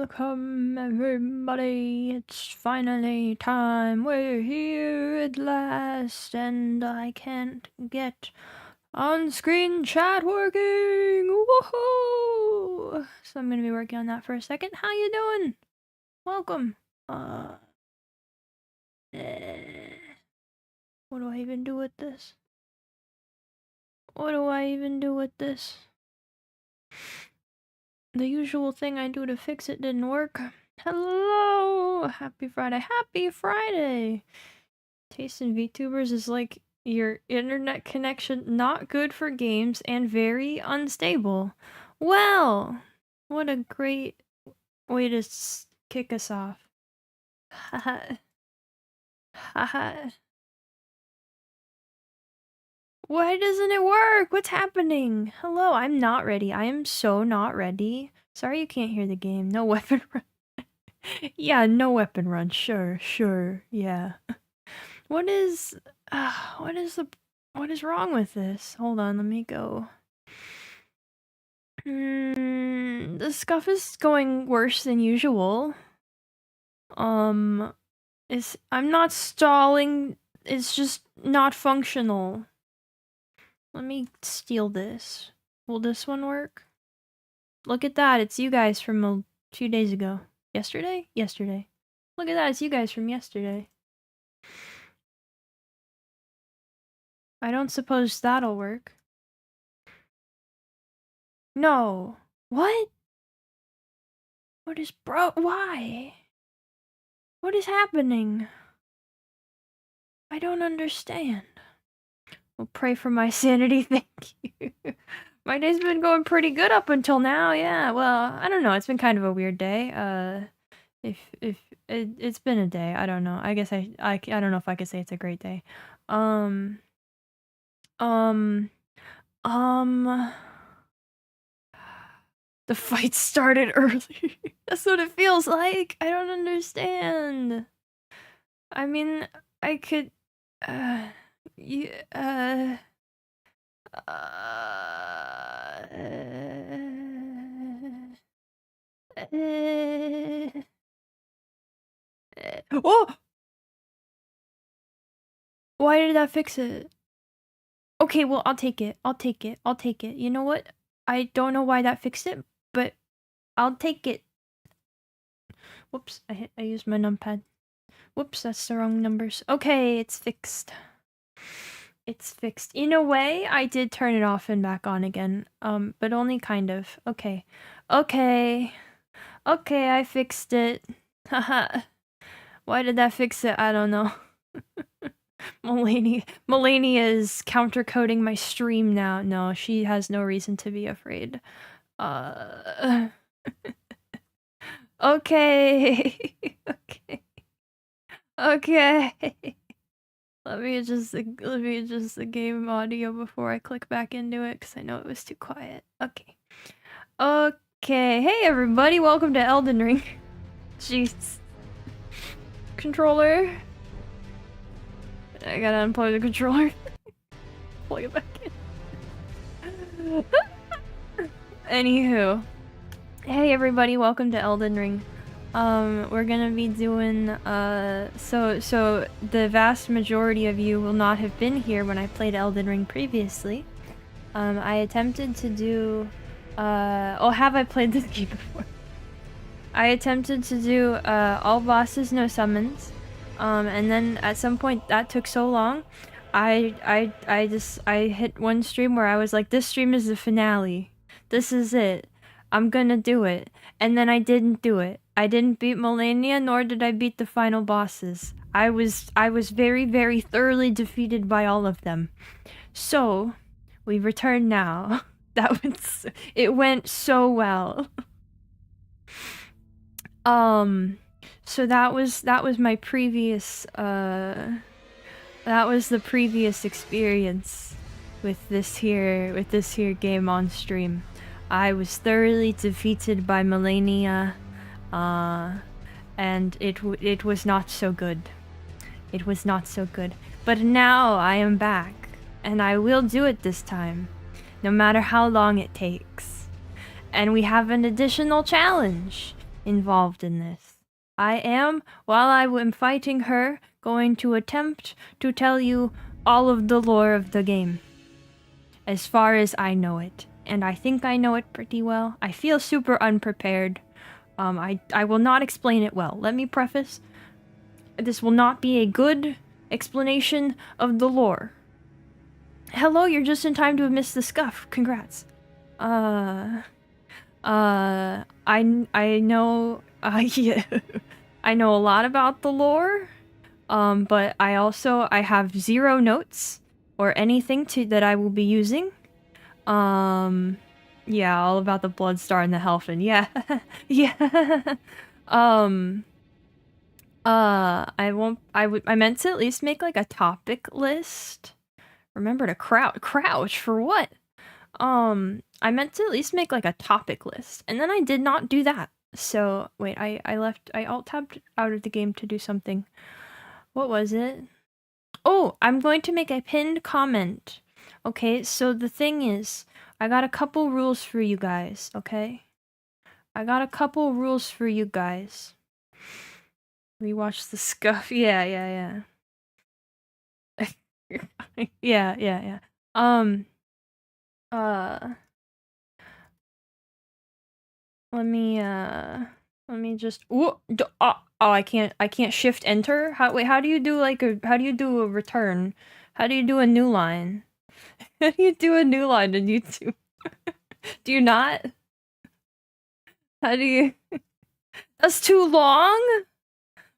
Welcome everybody, it's finally time, we're here at last, and I can't get on-screen chat working, woohoo! So I'm gonna be working on that for a second. How you doing? Welcome. What do I even do with this? What do I even do with this? The usual thing I do to fix it didn't work. Hello! Happy Friday. Happy Friday! Taste in VTubers is like your internet connection not good for games and very unstable. Well, what a great way to kick us off. Haha. Haha. Why doesn't it work? What's happening? Hello, I'm not ready. I am so not ready. Sorry you can't hear the game. No weapon run. Yeah, no weapon run. Sure, yeah. What is wrong with this? Hold on, let me go. The scuff is going worse than usual. I'm not stalling, it's just not functional. Let me steal this. Will this one work? Look at that, it's you guys from a few days ago. Yesterday? Yesterday. Look at that, it's you guys from yesterday. I don't suppose that'll work. No. What? What is why? What is happening? I don't understand. Well, pray for my sanity, thank you. My day's been going pretty good up until now, yeah. Well, I don't know, it's been kind of a weird day. It's been a day, I don't know. I guess I don't know if I could say it's a great day. The fight started early. That's what it feels like. I don't understand. I mean, I could, oh! Why did that fix it? Okay, well, I'll take it. I'll take it. I'll take it. You know what? I don't know why that fixed it, but I'll take it. Whoops, I used my numpad. Whoops, that's the wrong numbers. Okay, it's fixed. It's fixed. In a way, I did turn it off and back on again, but only kind of. Okay. Okay. Okay, I fixed it. Haha. Why did that fix it? I don't know. Malenia is countercoding my stream now. No, she has no reason to be afraid. Okay. Okay. Okay. Let me adjust the game audio before I click back into it, because I know it was too quiet. Okay. Okay. Hey everybody, welcome to Elden Ring. Jeez. Controller. I gotta unplug the controller. Plug it back in. Anywho. Hey everybody, welcome to Elden Ring. We're gonna be doing, so the vast majority of you will not have been here when I played Elden Ring previously. I attempted to do, oh, have I played this game before? I attempted to do, all bosses, no summons. And then at some point that took so long, I hit one stream where I was like, this stream is the finale. This is it. I'm gonna do it. And then I didn't do it. I didn't beat Malenia, nor did I beat the final bosses. I was very, very thoroughly defeated by all of them. So, we return now. It went so well. So that was my previous, that was the previous experience with this here game on stream. I was thoroughly defeated by Malenia, and it was not so good. It was not so good. But now I am back, and I will do it this time, no matter how long it takes. And we have an additional challenge. involved in this. I am, while I am fighting her, going to attempt to tell you all of the lore of the game. As far as I know it. And I think I know it pretty well. I feel super unprepared. I will not explain it well. Let me preface, this will not be a good explanation of the lore. Hello, you're just in time to have missed the scuff. Congrats. I know, yeah. I know a lot about the lore, but I have 0 notes or anything that I will be using. Yeah, all about the Bloodstar and the Helfin. Yeah, yeah. I meant to at least make like a topic list. Remember to crouch for what? I meant to at least make like a topic list, and then I did not do that. So wait, I alt-tabbed out of the game to do something. What was it? Oh, I'm going to make a pinned comment. Okay, so the thing is, I got a couple rules for you guys, okay? I got a couple rules for you guys. Rewatch the scuff. Yeah. Yeah. Let me just. Oh, I can't shift enter. How do you do a return? How do you do a new line? How do you do a new line in YouTube? Do you not? How do you? That's too long?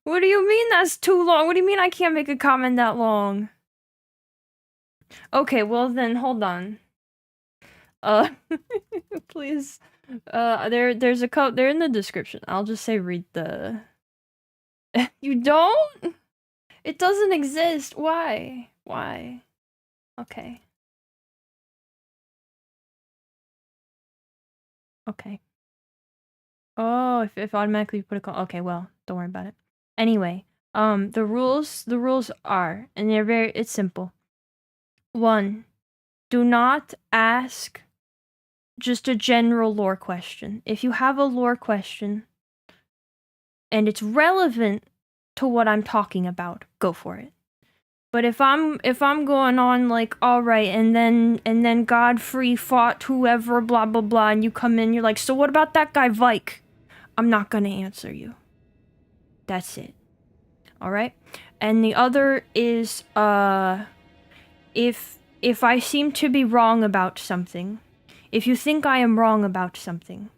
What do you mean that's too long? What do you mean I can't make a comment that long? Okay, well then, hold on. Please. There's a code. They're in the description. I'll just say read the... You don't? It doesn't exist. Why? Why? Okay. Okay. Oh, if automatically put a call. Okay, well, don't worry about it. Anyway, the rules are, and it's simple. 1, do not ask just a general lore question. If you have a lore question and it's relevant to what I'm talking about, go for it. But if I'm going on like, all right, and then Godfrey fought whoever, blah blah blah, and you come in, you're like, so what about that guy Vike? I'm not gonna answer you. That's it. All right. And the other is, if I seem to be wrong about something, if you think I am wrong about something,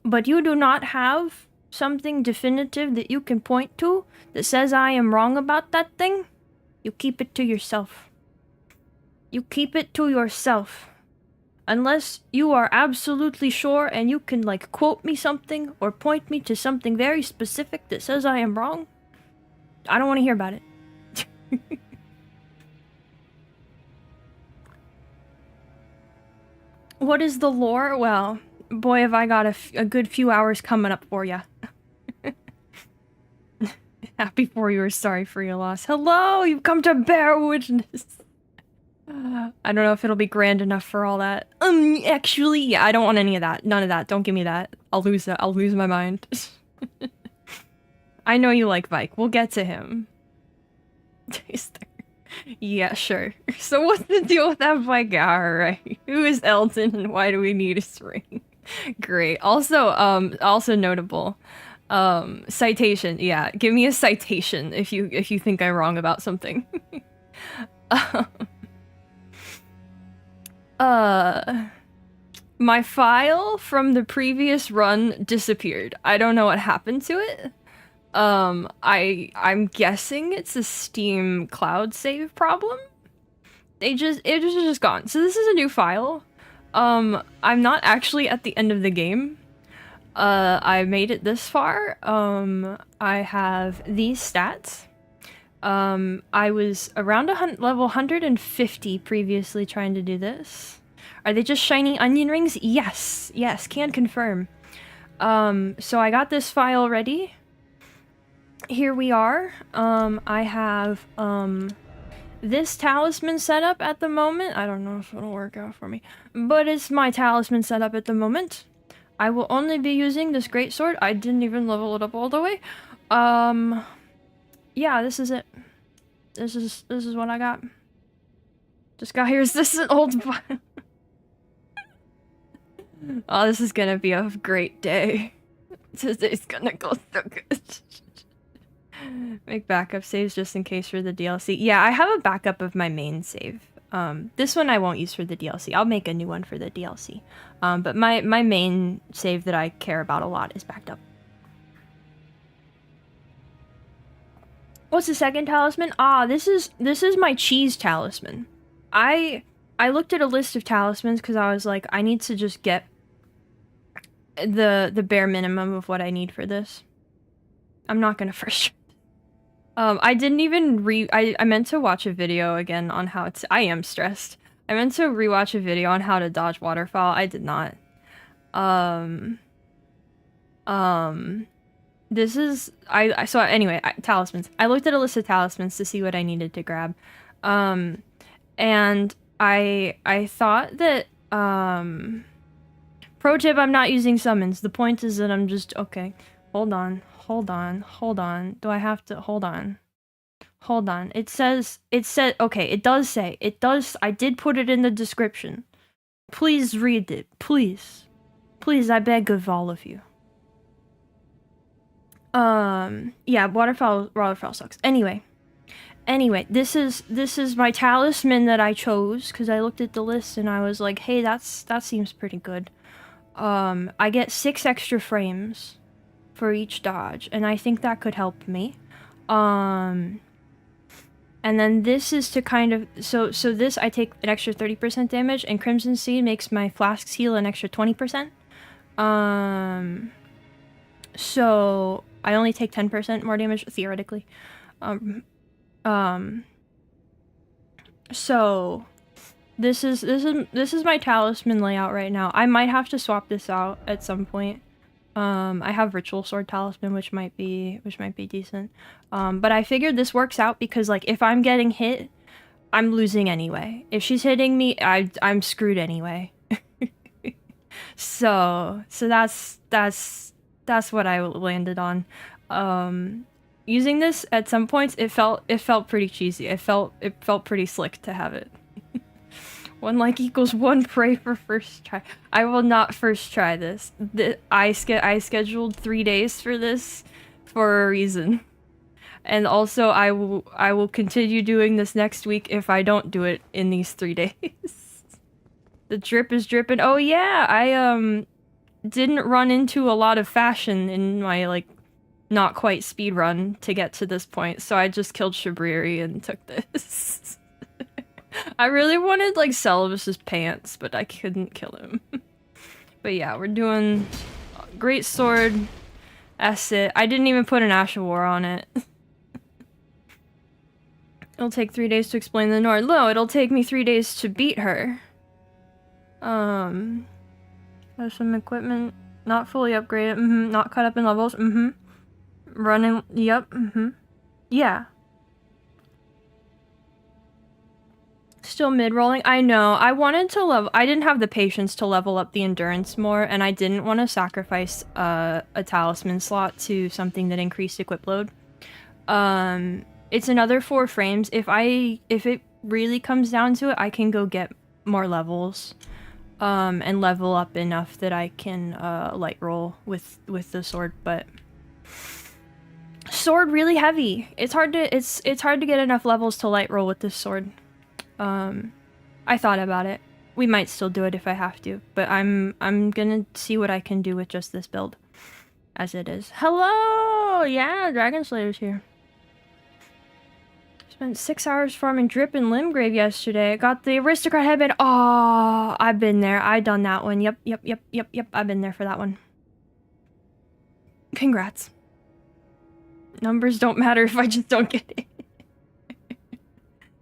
but you do not have something definitive that you can point to that says I am wrong about that thing, you keep it to yourself. You keep it to yourself. Unless you are absolutely sure and you can like quote me something or point me to something very specific that says I am wrong, I don't want to hear about it. What is the lore? Well, boy, have I got a good few hours coming up for ya. Happy for you or sorry for your loss. Hello, you've come to bear witness. I don't know if it'll be grand enough for all that. Actually, yeah, I don't want any of that. None of that. Don't give me that. I'll lose that. I'll lose my mind. I know you like Vike. We'll get to him. Yeah, sure. So what's the deal with that Vike? Alright. Who is Elton and why do we need a ring? Great. Also, also notable. Citation. Yeah, give me a citation if you think I'm wrong about something. My file from the previous run disappeared. I don't know what happened to it. I'm guessing it's a Steam cloud save problem. It was just gone. So this is a new file. I'm not actually at the end of the game. I made it this far. I have these stats. I was around level 150 previously trying to do this. Are they just shiny onion rings? Yes, can confirm. So I got this file ready. Here we are. I have, this talisman setup at the moment. I don't know if it'll work out for me, but it's my talisman setup at the moment. I will only be using this Greatsword. I didn't even level it up all the way. Yeah, this is it. This is what I got. Just got here. Is this an old Oh, this is gonna be a great day. Today's gonna go so good. Make backup saves just in case for the DLC. Yeah, I have a backup of my main save. This one I won't use for the DLC. I'll make a new one for the DLC. But my main save that I care about a lot is backed up. What's the second talisman? Ah, this is my cheese talisman. I looked at a list of talismans because I was like, I need to just get the bare minimum of what I need for this. I'm not gonna first. I didn't even I meant to watch a video again on how to. I am stressed. I meant to rewatch a video on how to dodge waterfowl. I did not. This is so anyway, talismans. I looked at a list of talismans to see what I needed to grab. And I thought that pro tip, I'm not using summons. The point is that I'm just okay. Hold on. Do I have to hold on? It says okay, it does say. I did put it in the description. Please read it. Please, I beg of all of you. Yeah, waterfowl sucks. Anyway, this is my talisman that I chose because I looked at the list and I was like, hey, that seems pretty good. I get 6 extra frames for each dodge, and I think that could help me. And then this is to kind of so this I take an extra 30% damage, and Crimson Seed makes my flasks heal an extra 20%. So I only take 10% more damage theoretically. So this is my talisman layout right now. I might have to swap this out at some point. I have Ritual Sword Talisman, which might be decent. But I figured this works out because like if I'm getting hit, I'm losing anyway. If she's hitting me, I'm screwed anyway. so that's what I landed on. Using this at some points, it felt pretty cheesy. It felt pretty slick to have it. 1 like equals 1 pray for first try. I will not first try this. I scheduled 3 days for this for a reason. And also I will continue doing this next week if I don't do it in these 3 days. The drip is dripping. Oh yeah, I didn't run into a lot of fashion in my like not quite speed run to get to this point, so I just killed Shabriri and took this. I really wanted like Celibus's pants, but I couldn't kill him. But yeah, we're doing Greatsword. That's it. I didn't even put an Ash of War on it. It'll take 3 days to explain the Nord. No, it'll take me 3 days to beat her. There's some equipment not fully upgraded. Not caught up in levels. Running. Yep. Yeah. Still mid-rolling. I know. I wanted to level. I didn't have the patience to level up the endurance more, and I didn't want to sacrifice a talisman slot to something that increased equip load. It's another 4 frames. If it really comes down to it, I can go get more levels, and level up enough that I can light roll with the sword. But sword really heavy. It's hard to get enough levels to light roll with this sword. I thought about it. We might still do it if I have to, but I'm gonna see what I can do with just this build as it is. Hello! Yeah, Dragon Slayer's here. Spent 6 hours farming Drip and Limgrave yesterday. Got the Aristocrat headband. Oh, I've been there. I done that one. Yep. I've been there for that one. Congrats. Numbers don't matter if I just don't get it.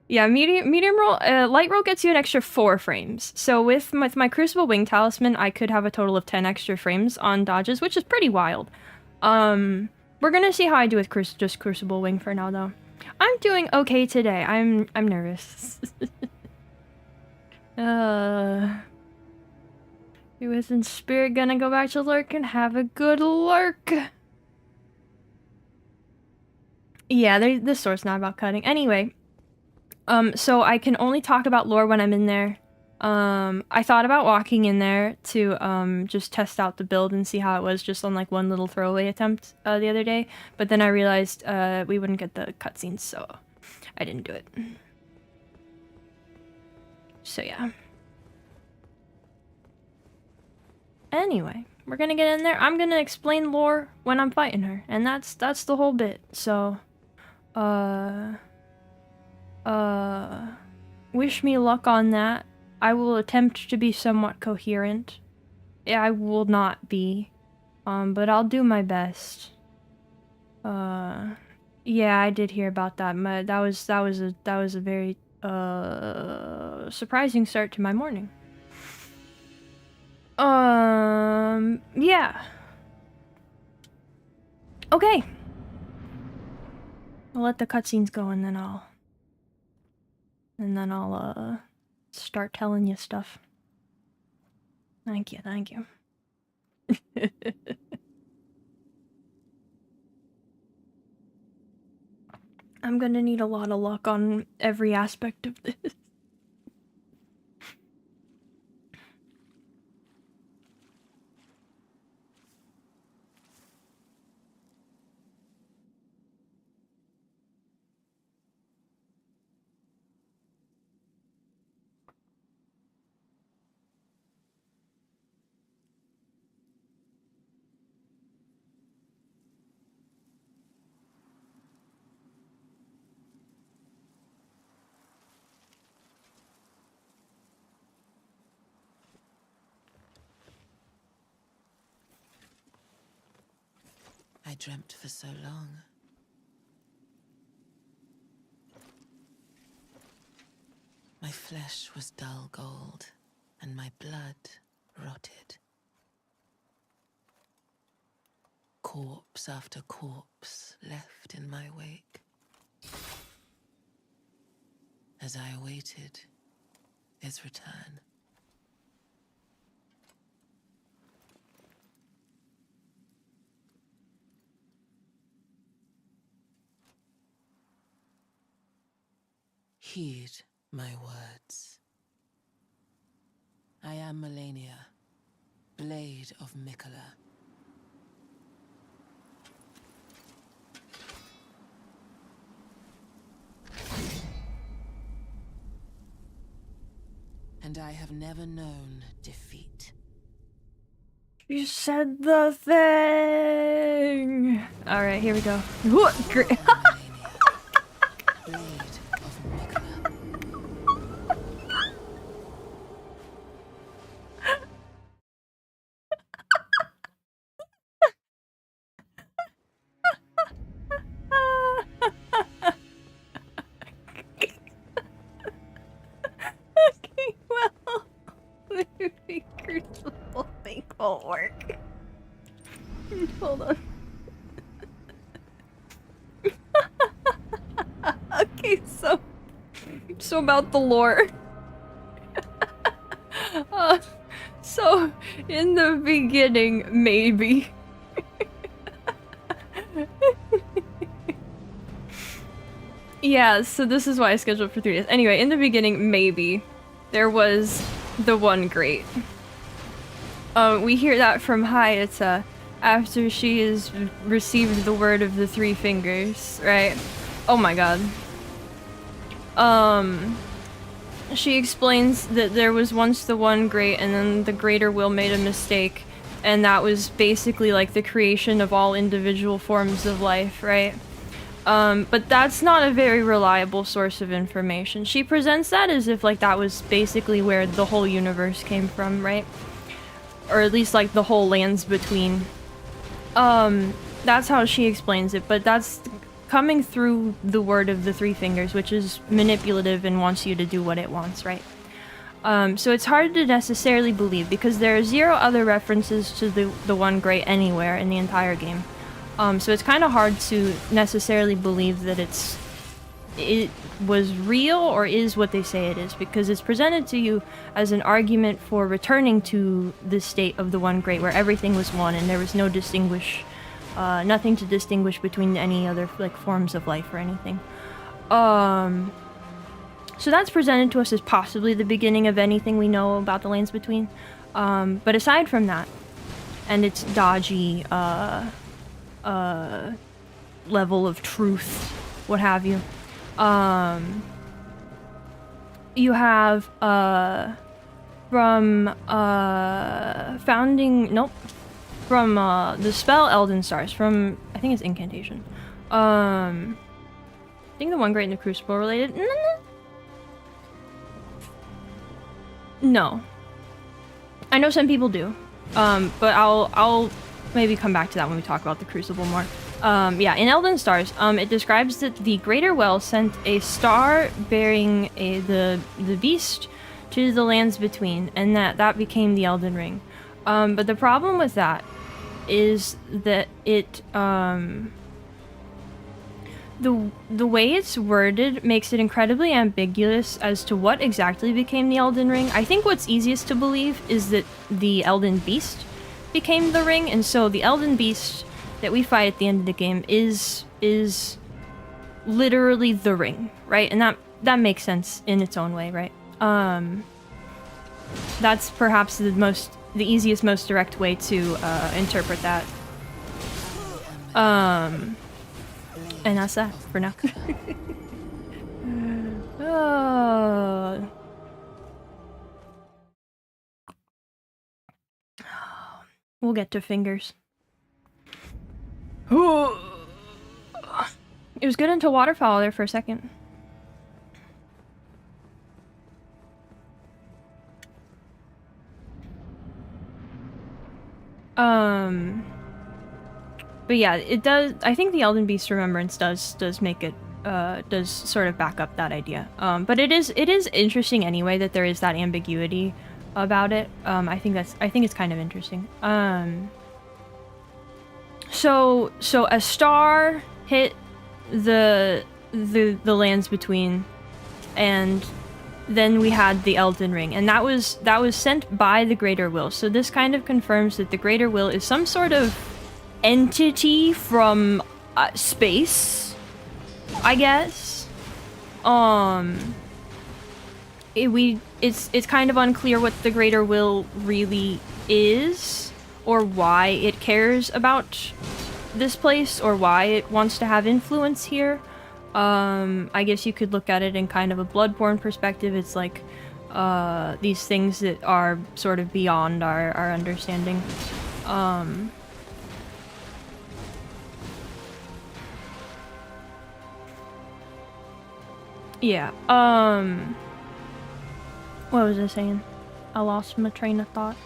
Yeah, medium roll, light roll gets you an extra 4 frames. So with my Crucible Wing Talisman, I could have a total of 10 extra frames on dodges, which is pretty wild. We're gonna see how I do with just Crucible Wing for now, though. I'm doing okay today. I'm nervous. You is in spirit gonna go back to lurk and have a good lurk. Yeah, this story's not about cutting. Anyway, so I can only talk about lore when I'm in there. I thought about walking in there to, just test out the build and see how it was just on, like, one little throwaway attempt, the other day. But then I realized, we wouldn't get the cutscenes, so I didn't do it. So, yeah. Anyway, we're gonna get in there. I'm gonna explain lore when I'm fighting her, and that's the whole bit. So, wish me luck on that. I will attempt to be somewhat coherent. I will not be, but I'll do my best. Yeah, I did hear about that. That was a very surprising start to my morning. Yeah. Okay. I'll let the cutscenes go and then I'll start telling you stuff. Thank you. I'm gonna need a lot of luck on every aspect of this. I dreamt for so long. My flesh was dull gold, and my blood rotted. Corpse after corpse left in my wake. As I awaited his return. Heed my words. I am Malenia, Blade of Mikola. And I have never known defeat. You said the thing! Alright, here we go. Great. Blade of Mikola. Okay, well, maybe Crucible thing won't work. Hold on. Okay, so about the lore. So in the beginning, maybe. Yeah, so this is why I scheduled for 3 days. Anyway, in the beginning, maybe there was the one great. We hear that from Hayata after she has received the word of the 3 fingers, right? Oh my god. She explains that there was once the one great and then the greater will made a mistake, and that was basically like the creation of all individual forms of life, right? But that's not a very reliable source of information. She presents that as if like that was basically where the whole universe came from, right? Or at least like the whole lands between. That's how she explains it, but that's coming through the word of the 3 fingers, which is manipulative and wants you to do what it wants, right? So it's hard to necessarily believe because there are 0 other references to the one great anywhere in the entire game. So it's kind of hard to necessarily believe that it's it was real or is what they say it is, because it's presented to you as an argument for returning to the state of the One Great, where everything was one and there was no nothing to distinguish between any other like forms of life or anything. So that's presented to us as possibly the beginning of anything we know about the Lands Between. But aside from that, and its dodgy level of truth, what have you, you have from the spell Elden Stars, from I think it's Incantation. I think the One Great and the Crucible related. No. I know some people do. But I'll maybe come back to that when we talk about the Crucible more. Yeah, in Elden Stars, it describes that the Greater Well sent a star bearing the beast to the Lands Between, and that became the Elden Ring. But the problem with that is that it, the way it's worded makes it incredibly ambiguous as to what exactly became the Elden Ring. I think what's easiest to believe is that the Elden Beast became the ring, and so the Elden Beast that we fight at the end of the game is literally the ring, right? And that makes sense in its own way, right? That's perhaps the easiest, most direct way to interpret that. And that's that for now. We'll get to fingers. It was good into waterfowl there for a second. But yeah, it does. I think the Elden Beast Remembrance does make it does sort of back up that idea. But it is interesting anyway that there is that ambiguity about it. I think it's kind of interesting. So a star hit the Lands Between, and then we had the Elden Ring, and that was sent by the Greater Will. So this kind of confirms that the Greater Will is some sort of entity from space, I guess. It's kind of unclear what the Greater Will really is, or why it cares about this place, or why it wants to have influence here. I guess you could look at it in kind of a Bloodborne perspective. It's like these things that are sort of beyond our understanding. Yeah, what was I saying? I lost my train of thought.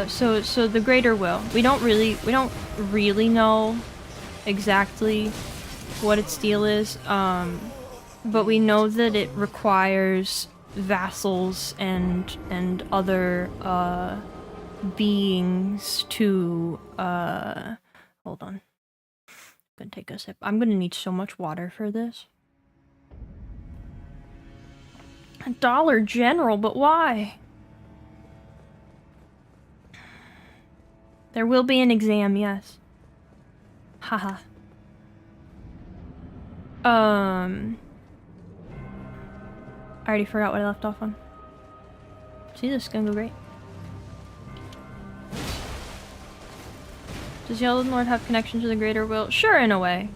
So the Greater Will. We don't really know exactly what its deal is, but we know that it requires vassals and other beings to hold on. Gonna take a sip. I'm gonna need so much water for this. Dollar General, but why? There will be an exam, yes. Haha. I already forgot what I left off on. See, this is gonna go great. Does the Elden Lord have connection to the Greater Will? Sure, in a way.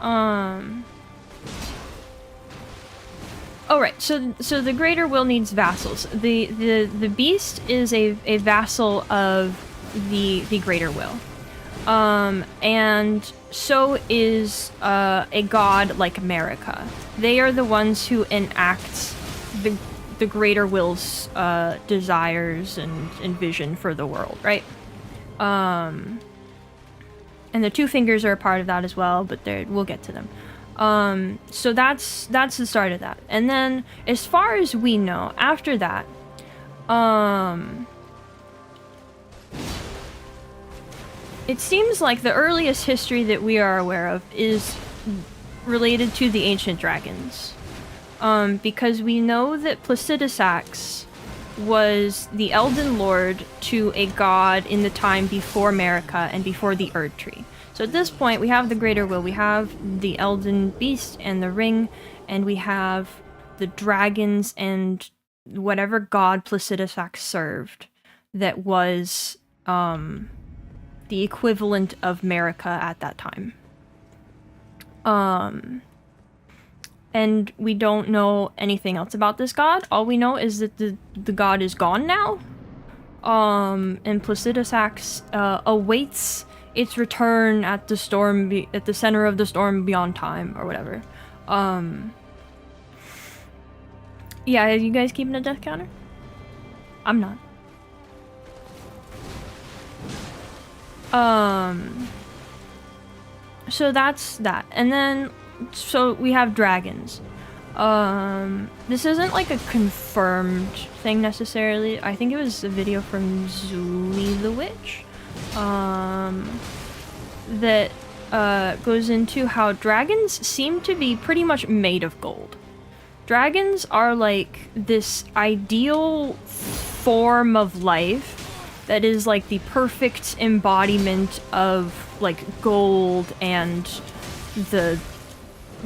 Oh right, so the Greater Will needs vassals. The beast is a vassal of the Greater Will. And so is a god like America. They are the ones who enact the Greater Will's desires and vision for the world, right? And the Two Fingers are a part of that as well, but we'll get to them. So that's the start of that. And then, as far as we know, after that, it seems like the earliest history that we are aware of is related to the ancient dragons. Because we know that Placidusax was the Elden Lord to a god in the time before Marika and before the Erd Tree. So at this point, we have the Greater Will, we have the Elden Beast and the Ring, and we have the dragons and whatever god Placidusax served that was the equivalent of Marika at that time. And we don't know anything else about this god. All we know is that the god is gone now. And Placidusax awaits its return at the storm, at the center of the storm beyond time, or whatever. Yeah, are you guys keeping a death counter? I'm not. So that's that. And then, so we have dragons. This isn't like a confirmed thing necessarily. I think it was a video from Zuli the Witch, that goes into how dragons seem to be pretty much made of gold. Dragons are like this ideal form of life that is like the perfect embodiment of like gold and the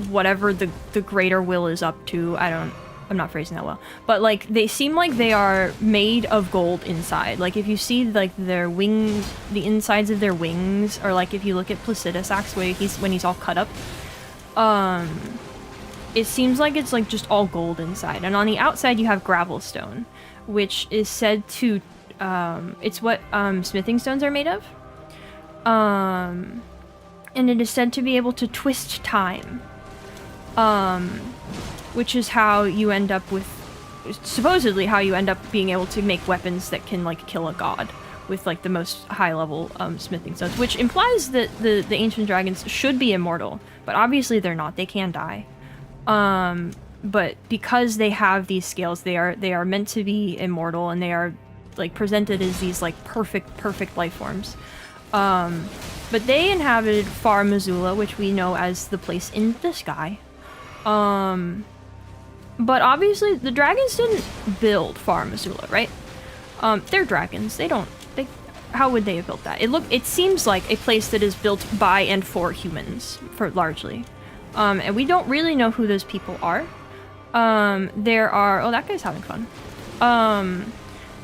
whatever the Greater Will is up to. I'm not phrasing that well, but like they seem like they are made of gold inside. Like if you see like their wing, the insides of their wings, or like if you look at Placidusax when he's all cut up, it seems like it's like just all gold inside. And on the outside you have gravelstone, which is said to it's what smithing stones are made of. And it is said to be able to twist time. Which is how you end up with, supposedly how you end up being able to make weapons that can like kill a god with like the most high level smithing stones, which implies that the ancient dragons should be immortal, but obviously they're not. They can die. But because they have these scales, they are meant to be immortal, and they are like presented as these like perfect life forms. But they inhabited Far Missoula, which we know as the place in the sky. But obviously the dragons didn't build Far Missoula, right? They're dragons. How would they have built that? It seems like a place that is built by and for humans, largely. And we don't really know who those people are. There are, oh, that guy's having fun.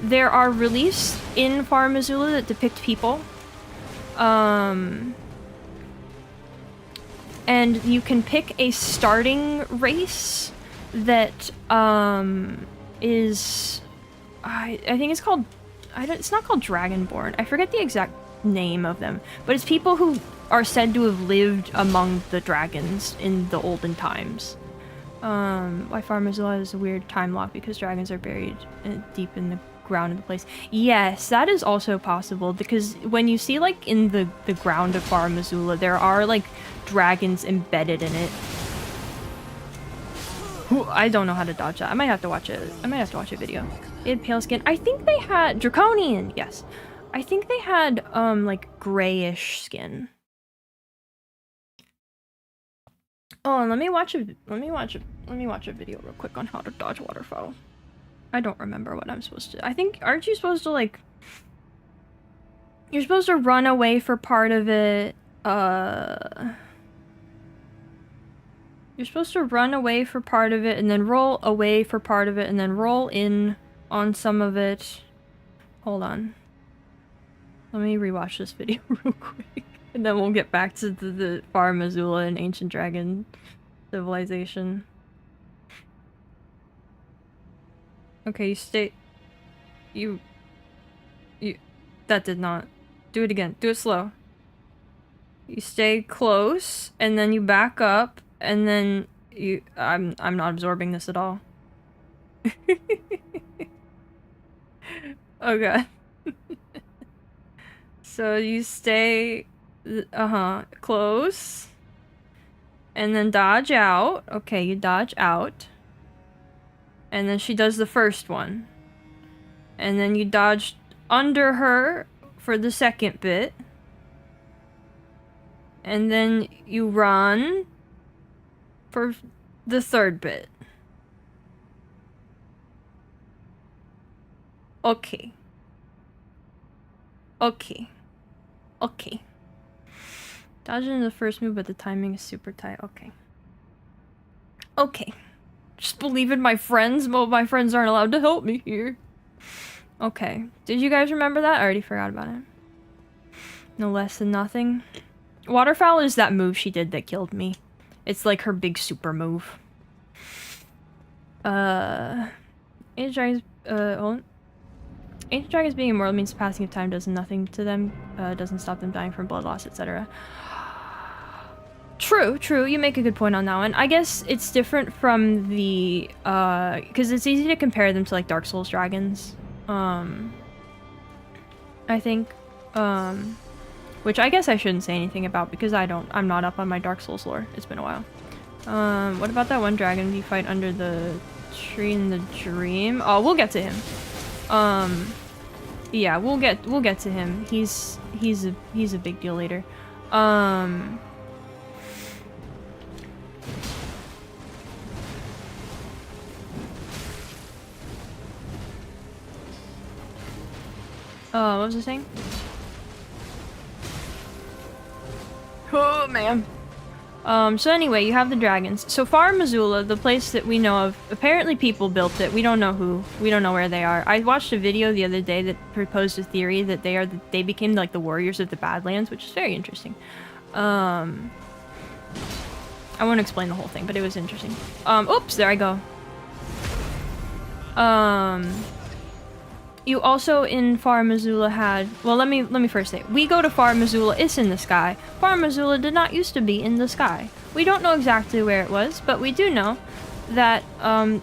There are reliefs in Far Missoula that depict people. And you can pick a starting race that is, I think it's called, it's not called Dragonborn. I forget the exact name of them, but it's people who are said to have lived among the dragons in the olden times. Why Far Missoula is a weird time lock because dragons are buried deep in the ground of the place. Yes, that is also possible, because when you see like in the ground of Far Missoula, there are like dragons embedded in it. I don't know how to dodge that. I might have to watch it. I might have to watch a video. They had pale skin. I think they had draconian. Yes, I think they had like grayish skin. Oh, and let me watch a video real quick on how to dodge waterfowl. I don't remember what I'm supposed to. I think, aren't you supposed to like, you're supposed to run away for part of it. You're supposed to run away for part of it and then roll away for part of it and then roll in on some of it. Hold on. Let me rewatch this video real quick. And then we'll get back to the Far Missoula and Ancient Dragon civilization. Okay, you stay... You... That did not... Do it again. Do it slow. You stay close, and then you back up, and then you... I'm not absorbing this at all. Oh god. So you stay... close. And then dodge out. Okay, you dodge out. And then she does the first one. And then you dodge under her for the second bit. And then you run. For the third bit. Okay. Okay. Okay. Dodging the first move, but the timing is super tight. Okay. Okay. Just believe in my friends. Well, my friends aren't allowed to help me here. Okay. Did you guys remember that? I already forgot about it. No less than nothing. Waterfowl is that move she did that killed me. It's like her big super move. Age Dragons, hold on. Ancient Dragons being immortal means the passing of time does nothing to them, doesn't stop them dying from blood loss, etc. True, true. You make a good point on that one. I guess it's different from the, because it's easy to compare them to, like, Dark Souls dragons. I think, which I guess I shouldn't say anything about because I'm not up on my Dark Souls lore. It's been a while. What about that one dragon you fight under the tree in the dream? Oh, we'll get to him. Yeah, we'll get to him. He's a big deal later. What was I saying? Oh, man. So anyway, you have the dragons. So Far Missoula, the place that we know of, apparently people built it. We don't know who. We don't know where they are. I watched a video the other day that proposed a theory that they became like the warriors of the Badlands, which is very interesting. I won't explain the whole thing, but it was interesting. Oops, there I go. You also in Far Missoula had, well, let me first say, we go to Far Missoula, it's in the sky. Far Missoula did not used to be in the sky. We don't know exactly where it was, but we do know that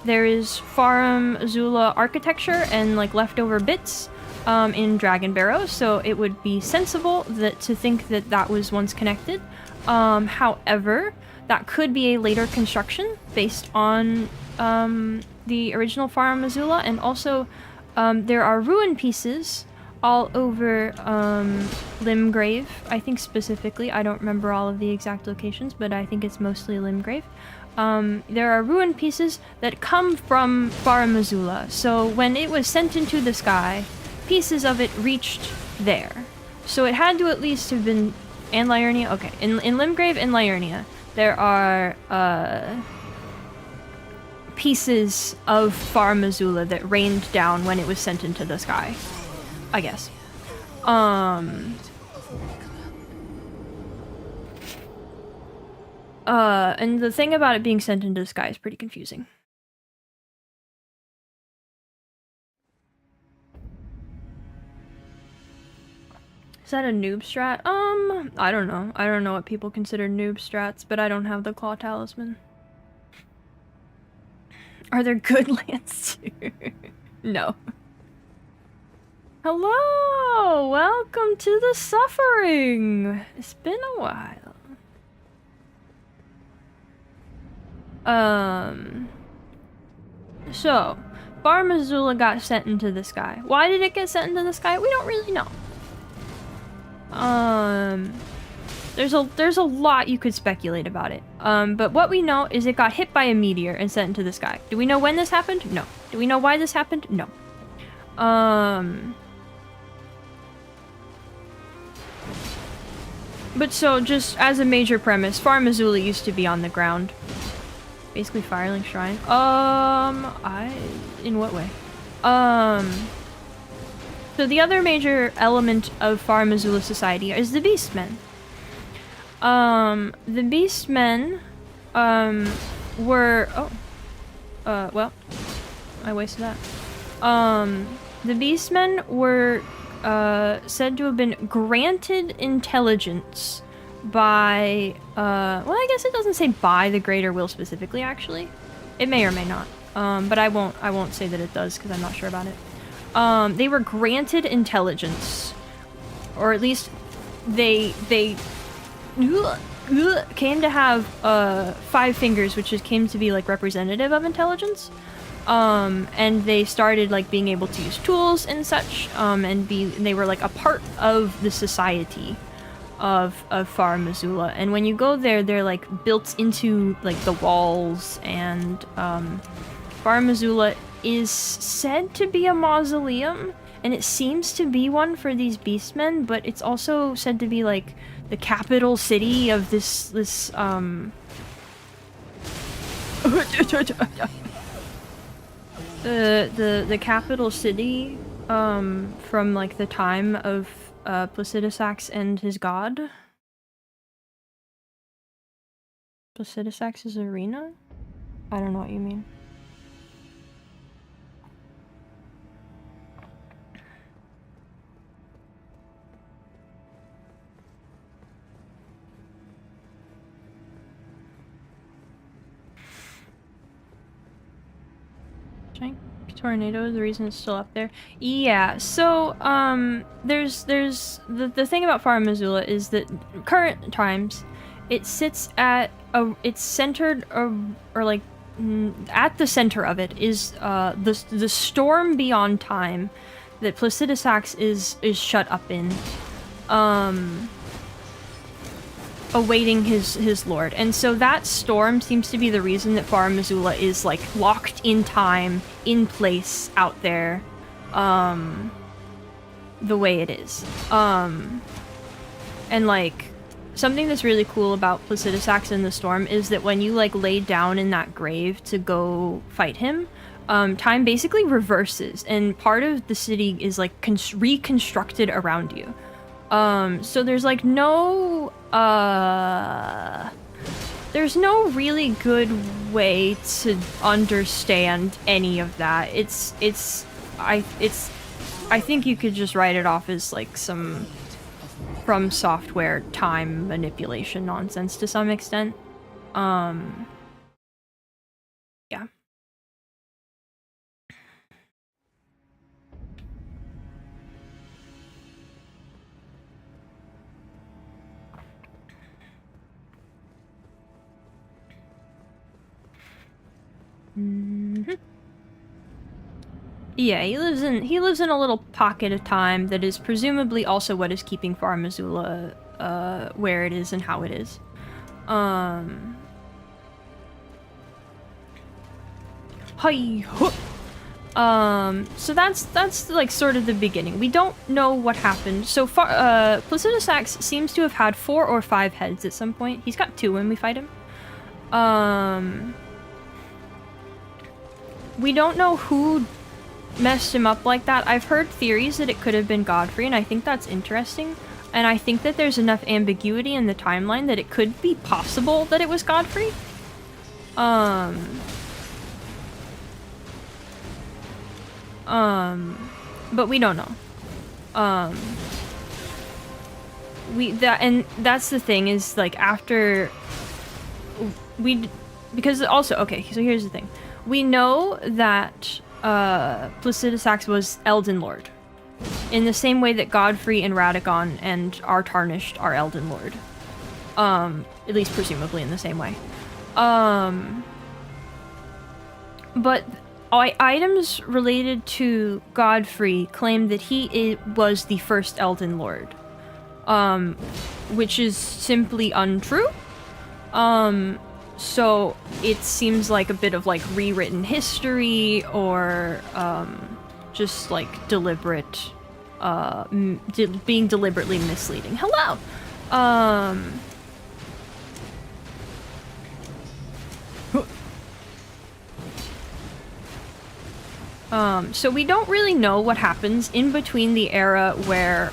there is Farum Azula architecture and like leftover bits in Dragon Barrow, so it would be sensible to think that that was once connected. However, that could be a later construction based on the original Farum Azula, and also there are ruin pieces all over Limgrave, I think specifically. I don't remember all of the exact locations, but I think it's mostly Limgrave. There are ruin pieces that come from Farum Azula, so when it was sent into the sky, pieces of it reached there. So it had to at least have been... And Liurnia? Okay. In Limgrave and Liurnia, there are pieces of Farum Azula that rained down when it was sent into the sky, I guess. And the thing about it being sent into the sky is pretty confusing. Is that a noob strat? I don't know. I don't know what people consider noob strats, but I don't have the claw talisman. Are there good lands too? No. Hello! Welcome to the suffering! It's been a while. So, Farum Azula got sent into the sky. Why did it get sent into the sky? We don't really know. There's a lot you could speculate about it. But what we know is it got hit by a meteor and sent into the sky. Do we know when this happened? No. Do we know why this happened? No. But so, just as a major premise, Farum Azula used to be on the ground. Basically Firelink Shrine. In what way? So the other major element of Farum Azula society is the Beastmen. The Beastmen, were... Oh. Well. I wasted that. The Beastmen were, said to have been granted intelligence by, well, I guess it doesn't say by the Greater Will specifically, actually. It may or may not. But I won't say that it does, because I'm not sure about it. They were granted intelligence. Or at least, they came to have 5 fingers, which just came to be like representative of intelligence. And they started like being able to use tools and such, and they were like a part of the society. of Far Missoula, and when you go there, they're like built into like the walls, and Far Missoula is said to be a mausoleum, and it seems to be one for these beastmen, but it's also said to be like the capital city of this the capital city from like the time of Placidusax and his god. Placidusax's arena? I don't know what you mean. Giant tornado is the reason it's still up there. Yeah, so there's the thing about Far Missoula is that current times it sits at it's centered or like at the center of it is the storm beyond time that Placidusax is shut up in, awaiting his lord. And so that storm seems to be the reason that Far Missoula is like locked in time, in place out there, the way it is. And like something that's really cool about Placidusax in the storm is that when you like lay down in that grave to go fight him, time basically reverses and part of the city is like reconstructed around you. So there's like no there's no really good way to understand any of that. I think you could just write it off as like some From Software time manipulation nonsense to some extent. Yeah. Mm-hmm. Yeah, he lives in a little pocket of time that is presumably also what is keeping Far Missoula where it is and how it is. So that's like sort of the beginning. We don't know what happened. So far, Placidusax seems to have had 4 or 5 heads at some point. He's got 2 when we fight him. We don't know who messed him up like that. I've heard theories that it could have been Godfrey, and I think that's interesting. And I think that there's enough ambiguity in the timeline that it could be possible that it was Godfrey. But we don't know. And that's the thing is like after because also, okay, so here's the thing. We know that Placidusax was Elden Lord, in the same way that Godfrey and Radagon and our Tarnished are Elden Lord. At least presumably in the same way. But items related to Godfrey claim that he was the first Elden Lord, which is simply untrue. So it seems like a bit of like rewritten history or just like deliberate, being deliberately misleading. Hello! So we don't really know what happens in between the era where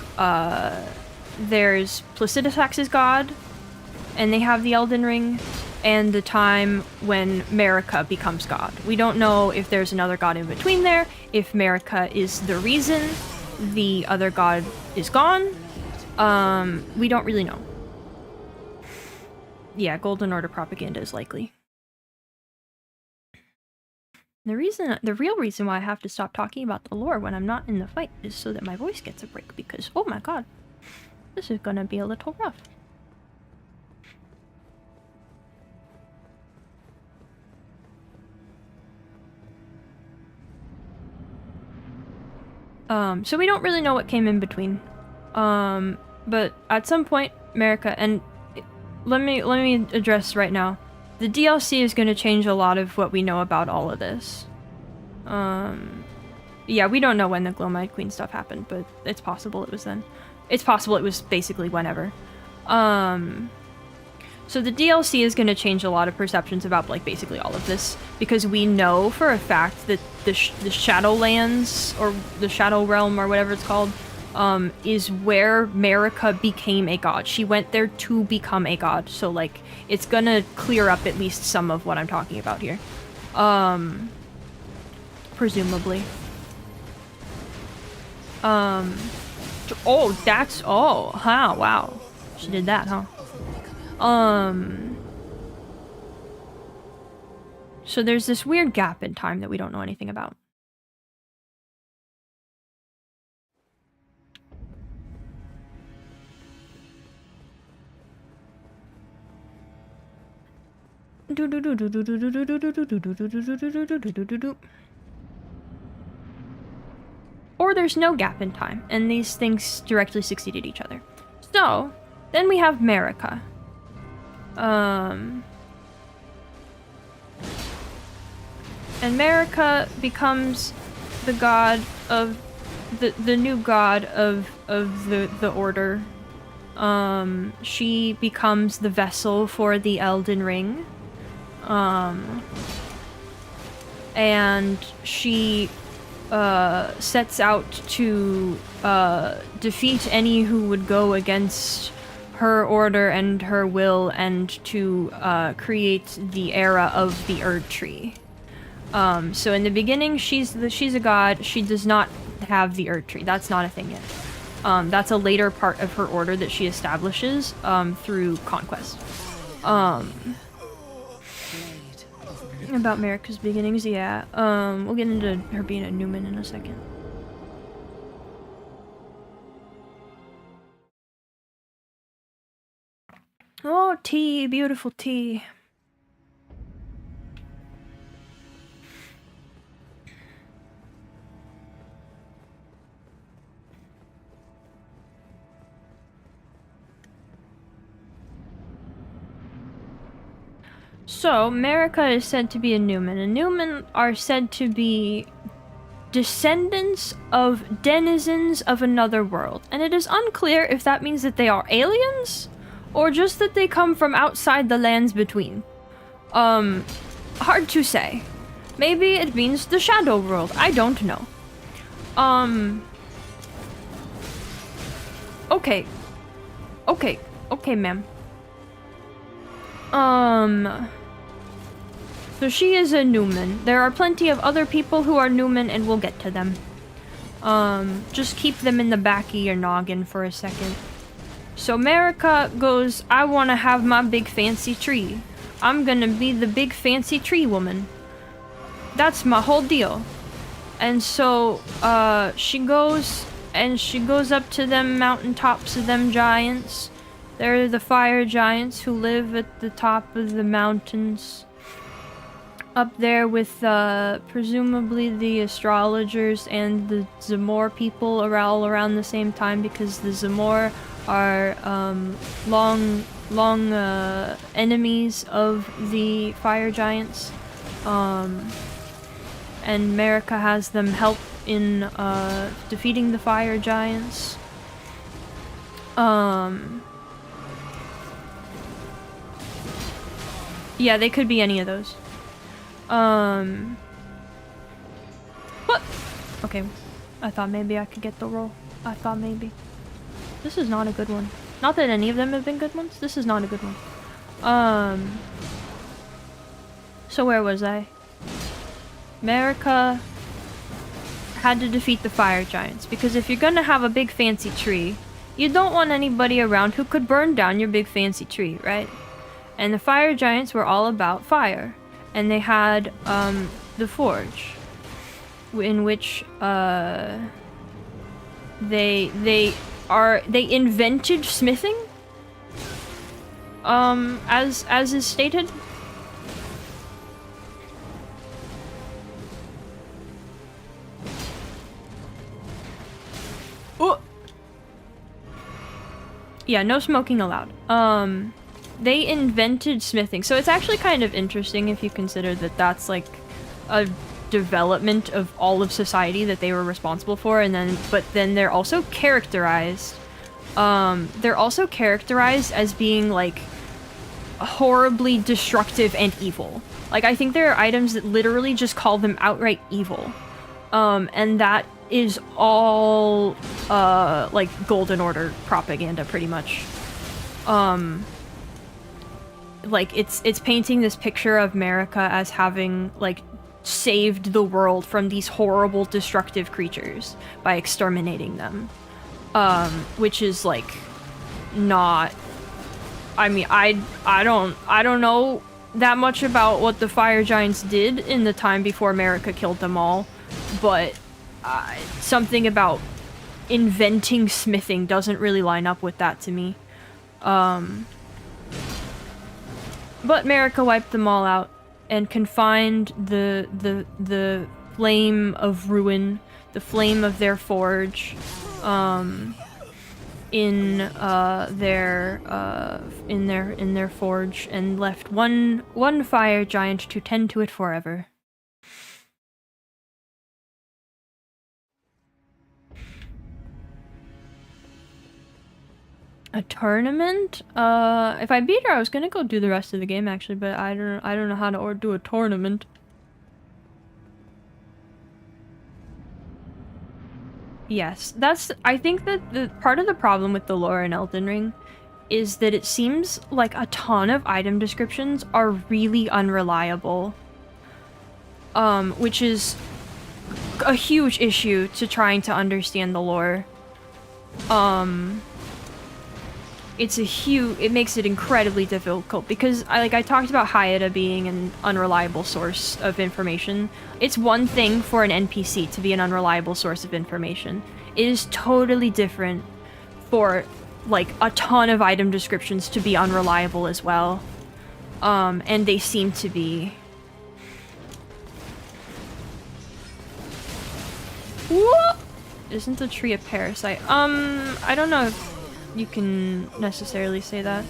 there's Placidusax's god and they have the Elden Ring, and the time when Marika becomes god. We don't know if there's another god in between there, if Marika is the reason the other god is gone. We don't really know. Yeah, Golden Order propaganda is likely. The real reason why I have to stop talking about the lore when I'm not in the fight is so that my voice gets a break, because, oh my god, this is gonna be a little rough. So we don't really know what came in between. But at some point, America, and let me address right now. The DLC is going to change a lot of what we know about all of this. Yeah, we don't know when the Glow-Eyed Queen stuff happened, but it's possible it was then. It's possible it was basically whenever. So the DLC is going to change a lot of perceptions about, like, basically all of this, because we know for a fact that the Shadowlands, or the Shadow Realm, or whatever it's called, is where Marika became a god. She went there to become a god, so, like, it's gonna clear up at least some of what I'm talking about here. Presumably. Oh, that's, oh, huh, wow. She did that, huh? So there's this weird gap in time that we don't know anything about. Or there's no gap in time, and these things directly succeeded each other. So, then we have Marika. And Marika becomes the god of the new god of the order. She becomes the vessel for the Elden Ring. And she sets out to defeat any who would go against her order and her will, and to create the era of the Erd Tree. So in the beginning, she's a god. She does not have the Erd Tree. That's not a thing yet. That's a later part of her order that she establishes through conquest. About Marika's beginnings, yeah. We'll get into her being a Newman in a second. Oh, tea, beautiful tea. So, Marika is said to be a Newman, and Newmen are said to be descendants of denizens of another world, and it is unclear if that means that they are aliens, or just that they come from outside the lands between. Hard to say. Maybe it means the Shadow World, I don't know. Okay, ma'am. So she is a Newman. There are plenty of other people who are Newman, and we'll get to them. Just keep them in the back of your noggin for a second. So Marika goes, I want to have my big fancy tree. I'm gonna be the big fancy tree woman. That's my whole deal. And so, she goes up to them mountaintops of them giants. They're the fire giants who live at the top of the mountains. Up there with, presumably the astrologers and the Zamor people are all around the same time, because the Zamor are, long enemies of the fire giants. And Marika has them help in, defeating the fire giants. Yeah, they could be any of those. What? Okay, I thought maybe I could get the roll. I thought maybe. This is not a good one. Not that any of them have been good ones. This is not a good one. So where was I? Marika had to defeat the fire giants, because if you're gonna have a big fancy tree, you don't want anybody around who could burn down your big fancy tree, right? And the fire giants were all about fire. And they had, the forge, in which, they invented smithing, as is stated. Oh! Yeah, no smoking allowed. They invented smithing. So it's actually kind of interesting if you consider that that's like a development of all of society that they were responsible for, and then but then they're also characterized as being like horribly destructive and evil. Like, I think there are items that literally just call them outright evil. And that is all like Golden Order propaganda pretty much. Like it's painting this picture of America as having like saved the world from these horrible destructive creatures by exterminating them. Which is like not, I mean, I don't know that much about what the fire giants did in the time before America killed them all, but something about inventing smithing doesn't really line up with that to me. But America wiped them all out and confined the flame of ruin, the flame of their forge, in their forge, and left one fire giant to tend to it forever. A tournament? If I beat her, I was gonna go do the rest of the game actually, but I don't know how to do a tournament. Yes, I think that the part of the problem with the lore in Elden Ring is that it seems like a ton of item descriptions are really unreliable. Which is a huge issue to trying to understand the lore. It makes it incredibly difficult because I talked about Hayata being an unreliable source of information. It's one thing for an NPC to be an unreliable source of information. It is totally different for like a ton of item descriptions to be unreliable as well. And they seem to be. What? Isn't the tree a parasite? I don't know if you can necessarily say that.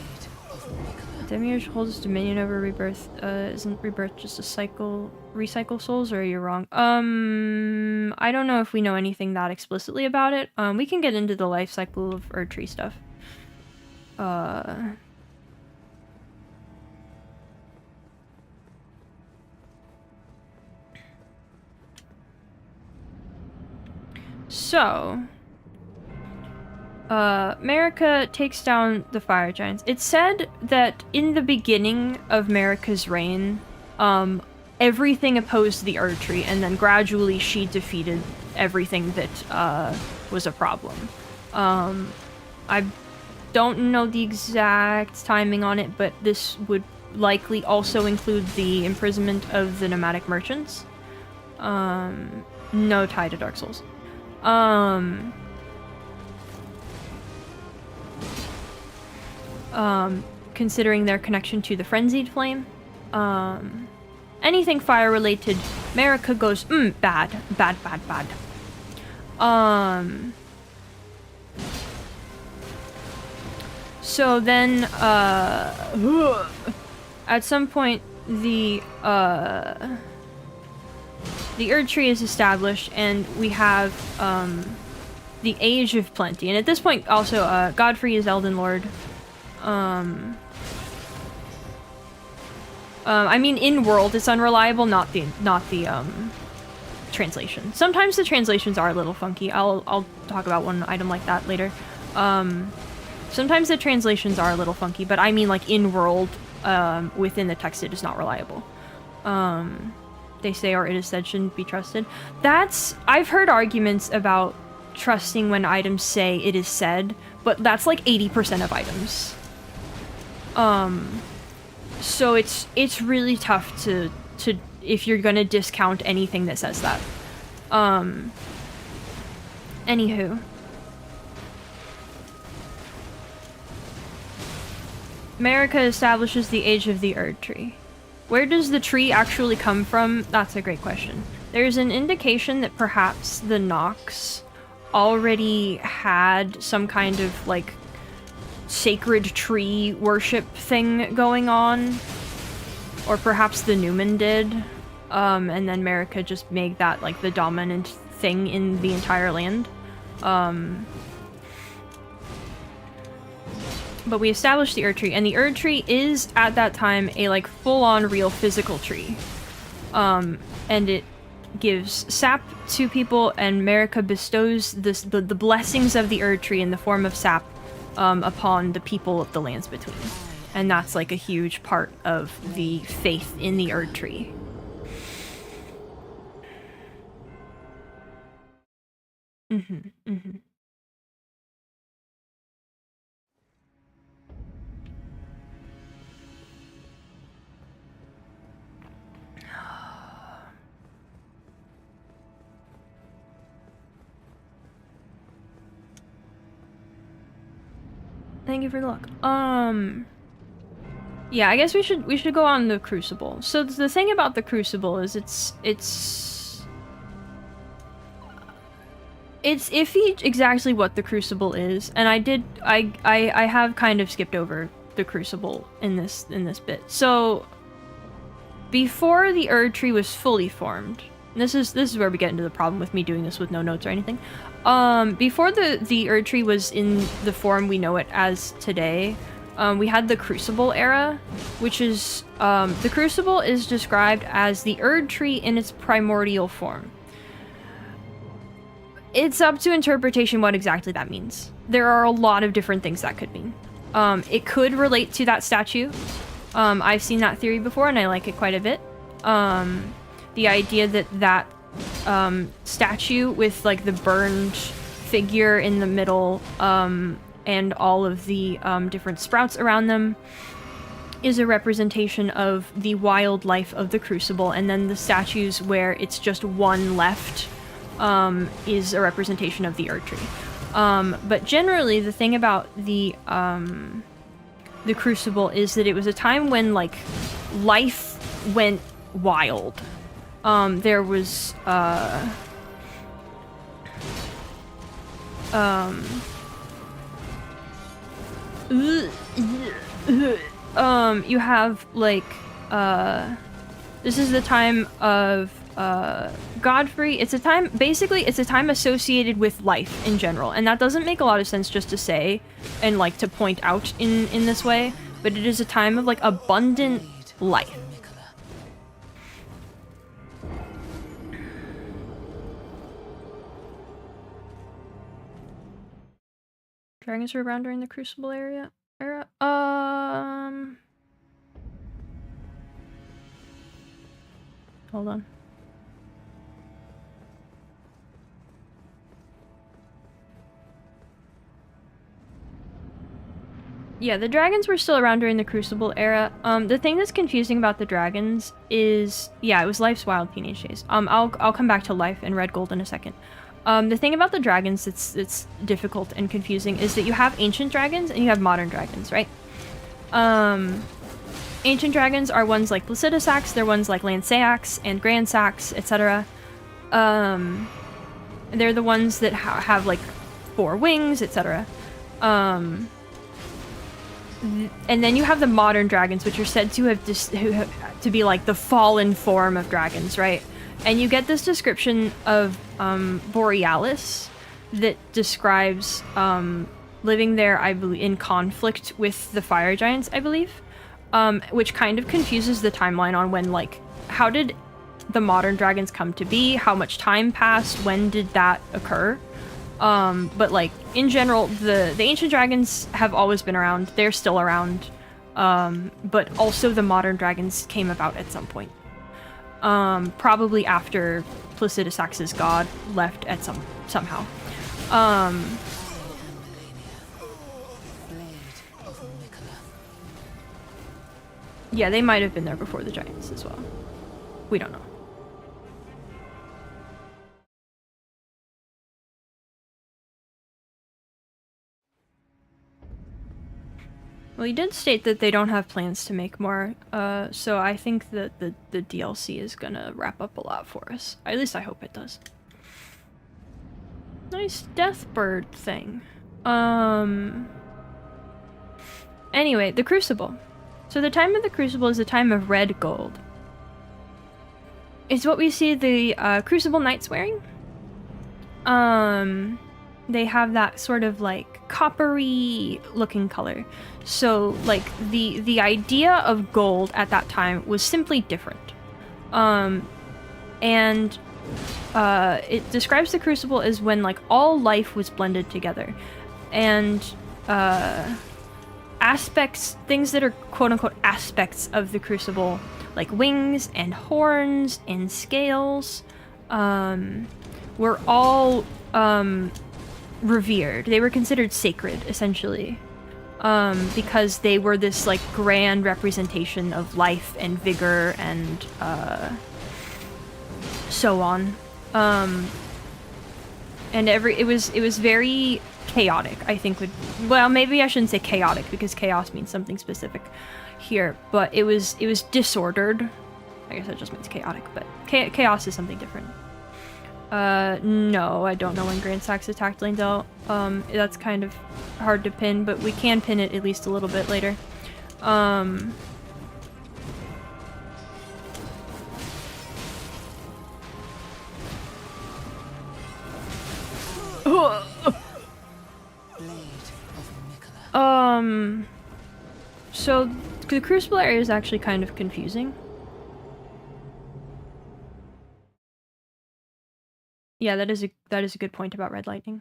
Demiurge holds dominion over rebirth. Isn't rebirth just a recycle souls, or are you wrong? I don't know if we know anything that explicitly about it. We can get into the life cycle of Erd Tree stuff. So Marika takes down the fire giants. It's said that in the beginning of Marika's reign, everything opposed the Erd Tree, and then gradually she defeated everything that was a problem. I don't know the exact timing on it, but this would likely also include the imprisonment of the nomadic merchants. No tie to Dark Souls. Considering their connection to the frenzied flame. Anything fire related, Marika goes, bad. So then, at some point, the Erd Tree is established, and we have, the Age of Plenty. And at this point, also, Godfrey is Elden Lord. I mean, in world, it's unreliable, not the translation. Sometimes the translations are a little funky. I'll talk about one item like that later. Sometimes the translations are a little funky, but I mean, like, in world, within the text, it is not reliable. They say, or it is said, shouldn't be trusted. I've heard arguments about trusting when items say it is said, but that's like 80% of items. So it's really tough to if you're gonna discount anything that says that. Anywho. Marika establishes the age of the Erd Tree. Where does the tree actually come from? That's a great question. There's an indication that perhaps the Nox already had some kind of, like, sacred tree worship thing going on. Or perhaps the Newman did. And then Marika just made that, like, the dominant thing in the entire land. But we established the Erd Tree, and the Erd Tree is, at that time, a, like, full-on real physical tree. And it gives sap to people, and Marika bestows the blessings of the Erd Tree in the form of sap upon the people of the lands between. And that's, like, a huge part of the faith in the Erd Tree. Thank you for the luck. Yeah, I guess we should go on the Crucible. So the thing about the Crucible is it's iffy exactly what the Crucible is, and I have kind of skipped over the Crucible in this bit. So before the Erd Tree was fully formed, and this is where we get into the problem with me doing this with no notes or anything. Before the Erd Tree was in the form we know it as today, we had the Crucible era, which is, the Crucible is described as the Erd Tree in its primordial form. It's up to interpretation what exactly that means. There are a lot of different things that could mean. It could relate to that statue. I've seen that theory before, and I like it quite a bit. The idea that statue with, like, the burned figure in the middle, and all of the different sprouts around them is a representation of the wildlife of the Crucible, and then the statues where it's just one left is a representation of the Erd Tree. But generally, the thing about the Crucible is that it was a time when, like, life went wild. There was you have, like, this is the time of Godfrey. It's a time, basically, it's a time associated with life in general, and that doesn't make a lot of sense just to say and, like, to point out in this way, but it is a time of, like, abundant life. Dragons were around during the Crucible era. Hold on. Yeah, the dragons were still around during the Crucible era. The thing that's confusing about the dragons is, yeah, it was Life's wild teenage days. I'll come back to Life and Red Gold in a second. The thing about the dragons that's difficult and confusing is that you have ancient dragons and you have modern dragons, right? Ancient dragons are ones like Placidusax, they're ones like Lanceax and Grandsax, etc. They're the ones that have, like, 4 wings, etc. And then you have the modern dragons, which are said to have to be, like, the fallen form of dragons, right? And you get this description of Borealis that describes living there, I believe, in conflict with the fire giants, I believe, which kind of confuses the timeline on when, like, how did the modern dragons come to be? How much time passed? When did that occur? But, like, in general, the ancient dragons have always been around. They're still around. But also the modern dragons came about at some point. Probably after Placidusax's god left at somehow. Yeah, they might have been there before the giants as well. We don't know. Well, you did state that they don't have plans to make more, so I think that the DLC is gonna wrap up a lot for us. At least I hope it does. Nice deathbird thing. Anyway, the Crucible. So the time of the Crucible is the time of red gold. It's what we see the Crucible Knights wearing. They have that sort of like coppery looking color. So like the idea of gold at that time was simply different. And it describes the Crucible as when like all life was blended together. And aspects, things that are quote-unquote aspects of the Crucible, like wings and horns and scales, were all revered. They were considered sacred, essentially, because they were this like grand representation of life and vigor and so on. And it was very chaotic, I think. Well, maybe I shouldn't say chaotic because chaos means something specific here, but it was disordered. I guess that just means chaotic, but chaos is something different. No, I don't know when Grand Sax attacked Leyndell. That's kind of hard to pin, but we can pin it at least a little bit later. So the Crucible area is actually kind of confusing. Yeah, that is a good point about red lightning.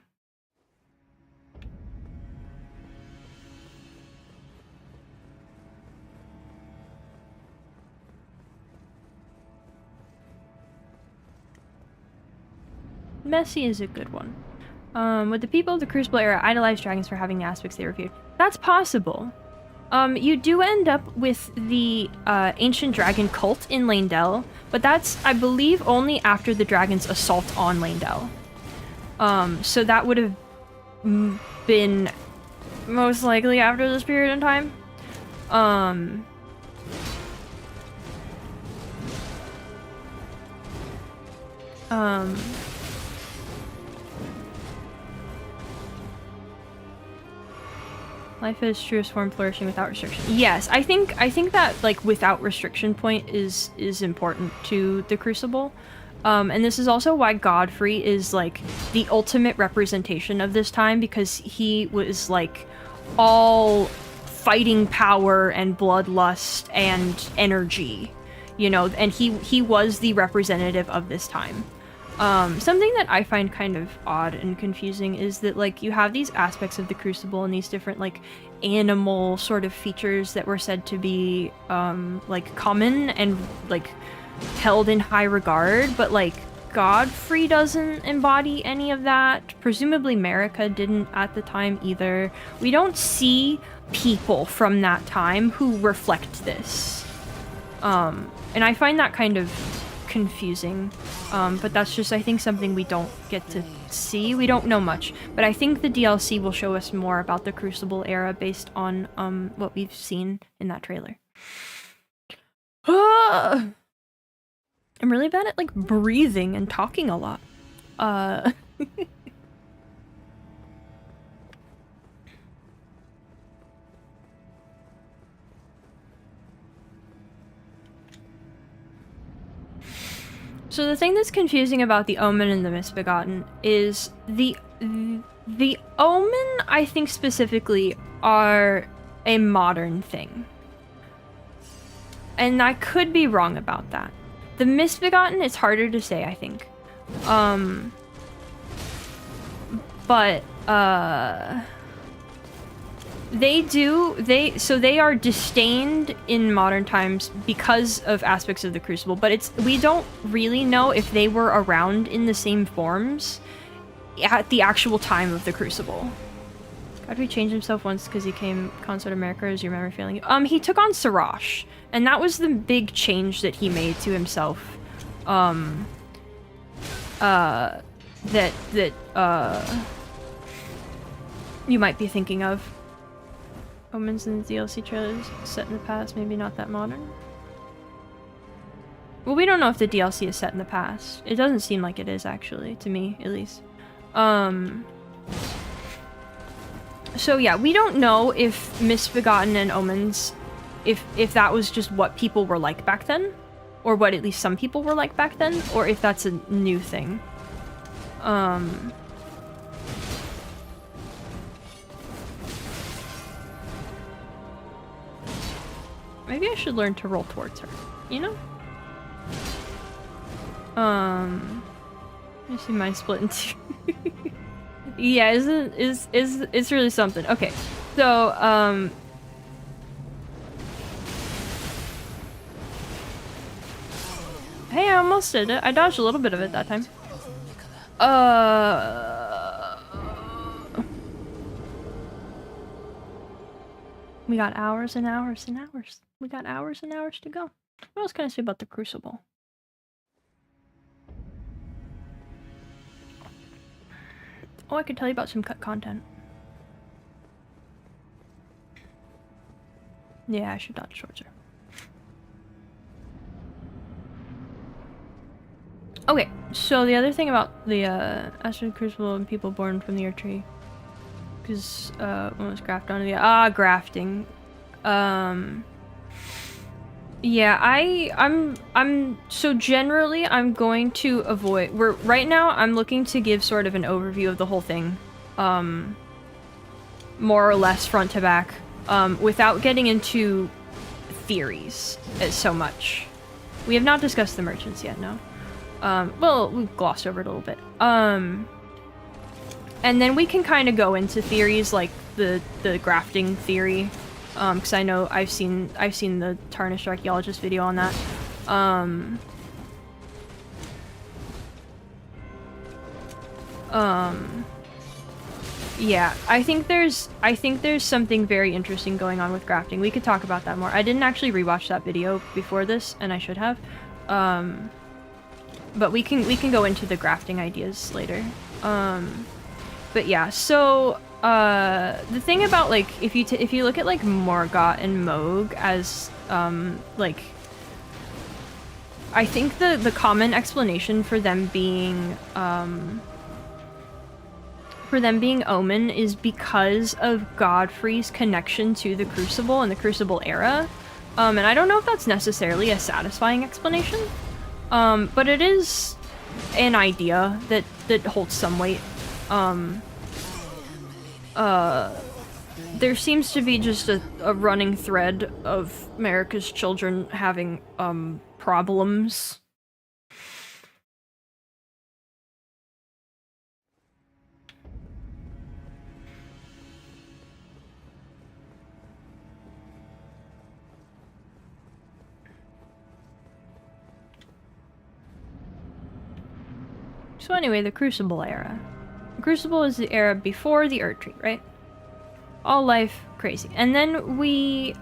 Messy is a good one. Would the people of the Crucible era idolize dragons for having the aspects they reviewed? That's possible. You do end up with the ancient dragon cult in Leyndell, but that's, I believe, only after the dragon's assault on Leyndell. So that would have been most likely after this period in time. Life is truest form, flourishing without restriction. Yes, I think that like without restriction point is important to the Crucible. And this is also why Godfrey is like the ultimate representation of this time, because he was like all fighting power and bloodlust and energy, you know, and he was the representative of this time. Something that I find kind of odd and confusing is that, like, you have these aspects of the Crucible and these different, like, animal sort of features that were said to be, like, common and, like, held in high regard, but, like, Godfrey doesn't embody any of that. Presumably Marika didn't at the time either. We don't see people from that time who reflect this. And I find that kind of confusing, but that's just, I think, something we don't get to see. We don't know much, but I think the DLC will show us more about the Crucible era based on what we've seen in that trailer. I'm really bad at like breathing and talking a lot. So the thing that's confusing about the Omen and the Misbegotten is the Omen, I think specifically, are a modern thing. And I could be wrong about that. The Misbegotten is harder to say, I think. But they are disdained in modern times because of aspects of the Crucible, but we don't really know if they were around in the same forms at the actual time of the Crucible. Godfrey changed himself once because he came Consort America, as you remember feeling. He took on Sirash, and that was the big change that he made to himself. That you might be thinking of. Omens in the DLC trailers set in the past, maybe not that modern. Well, we don't know if the DLC is set in the past. It doesn't seem like it is, actually, to me, at least. So yeah, we don't know if Misbegotten and Omens, if that was just what people were like back then, or what at least some people were like back then, or if that's a new thing. Maybe I should learn to roll towards her, you know? Let me see mine split in two. Yeah, it's really something. Okay, so, hey, I almost did it. I dodged a little bit of it that time. We got hours and hours and hours. We got hours and hours to go. What else can I say about the Crucible? Oh, I could tell you about some cut content. Yeah, I should dodge towards her. Okay, so the other thing about the Asteroid Crucible and people born from the Earth Tree, because one was grafted onto the grafting. Yeah, I'm so generally I'm going to avoid. Right now I'm looking to give sort of an overview of the whole thing, more or less front to back, without getting into theories so much. We have not discussed the merchants yet, no. Well, we've glossed over it a little bit. And then we can kind of go into theories like the grafting theory, because I know I've seen the Tarnished Archaeologist video on that. Yeah, I think there's something very interesting going on with grafting. We could talk about that more. I didn't actually rewatch that video before this, and I should have. But we can go into the grafting ideas later. But yeah, so the thing about like if you look at like Morgott and Moog as like, I think the common explanation for them being Omen is because of Godfrey's connection to the Crucible and the Crucible era. And I don't know if that's necessarily a satisfying explanation, but it is an idea that holds some weight. There seems to be just a running thread of America's children having problems. So anyway, the Crucible era. The Crucible is the era before the Earth Tree, right? All life crazy. And then we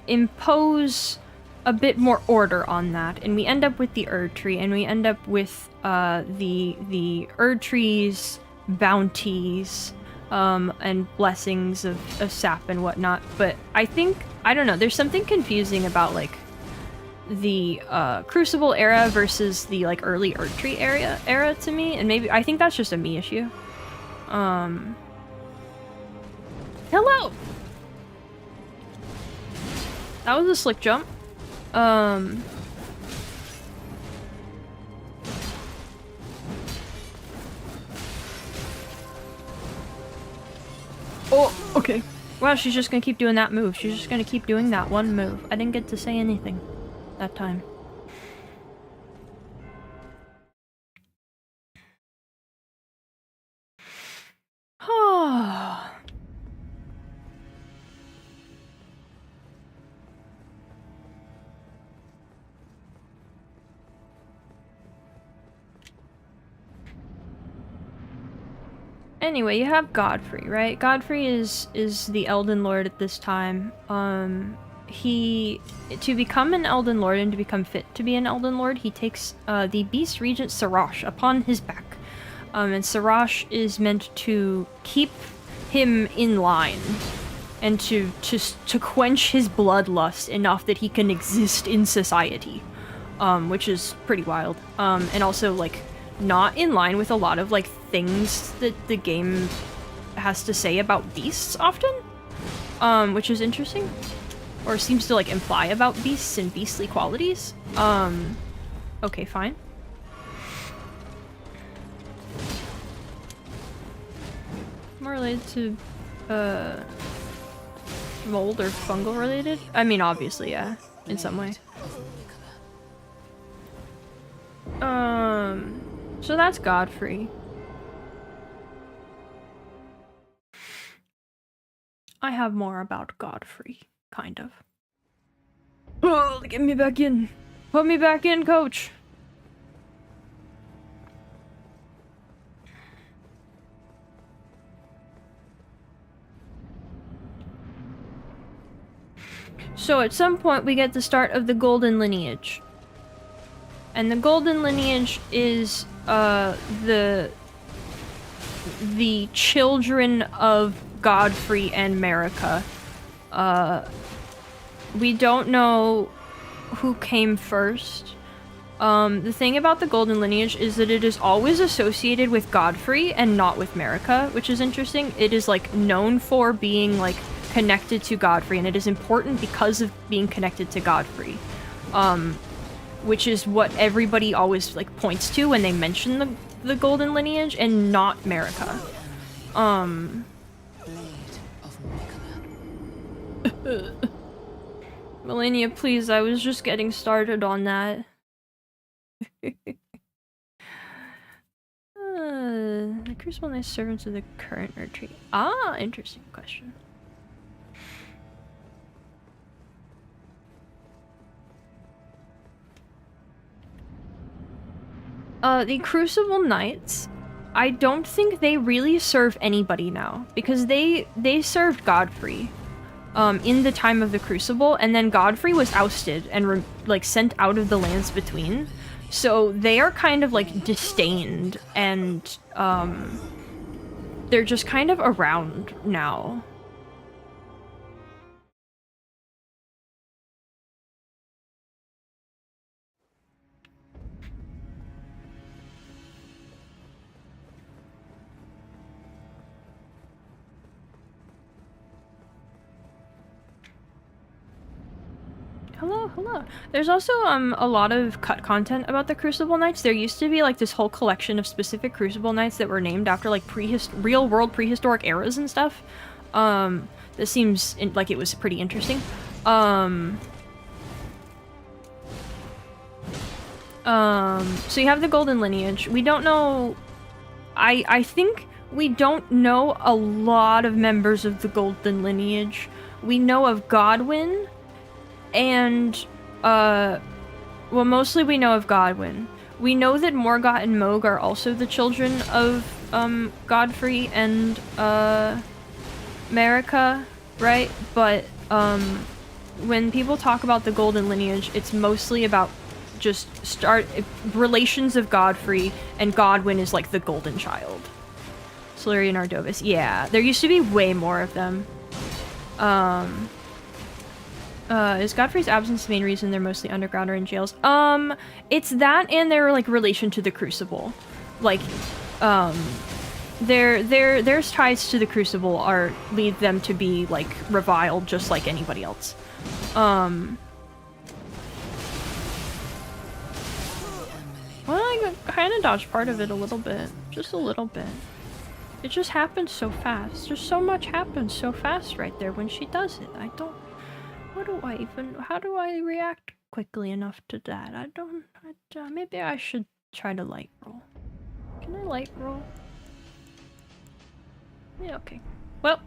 impose a bit more order on that, and we end up with the Earth Tree, and we end up with the Earth Tree's bounties and blessings of sap and whatnot. But I don't know, there's something confusing about like the Crucible era versus the like early Earth Tree era to me, and maybe I think that's just a me issue. Hello! That was a slick jump. Oh, okay. Wow, she's just gonna keep doing that move. She's just gonna keep doing that one move. I didn't get to say anything that time. Oh. Anyway, you have Godfrey, right? Godfrey is the Elden Lord at this time. To become an Elden Lord and to become fit to be an Elden Lord, he takes the Beast Regent Sarash upon his back. And Sarash is meant to keep him in line and to quench his bloodlust enough that he can exist in society, which is pretty wild. And also, like, not in line with a lot of, like, things that the game has to say about beasts often, which is interesting, or seems to like imply about beasts and beastly qualities. Okay, fine. More related to mold or fungal related? I mean, obviously, yeah, in some way. So that's Godfrey. I have more about Godfrey, kind of. Oh, get me back in. Put me back in, coach. So at some point we get the start of the Golden Lineage. And the Golden Lineage is the children of Godfrey and Marika. We don't know who came first. The thing about the Golden Lineage is that it is always associated with Godfrey and not with Marika, which is interesting. It is like known for being like connected to Godfrey, and it is important because of being connected to Godfrey. Which is what everybody always like points to when they mention the Golden Lineage, and not Marika. Malenia, please, I was just getting started on that. The Crucible Knights servants of the current retreat. Ah, interesting question. The Crucible Knights, I don't think they really serve anybody now, because they served Godfrey in the time of the Crucible, and then Godfrey was ousted and like sent out of the lands between. So they are kind of like disdained, and they're just kind of around now. Hello, hello. There's also a lot of cut content about the Crucible Knights. There used to be like this whole collection of specific Crucible Knights that were named after like real world prehistoric eras and stuff. This seems like it was pretty interesting. So you have the Golden Lineage. We don't know. I think we don't know a lot of members of the Golden Lineage. We know of Godwyn. And, well, mostly we know of Godwyn. We know that Morgott and Moog are also the children of, Godfrey and, Marika, right? But, when people talk about the Golden Lineage, it's mostly about just relations of Godfrey, and Godwyn is like the golden child. Solarian Ardovis, yeah. There used to be way more of them. Is Godfrey's absence the main reason they're mostly underground or in jails? It's that and their, like, relation to the Crucible. Like, their ties to the Crucible lead them to be, like, reviled just like anybody else. Well, I kind of dodged part of it a little bit. Just a little bit. It just happens so fast. Just so much happens so fast right there when she does it. I don't... how do I react quickly enough to that? Maybe I should try to light roll. Can I light roll? Yeah, okay. Well,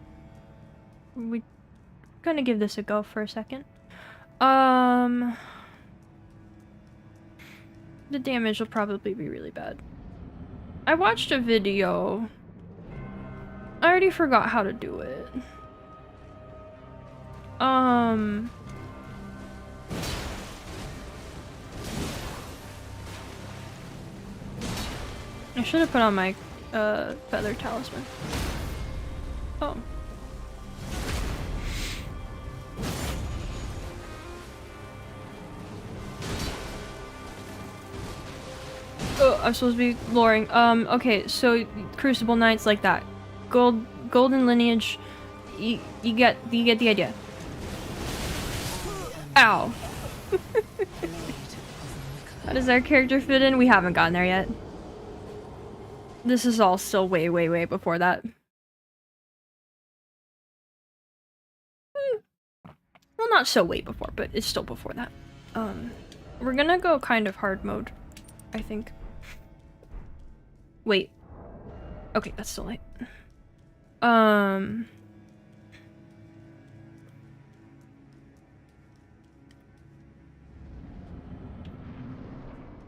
we're gonna give this a go for a second. The damage will probably be really bad. I watched a video. I already forgot how to do it. I should have put on my feather talisman. Oh. Oh, I'm supposed to be loring. Okay, so Crucible Knights like that. golden lineage. You get the idea. Ow. How does our character fit in? We haven't gotten there yet. This is all still way, way, way before that. Well, not so way before, but it's still before that. We're gonna go kind of hard mode, I think. Wait. Okay, that's still late.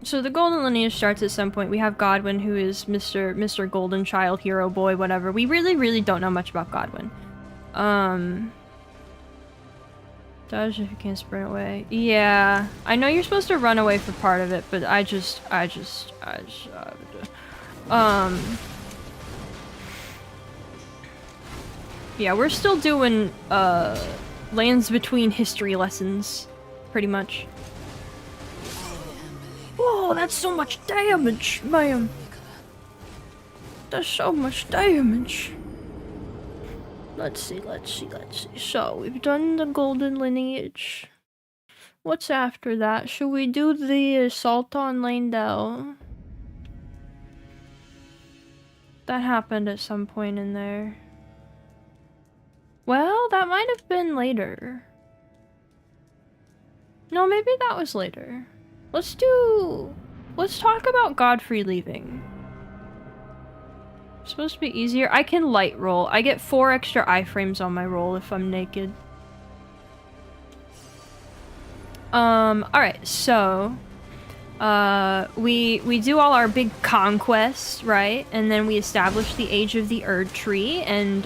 So the golden lineage starts at some point. We have Godwin, who is Mr. Golden Child, hero boy, whatever. We really, really don't know much about Godwin. Dodge if you can't sprint away. Yeah, I know you're supposed to run away for part of it, but yeah, we're still doing, lands between history lessons, pretty much. Whoa, that's so much damage, ma'am. That's so much damage. Let's see. So, we've done the golden lineage. What's after that? Should we do the assault on Landell? That happened at some point in there. Well, that might have been later. No, maybe that was later. Let's talk about Godfrey leaving. It's supposed to be easier. I can light roll. I get 4 extra iframes on my roll if I'm naked. Alright, so we do all our big conquests, right? And then we establish the Age of the Erd Tree, and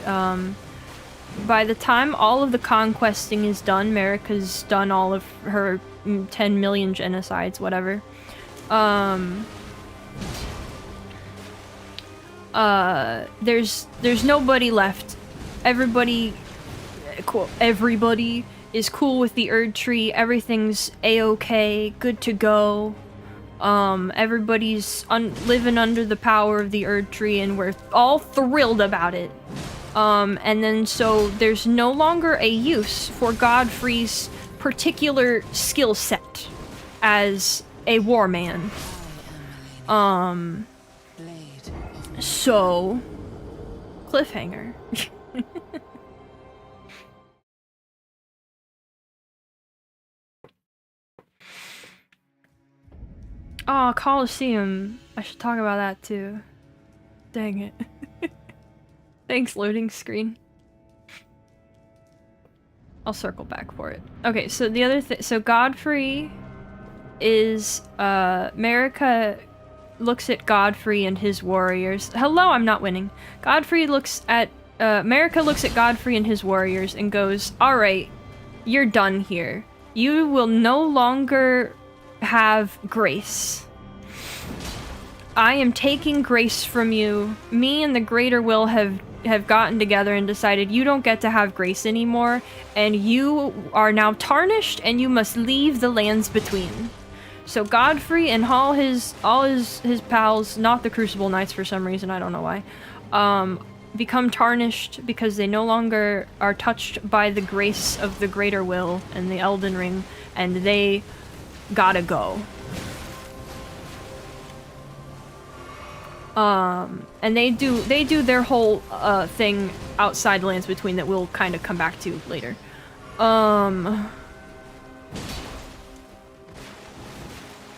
by the time all of the conquesting is done, Marika's done all of her 10 million genocides, whatever. There's nobody left. Everybody is cool with the Erd Tree. Everything's a-okay, good to go. Everybody's living under the power of the Erd Tree, and we're all thrilled about it. And then so there's no longer a use for Godfrey's particular skill set as a war man. So cliffhanger. Oh, Coliseum. I should talk about that too. Dang it. Thanks, loading screen. I'll circle back for it. Okay, so the other thing, so Godfrey is, Marika looks at Godfrey and his warriors. Hello, I'm not winning. Marika looks at Godfrey and his warriors and goes, alright, you're done here. You will no longer have grace. I am taking grace from you. Me and the Greater Will have gotten together and decided you don't get to have grace anymore, and you are now tarnished, and you must leave the lands between. So Godfrey and all his pals, not the Crucible Knights for some reason, I don't know why, become tarnished because they no longer are touched by the grace of the Greater Will and the Elden Ring, and they gotta go. And they do their whole thing outside the lands between that we'll kind of come back to later.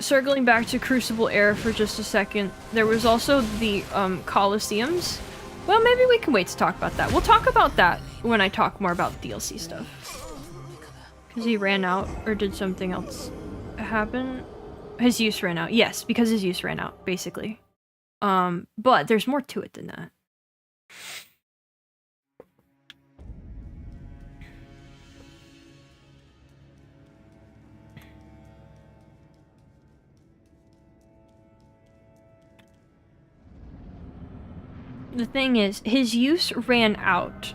Circling back to Crucible Era for just a second, there was also the Colosseums. Well, maybe we can wait to talk about that. We'll talk about that when I talk more about DLC stuff. Because he ran out, or did something else happen? His use ran out. Yes, because his use ran out, basically. But there's more to it than that. The thing is, his use ran out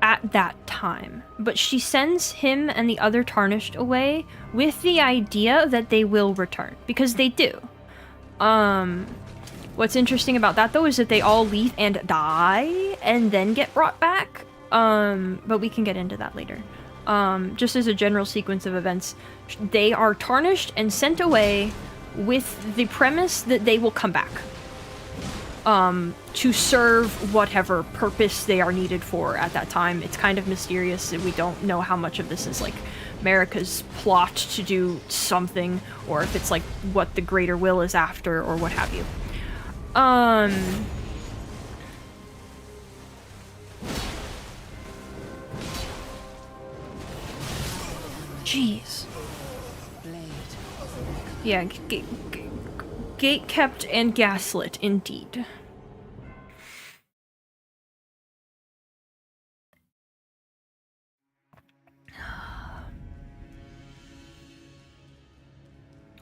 at that time, but she sends him and the other Tarnished away with the idea that they will return, because they do. What's interesting about that, though, is that they all leave and die and then get brought back. But we can get into that later. Just as a general sequence of events, they are tarnished and sent away with the premise that they will come back. To serve whatever purpose they are needed for at that time. It's kind of mysterious, and we don't know how much of this is, like, America's plot to do something, or if it's, like, what the greater will is after, or what have you. Jeez. Yeah, gate-kept and gaslit, indeed.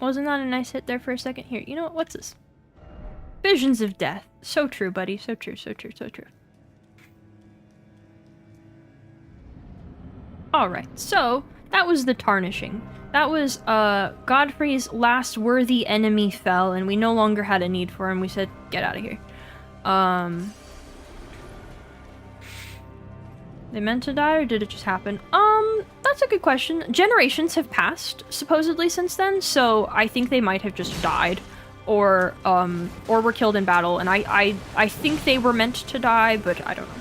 Wasn't that a nice hit there for a second? Here, you know what? What's this? Visions of death. So true, buddy. So true, so true, so true. Alright, so that was the tarnishing. That was, Godfrey's last worthy enemy fell, and we no longer had a need for him. We said, get out of here. They meant to die, or did it just happen? That's a good question. Generations have passed, supposedly, since then, so I think they might have just died. Or were killed in battle, and I think they were meant to die, but I don't know.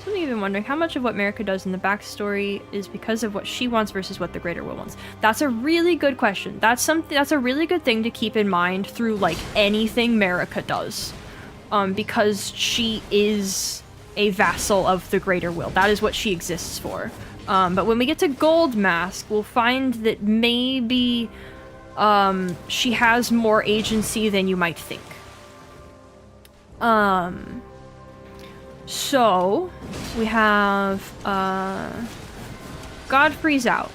So I'm even wondering how much of what Marika does in the backstory is because of what she wants versus what the Greater Will wants. That's a really good question. That's a really good thing to keep in mind through, like, anything Marika does. Because she is a vassal of the Greater Will. That is what she exists for. But when we get to Gold Mask, we'll find that maybe she has more agency than you might think. So we have Godfrey's out.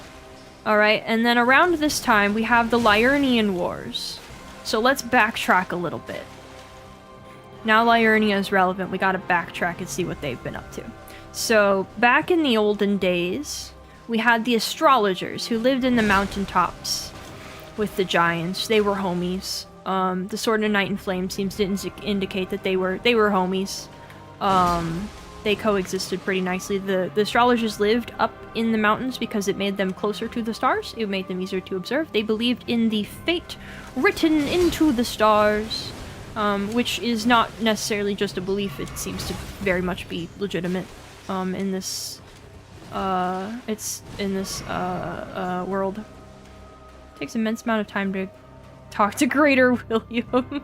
Alright, and then around this time we have the Liurnian Wars. So let's backtrack a little bit. Now Liurnia is relevant, we gotta backtrack and see what they've been up to. So, back in the olden days, we had the astrologers who lived in the mountaintops with the giants. They were homies. The Sword of Night and Flame seems to indicate that they were homies. They coexisted pretty nicely. The astrologers lived up in the mountains because it made them closer to the stars. It made them easier to observe. They believed in the fate written into the stars, which is not necessarily just a belief. It seems to very much be legitimate. In this world. It takes an immense amount of time to talk to Greater William.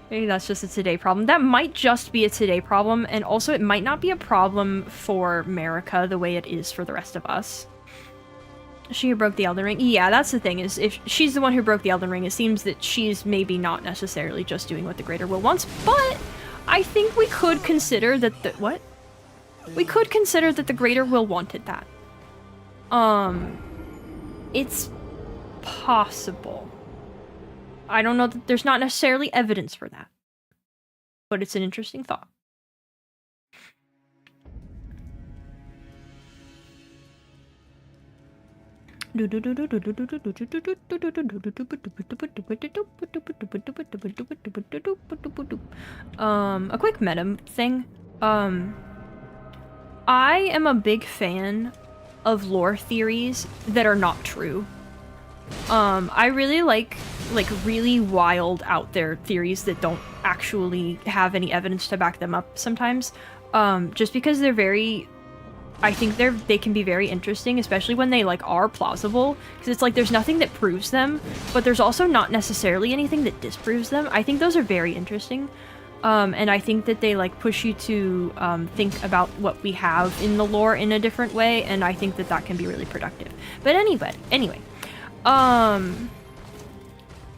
Maybe that's just a today problem. That might just be a today problem, and also it might not be a problem for Marika the way it is for the rest of us. She who broke the Elden Ring? Yeah, that's the thing, is if she's the one who broke the Elden Ring, it seems that she's maybe not necessarily just doing what the Greater Will wants, but I think we could consider that the- what? We could consider that the Greater Will wanted that. It's possible. I don't know that there's not necessarily evidence for that. But it's an interesting thought. A quick meta thing. I am a big fan of lore theories that are not true. I really like really wild out there theories that don't actually have any evidence to back them up sometimes. Just because they're very, I think they can be very interesting, especially when they like are plausible, because it's like there's nothing that proves them, but there's also not necessarily anything that disproves them. I think those are very interesting. And I think that they like push you to think about what we have in the lore in a different way, and I think that that can be really productive. But anyway,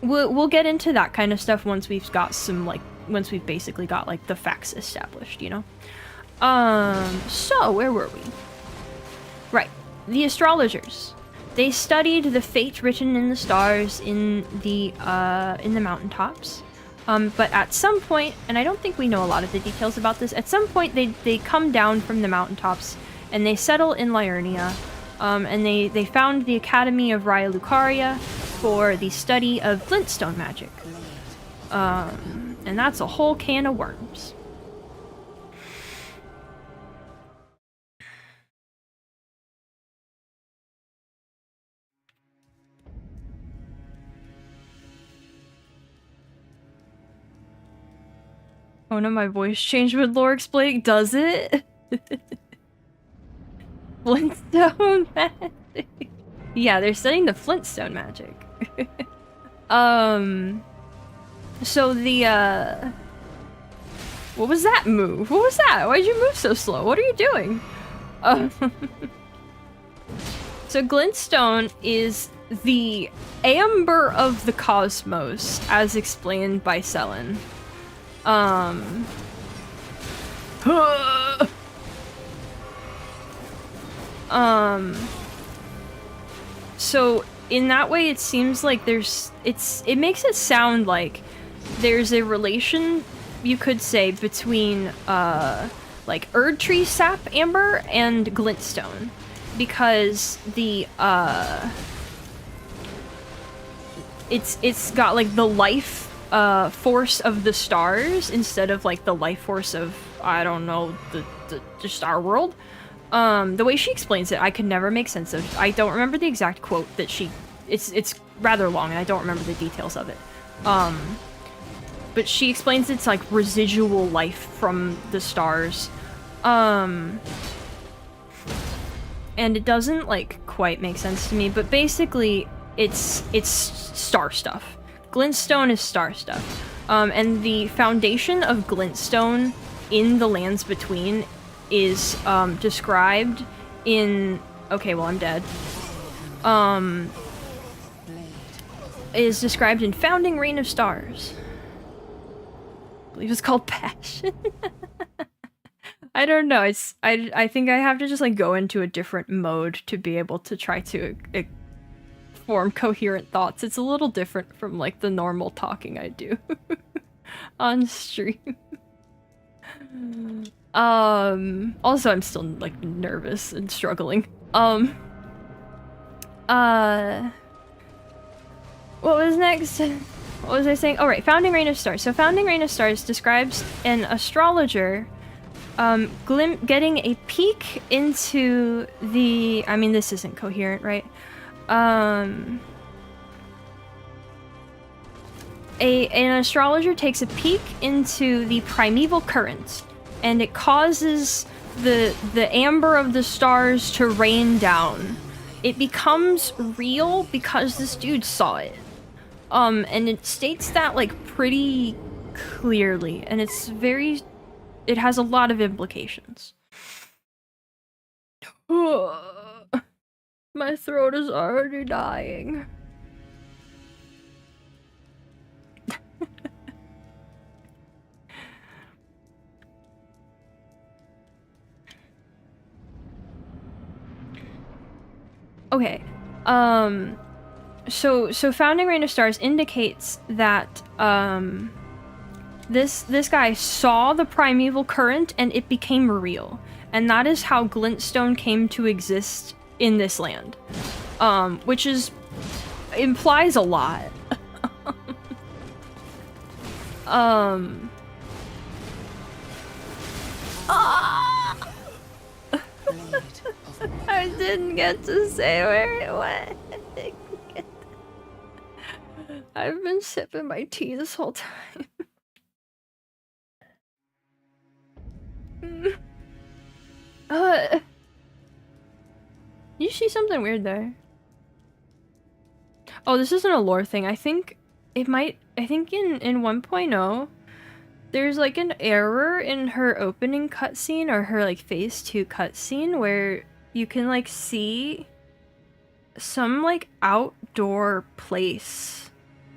we'll get into that kind of stuff once we've got some once we've basically got like the facts established, you know. So where were we? Right, the astrologers. They studied the fate written in the stars in the mountaintops. But at some point, and I don't think we know a lot of the details about this, at some point they come down from the mountaintops and they settle in Liurnia, and they found the Academy of Raya Lucaria for the study of glintstone magic. And that's a whole can of worms. Oh no, my voice changed with lore explaining. Does it? Flintstone magic. Yeah, they're studying the Flintstone magic. So the, what was that move? What was that? Why'd you move so slow? What are you doing? So glintstone is the amber of the cosmos, as explained by Selen. So in that way, it seems like it makes it sound like there's a relation, you could say, between, like Erd Tree Sap Amber and Glintstone. Because the, it's got like the life, force of the stars instead of like the life force of, I don't know, the star world. The way she explains it, I could never make sense of. I don't remember the exact quote that it's rather long and I don't remember the details of it. But she explains it's like residual life from the stars. And it doesn't like quite make sense to me, but basically it's star stuff. Glintstone is star stuff. And the foundation of Glintstone in the lands between is described in, okay, well I'm dead. Is described in Founding Reign of Stars. I believe it's called Passion. I don't know. I think I have to just like go into a different mode to be able to try to form coherent thoughts. It's a little different from like the normal talking I do on stream. Also I'm still like nervous and struggling. What was next? What was I saying? Oh right, Founding Reign of Stars. So Founding Reign of Stars describes an astrologer getting a peek into the, I mean this isn't coherent, right? An astrologer takes a peek into the primeval current, and it causes the amber of the stars to rain down. It becomes real because this dude saw it. And it states that like pretty clearly, and it has a lot of implications. My throat is already dying. Okay, so Founding Reign of Stars indicates that, this guy saw the primeval current and it became real. And that is how Glintstone came to exist in this land. Which implies a lot. I didn't get to say where it went. I've been sipping my tea this whole time. You see something weird there? Oh, this isn't a lore thing. I think in 1.0, there's like an error in her opening cutscene or her like phase 2 cutscene where you can like see some like outdoor place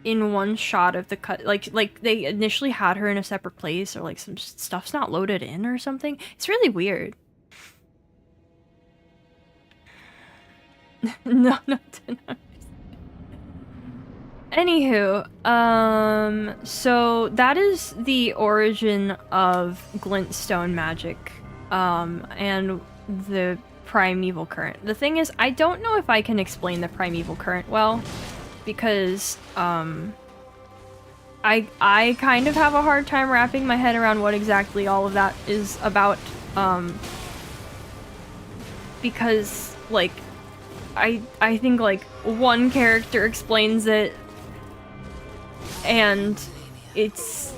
in one shot of the cut. Like they initially had her in a separate place, or like some stuff's not loaded in or something. It's really weird. No. Anywho, so that is the origin of Glintstone magic, and the primeval current. The thing is, I don't know if I can explain the primeval current well, because, I I kind of have a hard time wrapping my head around what exactly all of that is about, because, like, I think, like, one character explains it, and it's,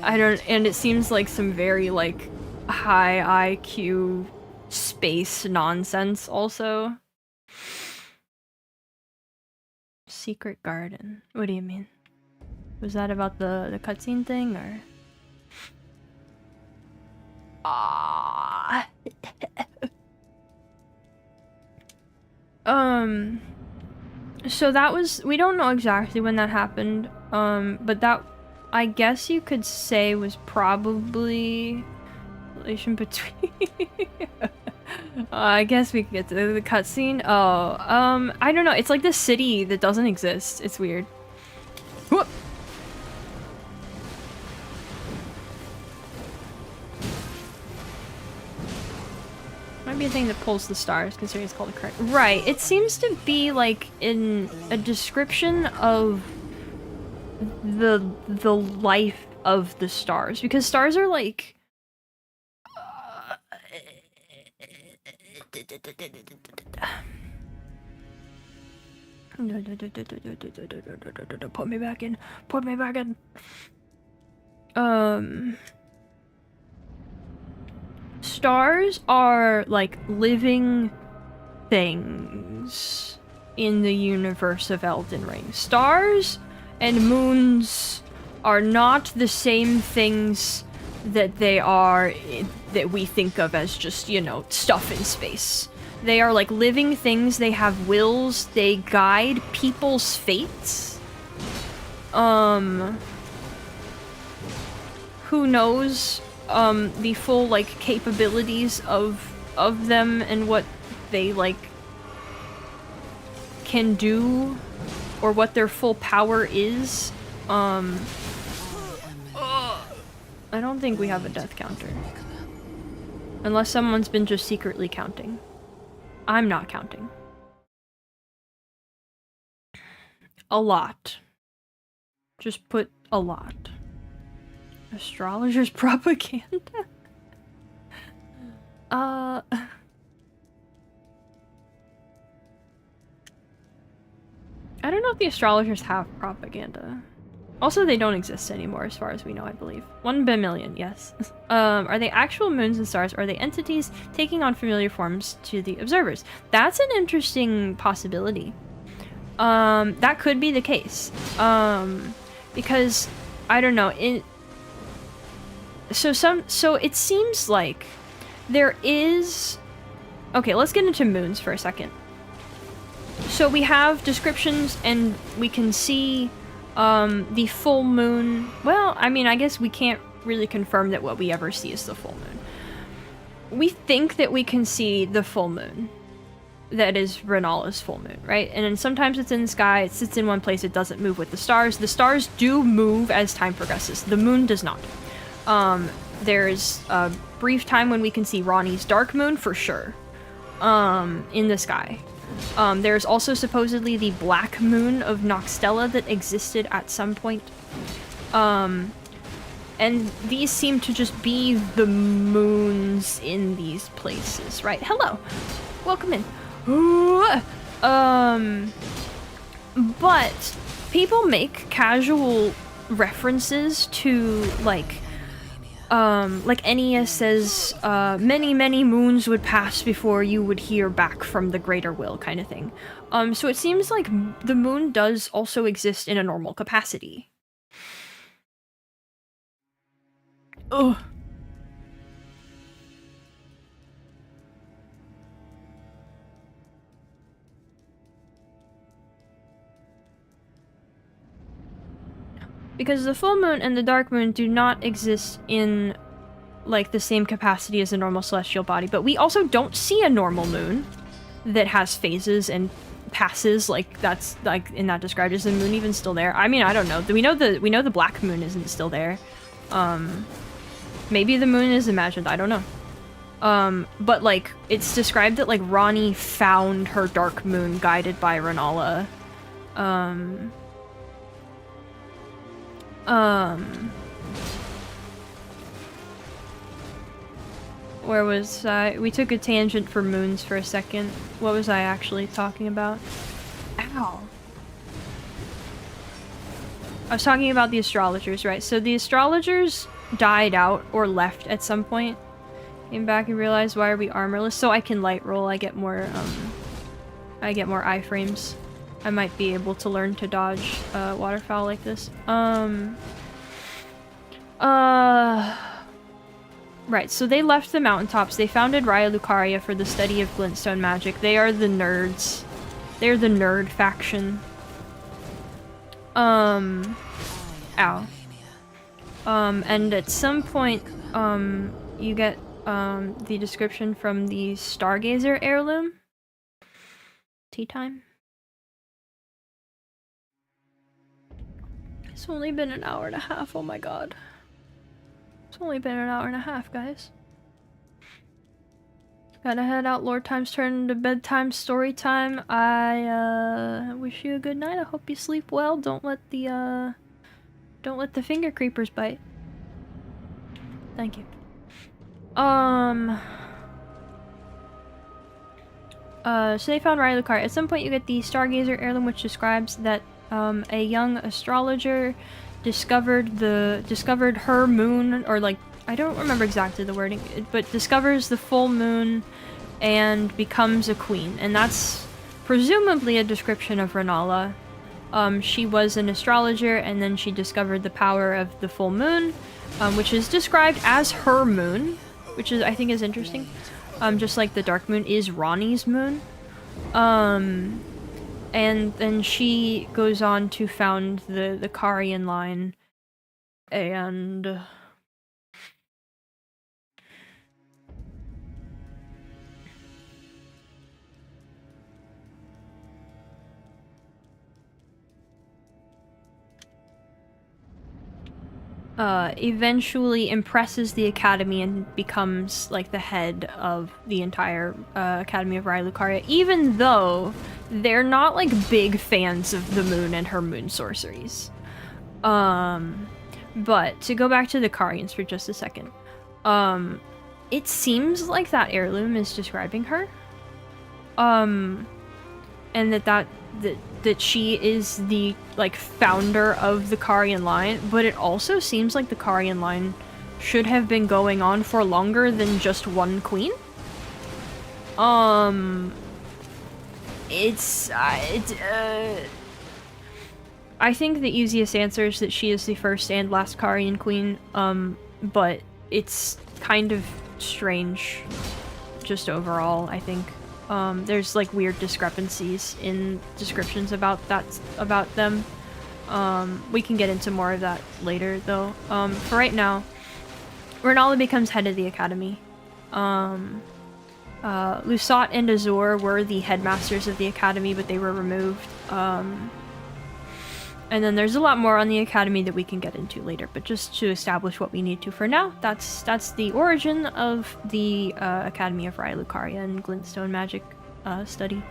and it seems like some very, like, high IQ space nonsense also. Secret garden. What do you mean? Was that about the cutscene thing, or? Ah. So that was, we don't know exactly when that happened, but that, I guess you could say, was probably relation between I guess we could get to the cutscene. Oh, I don't know, it's like this city that doesn't exist. It's weird. Whoop! Might be a thing that pulls the stars, considering it's called a correct. Right, it seems to be like in a description of the life of the stars, because stars are like put me back in. Put me back in. Stars are like living things in the universe of Elden Ring. Stars and moons are not the same things that they are, that we think of as just, you know, stuff in space. They are like living things, they have wills, they guide people's fates. Who knows, the full, like, capabilities of them and what they, like, can do, or what their full power is. I don't think we have a death counter. Unless someone's been just secretly counting. I'm not counting. A lot. Just put a lot. Astrologer's propaganda? I don't know if the astrologers have propaganda. Also, they don't exist anymore, as far as we know, I believe. 1 billion, yes. Are they actual moons and stars, or are they entities taking on familiar forms to the observers? That's an interesting possibility. That could be the case. Because, I don't know, so it seems like there is... Okay, let's get into moons for a second. So we have descriptions, and we can see the full moon. Well, I mean, I guess we can't really confirm that what we ever see is the full moon. We think that we can see the full moon. That is Renala's full moon, right? And then sometimes it's in the sky, it sits in one place, it doesn't move with the stars. The stars do move as time progresses. The moon does not. There's a brief time when we can see Ronnie's dark moon, for sure, in the sky. There's also supposedly the black moon of Noxtella that existed at some point. And these seem to just be the moons in these places, right? Hello! Welcome in. But people make casual references to, like Enya says, many moons would pass before you would hear back from the greater will, kind of thing. So it seems like the moon does also exist in a normal capacity. Ugh. Because the full moon and the dark moon do not exist in, like, the same capacity as a normal celestial body, but we also don't see a normal moon that has phases and passes, like, that's, like, and that described as the moon even still there. I mean, I don't know. We know the black moon isn't still there. Maybe the moon is imagined, I don't know. But, like, it's described that, like, Ronnie found her dark moon guided by Renala. Where was I? We took a tangent for moons for a second. What was I actually talking about? Ow. I was talking about the astrologers, right? So the astrologers died out or left at some point. Came back and realized, why are we armorless? So I can light roll. I get more iframes. I might be able to learn to dodge waterfowl like this. Right, so they left the mountaintops. They founded Raya Lucaria for the study of glintstone magic. They are the nerds. They're the nerd faction. Ow. And at some point, you get, the description from the Stargazer heirloom. Tea time. It's only been an hour and a half, oh my god. It's only been an hour and a half, guys. Gotta head out, lore time's turned into bedtime, story time. I, wish you a good night. I hope you sleep well. Don't let the finger creepers bite. Thank you. So they found Raya Lucaria. At some point you get the Stargazer heirloom, which describes that, a young astrologer discovered her moon, or like, I don't remember exactly the wording, but discovers the full moon and becomes a queen. And that's presumably a description of Renala. She was an astrologer, and then she discovered the power of the full moon, which is described as her moon, which is, I think, is interesting. Just like the dark moon is Ronnie's moon. And then she goes on to found the Karian line, and eventually impresses the Academy and becomes like the head of the entire Academy of Raya Lucaria, even though they're not like big fans of the moon and her moon sorceries. But to go back to the Karians for just a second, it seems like that heirloom is describing her, and that she is the, like, founder of the Karian line, but it also seems like the Karian line should have been going on for longer than just one queen. I think the easiest answer is that she is the first and last Karian queen, but it's kind of strange, just overall, I think. There's like weird discrepancies in descriptions about them. We can get into more of that later though. For right now, Renala becomes head of the Academy. Lusat and Azor were the headmasters of the Academy, but they were removed. And then there's a lot more on the Academy that we can get into later, but just to establish what we need to for now, that's the origin of the Academy of Raya Lucaria and glintstone magic study.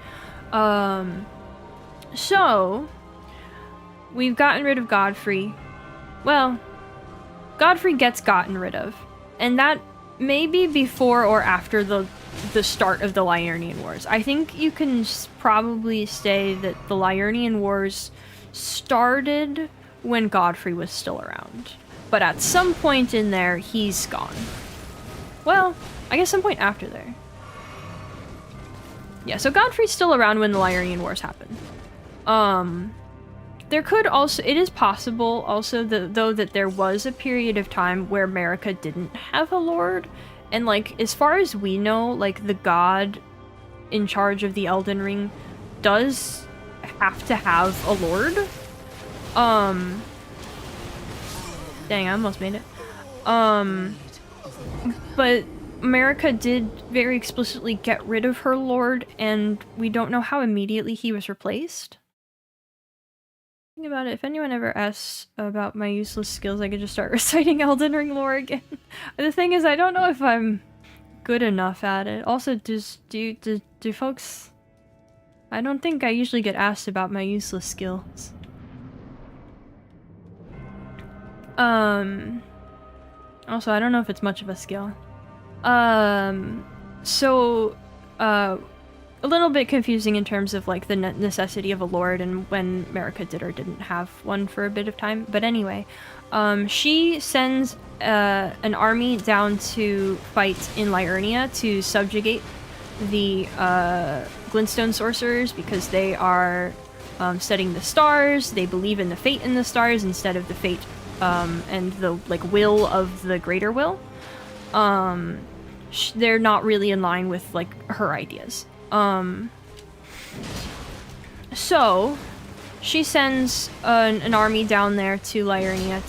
So we've gotten rid of Godfrey. Well, Godfrey gets gotten rid of, and that may be before or after the start of the Liurnian Wars. I think you can probably say that the Liurnian Wars started when Godfrey was still around, but at some point in there, he's gone. Well, I guess some point after there. Yeah, so Godfrey's still around when the Liurnian Wars happen. There could also, it is possible also though that there was a period of time where Marika didn't have a lord, and like, as far as we know, like, the god in charge of the Elden Ring does have to have a lord. Dang, I almost made it. But Marika did very explicitly get rid of her lord, and we don't know how immediately he was replaced. Think about it, if anyone ever asks about my useless skills, I could just start reciting Elden Ring lore again. The thing is, I don't know if I'm good enough at it. Also, do folks... I don't think I usually get asked about my useless skills. Also, I don't know if it's much of a skill. So, a little bit confusing in terms of like the necessity of a lord and when Marika did or didn't have one for a bit of time. But anyway, she sends an army down to fight in Liurnia to subjugate the glintstone sorcerers because they are studying the stars. They believe in the fate in the stars instead of the fate and the like will of the greater will. They're not really in line with like her ideas. So she sends an army down there to Liurnia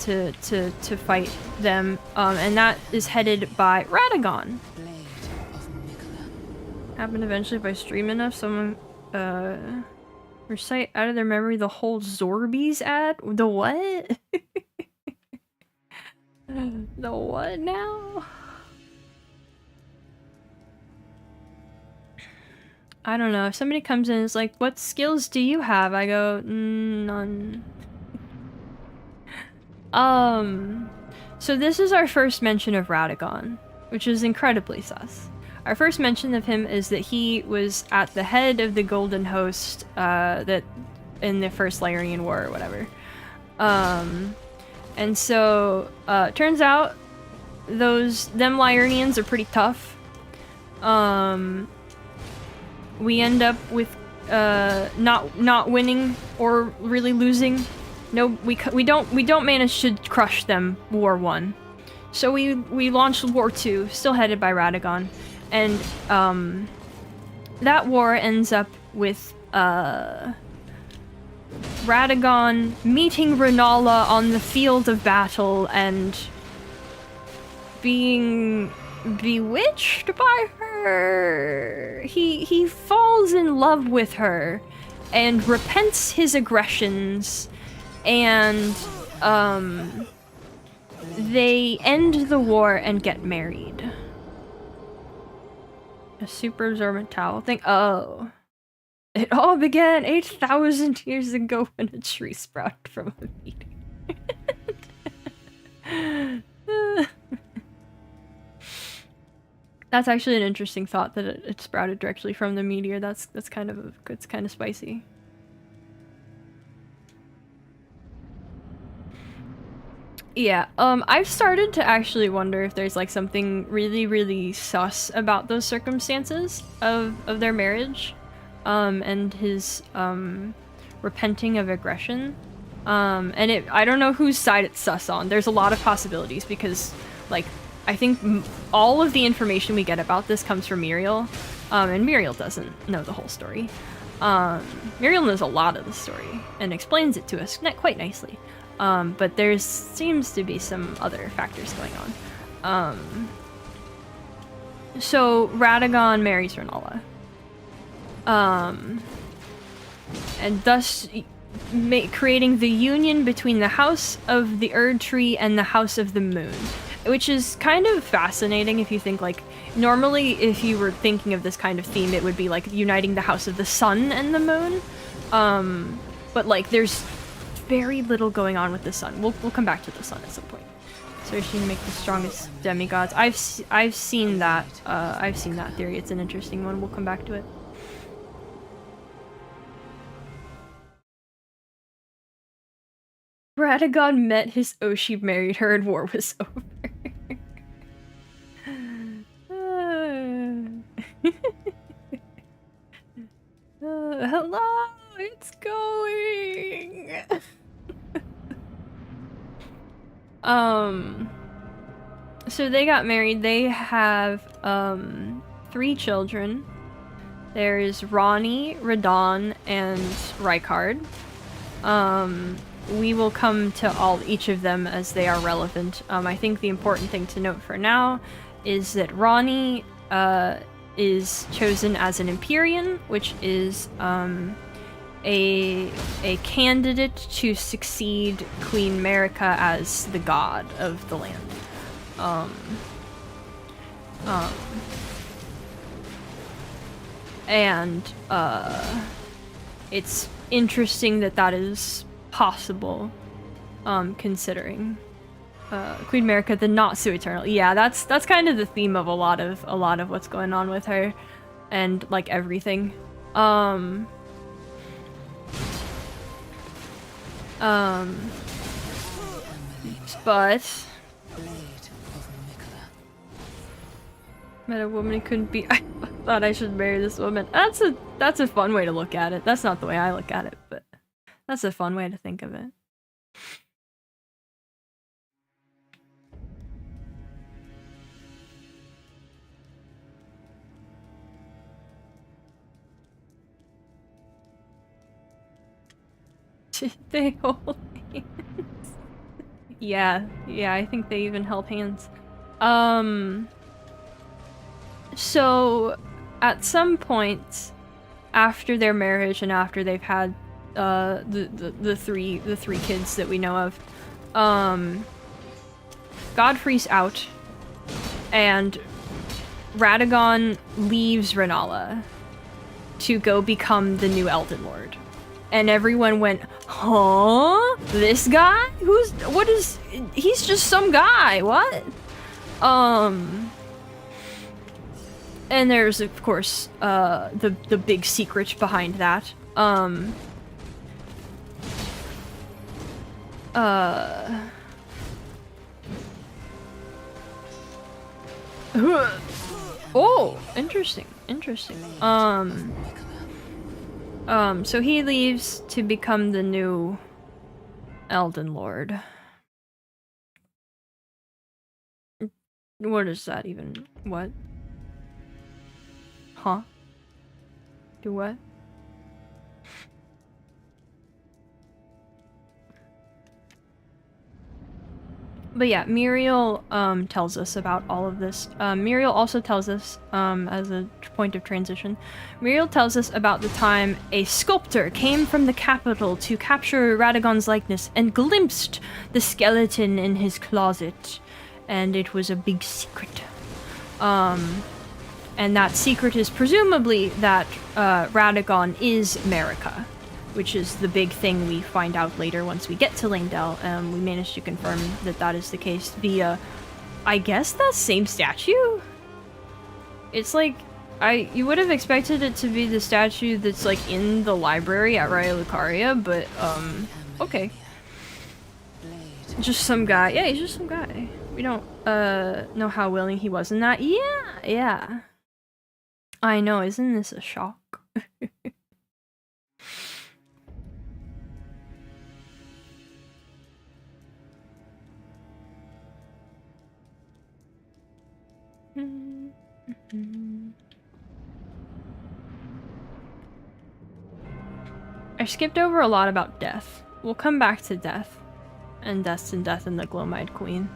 to fight them, and that is headed by Radagon. Happen eventually if I stream enough, someone recite out of their memory the whole Zorbies ad? The what? The what now? I don't know. If somebody comes in and is like, what skills do you have? I go, none. So this is our first mention of Radagon, which is incredibly sus. Our first mention of him is that he was at the head of the Golden Host, that in the first Liurnian War or whatever. And so, turns out them Liurnians are pretty tough. We end up with not winning or really losing. No, we don't manage to crush them War 1. So we launched War 2, still headed by Radagon, and that war ends up with Radagon meeting Renala on the field of battle and being bewitched by her. He falls in love with her and repents his aggressions, and they end the war and get married. A super absorbent towel thing. Oh. It all began 8,000 years ago when a tree sprouted from a meeting. That's actually an interesting thought that it sprouted directly from the meteor. That's kind of spicy. Yeah, I've started to actually wonder if there's like something really, really sus about those circumstances of their marriage, and his repenting of aggression. And I don't know whose side it's sus on. There's a lot of possibilities because, like, I think all of the information we get about this comes from Muriel, and Muriel doesn't know the whole story. Muriel knows a lot of the story and explains it to us quite nicely. But there seems to be some other factors going on. So Radagon marries Renala. And thus creating the union between the House of the Erd Tree and the House of the Moon. Which is kind of fascinating if you think, like, normally if you were thinking of this kind of theme, it would be like uniting the House of the Sun and the Moon. But like there's very little going on with the sun. We'll come back to the sun at some point. So she can make the strongest demigods. I've seen that. I've seen that theory. It's an interesting one. We'll come back to it. Radagon met his Oshi, married her, and war was over. Hello, it's going. So they got married. They have 3 children. There's Ronnie, Radon, and Rykard. We will come to each of them as they are relevant. I think the important thing to note for now is that Ronnie is chosen as an Empyrean, which is a candidate to succeed Queen Marika as the god of the land. And it's interesting that that is possible, considering Queen America, the not so eternal. Yeah, that's kind of the theme of a lot of what's going on with her, and like everything. But met a woman who couldn't be. I thought I should marry this woman. That's a fun way to look at it. That's not the way I look at it, but that's a fun way to think of it. They hold hands. Yeah, I think they even held hands. So at some point after their marriage and after they've had the three kids that we know of, Godfrey's out and Radagon leaves Renala to go become the new Elden Lord. And everyone went, huh? This guy? He's just some guy, what? And there's, of course, the big secret behind that. Oh, interesting. So he leaves to become the new Elden Lord. What is that even? What? Huh? Do what? But yeah, Muriel tells us about all of this. Muriel also tells us, as a point of transition, Muriel tells us about the time a sculptor came from the capital to capture Radagon's likeness and glimpsed the skeleton in his closet. And it was a big secret. And that secret is presumably that Radagon is Marika, which is the big thing we find out later once we get to Langdell. We managed to confirm that that is the case via, I guess, that same statue? It's like, you would have expected it to be the statue that's like in the library at Raya Lucaria, but okay. Just some guy. Yeah, he's just some guy. We don't know how willing he was in that. Yeah. I know, isn't this a shock? I skipped over a lot about death. We'll come back to death. And Death and the Glomide Queen.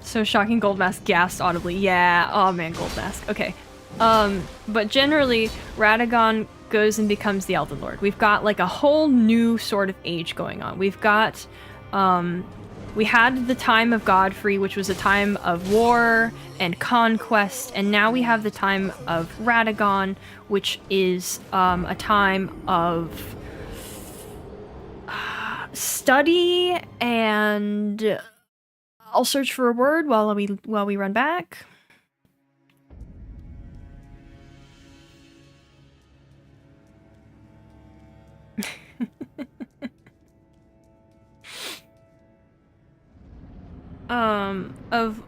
So shocking, Goldmask gasped audibly. Yeah, oh man, Goldmask. Okay. But generally, Radagon goes and becomes the Elden Lord. We've got like a whole new sort of age going on. We've got, we had the time of Godfrey, which was a time of war and conquest, and now we have the time of Radagon, which is a time of study, and I'll search for a word while we run back.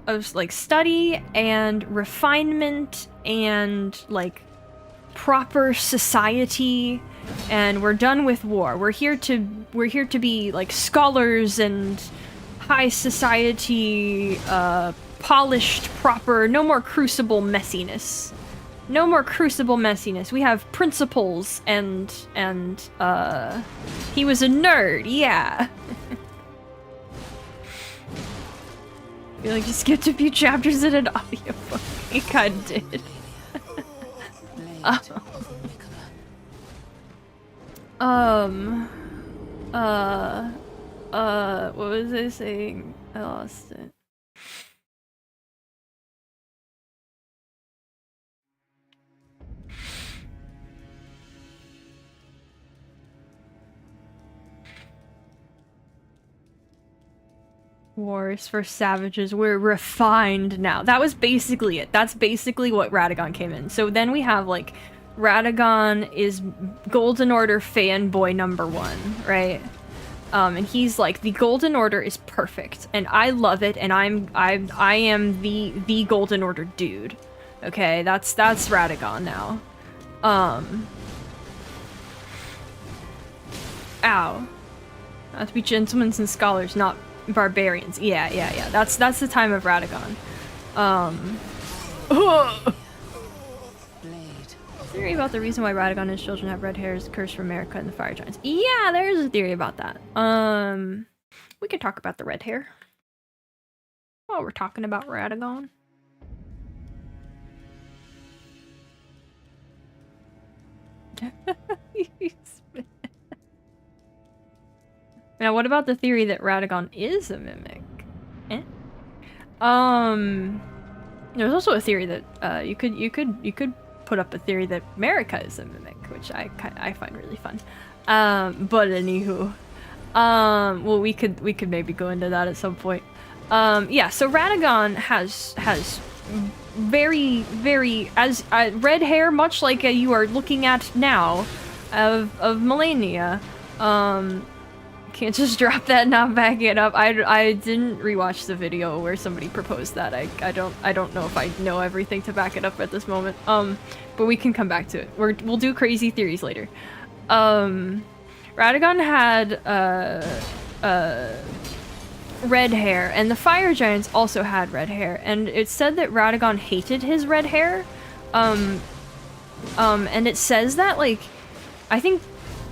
Of like study and refinement and like proper society, and we're done with war. We're here to be like scholars and high society, polished, proper, no more crucible messiness. No more crucible messiness. We have principles and he was a nerd, yeah. I feel like you skipped a few chapters in an audiobook. You kinda did. What was I saying? I lost it. Wars for savages. We're refined now. That was basically it. That's basically what Radagon came in. So then we have, like, Radagon is Golden Order fanboy #1, right? And he's like, the Golden Order is perfect, and I love it, and I am the Golden Order dude. Okay, that's Radagon now. Ow. Have to be gentlemen and scholars, not barbarians. Yeah. That's the time of Radagon. Theory about the reason why Radagon and his children have red hair is cursed from America and the fire giants. Yeah, there's a theory about that. We can talk about the red hair while we're talking about Radagon. Now, what about the theory that Radagon is a mimic? There's also a theory that you could put up a theory that America is a mimic, which I find really fun. But anywho, well, we could maybe go into that at some point. Yeah, so Radagon has very as red hair, much like you are looking at now, of Malenia. Can't just drop that and not back it up. I didn't rewatch the video where somebody proposed that. I don't know if I know everything to back it up at this moment. But we can come back to it. We'll do crazy theories later. Radagon had red hair, and the fire giants also had red hair, and it said that Radagon hated his red hair. And it says that, like,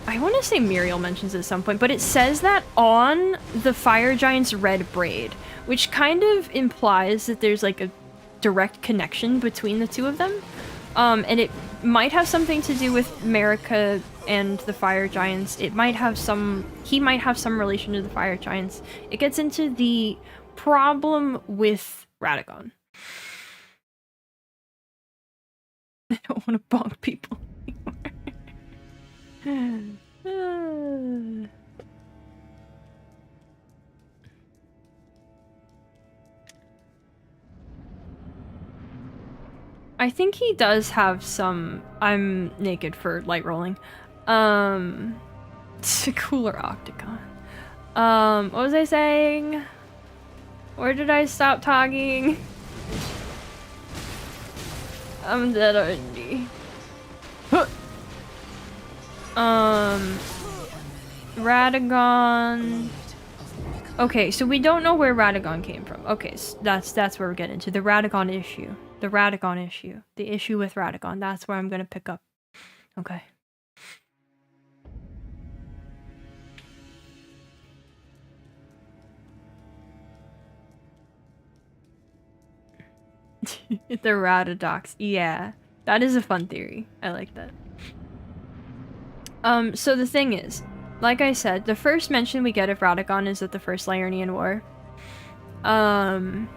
I want to say Muriel mentions it at some point, but it says that on the fire giant's red braid, which kind of implies that there's like a direct connection between the two of them. And it might have something to do with America and the fire giants. He might have some relation to the fire giants. It gets into the problem with Radagon. I don't want to bonk people anymore. I think he does have some. I'm naked for light rolling. It's a cooler octagon. What was I saying? Where did I stop talking? I'm dead already. Radagon. Okay, so we don't know where Radagon came from. Okay, so that's where we're getting to the Radagon issue. The Radagon issue. The issue with Radagon. That's where I'm gonna pick up. Okay. The Radadox. Yeah. That is a fun theory. I like that. So the thing is, like I said, the first mention we get of Radagon is at the First Lyurnian War. Then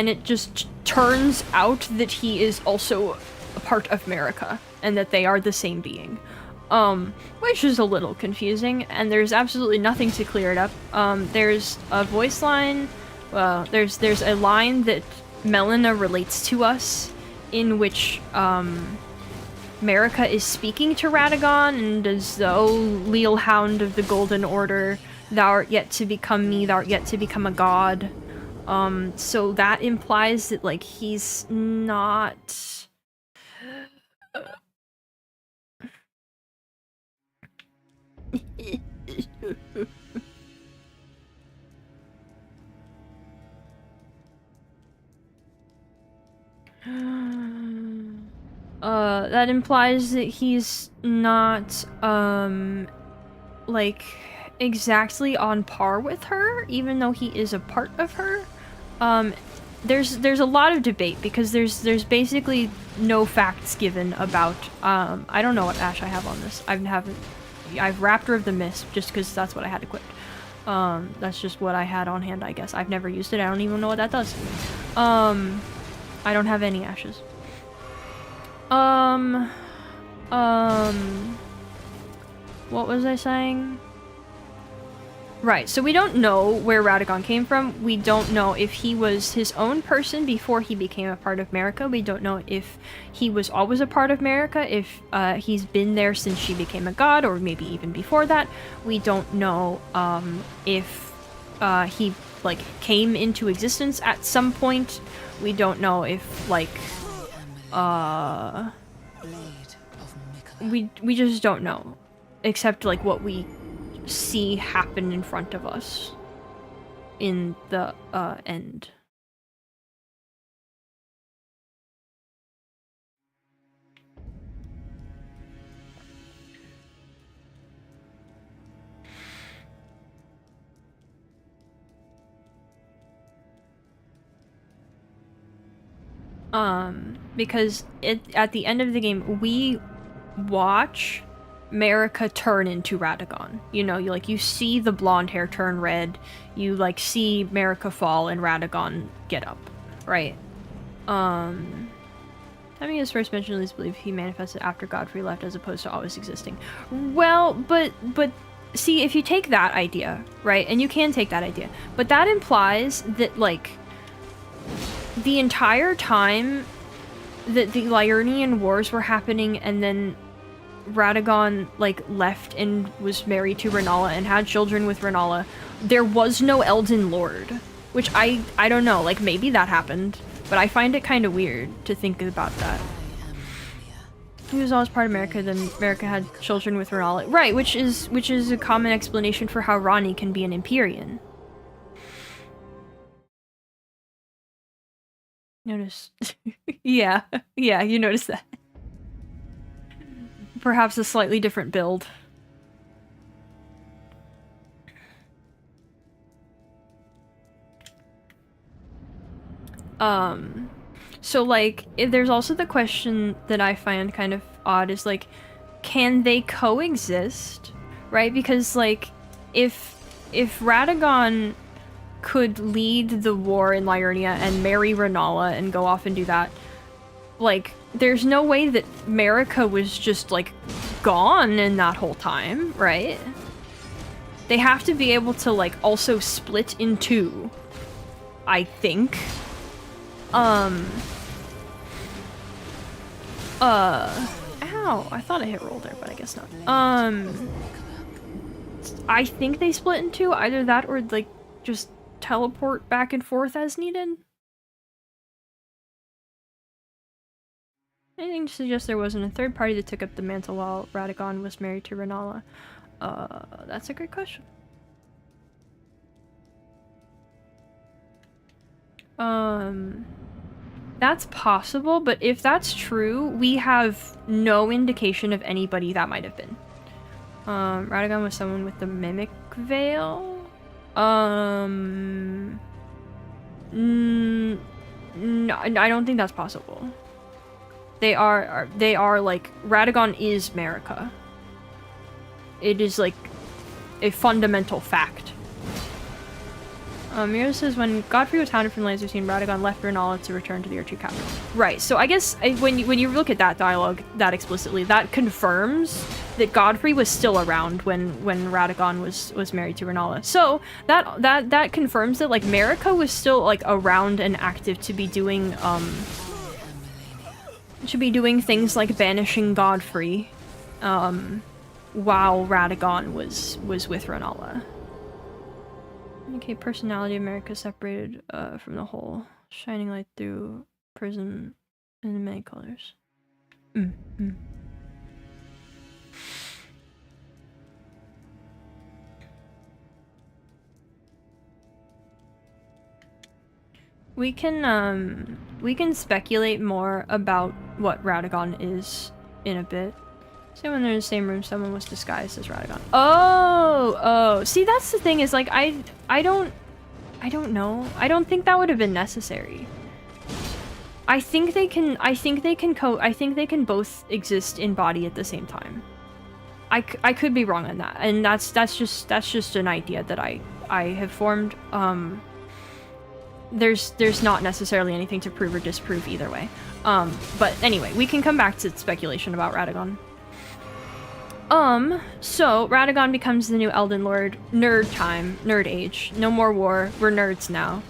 it just turns out that he is also a part of America, and that they are the same being. Which is a little confusing, and there's absolutely nothing to clear it up. There's a voice line, well, there's a line that Melina relates to us, in which, America is speaking to Radagon, and as the Leal Hound of the Golden Order, thou art yet to become me, thou art yet to become a god. So that implies that, like, he's not... that implies that he's not, like, exactly on par with her, even though he is a part of her. There's a lot of debate, because there's basically no facts given about, I don't know what Ash I have on this. I've Raptor of the Mist, just because that's what I had equipped. That's just what I had on hand, I guess. I've never used it, I don't even know what that does. I don't have any ashes. What was I saying? Right, so we don't know where Radagon came from. We don't know if he was his own person before he became a part of America. We don't know if he was always a part of America, if he's been there since she became a god, or maybe even before that. We don't know if he, like, came into existence at some point. We don't know if, like, we just don't know. Except, like, what we see happen in front of us in the end. Because at the end of the game, we watch Marika turn into Radagon. You know, you see the blonde hair turn red, you like see Marika fall and Radagon get up, right? Having his first mention leads believe he manifested after Godfrey left as opposed to always existing. Well, but see, if you take that idea, right, and you can take that idea, but that implies that, like, the entire time that the Liurnian Wars were happening and then Radagon, like, left and was married to Renala and had children with Renala, there was no Elden Lord. Which I don't know, like, maybe that happened, but I find it kind of weird to think about that. He was always part of America, then America had children with Renala. Right, which is a common explanation for how Rani can be an Empyrean. Notice. yeah, you notice that. Perhaps a slightly different build. So, like, there's also the question that I find kind of odd is, like, can they coexist? Right? Because, like, if Radagon could lead the war in Liurnia and marry Renala and go off and do that, like, there's no way that Marika was just, like, gone in that whole time, right? They have to be able to, like, also split in two, I think. Ow, I thought I hit roll there, but I guess not. I think they split in two, either that or, like, just teleport back and forth as needed. Anything to suggest there wasn't a third party that took up the mantle while Radagon was married to Renala? That's a great question. That's possible, but if that's true, we have no indication of anybody that might have been. Radagon was someone with the Mimic Veil? No, I don't think that's possible. They are like, Radagon is Marika. It is like a fundamental fact. Mira says when Godfrey was hounded from the lands of Scene, Radagon left Renala to return to the Archer capital. Right, so I guess when you look at that dialogue that explicitly, that confirms that Godfrey was still around when Radagon was married to Renala. So that confirms that, like, Marika was still, like, around and active to be doing things like banishing Godfrey while Radagon was with Renala. Okay, personality of America separated from the whole, shining light through prism in many colors. We can speculate more about what Radagon is in a bit. So when they're in the same room, someone was disguised as Radagon. Oh, see, that's the thing, is, like, I don't know. I don't think that would have been necessary. I think they can both exist in body at the same time. I could be wrong on that, and that's just an idea that I have formed. There's not necessarily anything to prove or disprove either way. But anyway, we can come back to speculation about Radagon. So Radagon becomes the new Elden Lord. Nerd time. Nerd age. No more war. We're nerds now.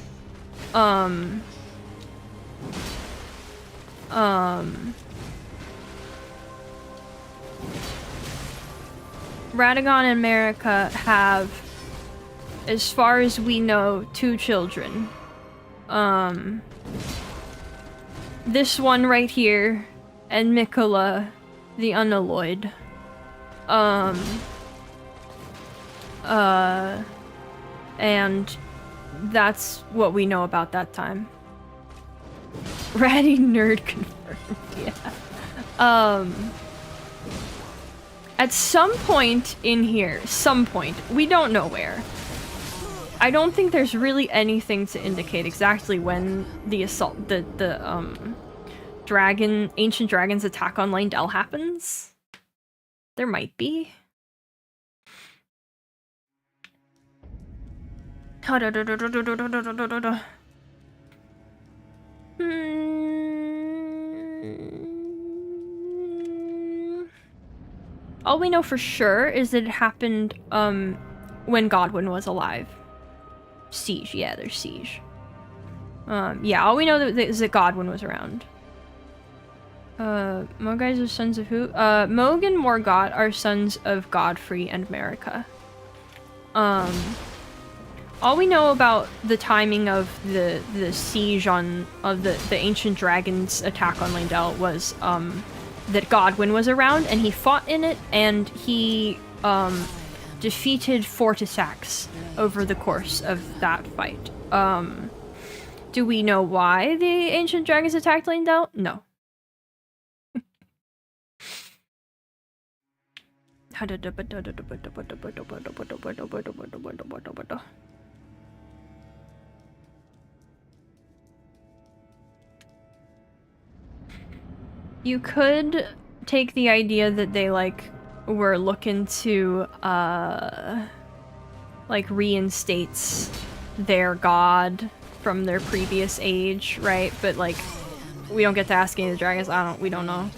Radagon and Marika have, as far as we know, 2 children. This one right here, and Mikola, the Unalloyed. And that's what we know about that time. Ratty nerd confirmed, yeah. At some point in here, we don't know where. I don't think there's really anything to indicate exactly when the assault, ancient dragon's attack on Lindell happens. There might be. All we know for sure is that it happened when Godwin was alive. Siege, yeah, there's Siege. Yeah, all we know is that Godwin was around. Mogais are sons of who? Moog and Morgott are sons of Godfrey and Marika. All we know about the timing of the siege of the ancient dragon's attack on Lindell was that Godwin was around and he fought in it, and he defeated Fortisax over the course of that fight. Do we know why the ancient dragons attacked Lindell? No. You could take the idea that they, like, were looking to, like, reinstates their god from their previous age, right? But, like, we don't get to ask any of the dragons. We don't know.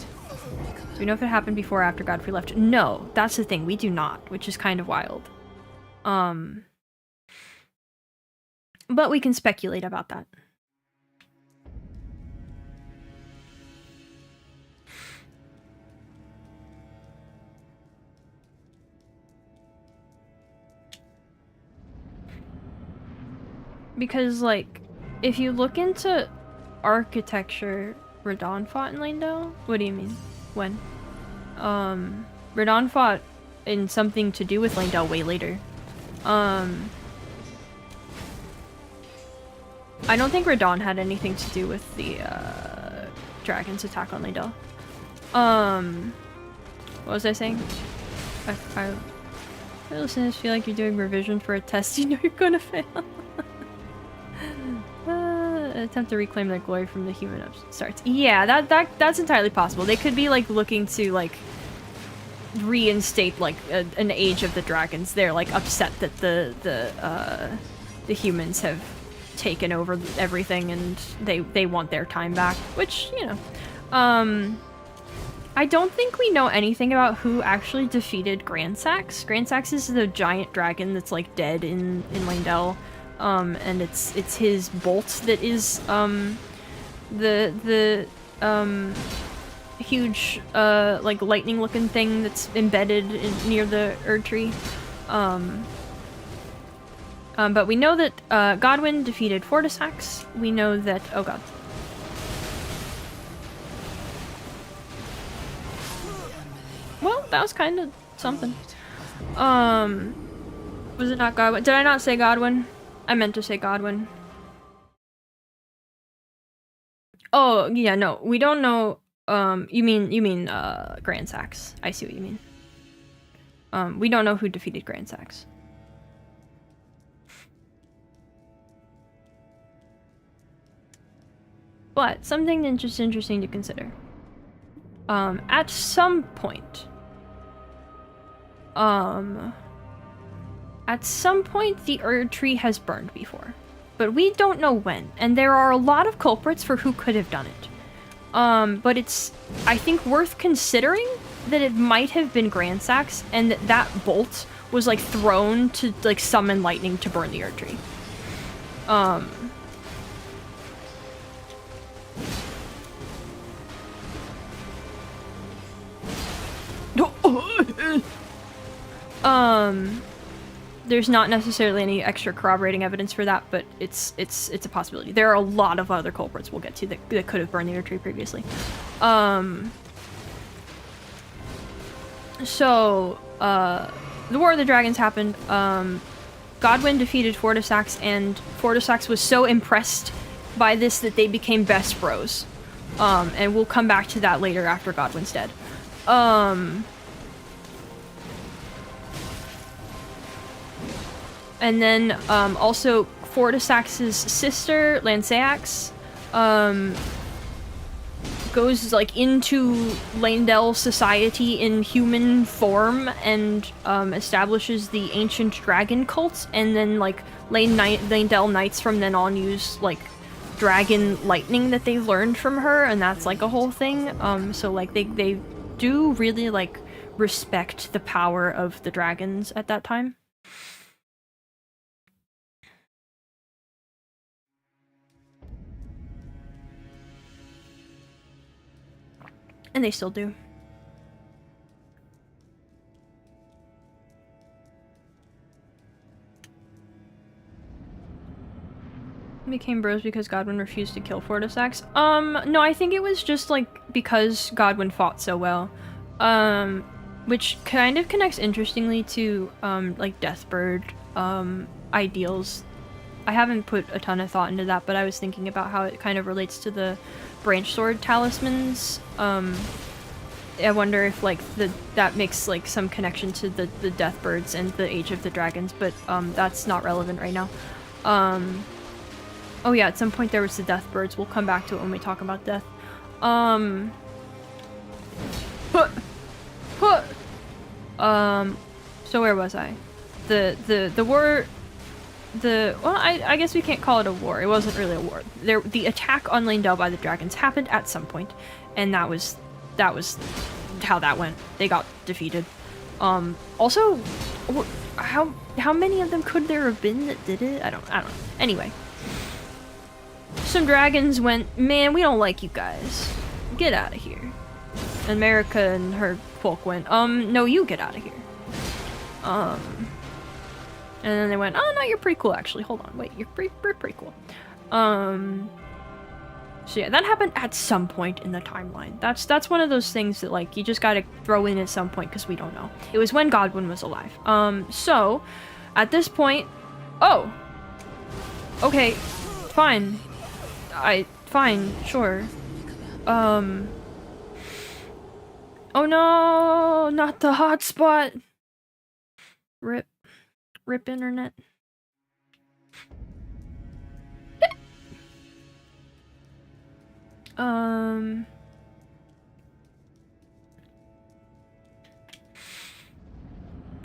Do we know if it happened before or after Godfrey left? No, that's the thing. We do not, which is kind of wild. But we can speculate about that. Because, like, if you look into architecture, Radon fought in Lindell? What do you mean? When? Radon fought in something to do with Lindell way later. I don't think Radon had anything to do with the, dragon's attack on Lindell. What was I saying? I listeners feel like you're doing revision for a test you know you're gonna fail. Attempt to reclaim their glory from the human upstarts. Yeah, that's entirely possible. They could be, like, looking to, like, reinstate, like, an age of the dragons. They're, like, upset that the humans have taken over everything and they want their time back, which, you know. I don't think we know anything about who actually defeated Grandsax. Grandsax is the giant dragon that's, like, dead in Lindell. And it's his bolt that is, the huge, like, lightning-looking thing that's embedded near the Erdtree. But we know that, Godwin defeated Fortisax. We know that- oh god. Well, that was kind of something. Was it not Godwin? Did I not say Godwin? I meant to say Godwin. Oh, yeah, no. We don't know, you mean, Grandsax. I see what you mean. We don't know who defeated Grandsax. But, something just interesting to consider. At some point, the Erdtree has burned before, but we don't know when, and there are a lot of culprits for who could have done it. But it's, I think, worth considering that it might have been Grandsax, and that bolt was like thrown to like summon lightning to burn the Erd Tree. There's not necessarily any extra corroborating evidence for that, but it's a possibility. There are a lot of other culprits we'll get to that could have burned the Erd Tree previously. So, the War of the Dragons happened. Godwyn defeated Fortisax, and Fortisax was so impressed by this that they became best bros. And we'll come back to that later after Godwyn's dead. And then, also, Fortisax's sister, Lanceax, goes, like, into Leyndell society in human form and, establishes the ancient dragon cult, and then, like, Leyndell Knights from then on use, like, dragon lightning that they learned from her, and that's, like, a whole thing. So, like, they do really, like, respect the power of the dragons at that time. And they still do. Became bros because Godwyn refused to kill Fortisax. No, I think it was just, like, because Godwyn fought so well. Which kind of connects interestingly to, like, Deathbird, ideals. I haven't put a ton of thought into that, but I was thinking about how it kind of relates to the branch sword talismans. I wonder if, like, that makes, like, some connection to the Deathbirds and the Age of the Dragons, but, that's not relevant right now. Oh yeah, at some point there was the Deathbirds. We'll come back to it when we talk about death. So where was I? The war... well, I guess we can't call it a war. It wasn't really a war. The attack on Leyndell by the dragons happened at some point, and that was how that went. They got defeated. Also, how many of them could there have been that did it? I don't know. Anyway. Some dragons went, man, we don't like you guys. Get out of here. America and her folk went, no, you get out of here. And then they went, oh, no, you're pretty cool, actually. Hold on, wait, you're pretty cool. So yeah, that happened at some point in the timeline. That's one of those things that, like, you just gotta throw in at some point, because we don't know. It was when Godwyn was alive. So, at this point... Oh! Okay, fine. Fine, sure. Oh no! Not the hotspot! Rip internet.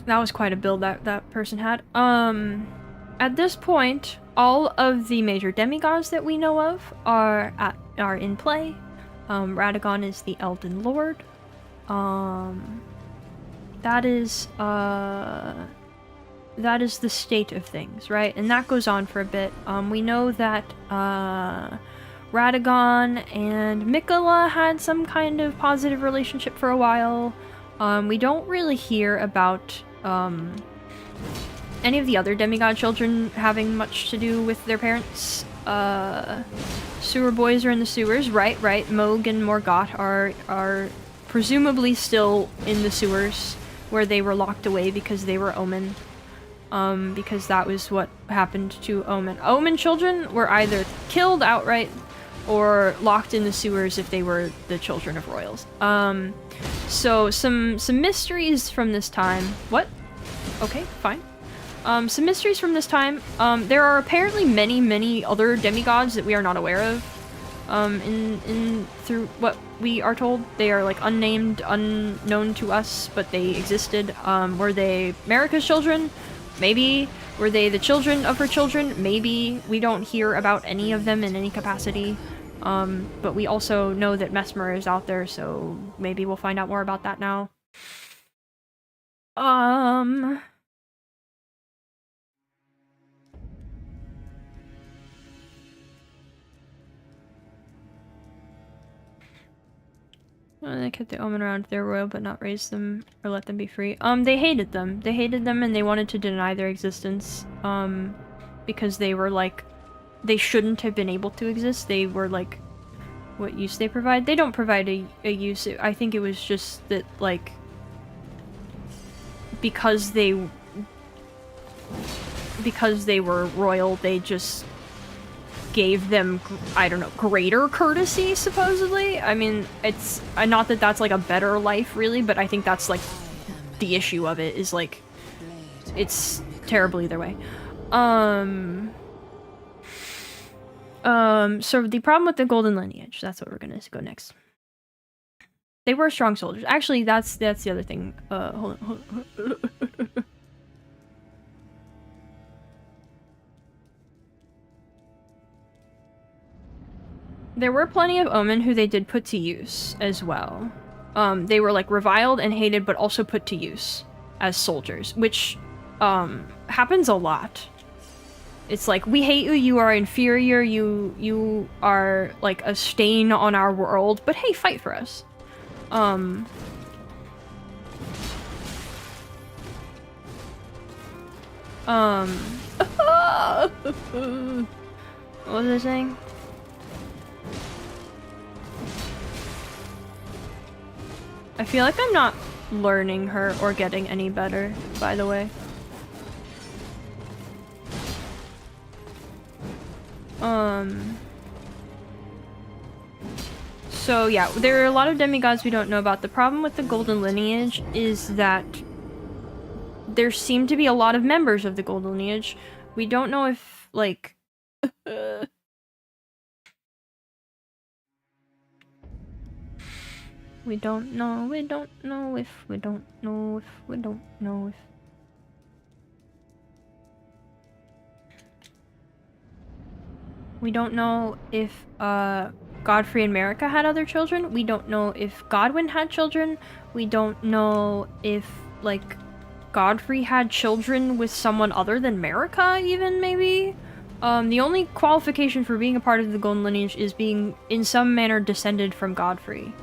That was quite a build that person had. At this point, all of the major demigods that we know of are in play. Radagon is the Elden Lord. That is the state of things, right? And that goes on for a bit. We know that Radagon and Mikola had some kind of positive relationship for a while. We don't really hear about any of the other demigod children having much to do with their parents. Sewer boys are in the sewers, right. Moog and Morgott are presumably still in the sewers, where they were locked away because they were Omen. Because that was what happened to Omen. Omen children were either killed outright or locked in the sewers if they were the children of royals. So some mysteries from this time. What? Okay, fine. Some mysteries from this time. There are apparently many other demigods that we are not aware of. Through what we are told. They are, like, unnamed, unknown to us, but they existed. Were they Marika's children? Maybe. Were they the children of her children? Maybe. We don't hear about any of them in any capacity. But we also know that Mesmer is out there, so maybe we'll find out more about that now. They kept the omen around their royal, but not raise them or let them be free. They hated them. They hated them and they wanted to deny their existence. Because they were like, they shouldn't have been able to exist. They were like, what use they provide? They don't provide a use. I think it was just that, like, because they were royal, they just gave them, I don't know, greater courtesy, supposedly. I mean, it's not that that's like a better life, really, but I think that's like the issue of it, is like, it's terrible either way. So the problem with the golden lineage, that's what we're gonna go next. They were strong soldiers. Actually, that's the other thing. Hold on. There were plenty of Omen who they did put to use as well. They were like reviled and hated, but also put to use as soldiers, which happens a lot. It's like, we hate you, you are inferior, you are like a stain on our world, but hey, fight for us. What was I saying? I feel like I'm not learning her or getting any better, by the way. So yeah, there are a lot of demigods we don't know about. The problem with the golden lineage is that there seem to be a lot of members of the golden lineage. We don't know if, like... we don't know if... We don't know if, Godfrey and Marika had other children. We don't know if Godwyn had children. We don't know if, like, Godfrey had children with someone other than Marika, even, maybe? The only qualification for being a part of the Golden Lineage is being, in some manner, descended from Godfrey.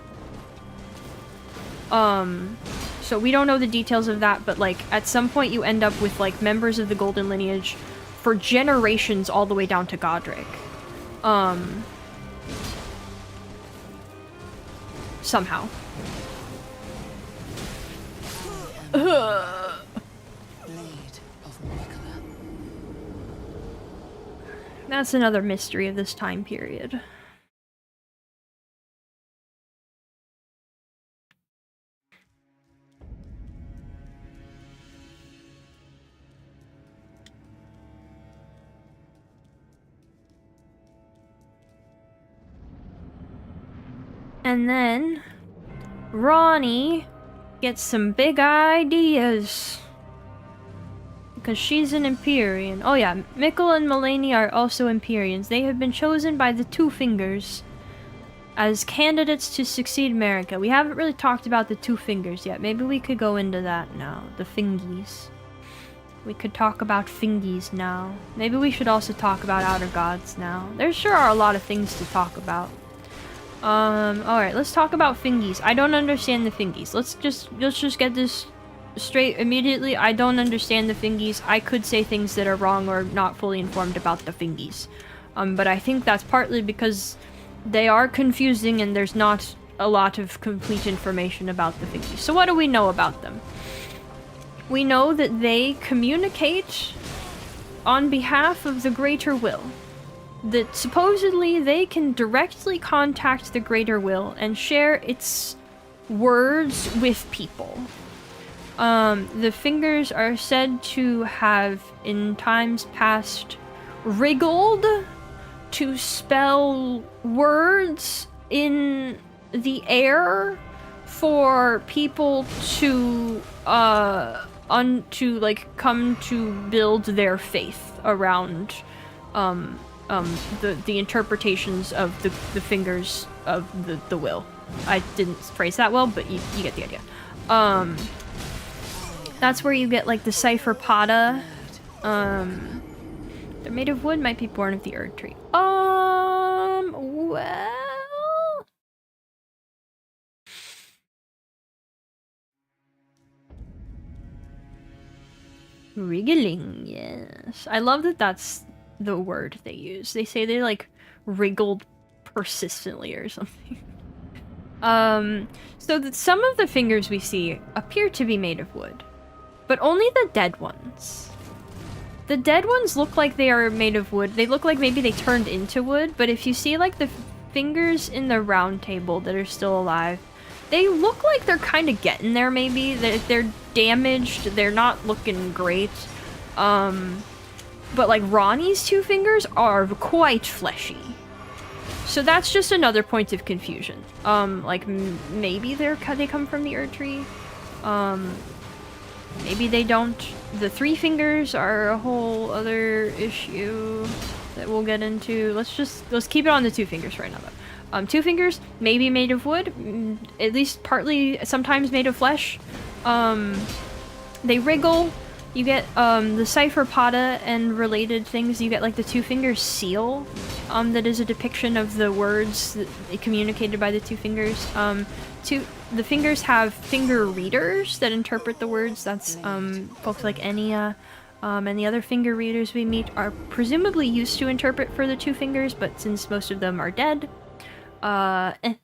So we don't know the details of that, but, like, at some point you end up with, like, members of the Golden Lineage for generations all the way down to Godric. Somehow. That's another mystery of this time period. And then Ronnie gets some big ideas. Because she's an Empyrean. Oh yeah, Mikkel and Malenia are also Empyreans. They have been chosen by the Two Fingers as candidates to succeed Marika. We haven't really talked about the Two Fingers yet. Maybe we could go into that now. The Fingies. We could talk about Fingies now. Maybe we should also talk about Outer Gods now. There sure are a lot of things to talk about. Alright, let's talk about Fingies. I don't understand the Fingies. Let's just get this straight immediately. I don't understand the Fingies. I could say things that are wrong or not fully informed about the Fingies. But I think that's partly because they are confusing and there's not a lot of complete information about the Fingies. So what do we know about them? We know that they communicate on behalf of the Greater Will. That supposedly they can directly contact the Greater Will and share its words with people. The Fingers are said to have, in times past, wriggled to spell words in the air for people to, like, come to build their faith around, the interpretations of the fingers of the will. I didn't phrase that well, but you get the idea. That's where you get like the cypherpoda. They're made of wood, might be born of the Erd tree. Well, wriggling, yes. I love that that's the word they use. They say they like wriggled persistently or something. So that some of the fingers we see appear to be made of wood, but only the dead ones. The dead ones look like they are made of wood. They look like maybe they turned into wood, but if you see like the fingers in the round table that are still alive, they look like they're kind of getting there maybe. They're damaged, they're not looking great. But like Ronnie's two fingers are quite fleshy. So that's just another point of confusion. Like maybe they come from the Erd tree. Maybe they don't. The three fingers are a whole other issue that we'll get into. Let's keep it on the two fingers right now though. Two fingers, maybe made of wood, at least partly, sometimes made of flesh. They wriggle. You get the cypherpoda and related things. You get like the two fingers seal, that is a depiction of the words that communicated by the two fingers. The fingers have finger readers that interpret the words. That's folks like Enya, and the other finger readers we meet are presumably used to interpret for the two fingers, but since most of them are dead, Man,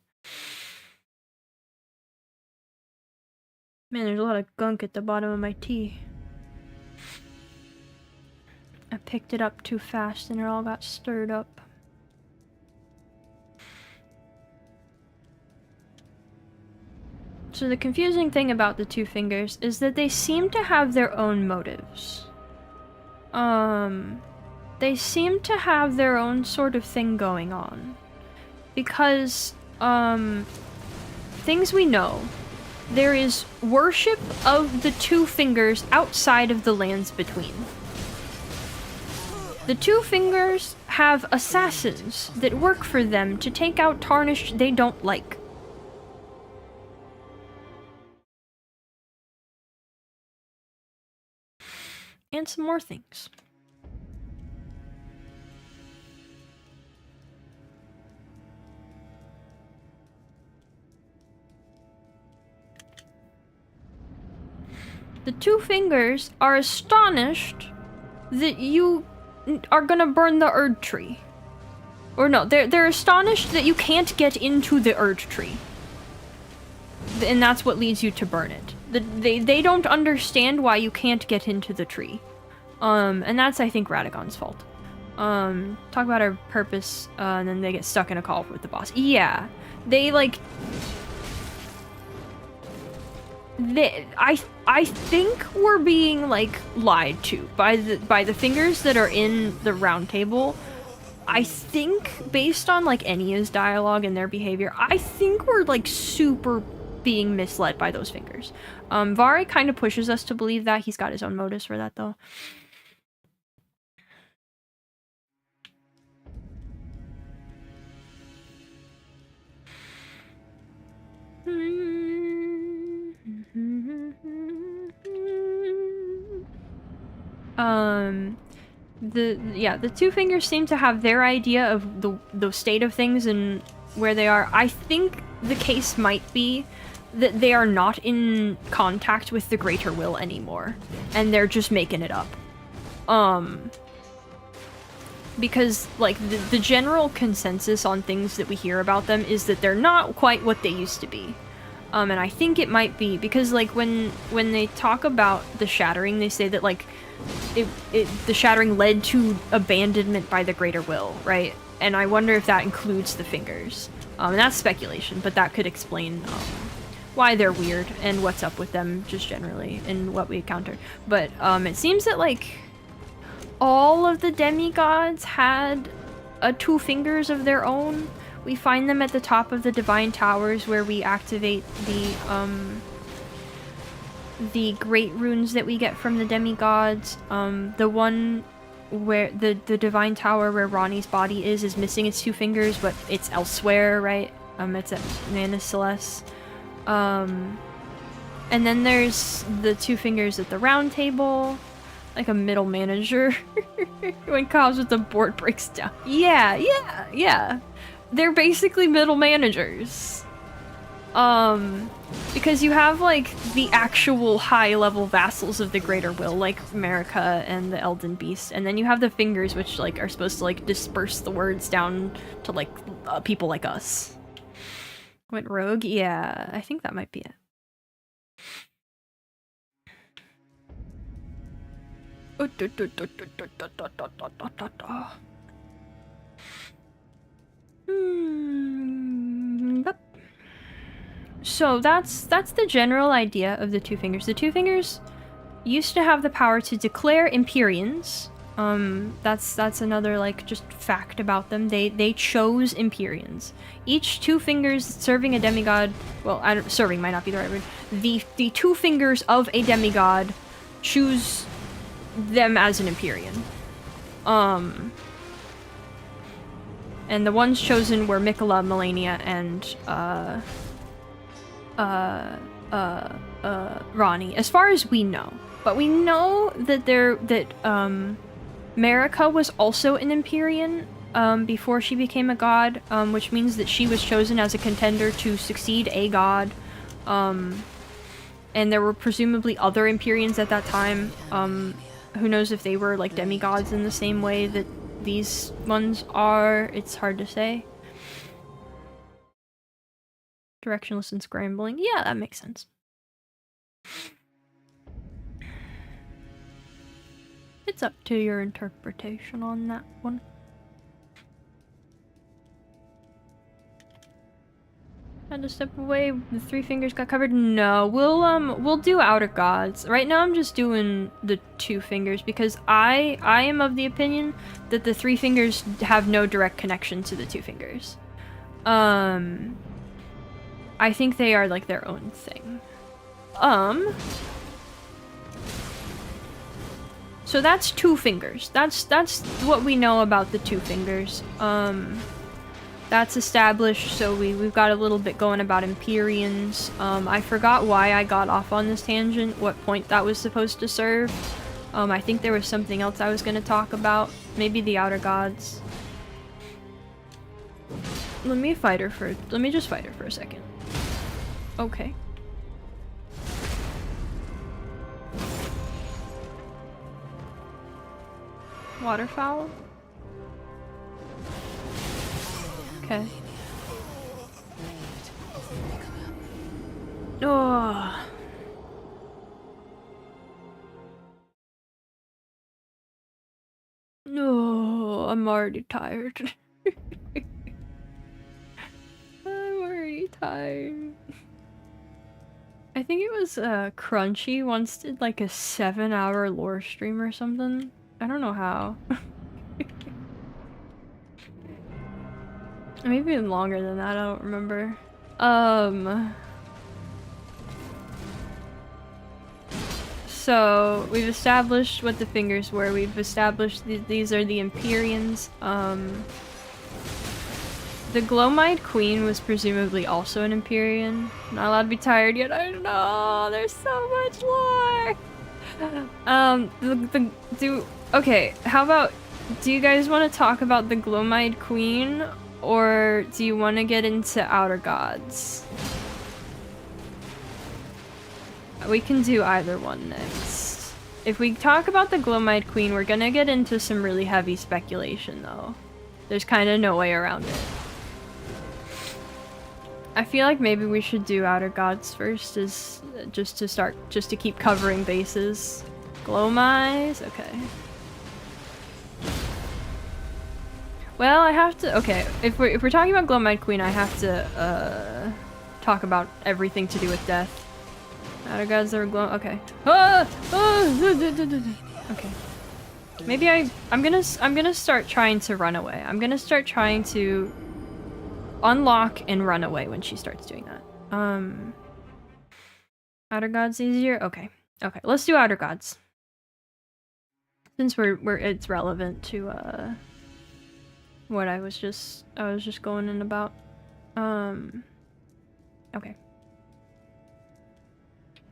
there's a lot of gunk at the bottom of my tea. I picked it up too fast and it all got stirred up. So the confusing thing about the two fingers is that they seem to have their own motives. They seem to have their own sort of thing going on. Because, things we know, there is worship of the two fingers outside of the lands between. The two fingers have assassins that work for them to take out tarnished they don't like. And some more things. The two fingers are astonished that you are gonna burn the Erd tree. Or no, they're astonished that you can't get into the Erd tree. And that's what leads you to burn it. They don't understand why you can't get into the tree. And that's, I think, Radagon's fault. Talk about our purpose, and then they get stuck in a call with the boss. Yeah, they, like... I think we're being, like, lied to by the fingers that are in the round table. I think, based on, like, Enya's dialogue and their behavior, I think we're, like, super being misled by those fingers. Vari kind of pushes us to believe that. He's got his own motives for that, though. The two fingers seem to have their idea of the state of things and where they are. I think the case might be that they are not in contact with the greater will anymore, and they're just making it up. Because, like, the general consensus on things that we hear about them is that they're not quite what they used to be. And I think it might be because, like, when they talk about the shattering, they say that, like, the shattering led to abandonment by the greater will, right? And I wonder if that includes the fingers. And that's speculation, but that could explain why they're weird and what's up with them just generally and what we encountered. But it seems that, like, all of the demigods had two fingers of their own. We find them at the top of the Divine Towers where we activate the great runes that we get from the demigods. The one where the divine tower where Ronnie's body is missing its 2 fingers, but it's elsewhere, right? It's at Mana Celeste. And then there's the 2 fingers at the round table, like a middle manager. When with the board breaks down. Yeah. They're basically middle managers. Because you have, like, the actual high-level vassals of the Greater Will, like Marika and the Elden Beast, and then you have the fingers, which, like, are supposed to, like, disperse the words down to, like, people like us. Went rogue? Yeah, I think that might be it. So that's the general idea of the 2 fingers. The 2 fingers used to have the power to declare Empyreans. That's another, like, just fact about them. They chose Empyreans. Each 2 fingers serving a demigod, well, serving might not be the right word. The 2 fingers of a demigod choose them as an Empyrean. And the ones chosen were Mikola, Malenia, and Ronnie, as far as we know. But we know that Marika was also an Empyrean before she became a god, which means that she was chosen as a contender to succeed a god. And there were presumably other Empyreans at that time. Who knows if they were, like, demigods in the same way that these ones are? It's hard to say. Directionless and scrambling. Yeah, that makes sense. It's up to your interpretation on that one. Had to step away. The 3 fingers got covered. No, we'll do Outer Gods. Right now I'm just doing the 2 fingers because I am of the opinion that the 3 fingers have no direct connection to the 2 fingers. I think they are, like, their own thing. So that's 2 fingers. That's what we know about the 2 fingers. That's established, so we've got a little bit going about Empyreans. I forgot why I got off on this tangent, what point that was supposed to serve. I think there was something else I was going to talk about. Maybe the Outer Gods. Let me just fight her for a second. Okay. Waterfowl? Okay. Oh. No, I'm already tired. I'm already tired. I think it was Crunchy once did like a 7-hour lore stream or something. I don't know how. Maybe even longer than that, I don't remember. So we've established what the fingers were. We've established these are the Empyreans. The Glowmide Queen was presumably also an Empyrean. Not allowed to be tired yet. I don't know. There's so much lore. Okay, how about, do you guys want to talk about the Glowmide Queen, or do you want to get into Outer Gods? We can do either one next. If we talk about the Glowmide Queen, we're gonna get into some really heavy speculation, though. There's kind of no way around it. I feel like maybe we should do Outer Gods first, just to keep covering bases. Glowmize? Okay. Well, I have to, okay, if we're talking about Glowmide Queen, I have to, talk about everything to do with death. Outer Gods are glow, okay. Okay. Maybe I'm gonna start trying to run away. I'm gonna start trying to unlock and run away when she starts doing that. Outer Gods easier? Okay. Okay, let's do Outer Gods. Since it's relevant to what I was just going in about. Okay.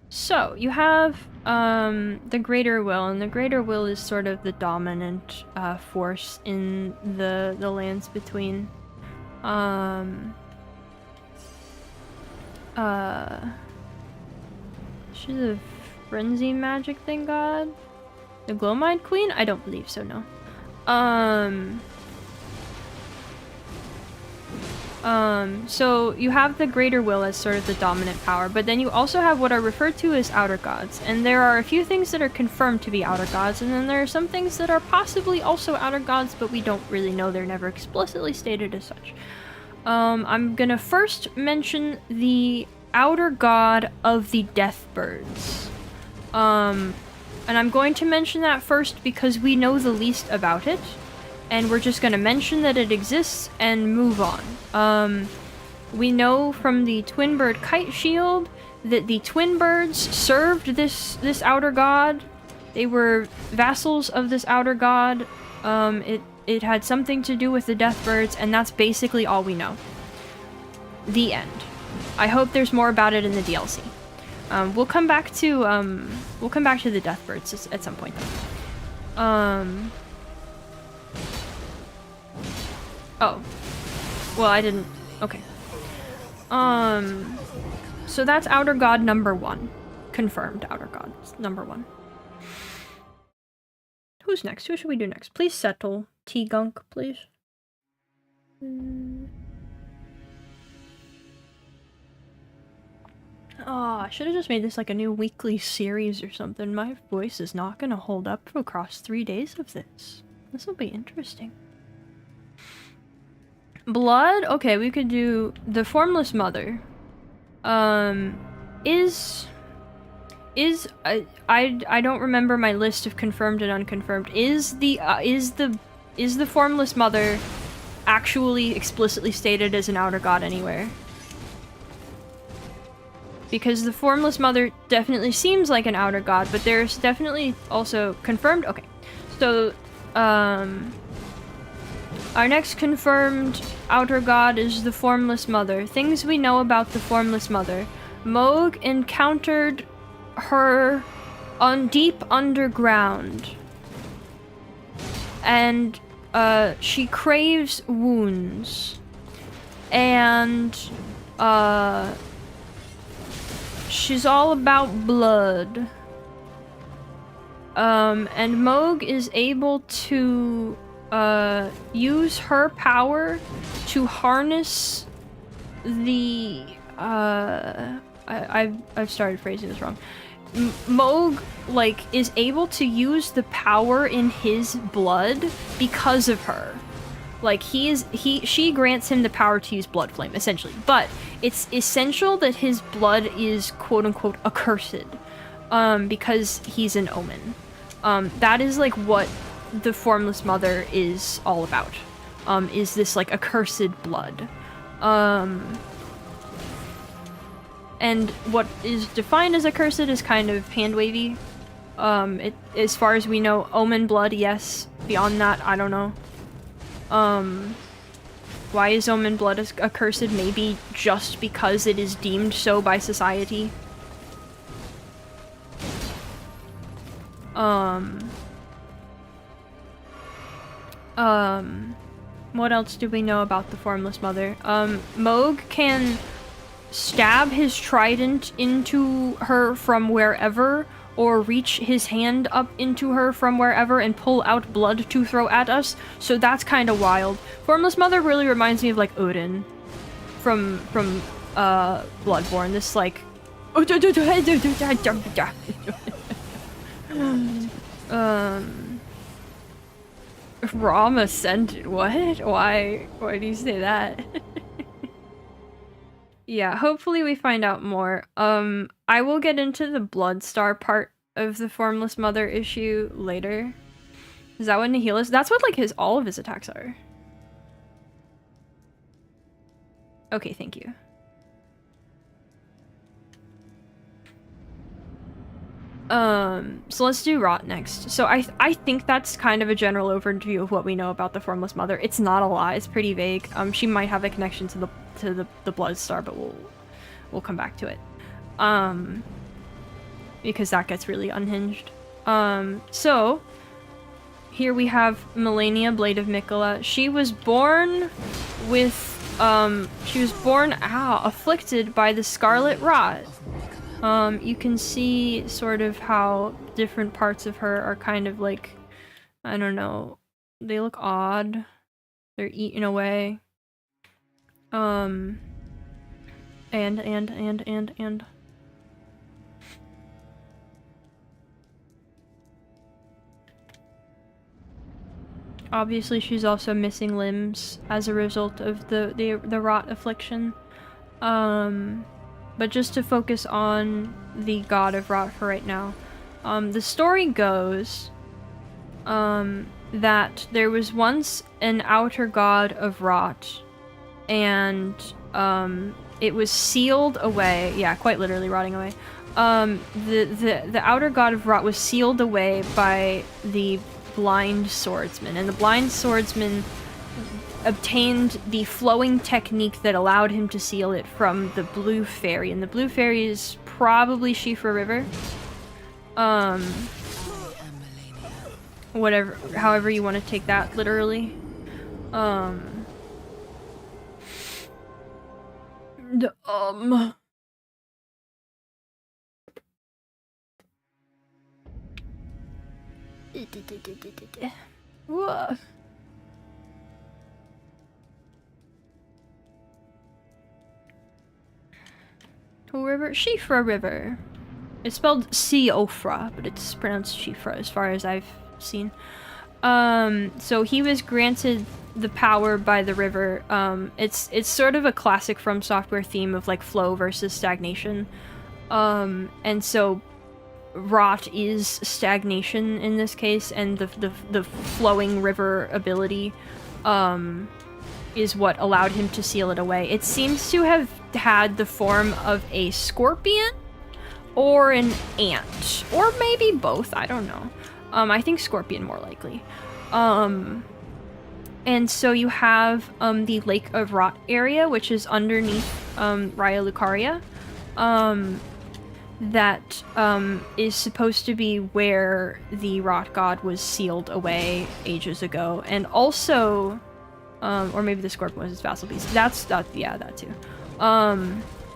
So you have the Greater Will, and the Greater Will is sort of the dominant force in the lands between. She's a frenzy magic thing god. The Glowmine Queen? I don't believe so, no. So you have the Greater Will as sort of the dominant power, but then you also have what are referred to as Outer Gods, and there are a few things that are confirmed to be Outer Gods, and then there are some things that are possibly also Outer Gods, but we don't really know. They're never explicitly stated as such. I'm gonna first mention the Outer God of the Deathbirds. And I'm going to mention that first because we know the least about it, and we're just gonna mention that it exists and move on. We know from the Twin Bird Kite Shield that the Twin Birds served this Outer God. They were vassals of this Outer God. It had something to do with the Deathbirds, and that's basically all we know. The end. I hope there's more about it in the DLC. We'll come back to the Deathbirds at some point though. Oh. Well, I didn't. Okay. So that's Outer God number 1. Confirmed Outer God number 1. Who's next? Who should we do next? Please settle. T-Gunk, please. Oh, I should have just made this like a new weekly series or something. My voice is not gonna hold up across 3 days of this. This will be interesting. Blood? Okay, we could do the Formless Mother. I don't remember my list of confirmed and unconfirmed. Is the Formless Mother actually explicitly stated as an Outer God anywhere? Because the Formless Mother definitely seems like an Outer God, but there's definitely also confirmed. Okay, so our next confirmed Outer God is the Formless Mother. Things we know about the Formless Mother. Moog encountered her on deep underground, and she craves wounds, and she's all about blood. And Moog is able to use her power to harness the I've started phrasing this wrong. Moog, like, is able to use the power in his blood because of her. Like, she grants him the power to use Blood Flame, essentially. But it's essential that his blood is quote-unquote accursed, because he's an omen. That is, like, what the Formless Mother is all about. Is this, like, accursed blood. And what is defined as accursed is kind of hand-wavy. As far as we know, omen blood, yes. Beyond that, I don't know. Why is omen blood accursed? Maybe just because it is deemed so by society. What else do we know about the Formless Mother? Moog can stab his trident into her from wherever, or reach his hand up into her from wherever and pull out blood to throw at us, so that's kind of wild. Formless Mother really reminds me of, like, Odin from Bloodborne. This, like... Ram ascended? What? Why do you say that? Yeah, hopefully we find out more. I will get into the Bloodstar part of the Formless Mother issue later. Is that what Nihilus? That's what, like, all of his attacks are. Okay, thank you. So let's do rot next. So I think that's kind of a general overview of what we know about the Formless Mother. It's not a lot. It's pretty vague. She might have a connection to the Blood Star, but we'll come back to it. Because that gets really unhinged. So here we have Malenia, Blade of Mikola. She was born with afflicted by the Scarlet Rot. You can see sort of how different parts of her are kind of like, I don't know, they look odd. They're eaten away. And. Obviously, she's also missing limbs as a result of the rot affliction. But just to focus on the god of rot for right now. The story goes that there was once an outer god of rot, and it was sealed away. Yeah, quite literally rotting away. The outer god of rot was sealed away by the blind swordsman, and the blind swordsman obtained the flowing technique that allowed him to seal it from the blue fairy, and the blue fairy is probably Shifra River. Whatever, however you want to take that literally. Whoa. River? Shifra River. It's spelled Siofra, but it's pronounced Shifra as far as I've seen. So he was granted the power by the river. It's sort of a classic From Software theme of like flow versus stagnation. And so rot is stagnation in this case, and the flowing river ability is what allowed him to seal it away. It seems to have had the form of a scorpion or an ant, or maybe both, I don't know. I think scorpion more likely. And so you have the Lake of Rot area, which is underneath Raya Lucaria. That is supposed to be where the Rot God was sealed away ages ago. And also, or maybe the scorpion was his vassal beast. Yeah, that too.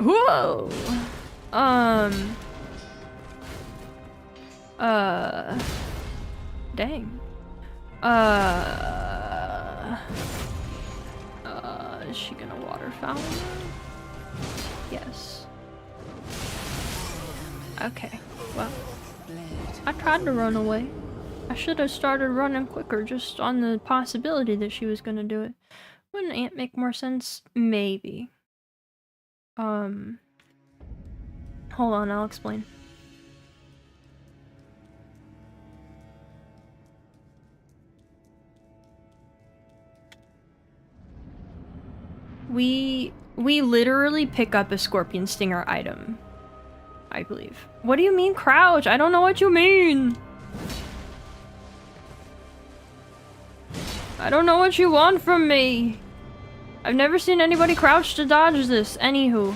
Whoa! Dang. Is she gonna water foul? Yes. Okay, well, I tried to run away. I should have started running quicker just on the possibility that she was gonna do it. Wouldn't ant make more sense? Maybe. Hold on, I'll explain. We literally pick up a scorpion stinger item, I believe. What do you mean crouch? I don't know what you mean. I don't know what you want from me. I've never seen anybody crouch to dodge this. Anywho,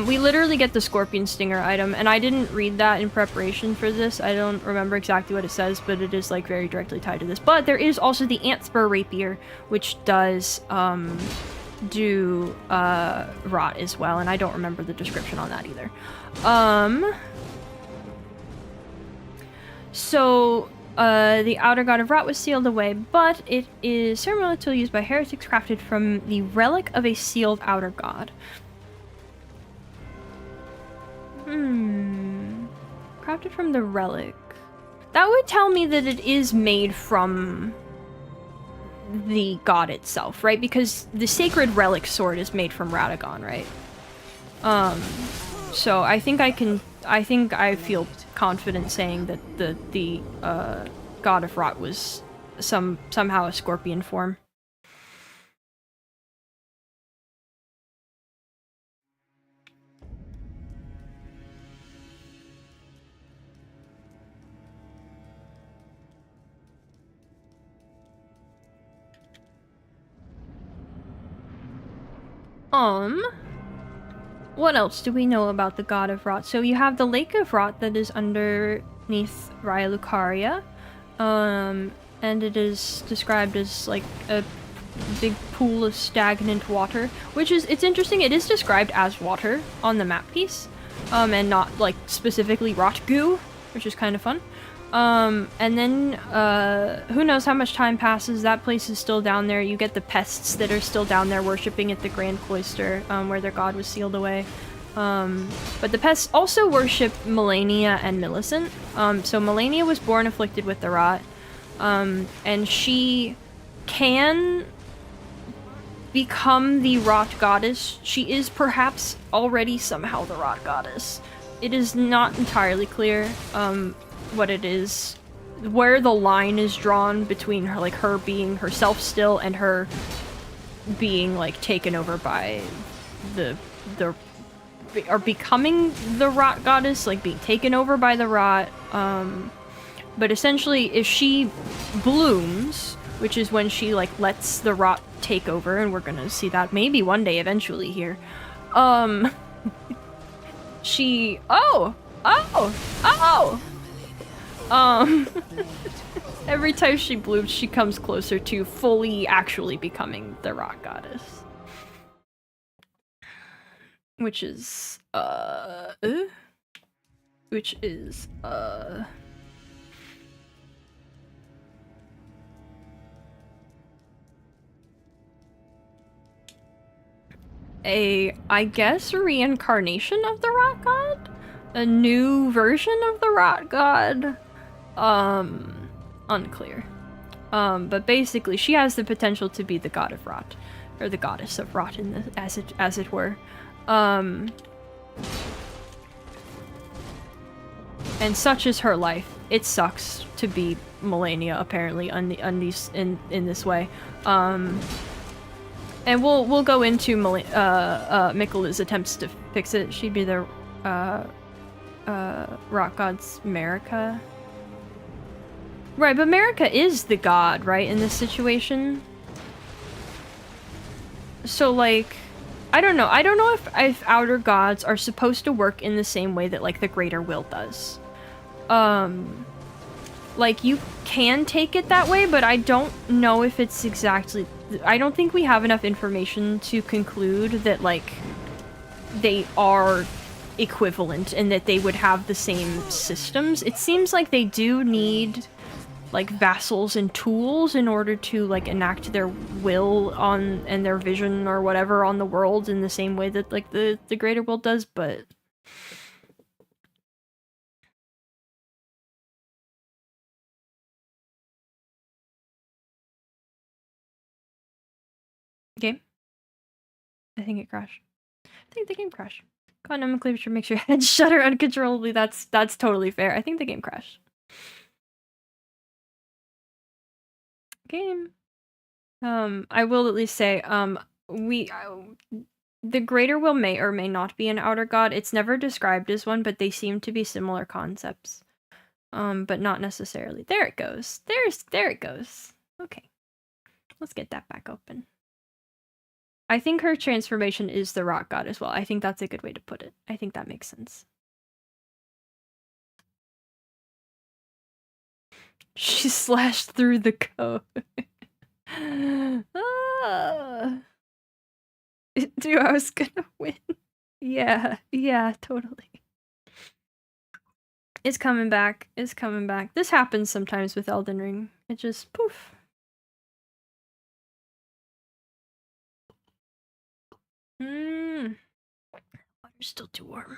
we literally get the scorpion stinger item, and I didn't read that in preparation for this. I don't remember exactly what it says, but it is like very directly tied to this. But there is also the ant spur rapier, which does do rot as well, and I don't remember the description on that either. So the outer god of rot was sealed away, but it is ceremonial tool used by heretics crafted from the relic of a sealed outer god. Crafted from the relic. That would tell me that it is made from the god itself, right? Because the sacred relic sword is made from Radagon, right? So I think I feel confident saying that the god of rot was somehow a scorpion form. What else do we know about the god of rot? So you have the Lake of Rot that is underneath Raya Lucaria. And it is described as like a big pool of stagnant water, which is, it's interesting, it is described as water on the map piece, and not like specifically rot goo, which is kind of fun. And then, who knows how much time passes, that place is still down there. You get the pests that are still down there worshipping at the Grand Cloister, where their god was sealed away. But the pests also worship Malenia and Millicent. So Malenia was born afflicted with the rot, and she can become the rot goddess. She is perhaps already somehow the rot goddess. It is not entirely clear, what it is, where the line is drawn between her, like, her being herself still and her being, like, taken over by or becoming the rot goddess, like being taken over by the rot. But essentially, if she blooms, which is when she, like, lets the rot take over, and we're gonna see that maybe one day eventually here, she, every time she blooms, she comes closer to fully actually becoming the rock goddess. Which is, I guess, reincarnation of the rot god? A new version of the rot god? Unclear. But basically, she has the potential to be the god of rot, or the goddess of rot, in the, as it were. And such is her life. It sucks to be Malenia, apparently, in this way. And we'll go into Miquella's attempts to fix it. She'd be the rock god's Marika. Right, but Marika is the god, right, in this situation? So, like, I don't know. I don't know if outer gods are supposed to work in the same way that, like, the greater will does. Like, you can take it that way, but I don't know if it's exactly... I don't think we have enough information to conclude that, like, they are equivalent and that they would have the same systems. It seems like they do need, like, vassals and tools in order to, like, enact their will on, and their vision or whatever on the world in the same way that, like, the greater will does, but... Game? I think it crashed. I think the game crashed. God, nomenclature makes your head shudder uncontrollably. That's totally fair. I think the game crashed. Game. I will at least say, the greater will may or may not be an outer god. It's never described as one, but they seem to be similar concepts. But not necessarily. There it goes. There it goes. Okay. Let's get that back open. I think her transformation is the rock god as well. I think that's a good way to put it. I think that makes sense. She slashed through the code. Dude, I was gonna win. Yeah, totally. It's coming back. It's coming back. This happens sometimes with Elden Ring. It just poof. Water's still too warm.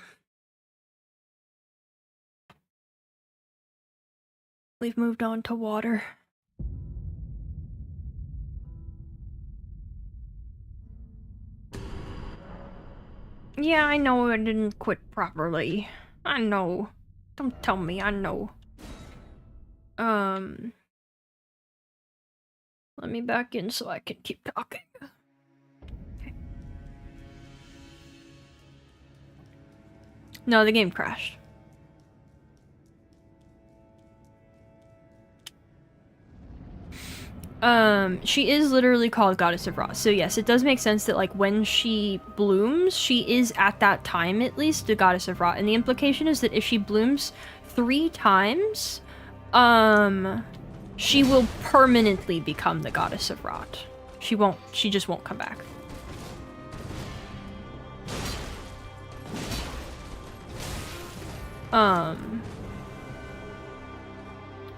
We've moved on to water. Yeah, I know I didn't quit properly. I know. Don't tell me, I know. Let me back in so I can keep talking. Okay. No, the game crashed. She is literally called Goddess of Ra. So yes, it does make sense that like when she blooms, she is at that time at least the Goddess of Ra. And the implication is that if she blooms 3 times, she will permanently become the Goddess of Rot. She just won't come back.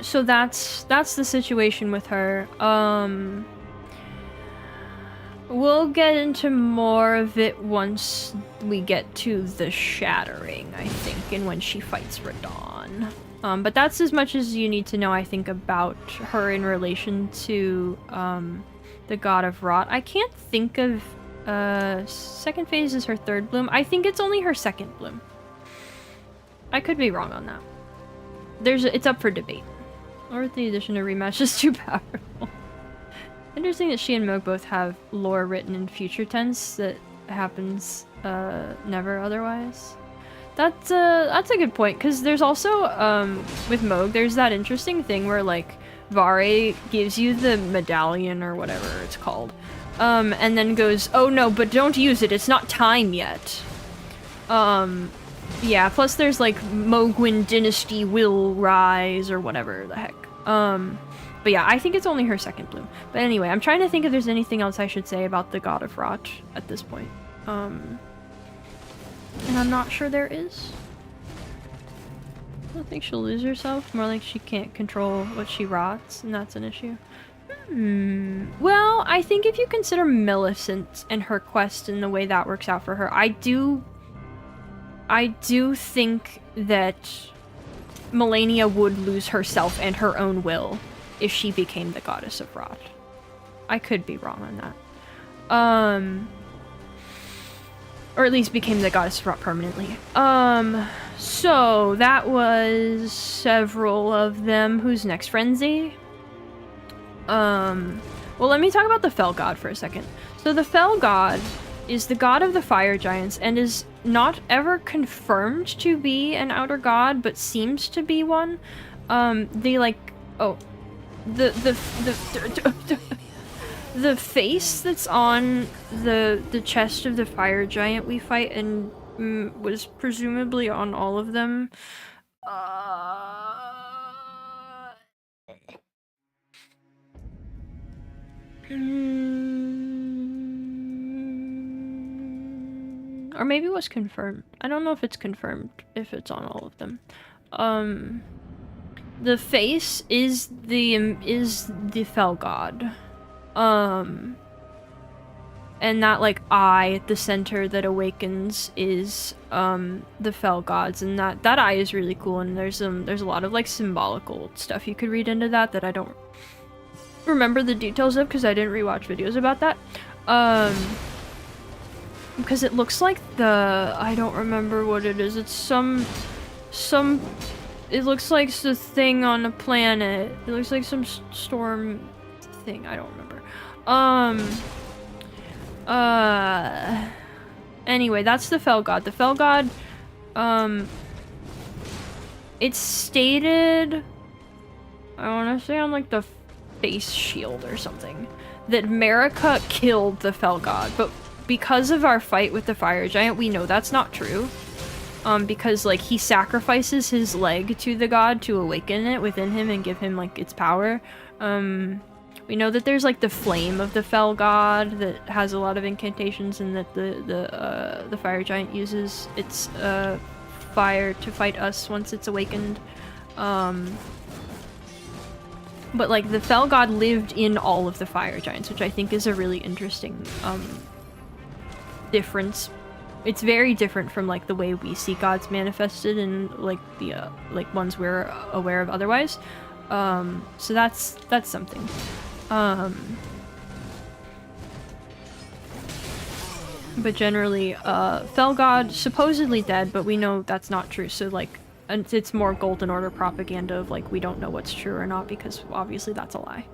So that's the situation with her. We'll get into more of it once we get to the Shattering, I think, and when she fights Radahn. But that's as much as you need to know, I think, about her in relation to the God of Rot. I can't think of second phase is her 3rd bloom. I think it's only her 2nd bloom. I could be wrong on that. It's up for debate. Or the addition of rematch is too powerful. Interesting that she and Moog both have lore written in future tense that happens never otherwise. That's a good point, because there's also with Moog there's that interesting thing where like Vare gives you the medallion or whatever it's called, and then goes, oh no, but don't use it, it's not time yet. Yeah, plus there's like Mogwin Dynasty will rise or whatever the heck. But yeah, I think it's only her 2nd bloom. But anyway, I'm trying to think if there's anything else I should say about the God of Rot at this point. And I'm not sure there is. I don't think she'll lose herself. More like she can't control what she rots, and that's an issue. Well, I think if you consider Millicent and her quest and the way that works out for her, I do think that Malenia would lose herself and her own will if she became the Goddess of Rot. I could be wrong on that. Or at least became the Goddess of Rot permanently. So that was several of them. Who's next? Frenzy? Well, let me talk about the Fell God for a second. So the Fell God is the god of the fire giants and is not ever confirmed to be an outer god, but seems to be one. The face that's on the chest of the fire giant we fight and was presumably on all of them. Or maybe it was confirmed. I don't know if it's confirmed if it's on all of them. The face is the Fell God. And that like eye at the center that awakens is the Fell Gods, and that eye is really cool, and there's a lot of like symbolical stuff you could read into that I don't remember the details of because I didn't rewatch videos about that. Because it looks like I don't remember what it is. It's some it looks like the thing on a planet. It looks like some storm thing. I don't remember. Anyway, that's the Fell God. The Fell God, it's stated, I want to say on like the face shield or something, that Marika killed the Fell God, but because of our fight with the fire giant, we know that's not true. Because like he sacrifices his leg to the god to awaken it within him and give him like its power. We know that there's like the flame of the Fell God that has a lot of incantations, and that the fire giant uses its fire to fight us once it's awakened. But like the Fell God lived in all of the fire giants, which I think is a really interesting difference. It's very different from like the way we see gods manifested in like the like ones we're aware of otherwise. So that's something. But generally, Fell God supposedly dead, but we know that's not true. So like, it's more Golden Order propaganda of like we don't know what's true or not, because obviously that's a lie,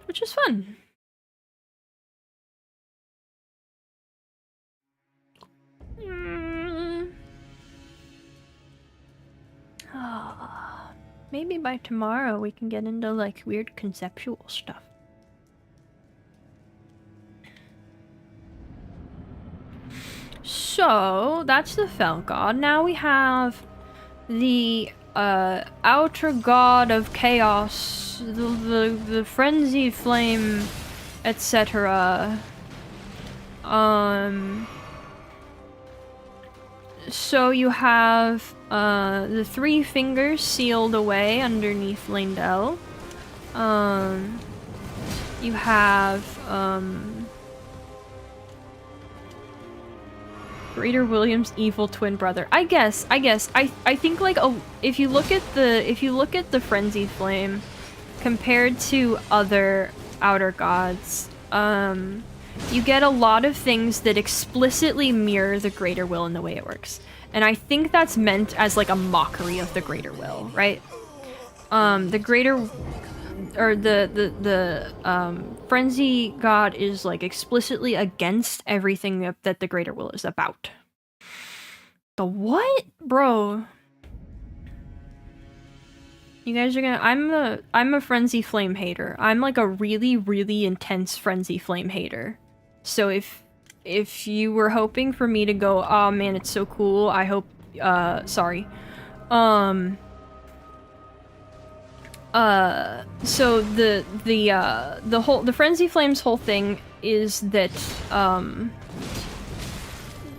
which is fun. Maybe by tomorrow we can get into like weird conceptual stuff. So, that's the Fell God. Now we have the outer god of chaos, the frenzied flame, etc. So you have the three fingers sealed away underneath Lindell. You have Greater William's evil twin brother. I think like if you look at the frenzied flame compared to other outer gods, you get a lot of things that explicitly mirror the Greater Will in the way it works. And I think that's meant as like a mockery of the Greater Will, right? The Greater or the Frenzy God is like explicitly against everything that the Greater Will is about. The what? Bro. You guys are gonna- I'm a Frenzy Flame hater. I'm like a really, really intense Frenzy Flame hater. So if you were hoping for me to go, oh man, it's so cool, I hope, sorry. So the Frenzy Flame's whole thing is that,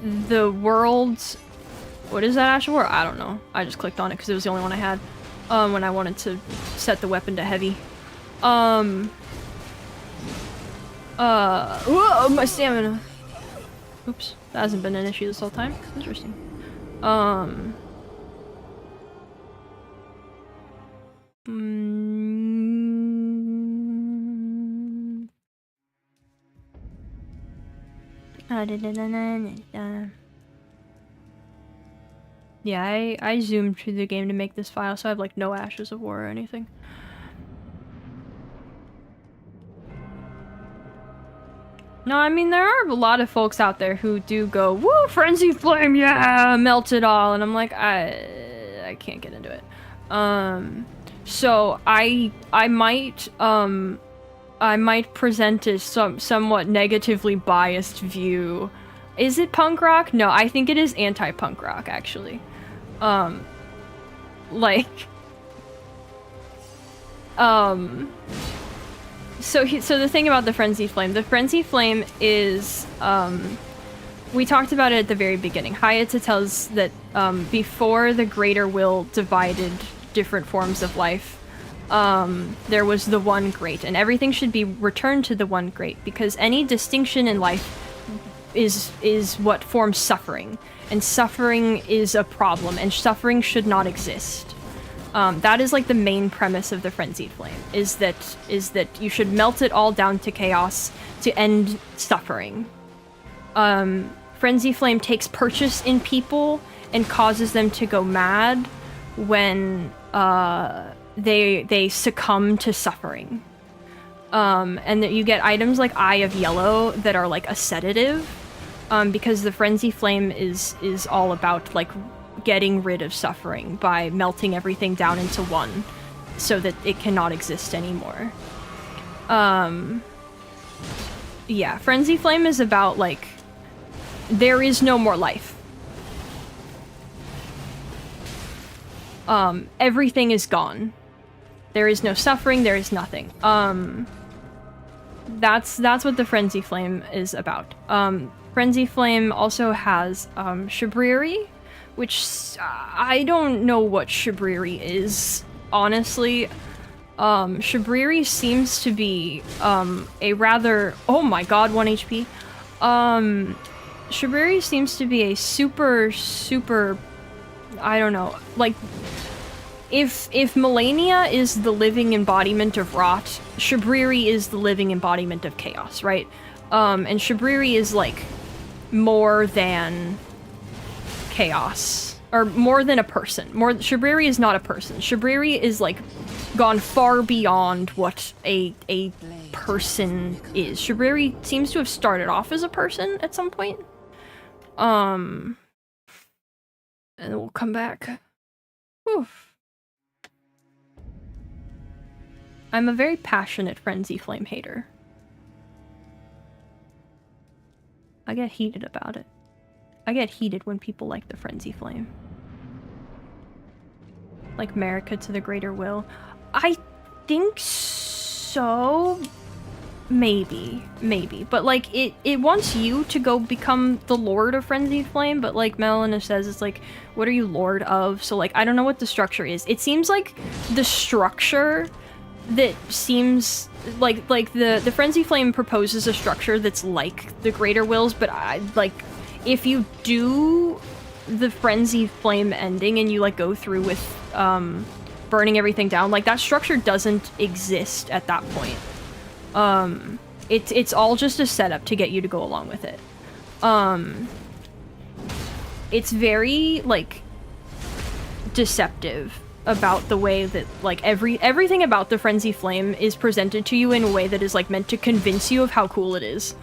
the world's... What is that actual word? I don't know. I just clicked on it because it was the only one I had, when I wanted to set the weapon to heavy. Whoa, my stamina! Oops, that hasn't been an issue this whole time. Interesting. Yeah, I zoomed through the game to make this file, so I have like no ashes of war or anything. No, I mean, there are a lot of folks out there who do go, woo, Frenzy Flame, yeah, melt it all, and I'm like, I can't get into it. So I might present a somewhat negatively biased view. Is it punk rock? No, I think it is anti-punk rock, actually. So the thing about the Frenzy Flame is, we talked about it at the very beginning. Hayata tells that, before the Greater Will divided different forms of life, there was the one great, and everything should be returned to the one great, because any distinction in life is what forms suffering, and suffering is a problem, and suffering should not exist. That is like the main premise of the Frenzied Flame, is that you should melt it all down to chaos to end suffering. Frenzy Flame takes purchase in people and causes them to go mad when they succumb to suffering. And that you get items like Eye of Yellow that are like a sedative, because the Frenzy Flame is all about like getting rid of suffering by melting everything down into one so that it cannot exist anymore. Yeah, Frenzy Flame is about like, there is no more life. Everything is gone. There is no suffering, there is nothing. That's what the Frenzy Flame is about. Frenzy Flame also has Shabriri, which I don't know what Shabriri is, honestly. Shabriri seems to be a rather... Oh my god, 1 HP. Shabriri seems to be a super... I don't know, like... If Malenia is the living embodiment of rot, Shabriri is the living embodiment of chaos, right? And Shabriri is like more than chaos, or more than a person. Shabriri is not a person. Shabriri is like gone far beyond what a person is. Shabriri seems to have started off as a person at some point. And we'll come back. Whew. I'm a very passionate Frenzy Flame hater. I get heated about it. I get heated when people like the Frenzy Flame. Like America to the greater will. I think so. Maybe. But like it wants you to go become the Lord of Frenzy Flame, but like Melina says, it's like, what are you Lord of? So like, I don't know what the structure is. It seems like the structure that seems like the Frenzy Flame proposes a structure that's like the greater wills, but if you do the Frenzy Flame ending and you like go through with burning everything down, like that structure doesn't exist at that point. It's all just a setup to get you to go along with it. It's very like deceptive about the way that like everything about the Frenzy Flame is presented to you in a way that is like meant to convince you of how cool it is.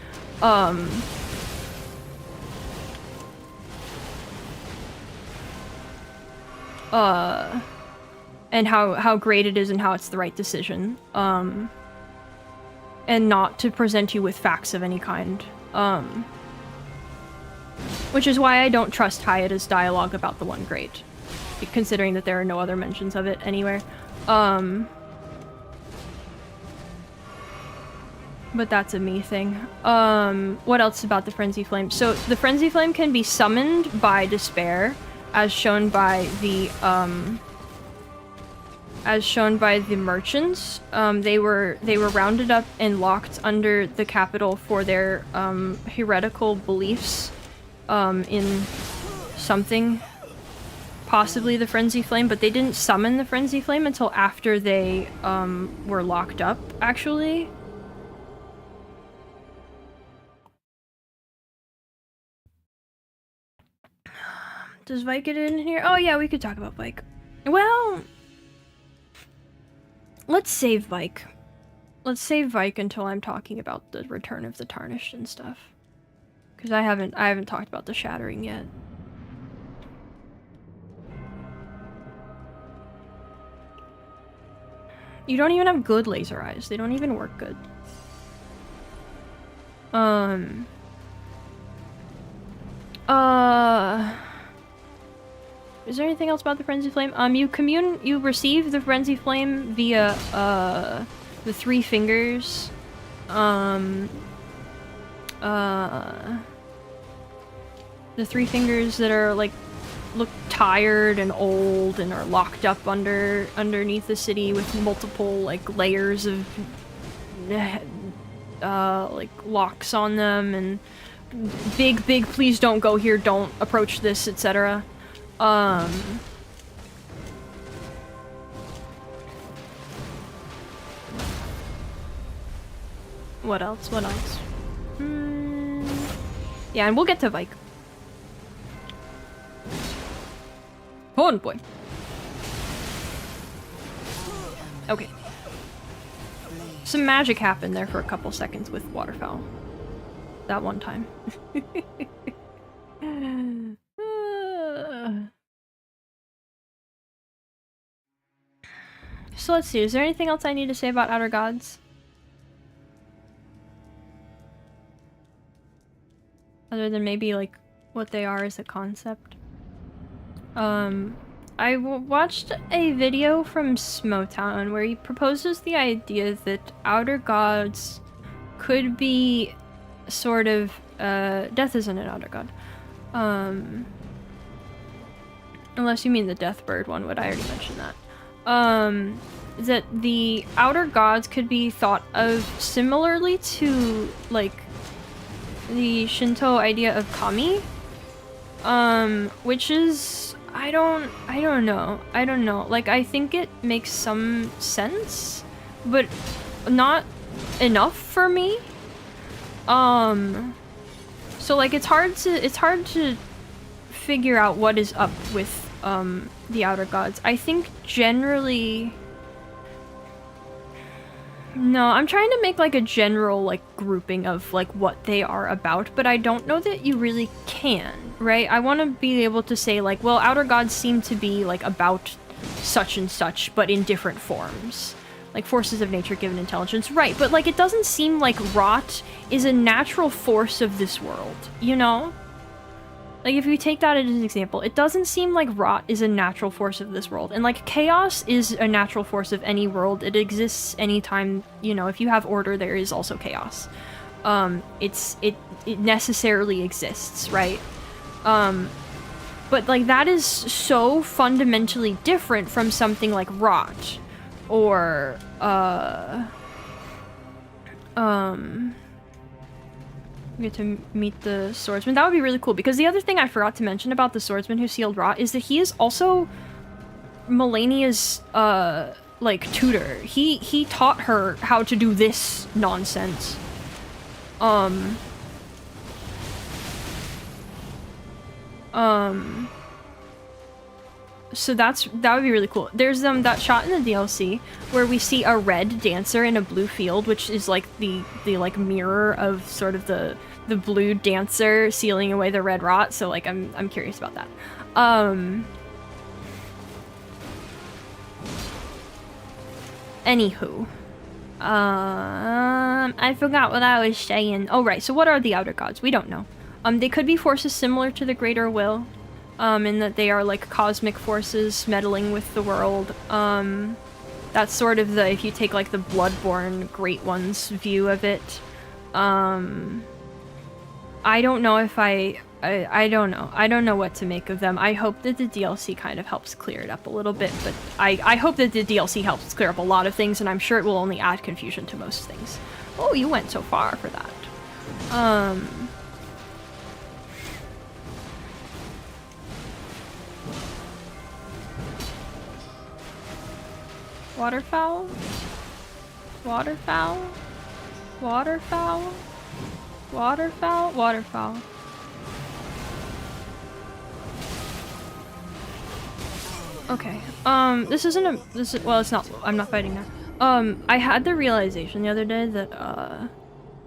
And how great it is and how it's the right decision. And not to present you with facts of any kind. Which is why I don't trust Hayata's dialogue about the One Great, considering that there are no other mentions of it anywhere. But that's a me thing. What else about the Frenzy Flame? So the Frenzy Flame can be summoned by despair, as shown by the merchants. They were rounded up and locked under the capital for their heretical beliefs in something, possibly the Frenzy Flame, but they didn't summon the Frenzy Flame until after they were locked up, actually. Does Vike get in here? Oh yeah, we could talk about Vike. Well, let's save Vike. Let's save Vike until I'm talking about the Return of the Tarnished and stuff. Because I haven't talked about the Shattering yet. You don't even have good laser eyes. They don't even work good. Is there anything else about the Frenzy Flame? You receive the Frenzy Flame via, the Three Fingers. The Three Fingers that are, like, look tired and old and are locked up underneath the city with multiple, like, layers of, like, locks on them and big, please don't go here, don't approach this, etc. What else? Yeah, and we'll get to Vike. Oh boy. Okay. Some magic happened there for a couple seconds with Waterfowl. That one time. So let's see, is there anything else I need to say about Outer Gods? Other than maybe, like, what they are as a concept? I watched a video from Smotown where he proposes the idea that Outer Gods could be sort of, Death isn't an Outer God. Unless you mean the Deathbird one, but I already mentioned that. That the Outer Gods could be thought of similarly to, like, the Shinto idea of Kami. Which is, I don't know. Like, I think it makes some sense, but not enough for me. So, like, it's hard to figure out what is up with, the Outer Gods. I think generally... No, I'm trying to make, like, a general, like, grouping of, like, what they are about, but I don't know that you really can, right? I want to be able to say, like, well, Outer Gods seem to be, like, about such and such, but in different forms. Like, forces of nature given intelligence, right, but, like, it doesn't seem like rot is a natural force of this world, you know? Like, if you take that as an example, it doesn't seem like rot is a natural force of this world. And, like, chaos is a natural force of any world. It exists anytime, you know, if you have order, there is also chaos. It necessarily exists, right? But, like, that is so fundamentally different from something like rot. Or, we get to meet the swordsman. That would be really cool, because the other thing I forgot to mention about the swordsman who sealed rot is that he is also Malenia's, like, tutor. He taught her how to do this nonsense. So that would be really cool. There's that shot in the DLC where we see a red dancer in a blue field, which is like the like mirror of sort of the blue dancer sealing away the red rot. So like I'm curious about that. Anywho, I forgot what I was saying. Oh right, so what are the outer gods? We don't know. They could be forces similar to the Greater Will. In that they are like cosmic forces meddling with the world. That's sort of the, if you take like the Bloodborne Great Ones view of it. I don't know if I don't know. I don't know what to make of them. I hope that the DLC kind of helps clear it up a little bit, but I hope that the DLC helps clear up a lot of things, and I'm sure it will only add confusion to most things. Oh, you went so far for that. Waterfowl? Waterfowl? Waterfowl? Waterfowl? Waterfowl. Okay. This isn't a- well, it's not- I'm not fighting now. I had the realization the other day that,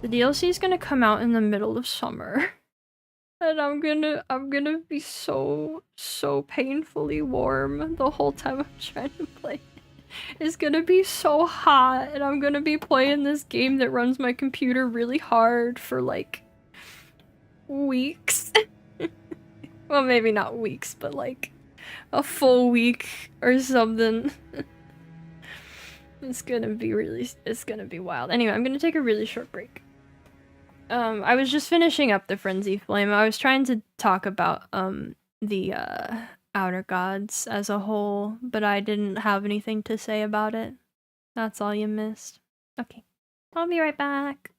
the DLC is gonna come out in the middle of summer. And I'm gonna be so painfully warm the whole time I'm trying to play. It's gonna be so hot, and I'm gonna be playing this game that runs my computer really hard for like weeks. Well, maybe not weeks, but like a full week or something. It's gonna be wild. Anyway, I'm gonna take a really short break. I was just finishing up the Frenzy Flame. I was trying to talk about the outer gods as a whole, but I didn't have anything to say about it. That's all you missed. Okay. I'll be right back.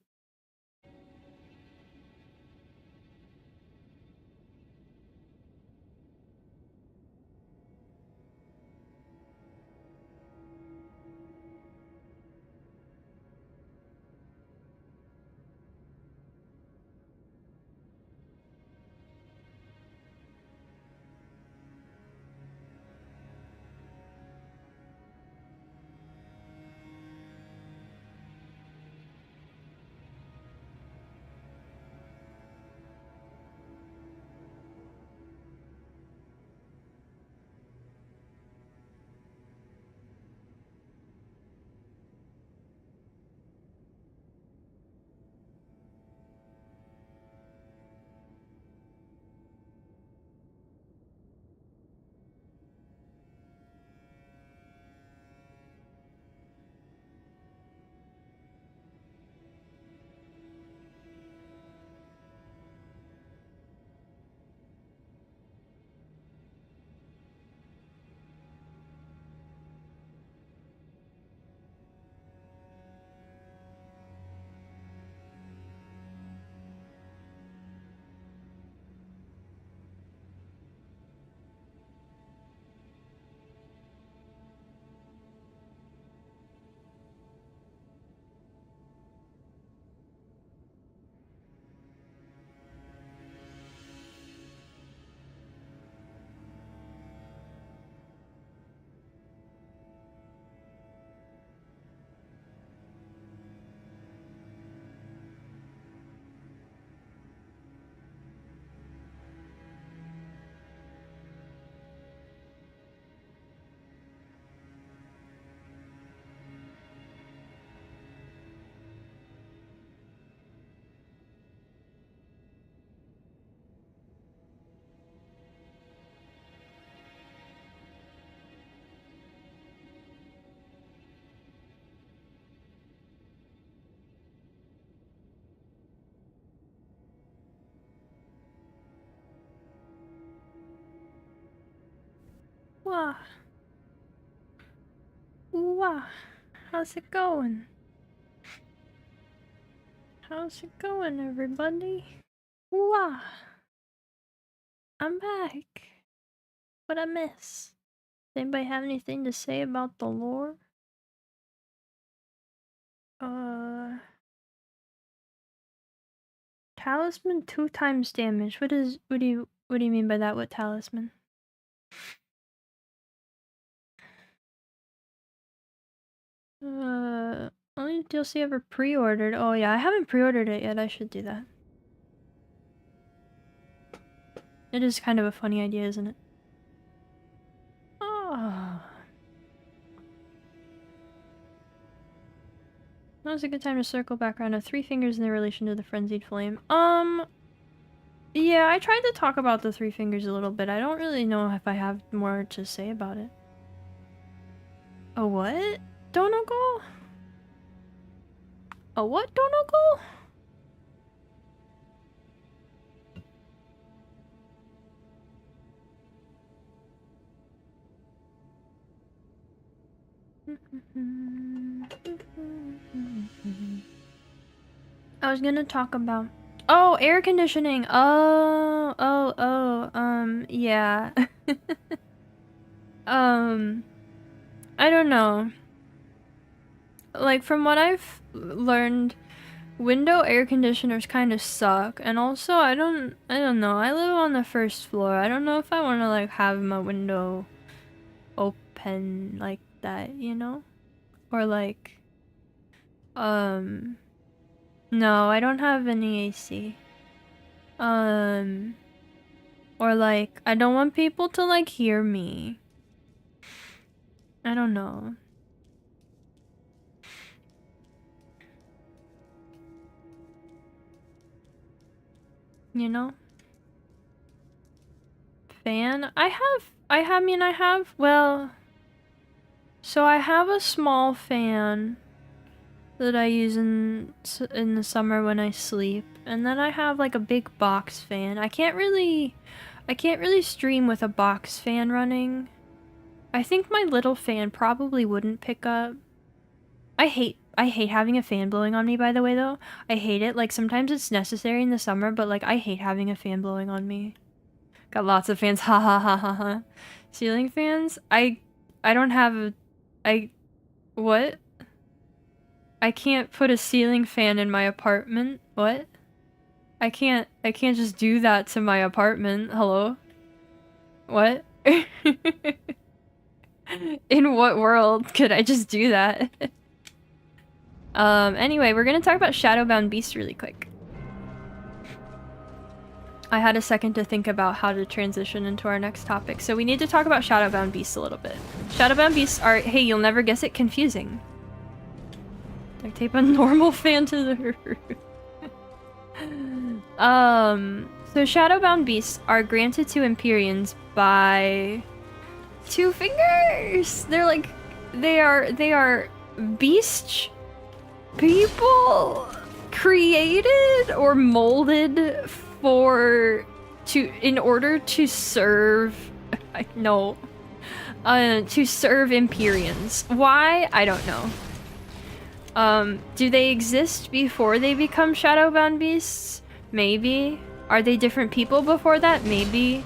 Wah. Wah. How's it going? How's it going, everybody? Wah. I'm back. What'd I miss? Does anybody have anything to say about the lore? Talisman 2 times damage. What do you mean by that? What talisman? Only DLC ever pre-ordered. Oh yeah, I haven't pre-ordered it yet. I should do that. It is kind of a funny idea, isn't it? Oh. Now's a good time to circle back around to 3 fingers in their relation to the frenzied flame. Yeah, I tried to talk about the 3 fingers a little bit. I don't really know if I have more to say about it. A what? Donegal? A what, Donegal? I was gonna talk about... Oh, air conditioning! Yeah. I don't know. Like, from what I've learned, window air conditioners kind of suck, and also I don't know, I live on the 1st floor. I don't know if I want to like have my window open like that, you know? Or like, no, I don't have any AC. Or like, I don't want people to like hear me. I don't know. You know? Fan? Well, so I have a small fan that I use in the summer when I sleep, and then I have like a big box fan. I can't really stream with a box fan running. I think my little fan probably wouldn't pick up. I hate having a fan blowing on me, by the way, though. I hate it. Like, sometimes it's necessary in the summer, but like, I hate having a fan blowing on me. Got lots of fans. Ha ha ha ha ha. Ceiling fans? I don't have what? I can't put a ceiling fan in my apartment. What? I can't just do that to my apartment. Hello? What? In what world could I just do that? Anyway, we're gonna talk about Shadowbound Beast really quick. I had a second to think about how to transition into our next topic, so we need to talk about Shadowbound Beasts a little bit. Shadowbound Beasts are, hey, you'll never guess it, confusing. Like, tape a normal fan to the roof. So Shadowbound Beasts are granted to Empyreans by 2 fingers. They're like, they are beast people created or molded in order to serve, to serve Empyreans. Why? I don't know. Do they exist before they become Shadowbound Beasts? Maybe. Are they different people before that? Maybe.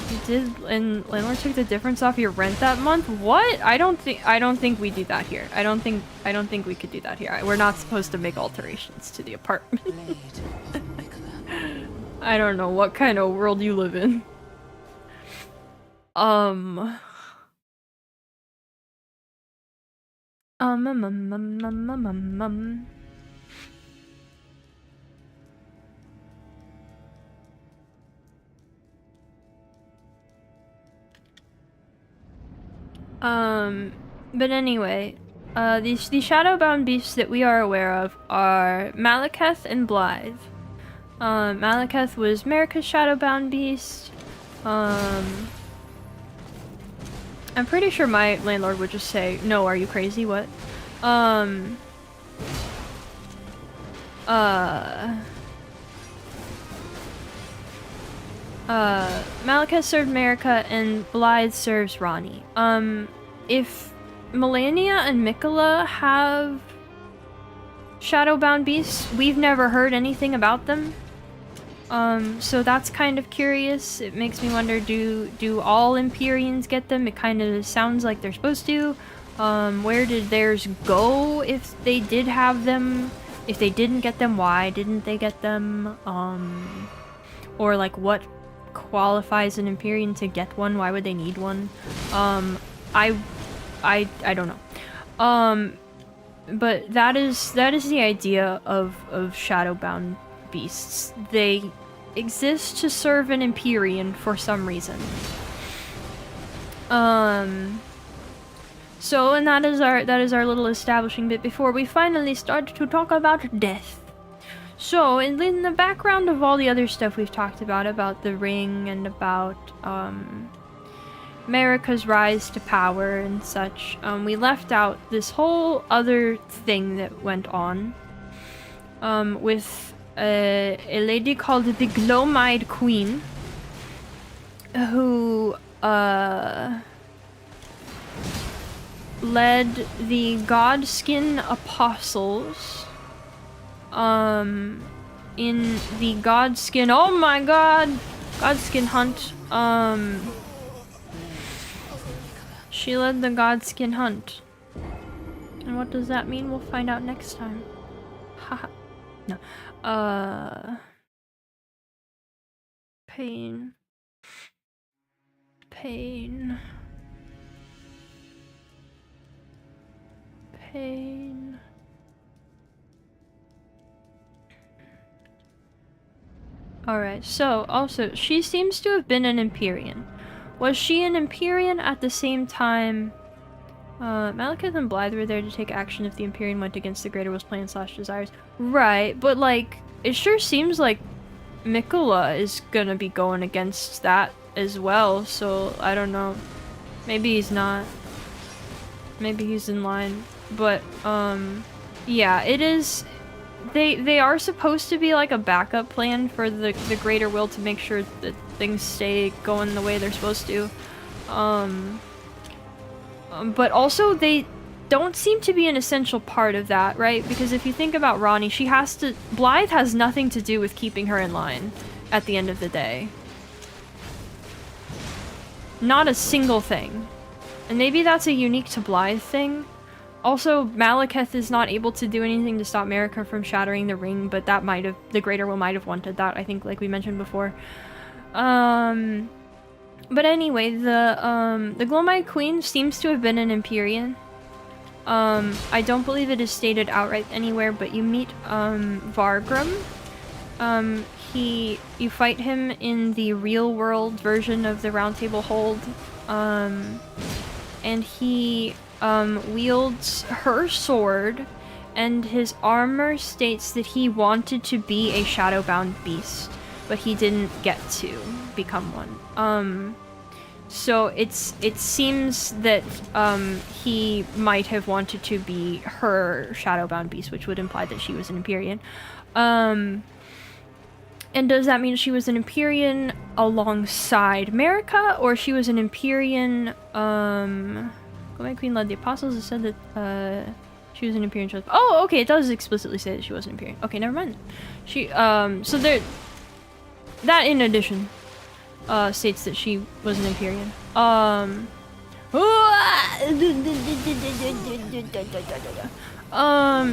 You did, and landlord took the difference off your rent that month? What? I don't think we do that here. I don't think we could do that here. We're not supposed to make alterations to the apartment. I don't know what kind of world you live in. But anyway, these Shadowbound Beasts that we are aware of are Malekith and Blythe. Malekith was Marika's Shadowbound Beast. I'm pretty sure my landlord would just say, "No, are you crazy? What?" Malekith served Marika and Blythe serves Ronnie. If Malenia and Mikola have shadowbound beasts, we've never heard anything about them. So that's kind of curious. It makes me wonder, do all Empyreans get them? It kind of sounds like they're supposed to. Where did theirs go if they did have them? If they didn't get them, why didn't they get them? Or like what qualifies an Empyrean to get one? Why would they need one? I don't know. But that is the idea of shadowbound beasts. They exist to serve an Empyrean for some reason. So, and that is our little establishing bit before we finally start to talk about death. So, in the background of all the other stuff we've talked about the ring and about Marika's rise to power and such, we left out this whole other thing that went on with a lady called the Glowmide Queen, who led the Godskin Apostles in the Godskin, oh my god, Godskin hunt. She led the Godskin hunt. And what does that mean? We'll find out next time. Haha. No. Pain. Pain. Pain. Alright, so also, she seems to have been an Empyrean. Was she an Empyrean at the same time? Malekith and Blythe were there to take action if the Empyrean went against the Greater Will's plan / desires. Right, but like, it sure seems like Mikola is gonna be going against that as well, so I don't know. Maybe he's not. Maybe he's in line. But, yeah, it is... They are supposed to be like a backup plan for the Greater Will to make sure that things stay going the way they're supposed to. But also they don't seem to be an essential part of that, right? Because if you think about Ronnie, she has to... Blythe has nothing to do with keeping her in line at the end of the day. Not a single thing. And maybe that's a unique to Blythe thing. Also, Malekith is not able to do anything to stop Marika from shattering the ring, but that might have... the Greater Will might have wanted that, I think, like we mentioned before. But anyway, the Glowmide Queen seems to have been an Empyrean. I don't believe it is stated outright anywhere, but you meet, Vargrim. You fight him in the real-world version of the Round Table Hold. And he, wields her sword, and his armor states that he wanted to be a shadowbound beast, but he didn't get to become one. So it seems that, he might have wanted to be her shadowbound beast, which would imply that she was an Empyrean. And does that mean she was an Empyrean alongside Marika, or she was an Empyrean, Glowmide Queen led the Apostles and said that, she was an Empyrean. Oh, okay, it does explicitly say that she was an Empyrean. Okay, never mind. She, so there... That, in addition, states that she was an Empyrean.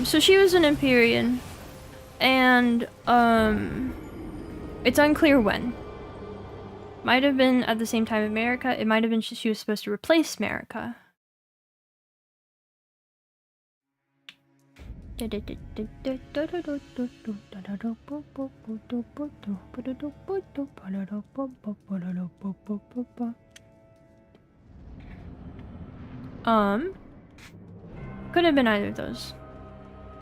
So she was an Empyrean, and, it's unclear when. Might have been at the same time as Marika. It might have been she was supposed to replace Marika. Could have been either of those.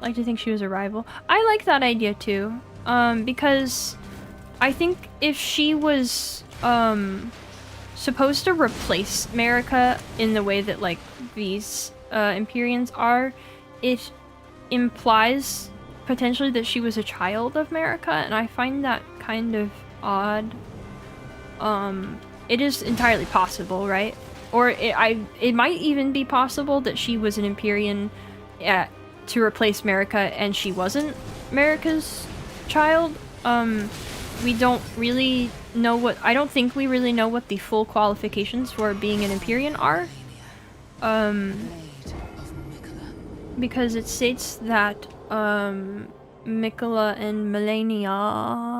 Like to think she was a rival. I like that idea too. Because I think if she was supposed to replace Marika in the way that like these Empyreans are, it implies potentially that she was a child of Marika, and I find that kind of odd. it is entirely possible, right? Or it might even be possible that she was an Empyrean to replace Marika and she wasn't Marika's child. We don't really know what... I don't think we really know what the full qualifications for being an Empyrean are. Because it states that, Mikola and Malenia...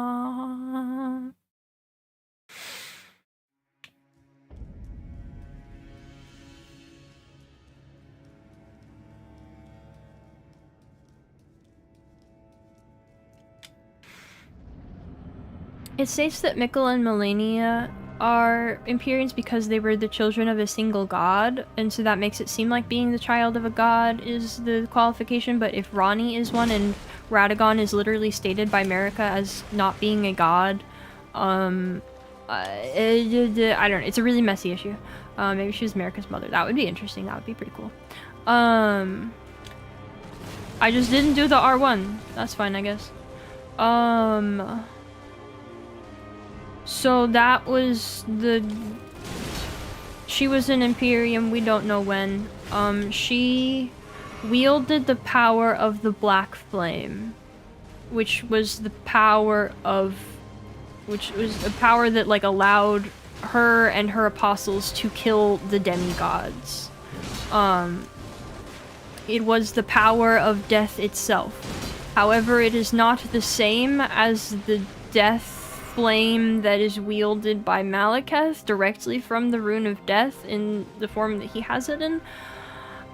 It states that Mikola and Malenia are Empyreans because they were the children of a single god, and so that makes it seem like being the child of a god is the qualification, but if Ronnie is one and Radagon is literally stated by Marika as not being a god, I don't know, it's a really messy issue. Maybe she was Marika's mother. That would be interesting, that would be pretty cool. I just didn't do the R1. That's fine, I guess. So that was she was an Imperium, we don't know when. She wielded the power of the Black Flame, which was a power that, like, allowed her and her apostles to kill the demigods. It was the power of death itself. However, it is not the same as the death flame that is wielded by Malekith directly from the Rune of Death in the form that he has it in.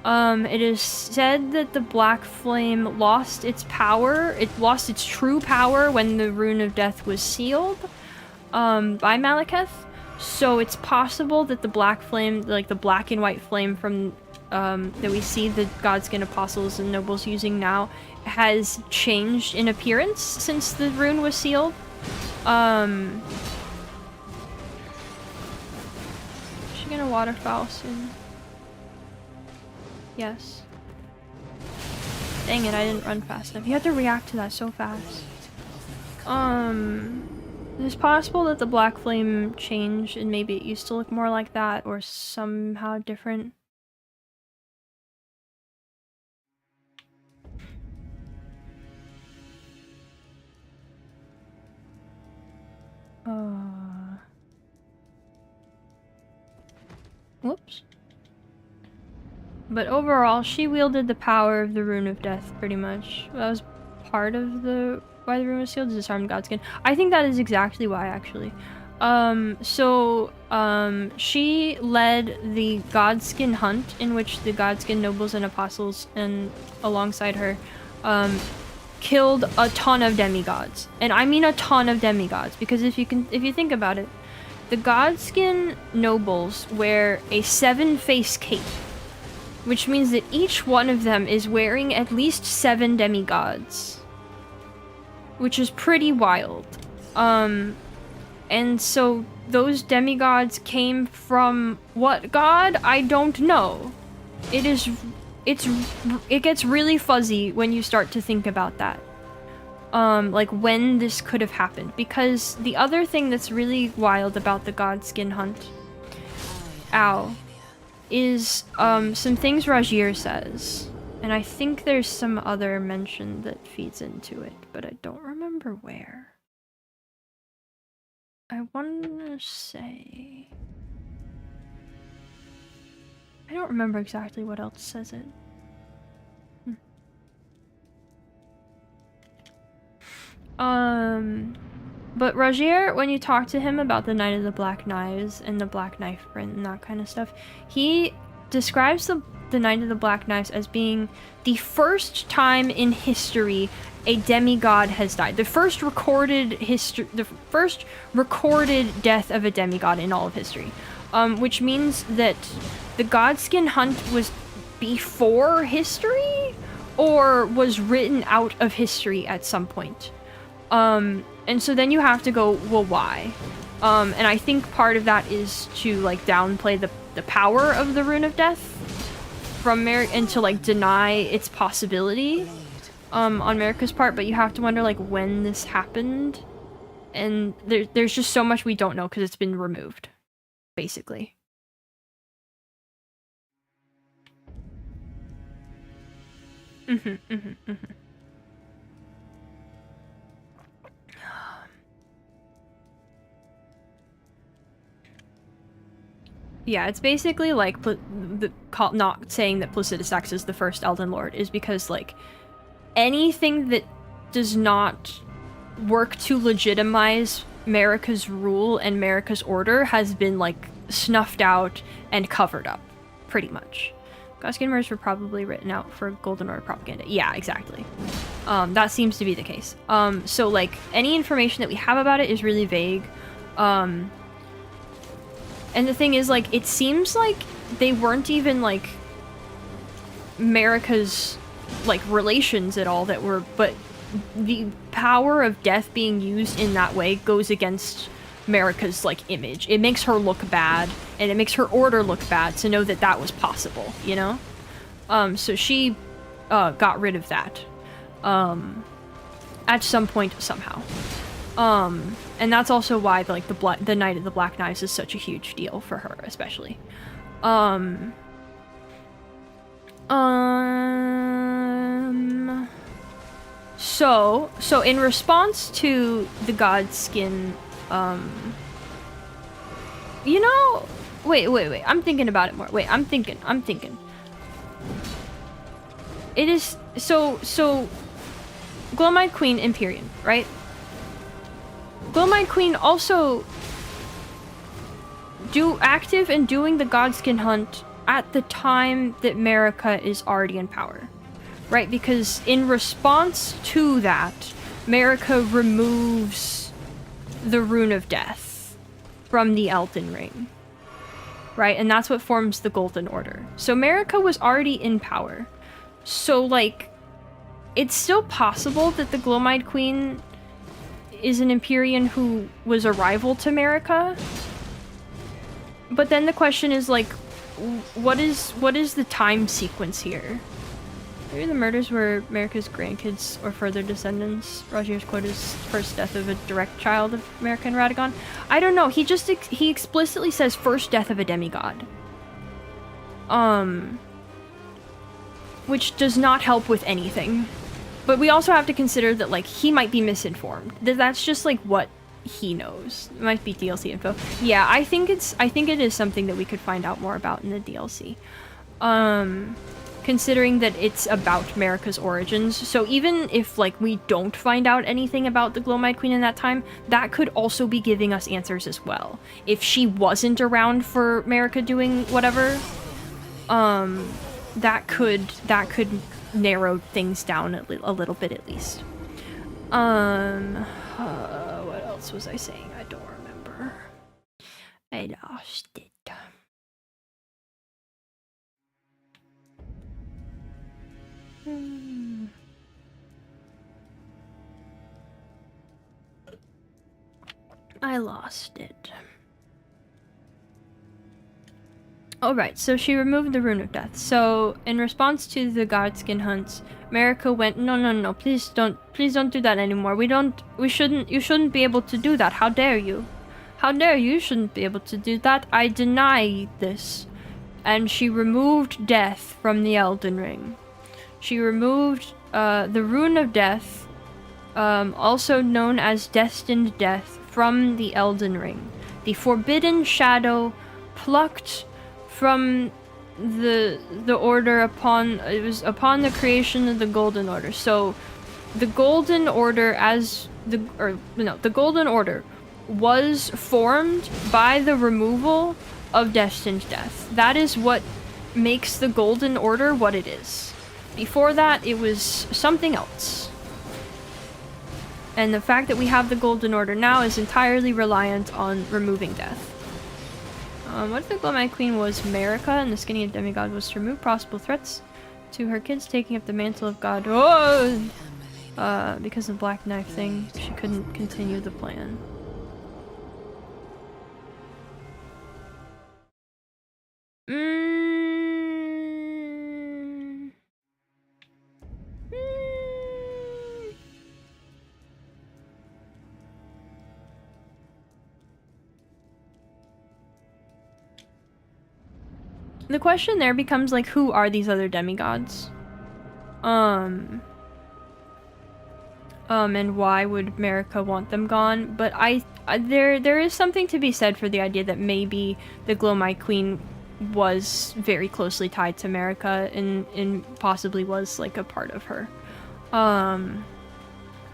It is said that the Black Flame lost its power. It lost its true power when the Rune of Death was sealed by Malekith. So it's possible that the Black Flame, like the black and white flame from that we see the Godskin apostles and nobles using now, has changed in appearance since the rune was sealed. Is she gonna waterfowl soon? Yes. Dang it, I didn't run fast enough. You have to react to that so fast. It's possible that the Black Flame changed and maybe it used to look more like that or somehow different. Whoops. But overall, she wielded the power of the Rune of Death, pretty much. That was part of why the rune was sealed, to disarm Godskin. I think that is exactly why, actually. She led the Godskin hunt, in which the Godskin nobles and apostles, and alongside her, killed a ton of demigods. And I mean a ton of demigods, because if you think about it, the Godskin nobles wear a 7-face cape, which means that each one of them is wearing at least 7 demigods, which is pretty wild. And so those demigods came from what god? I don't know. It gets really fuzzy when you start to think about that. Like when this could have happened, because the other thing that's really wild about the Godskin hunt, is some things Rajir says, and I think there's some other mention that feeds into it, but I don't remember where. I want to say... I don't remember exactly what else says it. But Rajir, when you talk to him about the Night of the Black Knives and the Black Knife print and that kind of stuff, he describes the Night of the Black Knives as being the first time in history a demigod has died. The first recorded death of a demigod in all of history. Which means that the Godskin hunt was before history or was written out of history at some point. And so then you have to go, well, why? And I think part of that is to, like, downplay the power of the Rune of Death from Merrick and to, like, deny its possibility on Marika's part, but you have to wonder, like, when this happened and there's just so much we don't know because it's been removed, basically. Yeah, it's basically like not saying that Placidus X is the first Elden Lord is because, like, anything that does not work to legitimize Marika's rule and Marika's order has been, like, snuffed out and covered up, pretty much. Godskin murders were probably written out for Golden Order propaganda. Yeah, exactly. That seems to be the case. So, like, any information that we have about it is really vague. And the thing is, like, it seems like they weren't even, like, Marika's, like, relations at all that were, but the power of death being used in that way goes against Marika's, like, image. It makes her look bad, and it makes her order look bad to know that that was possible, you know? So she, got rid of that, at some point, somehow. And that's also why, like, the Knight of the Black Knives is such a huge deal for her, especially. So in response to the Godskin, you know, wait, I'm thinking about it more. Wait, I'm thinking. It is, so, Glowmite Queen Empyrean, right? Glowmite Queen also active and doing the Godskin hunt at the time that Marika is already in power, right? Because in response to that, Marika removes the Rune of Death from the Elden Ring, right? And that's what forms the Golden Order. So Marika was already in power. So, like, it's still possible that the Glowmite Queen is an Empyrean who was a rival to Marika. But then the question is, like, what is the time sequence here? Maybe the murders were Marika's grandkids or further descendants. Rogier's quote is first death of a direct child of Marika and Radagon. I don't know. He just he explicitly says first death of a demigod. Which does not help with anything. But we also have to consider that, like, he might be misinformed. That's just, like, what he knows. It might be DLC info. Yeah, I think it is something that we could find out more about in the DLC. Considering that it's about Marika's origins. So even if, like, we don't find out anything about the Glowmite Queen in that time, that could also be giving us answers as well. If she wasn't around for Marika doing whatever, that could narrow things down a little bit at least. What else was I saying? I don't remember. I lost it. I lost it. Alright, so she removed the Rune of Death. So, in response to the Godskin hunts, Marika went, no, please don't do that anymore. You shouldn't be able to do that. How dare you? How dare you? You shouldn't be able to do that. I deny this. And she removed death from the Elden Ring. She removed, the Rune of Death, also known as Destined Death, from the Elden Ring. The forbidden shadow plucked from the order upon the creation of the Golden Order. So the Golden Order the Golden Order was formed by the removal of Destined Death. That is what makes the Golden Order what it is. Before that, it was something else. And the fact that we have the Golden Order now is entirely reliant on removing death. What if the Glowmite Queen was Marika and the skinny demigod was to remove possible threats to her kids taking up the mantle of God? Oh! Because of the Black Knife thing, she couldn't continue the plan. the question there becomes like, who are these other demigods? And why would Marika want them gone? But there is something to be said for the idea that maybe the Glowmite Queen was very closely tied to Marika and possibly was like a part of her.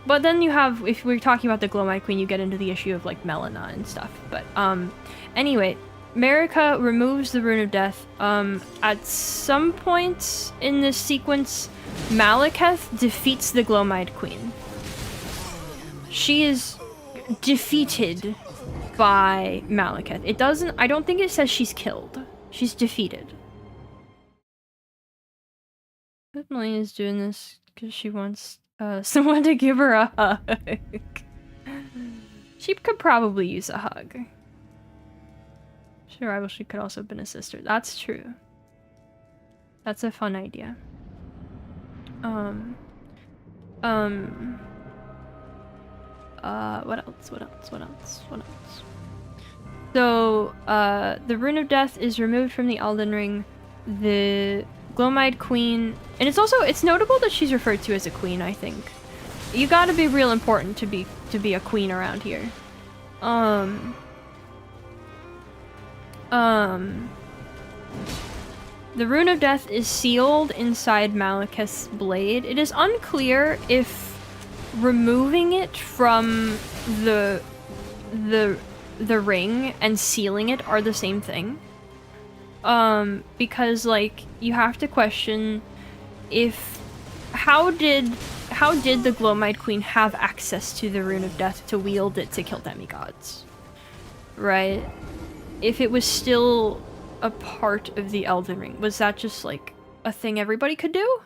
But then you have, if we're talking about the Glowmite Queen, you get into the issue of like Melina and stuff. But anyway, Marika removes the Rune of Death. At some point in this sequence, Malekith defeats the Glowmite Queen. She is defeated by Malekith. It doesn't, I don't think it says she's killed. She's defeated. Melina is doing this because she wants someone to give her a hug. She could probably use a hug. Sure, she could also have been a sister. That's true. That's a fun idea. What else? So, the Rune of Death is removed from the Elden Ring. The Glowmite Queen, and it's notable that she's referred to as a queen, I think. You gotta be real important to be a queen around here. The Rune of Death is sealed inside Malekith's blade. It is unclear if removing it from the ring and sealing it are the same thing. Because like you have to question if how did the Glowmite Queen have access to the Rune of Death to wield it to kill demigods? Right? If it was still a part of the Elden Ring, was that just like a thing everybody could do?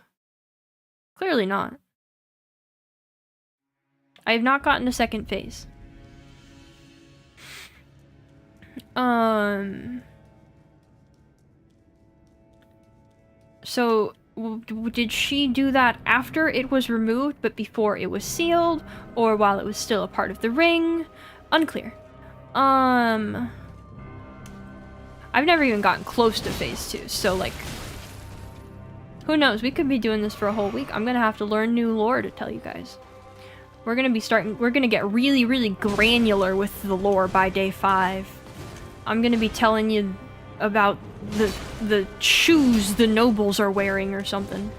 Clearly not. I have not gotten to second phase. So, did she do that after it was removed, but before it was sealed, or while it was still a part of the ring? Unclear. I've never even gotten close to phase 2, so like, who knows? We could be doing this for a whole week. I'm gonna have to learn new lore to tell you guys. We're gonna get really, really granular with the lore by day 5. I'm gonna be telling you about the shoes the nobles are wearing or something.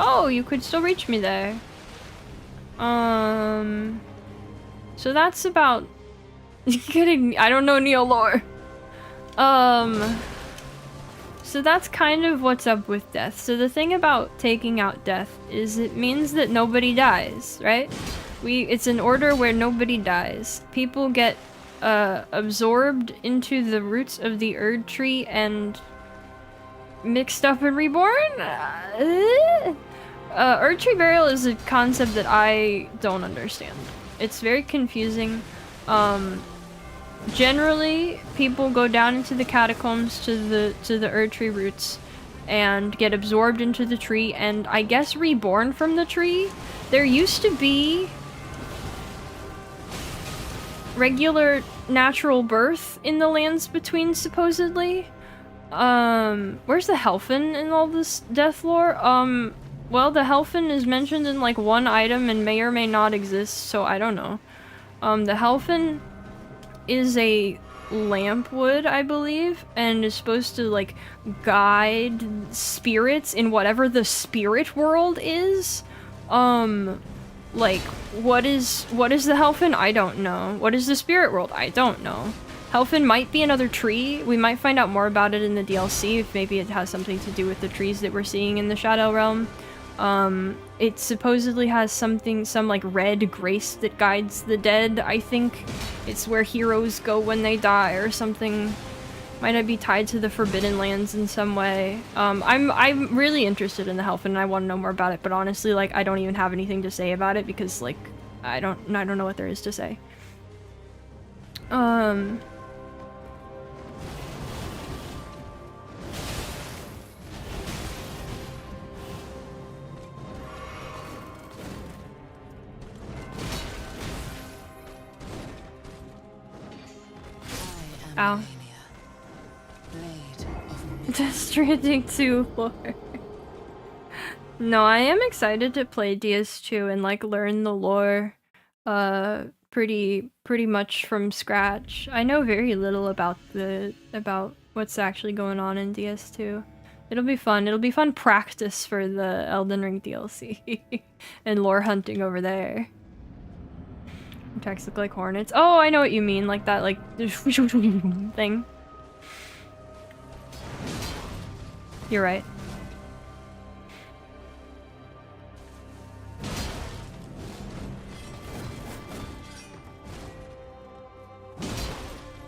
Oh, you could still reach me there. So that's about getting, I don't know Neo lore. So that's kind of what's up with death. So the thing about taking out death is it means that nobody dies, right? It's an order where nobody dies. People get absorbed into the roots of the Erd tree and mixed up and reborn? Erd tree burial is a concept that I don't understand. It's very confusing. Generally, people go down into the catacombs to the Erd tree roots and get absorbed into the tree and I guess reborn from the tree. There used to be regular natural birth in the lands between, supposedly. Where's the Helfin in all this death lore? Well, the Helfin is mentioned in like one item and may or may not exist, so I don't know. The Helfin is a lampwood, I believe, and is supposed to like guide spirits in whatever the spirit world is. Like what is the Helfin? I don't know. What is the spirit world? I don't know. Helfin might be another tree. We might find out more about it in the DLC, if maybe it has something to do with the trees that we're seeing in the Shadow Realm. It supposedly has some like red grace that guides the dead, I think. It's where heroes go when they die or something. Might it be tied to the Forbidden Lands in some way? I'm really interested in the Helfin and I want to know more about it, but honestly, like, I don't even have anything to say about it because, like, I don't know what there is to say. Ow. MALENIA, blade of Death Stranding 2 lore. No, I am excited to play DS2 and like learn the lore pretty much from scratch. I know very little about what's actually going on in DS2. It'll be fun. It'll be fun practice for the Elden Ring DLC and lore hunting over there. Attacks look like hornets. Oh, I know what you mean, like that like thing. You're right.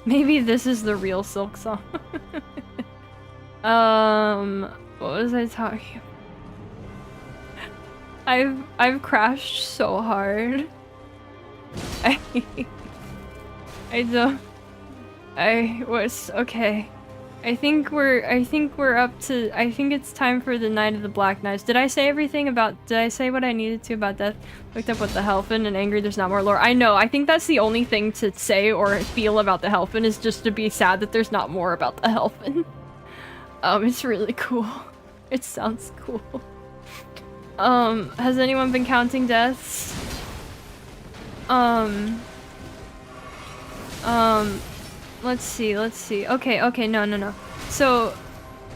Maybe this is the real Silk Song. What was I talking about? I've crashed so hard. Okay. I think it's time for the Night of the Black Knives. Did I say what I needed to about death? Looked up what the Helfin and angry there's not more lore. I know, I think that's the only thing to say or feel about the Helfin is just to be sad that there's not more about the Helfin. It's really cool. It sounds cool. Has anyone been counting deaths? Let's see. Okay, no. So,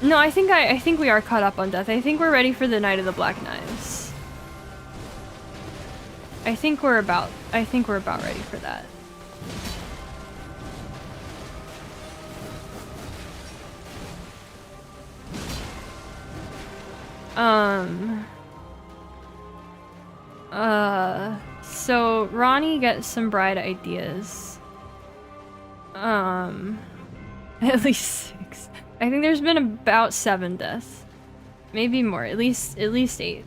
no, I think we are caught up on death. I think we're ready for the Night of the Black Knives. I think we're about ready for that. So Ronnie gets some bright ideas. At least 6. I think there's been about 7 deaths. Maybe more, at least 8.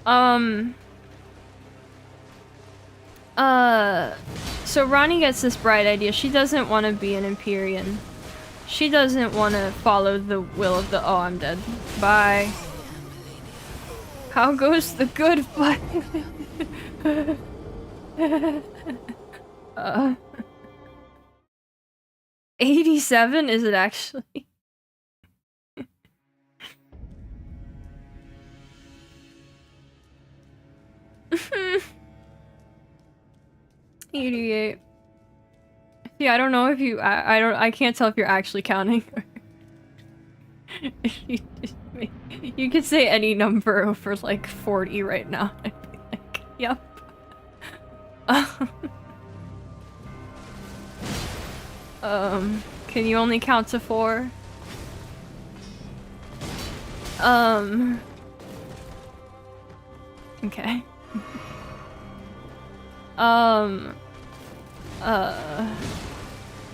So Ronnie gets this bright idea. She doesn't want to be an Empyrean. She doesn't want to follow the will of the- oh, I'm dead. Bye. How goes the good fight? 87? Is it actually? 88. Yeah, I don't know if you- I can't tell if you're actually counting. You could say any number over like 40 right now. I'd be like, yep. Can you only count to 4? Okay.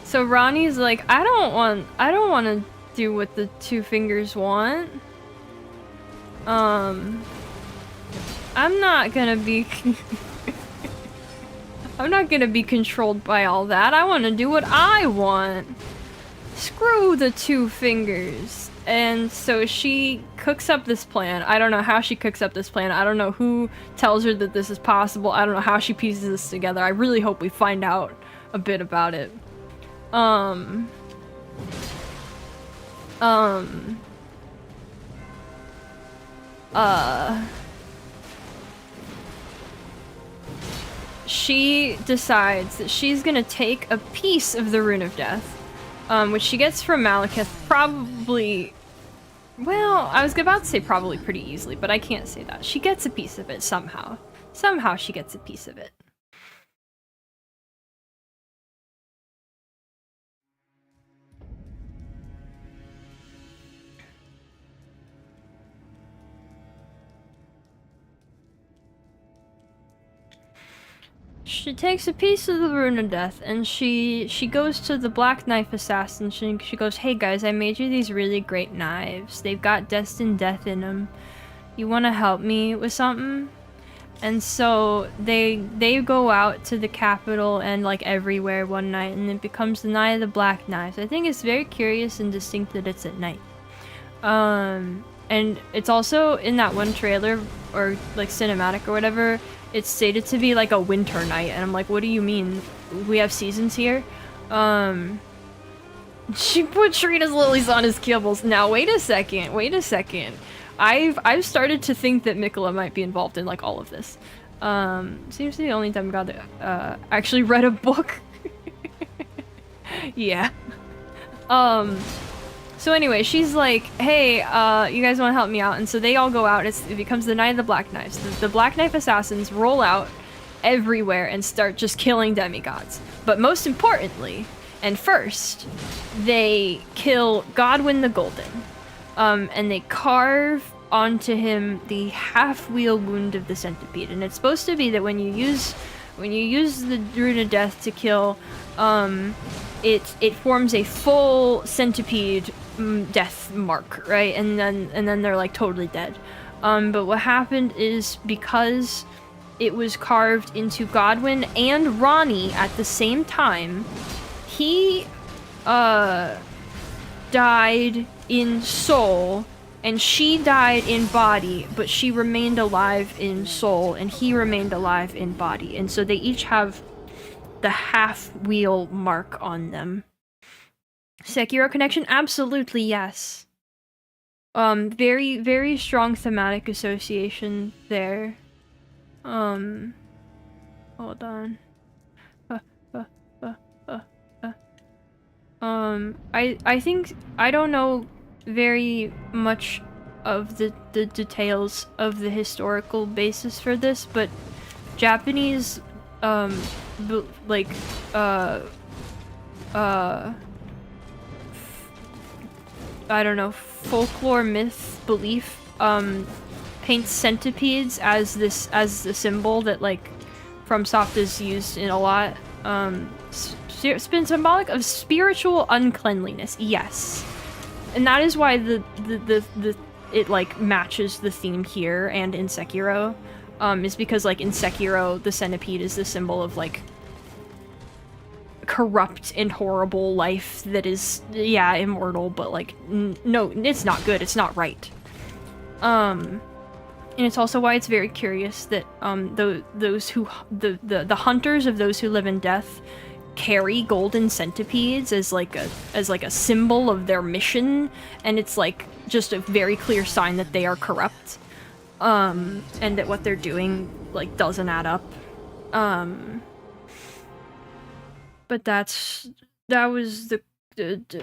So Ronnie's like, I don't want to do what the 2 fingers want. I'm not gonna be I'm not gonna be controlled by all that. I want to do what I want. Screw the 2 fingers. And so she cooks up this plan. I don't know how she cooks up this plan. I don't know who tells her that this is possible. I don't know how she pieces this together. I really hope we find out a bit about it. She decides that she's gonna take a piece of the Rune of Death, which she gets from Malekith probably, well, I was about to say probably pretty easily, but I can't say that. She gets a piece of it somehow. Somehow she gets a piece of it. She takes a piece of the Rune of Death, and she goes to the Black Knife Assassin. She goes, hey guys, I made you these really great knives. They've got destined death in them. You want to help me with something? And so they go out to the capital and like everywhere one night, and it becomes the Night of the Black Knives. I think it's very curious and distinct that it's at night. And it's also in that one trailer or like cinematic or whatever, it's stated to be like a winter night, and I'm like, what do you mean? We have seasons here? She put Trina's lilies on his kibbles. Now wait a second. Wait a second. I've started to think that Mikola might be involved in like all of this. Seems to be the only time God actually read a book. Yeah. So anyway, she's like, hey, you guys want to help me out? And so they all go out. It becomes the Night of the Black Knives. The Black Knife assassins roll out everywhere and start just killing demigods. But most importantly, and first, they kill Godwyn the Golden. And they carve onto him the half-wheel wound of the centipede. And it's supposed to be that when you use the Rune of Death to kill, it forms a full centipede death mark, right? And then they're like totally dead. But what happened is because it was carved into Godwyn and Ronnie at the same time, he died in soul and she died in body, but she remained alive in soul and he remained alive in body. And so they each have the half-wheel mark on them. Sekiro connection? Absolutely, yes. Very, very strong thematic association there. Hold on. I think, I don't know very much of the details of the historical basis for this, but Japanese, like, I don't know, folklore, myth, belief, paints centipedes as the symbol that, like, FromSoft is used in a lot. It's been symbolic of spiritual uncleanliness, yes. And that is why it, like, matches the theme here and in Sekiro. Is because, like, in Sekiro, the centipede is the symbol of, like, corrupt and horrible life that is, yeah, immortal, but, like, no, it's not good, it's not right. And it's also why it's very curious that, the hunters of those who live in death carry golden centipedes as like a symbol of their mission, and it's like just a very clear sign that they are corrupt, and that what they're doing like doesn't add up. But that was the that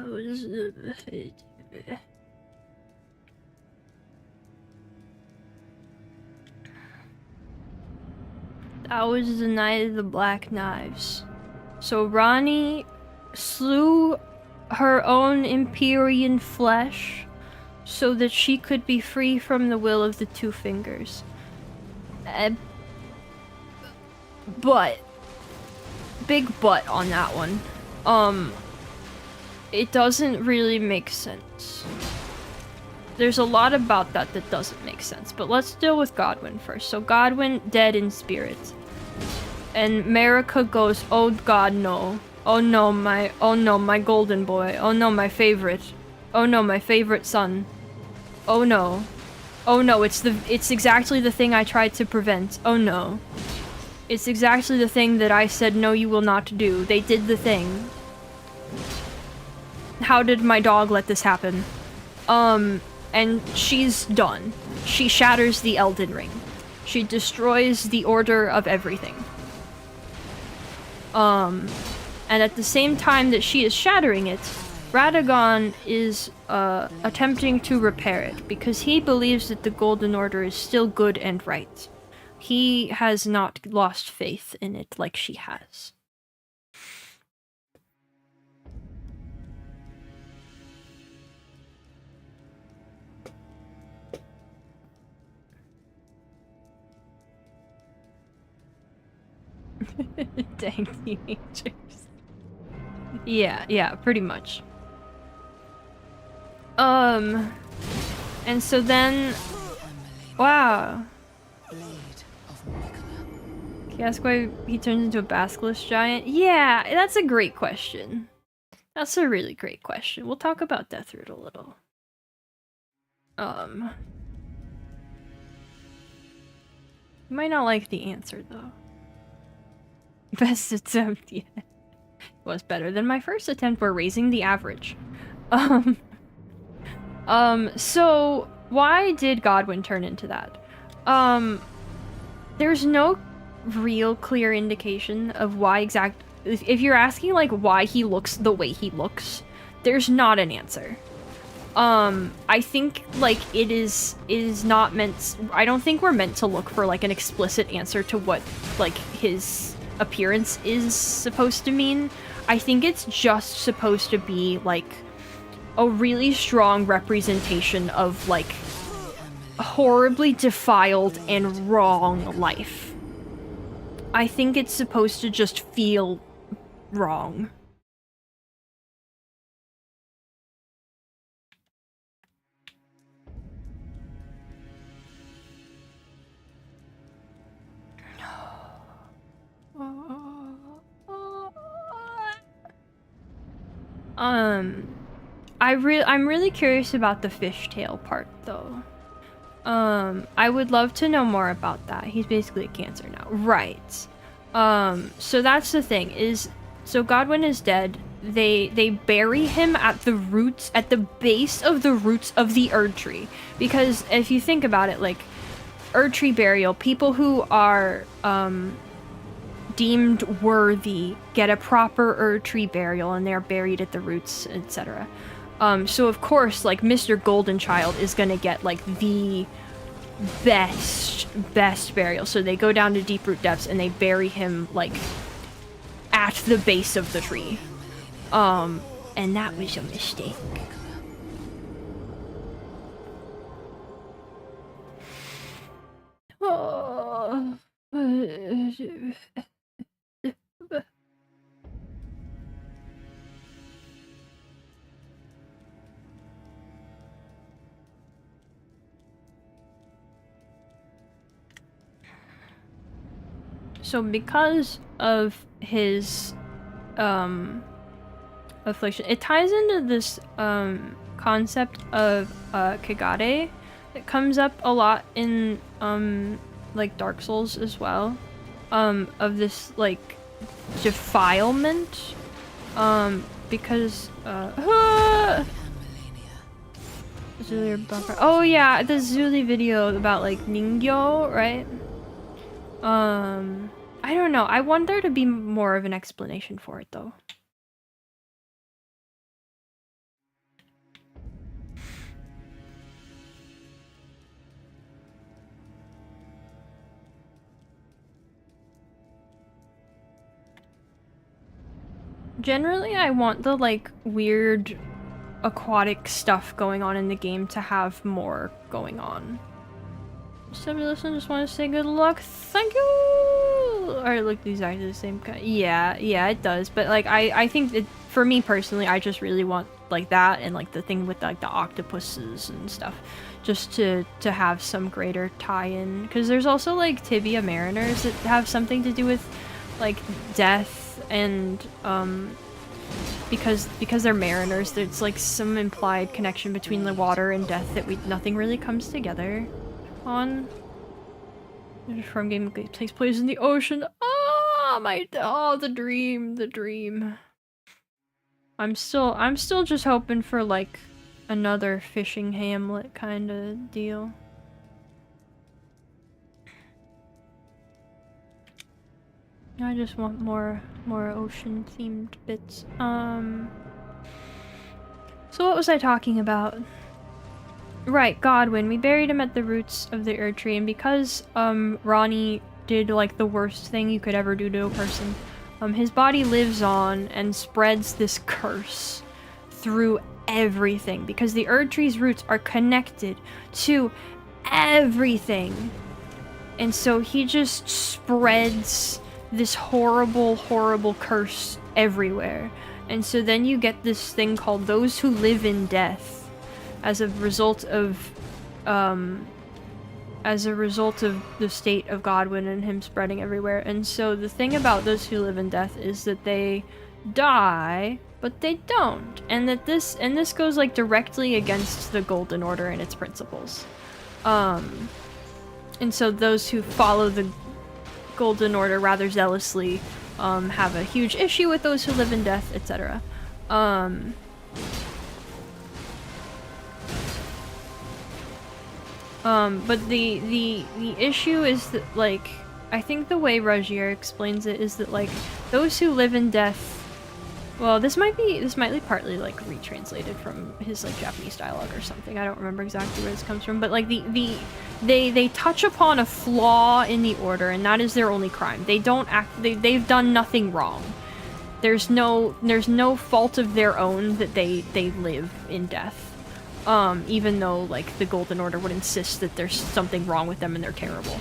was that was the Night of the Black Knives. So Ronnie slew her own Empyrean flesh so that she could be free from the will of the Two Fingers. But big but on that one. It doesn't really make sense. There's a lot about that doesn't make sense, but let's deal with Godwyn first. So Godwyn dead in spirit. And Marika goes, "Oh God, no. Oh no, my golden boy. Oh no, my favorite. Oh no, my favorite son. Oh no. Oh no, it's exactly the thing I tried to prevent. Oh no. It's exactly the thing that I said no, you will not do. They did the thing. How did my dog let this happen?" And she's done. She shatters the Elden Ring. She destroys the order of everything. And at the same time that she is shattering it, Radagon is attempting to repair it because he believes that the Golden Order is still good and right. He has not lost faith in it like she has. Dang teenagers. Yeah, pretty much. And so then... Wow. Can you ask why he turns into a basilisk giant? Yeah, that's a great question. That's a really great question. We'll talk about Deathroot a little. You might not like the answer, though. Best attempt yet. Was better than my first attempt. We're raising the average. So why did Godwin turn into that? There's no real clear indication of why if you're asking like why he looks the way he looks, there's not an answer. I think like it is not meant, I don't think we're meant to look for like an explicit answer to what like his appearance is supposed to mean. I think it's just supposed to be like a really strong representation of like a horribly defiled and wrong life. I think it's supposed to just feel wrong. I'm really curious about the fishtail part though. I would love to know more about that. He's basically a cancer now. Right. So that's the thing is, so Godwin is dead. They bury him at the roots, at the base of the roots of the Erd tree. Because if you think about it, like, Erd tree burial, people who are, deemed worthy get a proper Erd tree burial and they're buried at the roots, etc. So of course, like, Mr. Golden Child is gonna get, like, the best burial. So they go down to deep root depths and they bury him, like, at the base of the tree. And that was a mistake. Oh. So because of his affliction, it ties into this concept of kagare that comes up a lot in like Dark Souls as well, of this like defilement, because oh yeah, the Zuli video about like Ningyo, right? I don't know. I want there to be more of an explanation for it, though. Generally, I want the, like, weird aquatic stuff going on in the game to have more going on. Somebody listen, just want to say good luck. Thank you! Or look, these are the same kind. Yeah, it does. But like, I think that for me personally, I just really want like that and like the thing with like the octopuses and stuff, just to have some greater tie-in. Because there's also like Tibia Mariners that have something to do with like death and because they're mariners, there's like some implied connection between the water and death that nothing really comes together on. The farm game takes place in the ocean. The dream. I'm still just hoping for like another fishing hamlet kind of deal. I just want more ocean themed bits. So what was I talking about? Right, Godwin. We buried him at the roots of the Erd tree, and because Ronnie did like the worst thing you could ever do to a person, his body lives on and spreads this curse through everything, because the Erd tree's roots are connected to everything. And so he just spreads this horrible curse everywhere. And so then you get this thing called those who live in death, as a result of the state of Godwin and him spreading everywhere. And so the thing about those who live in death is that they die, but they don't. And that this goes like directly against the Golden Order and its principles. And so those who follow the Golden Order rather zealously have a huge issue with those who live in death, etc. But the issue is that, like, I think the way Rogier explains it is that, like, those who live in death, well, this might be partly, like, retranslated from his, like, Japanese dialogue or something. I don't remember exactly where this comes from, but, like, they touch upon a flaw in the order, and that is their only crime. They've done nothing wrong. There's no fault of their own that they live in death. Even though, like, the Golden Order would insist that there's something wrong with them and they're terrible.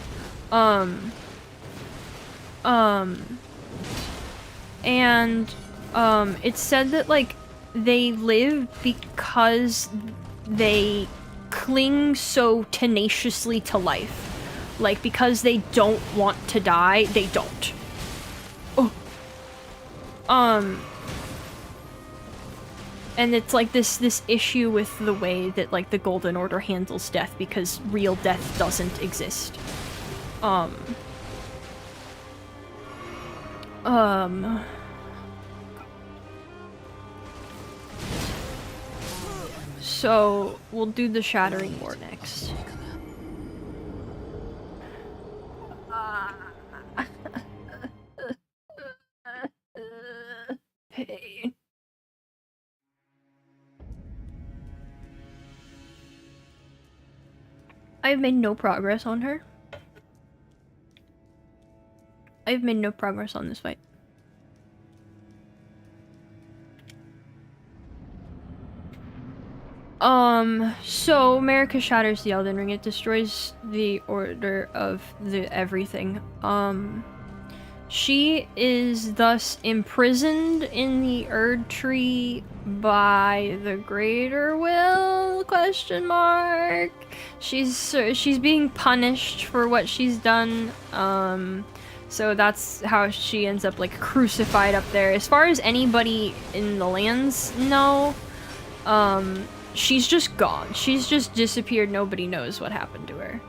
It's said that, like, they live because they cling so tenaciously to life. Like, because they don't want to die, they don't. And it's like this issue with the way that, like, the Golden Order handles death, because real death doesn't exist. So we'll do the Shattering War next. Pain. I've made no progress on her. I've made no progress on this fight. So America shatters the Elden Ring. It destroys the order of the everything. She is thus imprisoned in the Erd Tree by the Greater Will? Question mark. She's being punished for what she's done. So that's how she ends up, like, crucified up there. As far as anybody in the lands know, she's just gone. She's just disappeared. Nobody knows what happened to her.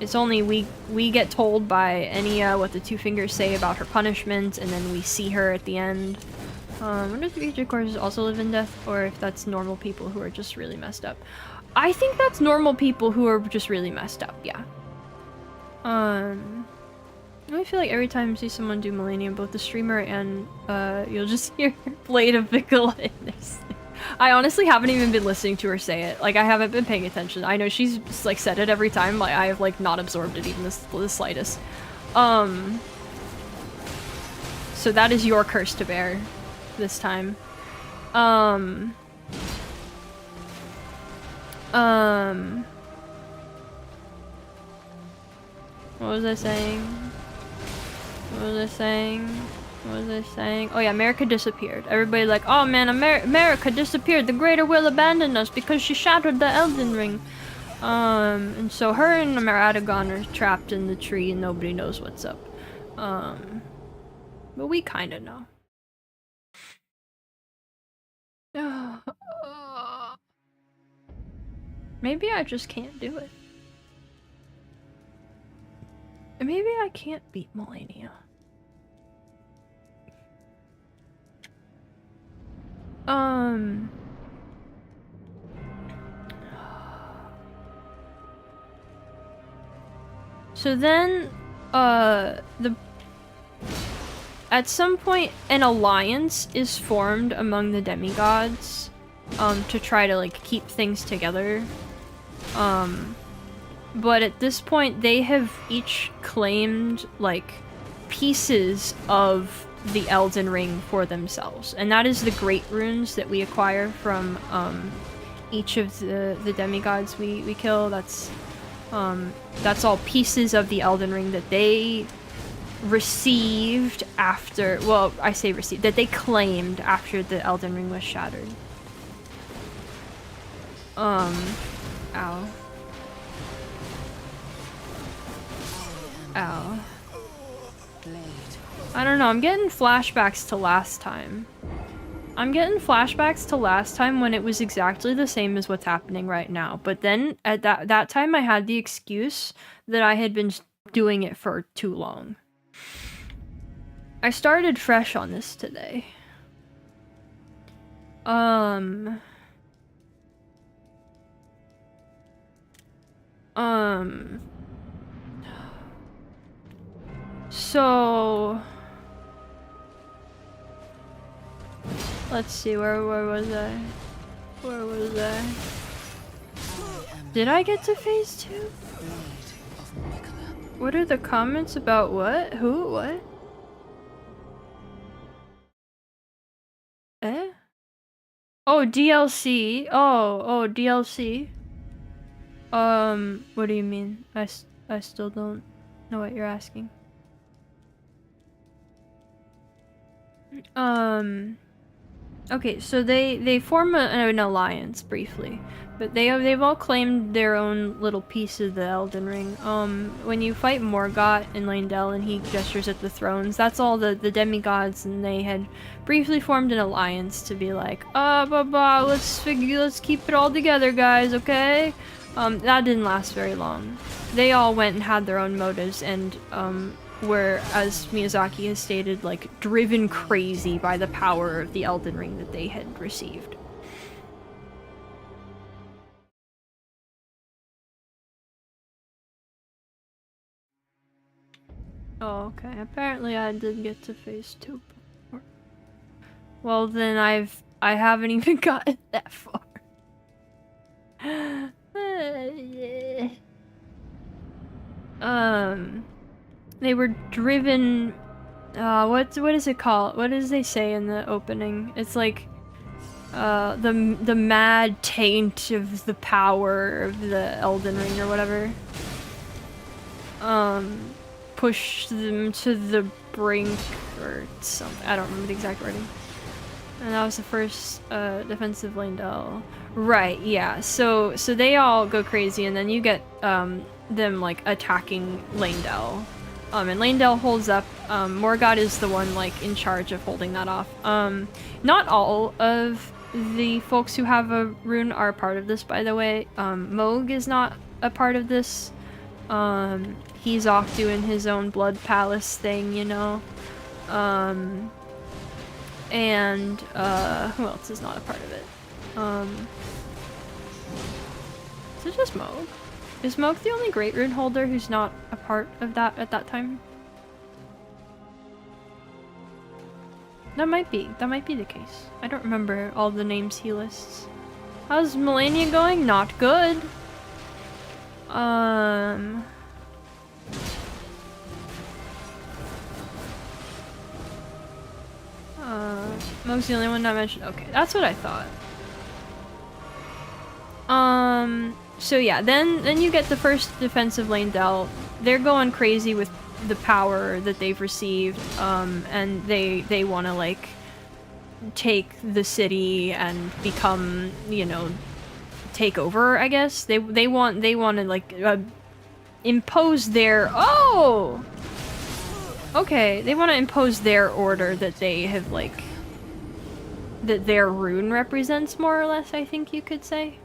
It's only we get told by Enya what the Two Fingers say about her punishment, and then we see her at the end. I wonder if the future courses also live in death, or if that's normal people who are just really messed up. I think that's normal people who are just really messed up, yeah. I feel like every time you see someone do Malenia, both the streamer and you'll just hear Blade of Vicola in this. I honestly haven't even been listening to her say it. Like, I haven't been paying attention. I know she's, like, said it every time. Like, I have, like, not absorbed it even the slightest. So that is your curse to bear this time. What was I saying? What was I saying? What was I saying? Oh yeah, America disappeared. Everybody like, oh man, America disappeared. The Greater Will abandoned us because she shattered the Elden Ring. And so her and Maradagon are trapped in the tree and nobody knows what's up. But we kind of know. Maybe I just can't do it. Maybe I can't beat Malenia. So then, at some point, an alliance is formed among the demigods, to try to, like, keep things together. But at this point, they have each claimed, like, pieces of the Elden Ring for themselves. And that is the Great Runes that we acquire from, each of the demigods we kill. That's all pieces of the Elden Ring that they received after, well, I say received, that they claimed after the Elden Ring was shattered. Ow. Ow. I don't know, I'm getting flashbacks to last time. I'm getting flashbacks to last time when it was exactly the same as what's happening right now. But then at that time I had the excuse that I had been doing it for too long. I started fresh on this today. So let's see, where was I? Where was I? Did I get to phase 2? What are the comments about what? Who? What? Eh? Oh, DLC. Oh, DLC. What do you mean? I still don't know what you're asking. Okay, so they form an alliance briefly, but they've all claimed their own little piece of the Elden Ring. When you fight Morgott in Leyndell and he gestures at the thrones, that's all the demigods, and they had briefly formed an alliance to be like, let's keep it all together, guys, okay? That didn't last very long. They all went and had their own motives, and were, as Miyazaki has stated, like, driven crazy by the power of the Elden Ring that they had received. Oh, okay. Apparently I did get to phase 2 before. Well, then I haven't even gotten that far. They were driven, what is it called? What does they say in the opening? It's like, the mad taint of the power of the Elden Ring or whatever. Pushed them to the brink or something. I don't remember the exact wording. And that was the first, defensive Leyndell. Right, yeah. So they all go crazy, and then you get, them, like, attacking Leyndell. And Leyndell holds up. Morgott is the one, like, in charge of holding that off. Not all of the folks who have a rune are part of this, by the way. Moog is not a part of this. He's off doing his own blood palace thing, you know. And, who else is not a part of it? Is it just Moog? Is Moog the only Great Rune holder who's not a part of that at that time? That might be the case. I don't remember all the names he lists. How's Malenia going? Not good. Moog's the only one not mentioned. Okay, that's what I thought. So yeah, then you get the first defensive Leyndell. They're going crazy with the power that they've received, and they want to, like, take the city and become, you know, take over, I guess. They want to, like, impose their... Oh! Okay, they want to impose their order that they have, like... that their rune represents, more or less, I think you could say.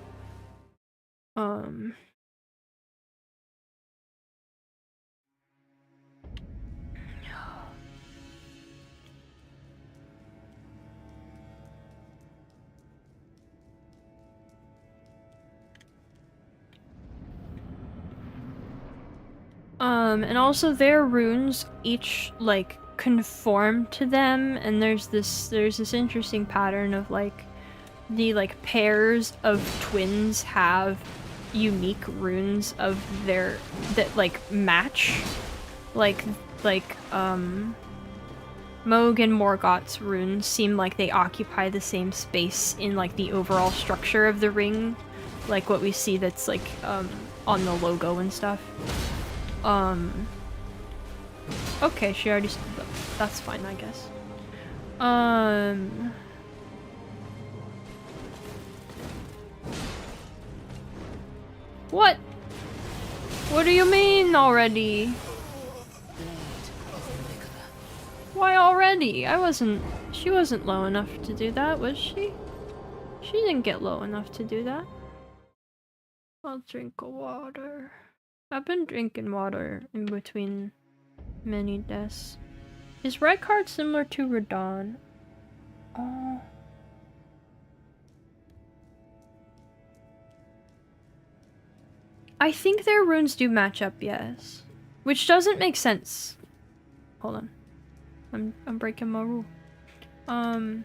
And also their runes each, like, conform to them, and there's this interesting pattern of, like, the, like, pairs of twins have unique runes of their, that, like, match. Like, Moog and Morgott's runes seem like they occupy the same space in, like, the overall structure of the ring. Like what we see that's, like, on the logo and stuff. Okay, she already stood up. That's fine, I guess. What? What do you mean already? Why already? I wasn't She wasn't low enough to do that, was she? She didn't get low enough to do that. I'll drink water. I've been drinking water in between many deaths. Is Rykard similar to Radon? I think their runes do match up, yes. Which doesn't make sense. Hold on. I'm breaking my rule. I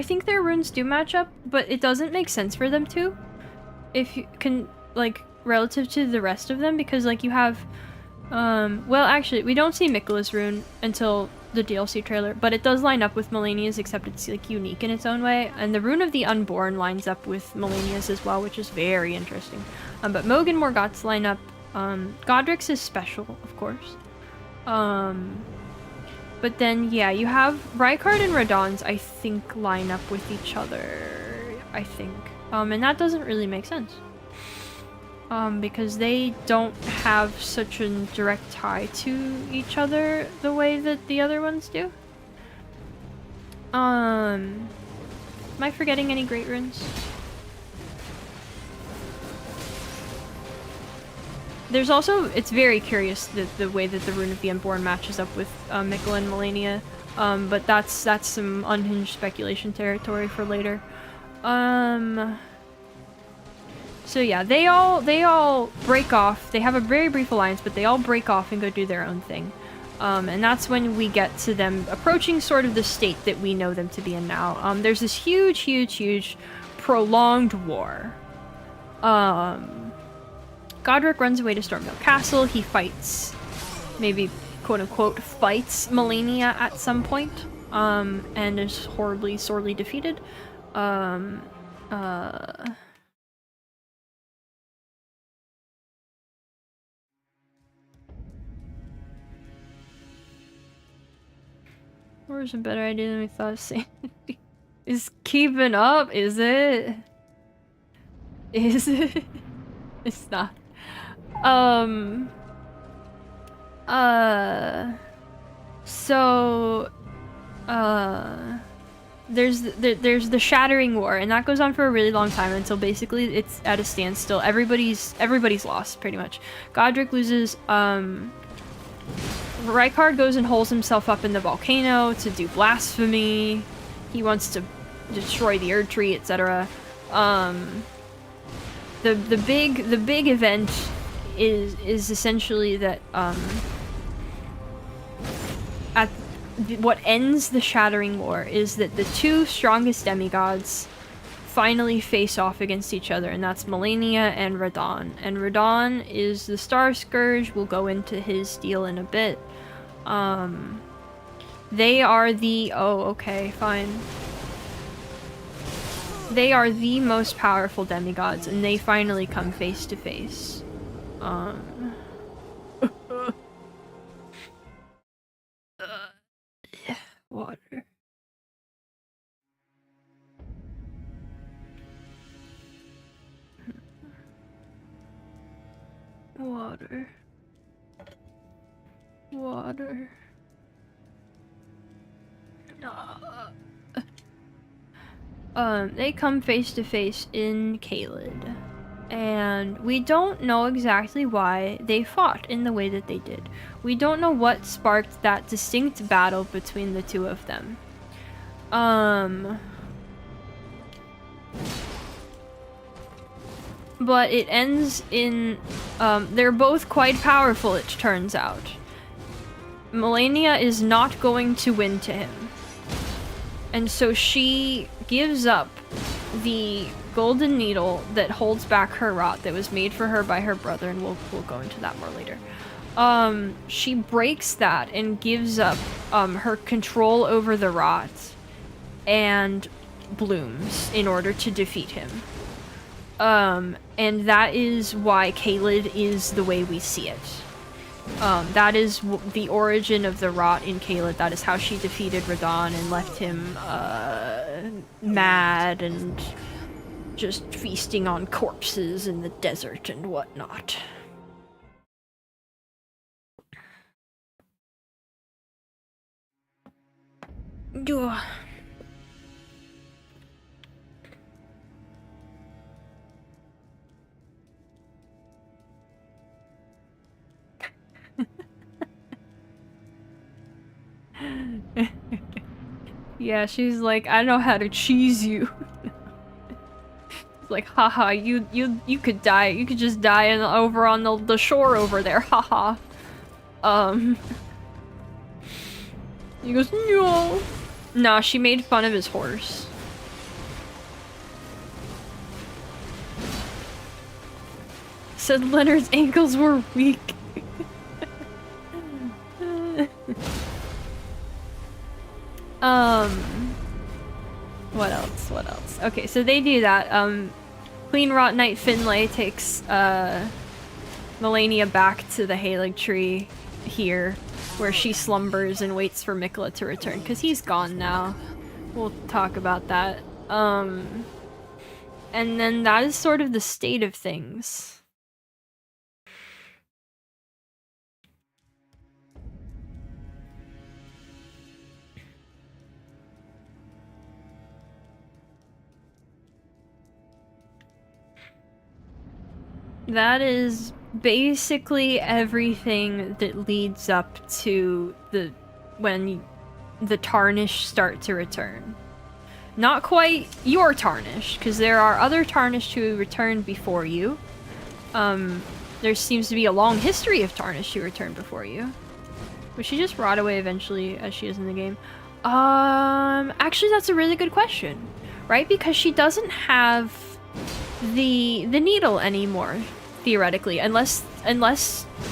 think their runes do match up, but it doesn't make sense for them to. If you can, like, relative to the rest of them, because, like, you have, well, actually, we don't see Miquella's rune until the DLC trailer, but it does line up with Malenia's, except it's, like, unique in its own way, and the Rune of the Unborn lines up with Malenia's as well, which is very interesting. But Mohg and Morgott's line up. Godric's is special, of course. But then, yeah, you have Rykard and Radon's, I think, line up with each other, I think. And that doesn't really make sense. Because they don't have such a direct tie to each other the way that the other ones do. Am I forgetting any great runes? There's also, it's very curious the way that the Rune of the Unborn matches up with Miquella and Malenia, but that's some unhinged speculation territory for later. So yeah, they all break off. They have a very brief alliance, but they all break off and go do their own thing. And that's when we get to them approaching sort of the state that we know them to be in now. There's this huge prolonged war. Godric runs away to Stormvale Castle. He fights, maybe quote-unquote fights Malenia at some point, and is horribly, sorely defeated. Or is a better idea than we thought of saying. Is keeping up, is it? Is it? It's not. There's the Shattering War, and that goes on for a really long time until basically it's at a standstill. Everybody's lost, pretty much. Godric loses, Rykard goes and holes himself up in the volcano to do blasphemy. He wants to destroy the Erd Tree, etc. The big event is essentially that what ends the Shattering War is that the two strongest demigods finally face off against each other, and that's Malenia and Radon. And Radon is the Star Scourge. We'll go into his deal in a bit. They are the... oh, okay, fine. They are the most powerful demigods, and they finally come face to face. Water. Water. Water. They come face to face in Caelid. And we don't know exactly why they fought in the way that they did. We don't know what sparked that distinct battle between the two of them. But it ends in, they're both quite powerful, it turns out. Malenia is not going to win to him. And so she gives up the golden needle that holds back her rot that was made for her by her brother, and we'll go into that more later. She breaks that and gives up her control over the rot and blooms in order to defeat him. And that is why Caelid is the way we see it. That is the origin of the rot in Caelid. That is how she defeated Radon and left him mad and just feasting on corpses in the desert and whatnot. Ugh. Yeah, she's like, I know how to cheese you. It's like, haha, you could die. You could just die over on the shore over there, haha. He goes, no. Nah, she made fun of his horse. Said Leonard's ankles were weak. What else? What else? Okay, so they do that. Queen Rot Knight Finlay takes, Malenia back to the Halig tree here, where she slumbers and waits for Mikla to return, because he's gone now. We'll talk about that. And then that is sort of the state of things. That is basically everything that leads up to when the Tarnished start to return. Not quite your Tarnished, because there are other Tarnished who returned before you. There seems to be a long history of Tarnished who returned before you. Would she just rot away eventually, as she is in the game? Actually, that's a really good question, right? Because she doesn't have the needle anymore, theoretically, unless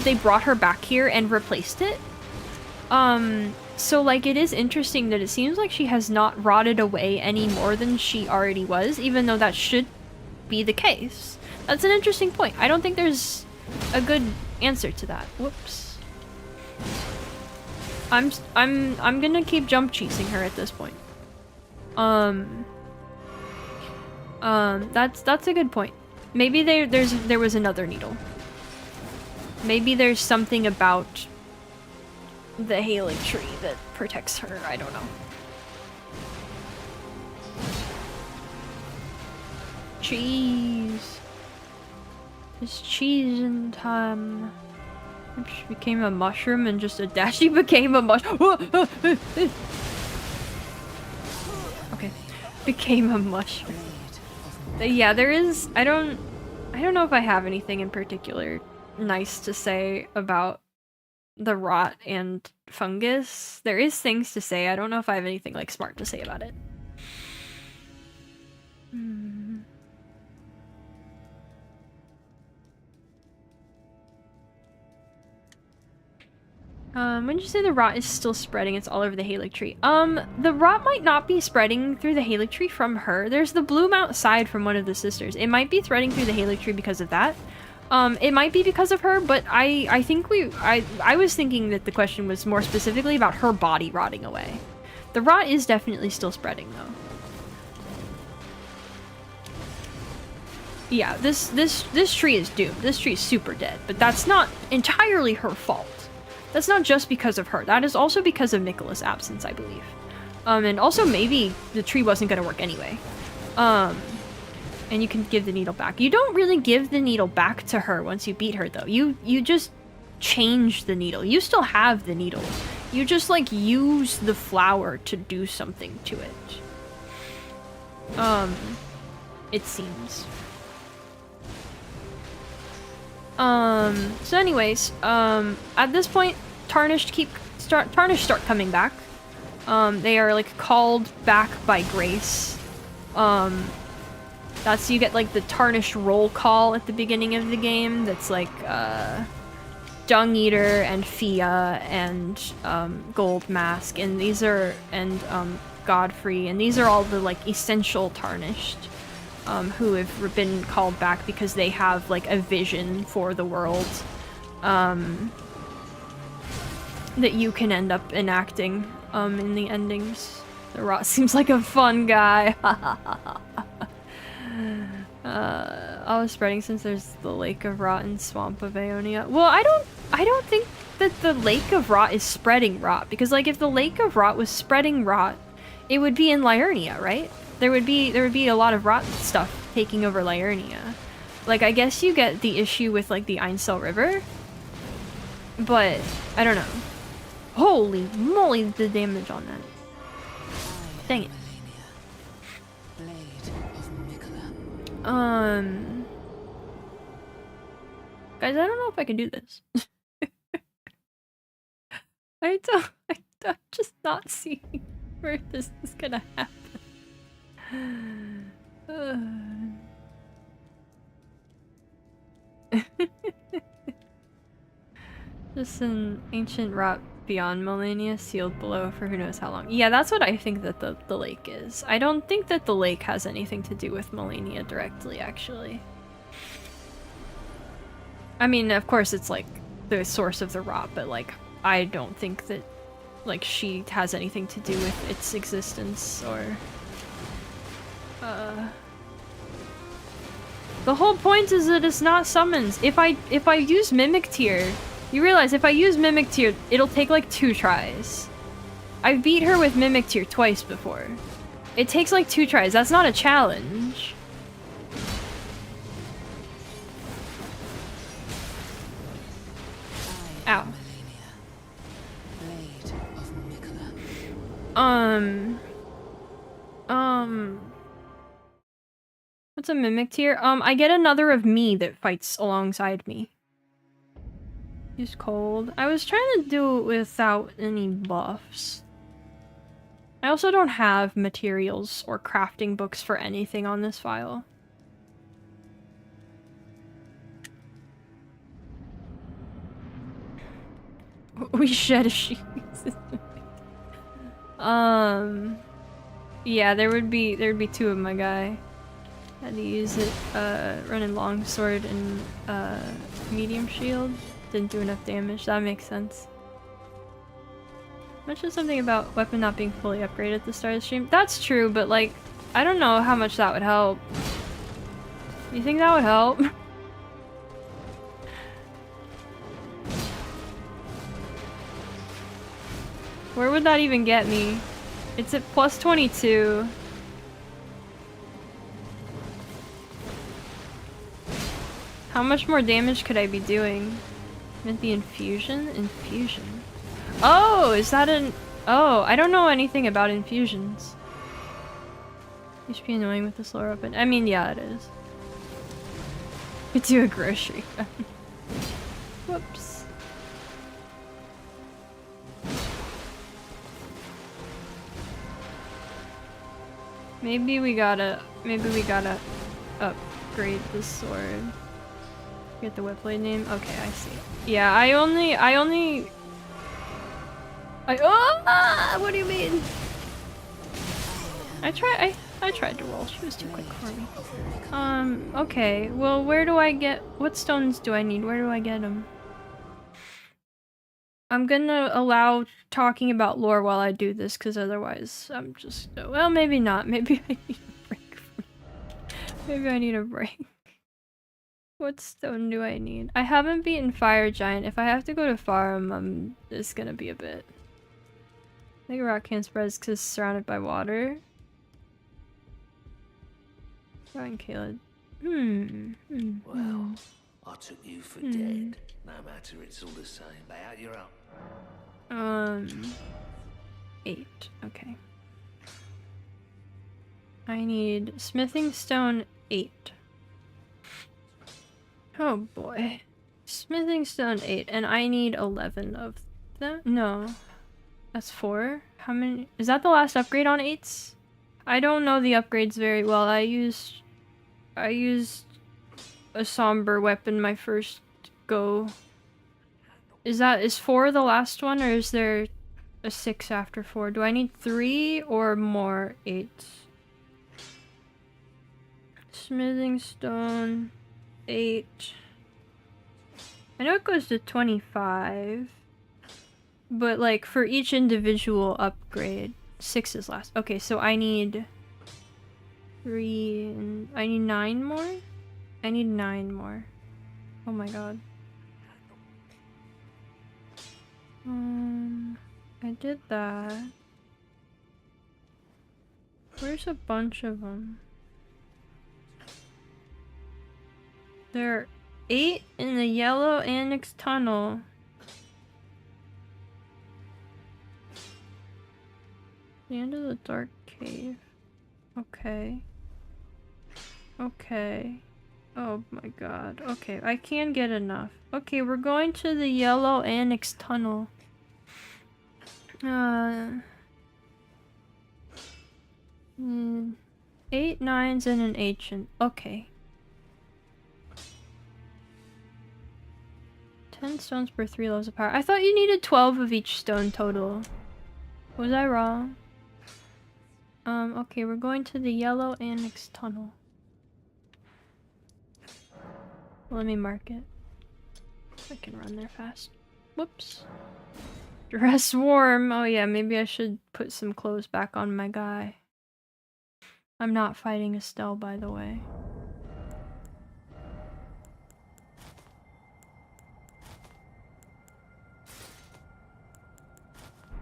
they brought her back here and replaced it. So like, it is interesting that it seems like she has not rotted away any more than she already was, even though that should be the case. That's an interesting point. I don't think there's a good answer to that. Whoops. I'm gonna keep jump cheesing her at this point. That's a good point. Maybe there was another needle. Maybe there's something about the Halig tree that protects her. I don't know. Cheese. It's cheesing time. She became a mushroom and just a dash. She became a mushroom. Okay. Became a mushroom. Yeah, there is. I don't know if I have anything in particular nice to say about the rot and fungus. There is things to say. I don't know if I have anything like smart to say about it. When you say the rot is still spreading, it's all over the Halig tree. The rot might not be spreading through the Halig tree from her. There's the bloom outside from one of the sisters. It might be threading through the Halig tree because of that. It might be because of her, but I think I was thinking that the question was more specifically about her body rotting away. The rot is definitely still spreading, though. Yeah, this tree is doomed. This tree is super dead, but that's not entirely her fault. That's not just because of her. That is also because of Nicola's absence, I believe. And also maybe the tree wasn't gonna work anyway. And you can give the needle back. You don't really give the needle back to her once you beat her, though. You just change the needle. You still have the needle. You just, like, use the flower to do something to it. It seems. So anyways, at this point, Tarnished start coming back. They are, like, called back by Grace. That's, you get, like, the Tarnished roll call at the beginning of the game. That's, like, Dung Eater and Fia and, Gold Mask, and these are, and, Godfrey, and these are all the, like, essential Tarnished. Who have been called back because they have, like, a vision for the world, that you can end up enacting, in the endings. The Rot seems like a fun guy. All spreading since there's the Lake of Rot and Swamp of Aeonia. Well, I don't think that the Lake of Rot is spreading rot, because, like, if the Lake of Rot was spreading rot, it would be in Liurnia, right? There would be a lot of rot stuff taking over Liurnia. Like, I guess you get the issue with, like, the Ainsel River, but I don't know. Holy moly, the damage on that. Dang it. Guys, I don't know if I can do this. I'm just not seeing where this is gonna happen. Just an ancient rot beyond Malenia, sealed below for who knows how long. Yeah, that's what I think that the lake is. I don't think that the lake has anything to do with Malenia directly, actually. I mean, of course it's like the source of the rot, but like, I don't think that like she has anything to do with its existence or the whole point is that it's not summons. If I use Mimic Tier, you realize if I use Mimic Tier, it'll take like 2 tries. I've beat her with Mimic Tier twice before. It takes like 2 tries. That's not a challenge. Ow. What's a Mimic Tier? I get another of me that fights alongside me. Use cold. I was trying to do it without any buffs. I also don't have materials or crafting books for anything on this file. We shed a sheep. Yeah, there'd be 2 of my guy. Had to use it, running longsword and medium shield. Didn't do enough damage. That makes sense. Mentioned something about weapon not being fully upgraded at the start of the stream. That's true, but like, I don't know how much that would help. You think that would help? Where would that even get me? It's at plus 22. How much more damage could I be doing? Meant the infusion? Infusion. Oh, is that an... Oh, I don't know anything about infusions. You should be annoying with the slower open. I mean, yeah, it is. Could do a grocery. Whoops. Maybe we gotta upgrade the sword. Get the whipblade name? Okay, I see. Yeah, oh! What do you mean? I tried to roll. She was too quick for me. Okay. Well, where do I get... What stones do I need? Where do I get them? I'm gonna allow talking about lore while I do this, because otherwise I'm just... Well, maybe not. Maybe I need a break. Maybe I need a break. What stone do I need? I haven't beaten Fire Giant. If I have to go to farm, it's gonna be a bit. I think rock can't spread because it's surrounded by water. Ryan Caleb. Well, I took you for dead. No matter, it's all the same. Lay out your own. 8. Okay. I need smithing stone 8. Oh boy. Smithing stone 8, and I need 11 of them? No. That's 4? How many? Is that the last upgrade on 8s? I don't know the upgrades very well. I used a somber weapon my first go. Is 4 the last one, or is there a 6 after 4? Do I need 3 or more 8s? Smithing stone 8. I know it goes to 25, but like for each individual upgrade, 6 is last. Okay, so I need 3 and I need 9 more? I need 9 more. Oh my god. I did that. There's a bunch of them. There are 8 in the yellow annex tunnel. The end of the dark cave. Okay. Okay. Oh my god. Okay, I can't get enough. Okay, we're going to the yellow annex tunnel. 8 nines and an ancient. Okay. 10 stones per 3 levels of power. I thought you needed 12 of each stone total. Was I wrong? Okay, we're going to the yellow annex tunnel. Let me mark it. I can run there fast. Whoops. Dress warm. Oh yeah, maybe I should put some clothes back on my guy. I'm not fighting Estelle, by the way.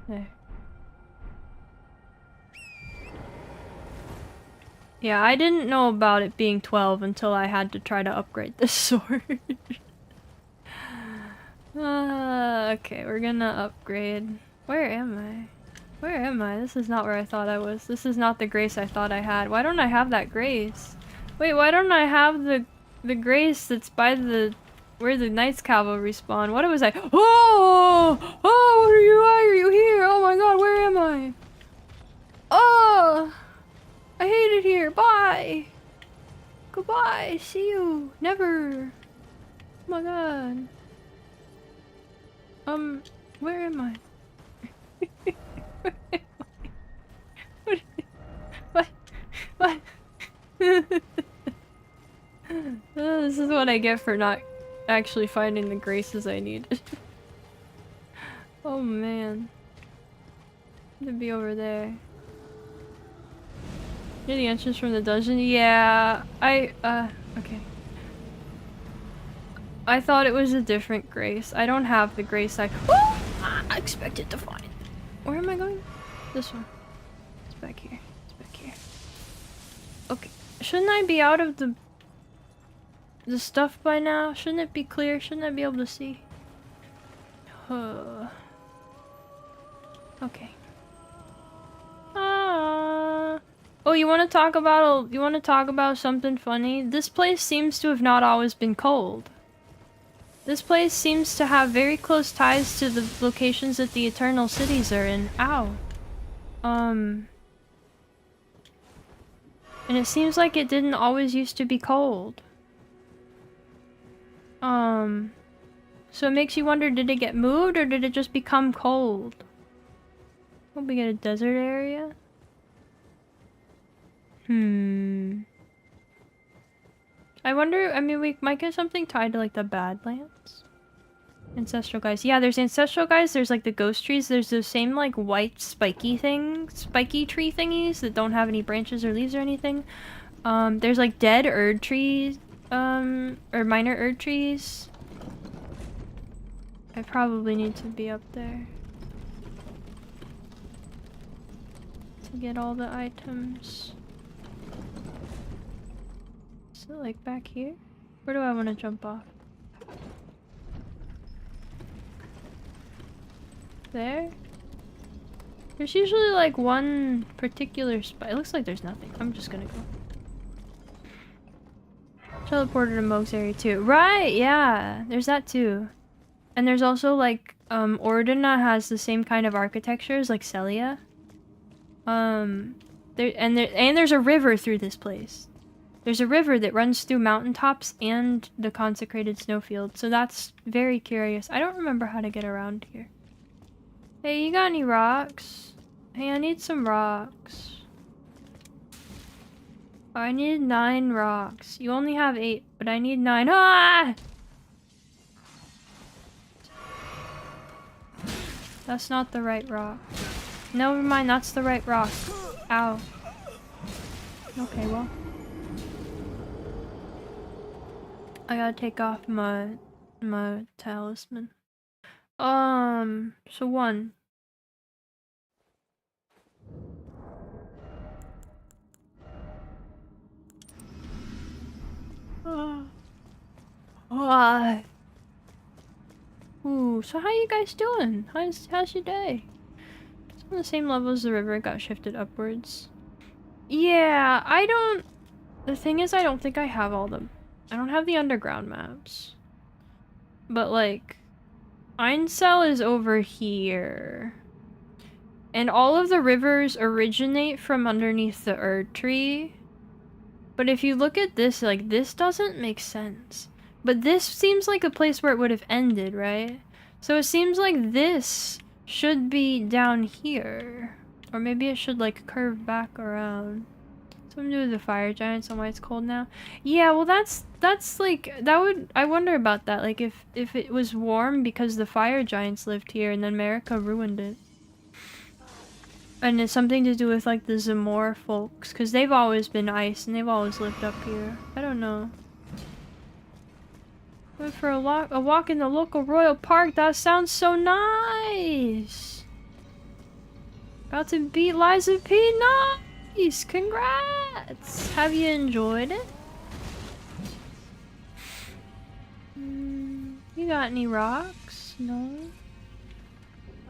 There. Yeah, I didn't know about it being 12 until I had to try to upgrade this sword. Okay, we're gonna upgrade. Where am I? Where am I? This is not where I thought I was. This is not the grace I thought I had. Why don't I have that grace? Wait, why don't I have the grace that's by the where the Knights Cavalry spawn? What was I? Oh! Oh, what are you? Why are you here? Oh my god, where am I? Oh! I hate it here. Bye! Goodbye. See you. Never. Oh my god. Where am I? What? What? This is what I get for not actually finding the graces I needed. Oh man. To be over there. Near the entrance from the dungeon? Yeah, okay. I thought it was a different grace. I don't have the grace I expected to find. Where am I going? This one. It's back here. It's back here. Okay. Shouldn't I be out of the stuff by now? Shouldn't it be clear? Shouldn't I be able to see? Okay. Oh, you want to talk about something funny? This place seems to have not always been cold. This place seems to have very close ties to the locations that the Eternal Cities are in. Ow. And it seems like it didn't always used to be cold. So it makes you wonder, did it get moved or did it just become cold? Hope we get a desert area. I wonder, I mean, we might get something tied to like the Badlands. Ancestral guys. Yeah, there's ancestral guys, there's like the ghost trees, there's those same like white spiky tree thingies that don't have any branches or leaves or anything. There's like dead Erd trees, or minor Erd trees. I probably need to be up there to get all the items. Is it like back here? Where do I want to jump off? There? There's usually like one particular spot. It looks like there's nothing. I'm just gonna go. Teleporter to Moog's area too. Right, yeah. There's that too. And there's also like, Ordina has the same kind of architecture as like Celia. There's a river through this place. There's a river that runs through mountaintops and the consecrated snowfield, so that's very curious. I don't remember how to get around here. Hey, you got any rocks? Hey, I need some rocks. Oh, I need 9 rocks. You only have 8, but I need 9. Ah! That's not the right rock. Never mind, that's the right rock. Ow. Okay, well. I gotta take off my talisman. So 1. Ooh, so how you guys doing? How's your day? It's on the same level as the river, it got shifted upwards. Yeah, I don't... The thing is, I don't think I have all the... I don't have the underground maps. But, like... Eincel is over here. And all of the rivers originate from underneath the Erd tree. But if you look at this, like, this doesn't make sense. But this seems like a place where it would have ended, right? So it seems like this should be down here. Or maybe it should, like, curve back around. Something to do with the fire giants and why it's cold now. Yeah, well that's like, that would, I wonder about that. Like, if it was warm because the fire giants lived here and then America ruined it. And it's something to do with, like, the Zamor folks, because they've always been ice, and they've always lived up here. I don't know. Went for a walk in the local royal park. That sounds so nice! About to beat Liza P. Nice! Congrats! Have you enjoyed it? You got any rocks? No?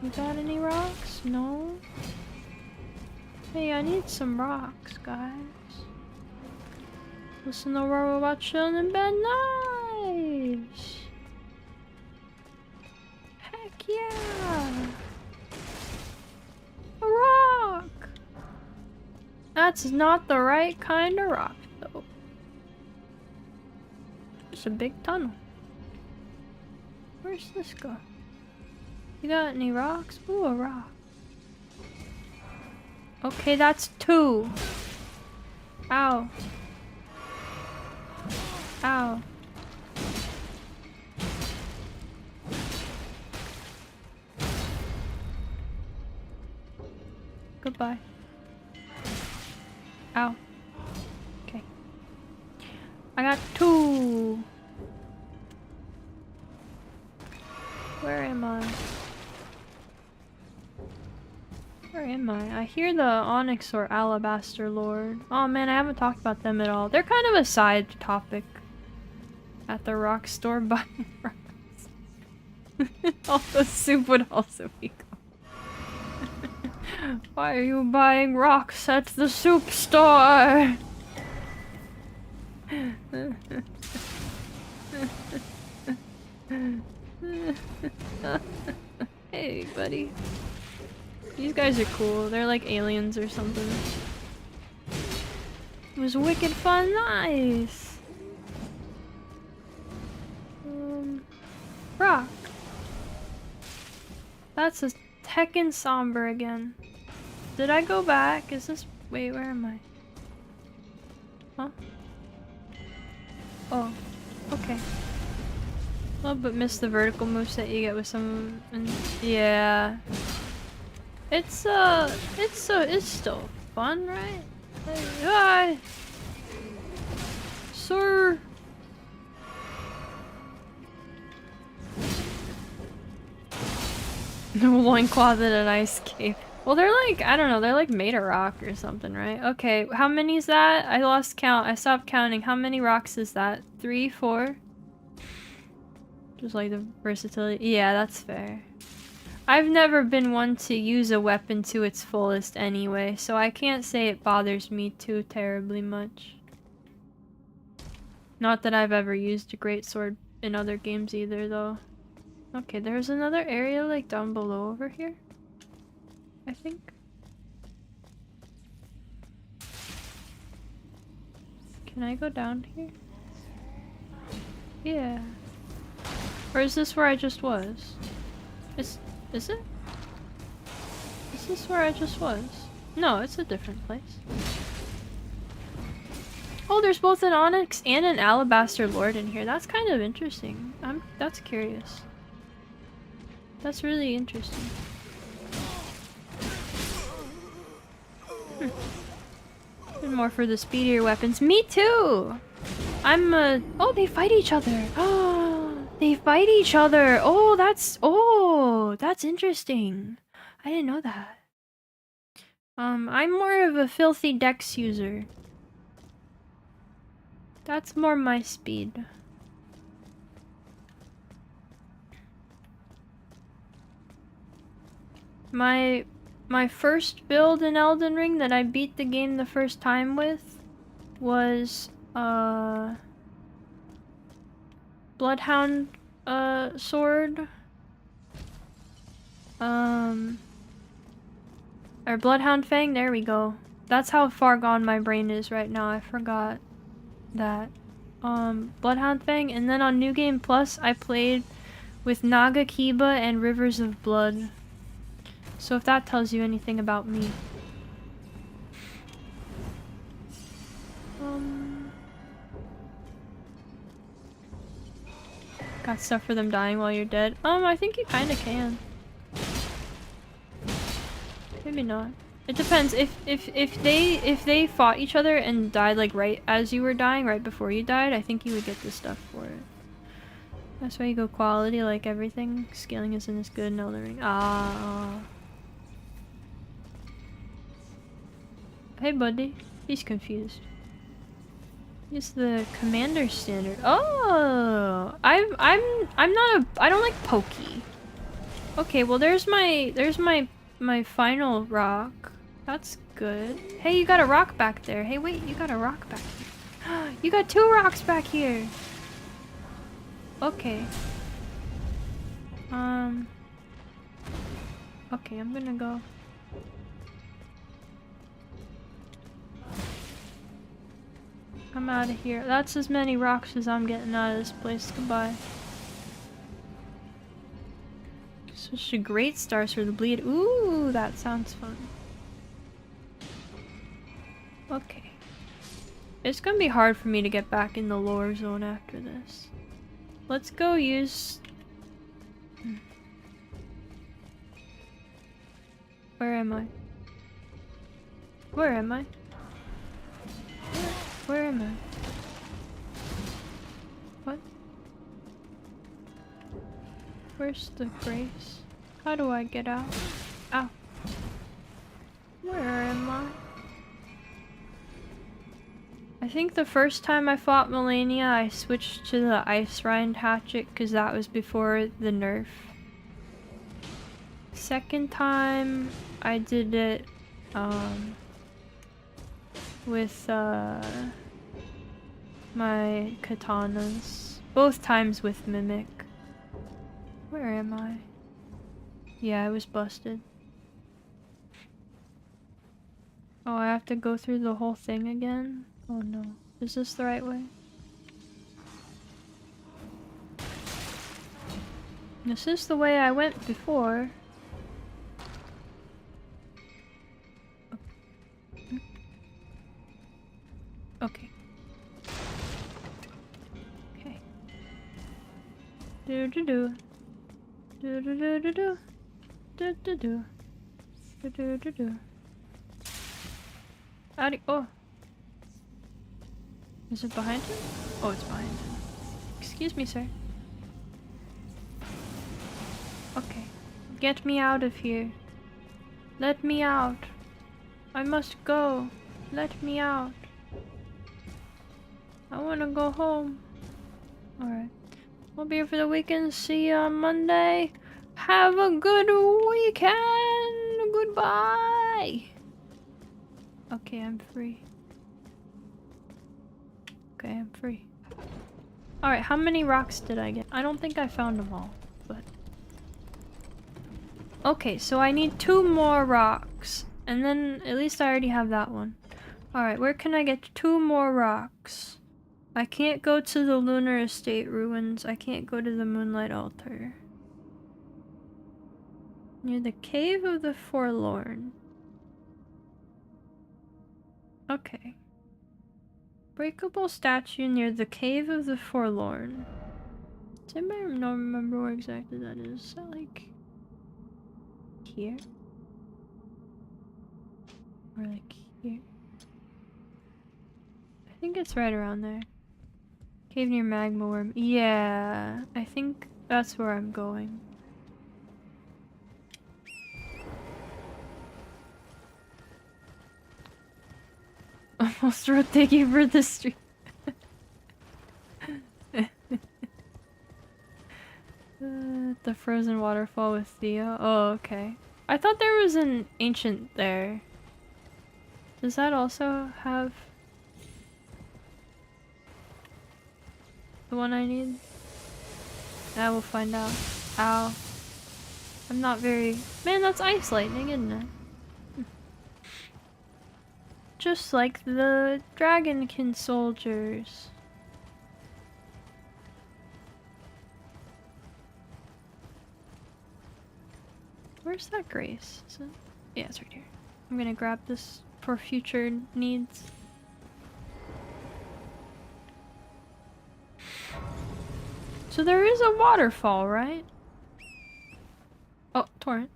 You got any rocks? No? Hey, I need some rocks, guys. Listen to Aurora about chilling in bed. Nice! Heck yeah! A rock! That's not the right kind of rock, though. It's a big tunnel. Where's this go? You got any rocks? Ooh, a rock. Okay, that's 2. Ow. Ow. Goodbye. Ow. Okay. I got 2. Where am I? Where am I? I hear the Onyx or Alabaster Lord. Oh man, I haven't talked about them at all. They're kind of a side topic at the rock store buying rocks. Although soup would also be cool. Why are you buying rocks at the soup store? Hey, buddy. These guys are cool. They're like aliens or something. It was wicked fun. Nice. Rock. That's a heckin' somber again. Did I go back? Is this... Wait, where am I? Huh? Oh. Okay. A little bit missed the vertical moveset you get with some... Yeah. It's still fun, right? Hi! Sir! No loincloth at an ice cave. Well, they're like, I don't know, they're like made of rock or something, right? Okay, how many is that? I lost count. I stopped counting. How many rocks is that? 3, 4? Just like the versatility. Yeah, that's fair. I've never been one to use a weapon to its fullest anyway, so I can't say it bothers me too terribly much. Not that I've ever used a greatsword in other games either, though. Okay, there's another area like down below over here, I think. Can I go down here? Yeah. Or is this where I just was? Is it? Is this where I just was? No, it's a different place. Oh, there's both an Onyx and an Alabaster Lord in here. That's kind of interesting. That's curious. That's really interesting. And more for the speedier weapons. Me too! Oh, they fight each other! Oh, they fight each other! Oh, that's interesting. I didn't know that. I'm more of a filthy dex user. That's more my speed. My first build in Elden Ring that I beat the game the first time with was Bloodhound sword. Or Bloodhound Fang, there we go. That's how far gone my brain is right now. I forgot that. Bloodhound Fang, and then on New Game Plus I played with Naga Kiba and Rivers of Blood. So if that tells you anything about me. Got stuff for them dying while you're dead? I think you kinda can. Maybe not. It depends. If they fought each other and died like right as you were dying, right before you died, I think you would get the stuff for it. That's why you go quality like everything. Scaling isn't as good in Elden Ring. Hey buddy. He's confused. Use the commander standard. Oh, I don't like pokey. Okay, well there's my final rock. That's good. Hey, you got a rock back there. Hey, wait, you got a rock back here. You got 2 rocks back here. Okay. Okay, I'm gonna go. I'm out of here. That's as many rocks as I'm getting out of this place. Goodbye. Switch to Great Stars for the bleed. Ooh, that sounds fun. Okay. It's gonna be hard for me to get back in the lore zone after this. Let's go use... Where am I? Where am I? Where am I? What? Where's the grace? How do I get out? Ow. Where am I? I think the first time I fought Malenia, I switched to the Ice Rind Hatchet because that was before the nerf. Second time, I did it with my katanas. Both times with Mimic. Where am I? Yeah, I was busted. Oh, I have to go through the whole thing again? Oh no. Is this the right way? This is the way I went before. Okay. Okay. Do do do. Do do do do do. Do do do. Do do do do. Oh. Is it behind him? Oh, it's behind him. Excuse me, sir. Okay. Get me out of here. Let me out. I must go. Let me out. I wanna go home. Alright. We'll be here for the weekend. See you on Monday. Have a good weekend. Goodbye. Okay, I'm free. Okay, I'm free. Alright, how many rocks did I get? I don't think I found them all, but... Okay, so I need 2 more rocks. And then, at least I already have that one. Alright, where can I get 2 more rocks? I can't go to the Lunar Estate ruins. I can't go to the Moonlight Altar. Near the Cave of the Forlorn. Okay. Breakable statue near the Cave of the Forlorn. Does anybody remember where exactly that is? Is that like... here? Or like here? I think it's right around there. Cave near Magma Worm. Yeah, I think that's where I'm going. Almost wrote thank you for the stream. The frozen waterfall with Thea. Oh, okay. I thought there was an ancient there. Does that also have the one I need? I will find out. Ow. I'm not very... Man, that's ice lightning, isn't it? Just like the dragonkin soldiers. Where's that Grace? Is it? Yeah, it's right here. I'm gonna grab this for future needs. So there is a waterfall, right? Oh, torrent.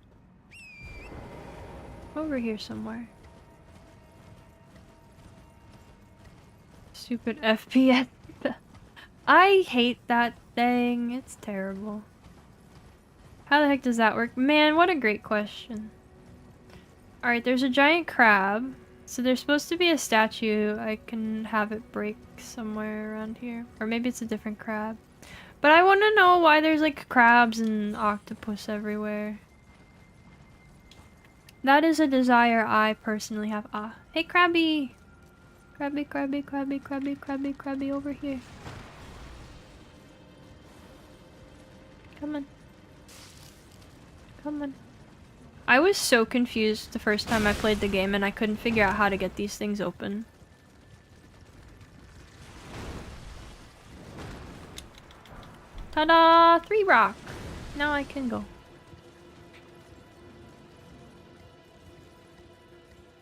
Over here somewhere. Stupid FPS. I hate that thing. It's terrible. How the heck does that work? Man, what a great question. Alright, there's a giant crab. So there's supposed to be a statue. I can have it break somewhere around here. Or maybe it's a different crab. But I want to know why there's like crabs and octopus everywhere. That is a desire I personally have. Ah, hey crabby! Crabby, crabby, crabby, crabby, crabby, crabby over here. Come on. Come on. I was so confused the first time I played the game and I couldn't figure out how to get these things open. Ta-da! 3 rock! Now I can go.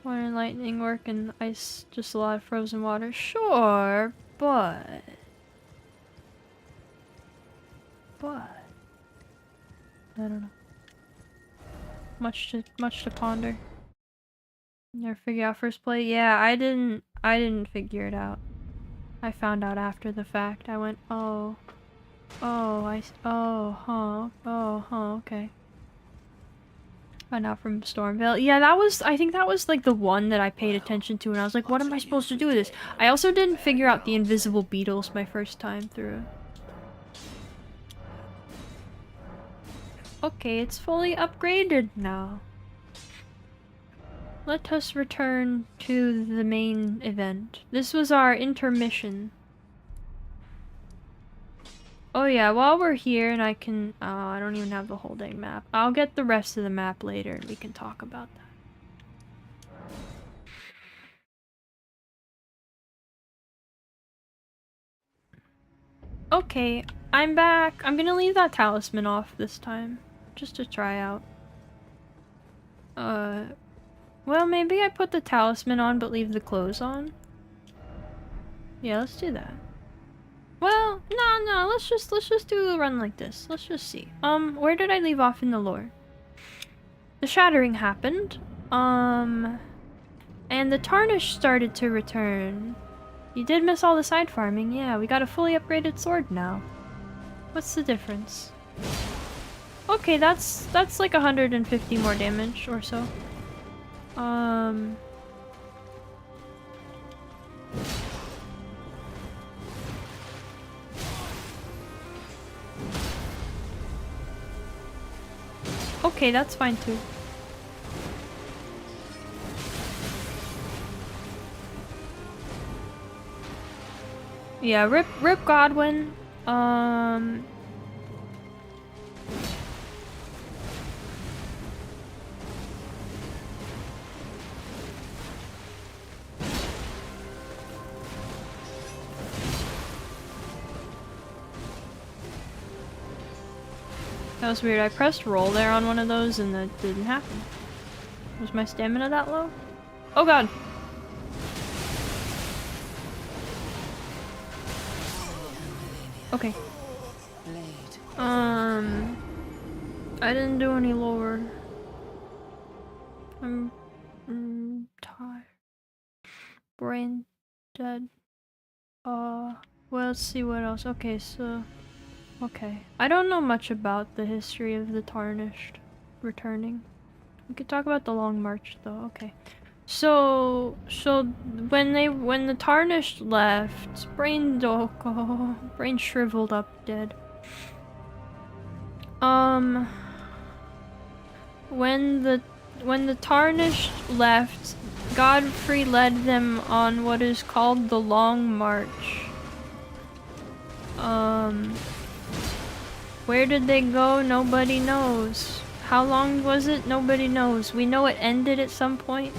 Water and lightning work and ice, just a lot of frozen water. Sure, but... I don't know. Much to ponder. Never figure out first play? Yeah, I didn't figure it out. I found out after the fact. I went, oh. Oh, okay. Found out from Stormvale. Yeah, I think that was like the one that I paid attention to and I was like, what am I supposed to do with this? I also didn't figure out the invisible beetles my first time through. Okay, it's fully upgraded now. Let us return to the main event. This was our intermission. Oh yeah, while we're here and I can... Oh, I don't even have the whole dang map. I'll get the rest of the map later and we can talk about that. Okay, I'm back. I'm gonna leave that talisman off this time. Just to try out. Well, maybe I put the talisman on but leave the clothes on? Yeah, let's do that. Well, no, let's just do a run like this. Let's just see. Where did I leave off in the lore? The shattering happened. And the tarnish started to return. You did miss all the side farming. Yeah, we got a fully upgraded sword now. What's the difference? Okay, that's like 150 more damage or so. Okay, that's fine too. Yeah, rip Godwin. That was weird. I pressed roll there on one of those and that didn't happen. Was my stamina that low? Oh god! Okay. I didn't do any lore. I'm tired. Brain dead. Well, let's see what else. Okay, so... Okay. I don't know much about the history of the Tarnished returning. We could talk about the Long March, though. Okay. So when the Tarnished left, Brain shriveled up dead. When the Tarnished left, Godfrey led them on what is called the Long March. Where did they go? Nobody knows. How long was it? Nobody knows. We know it ended at some point.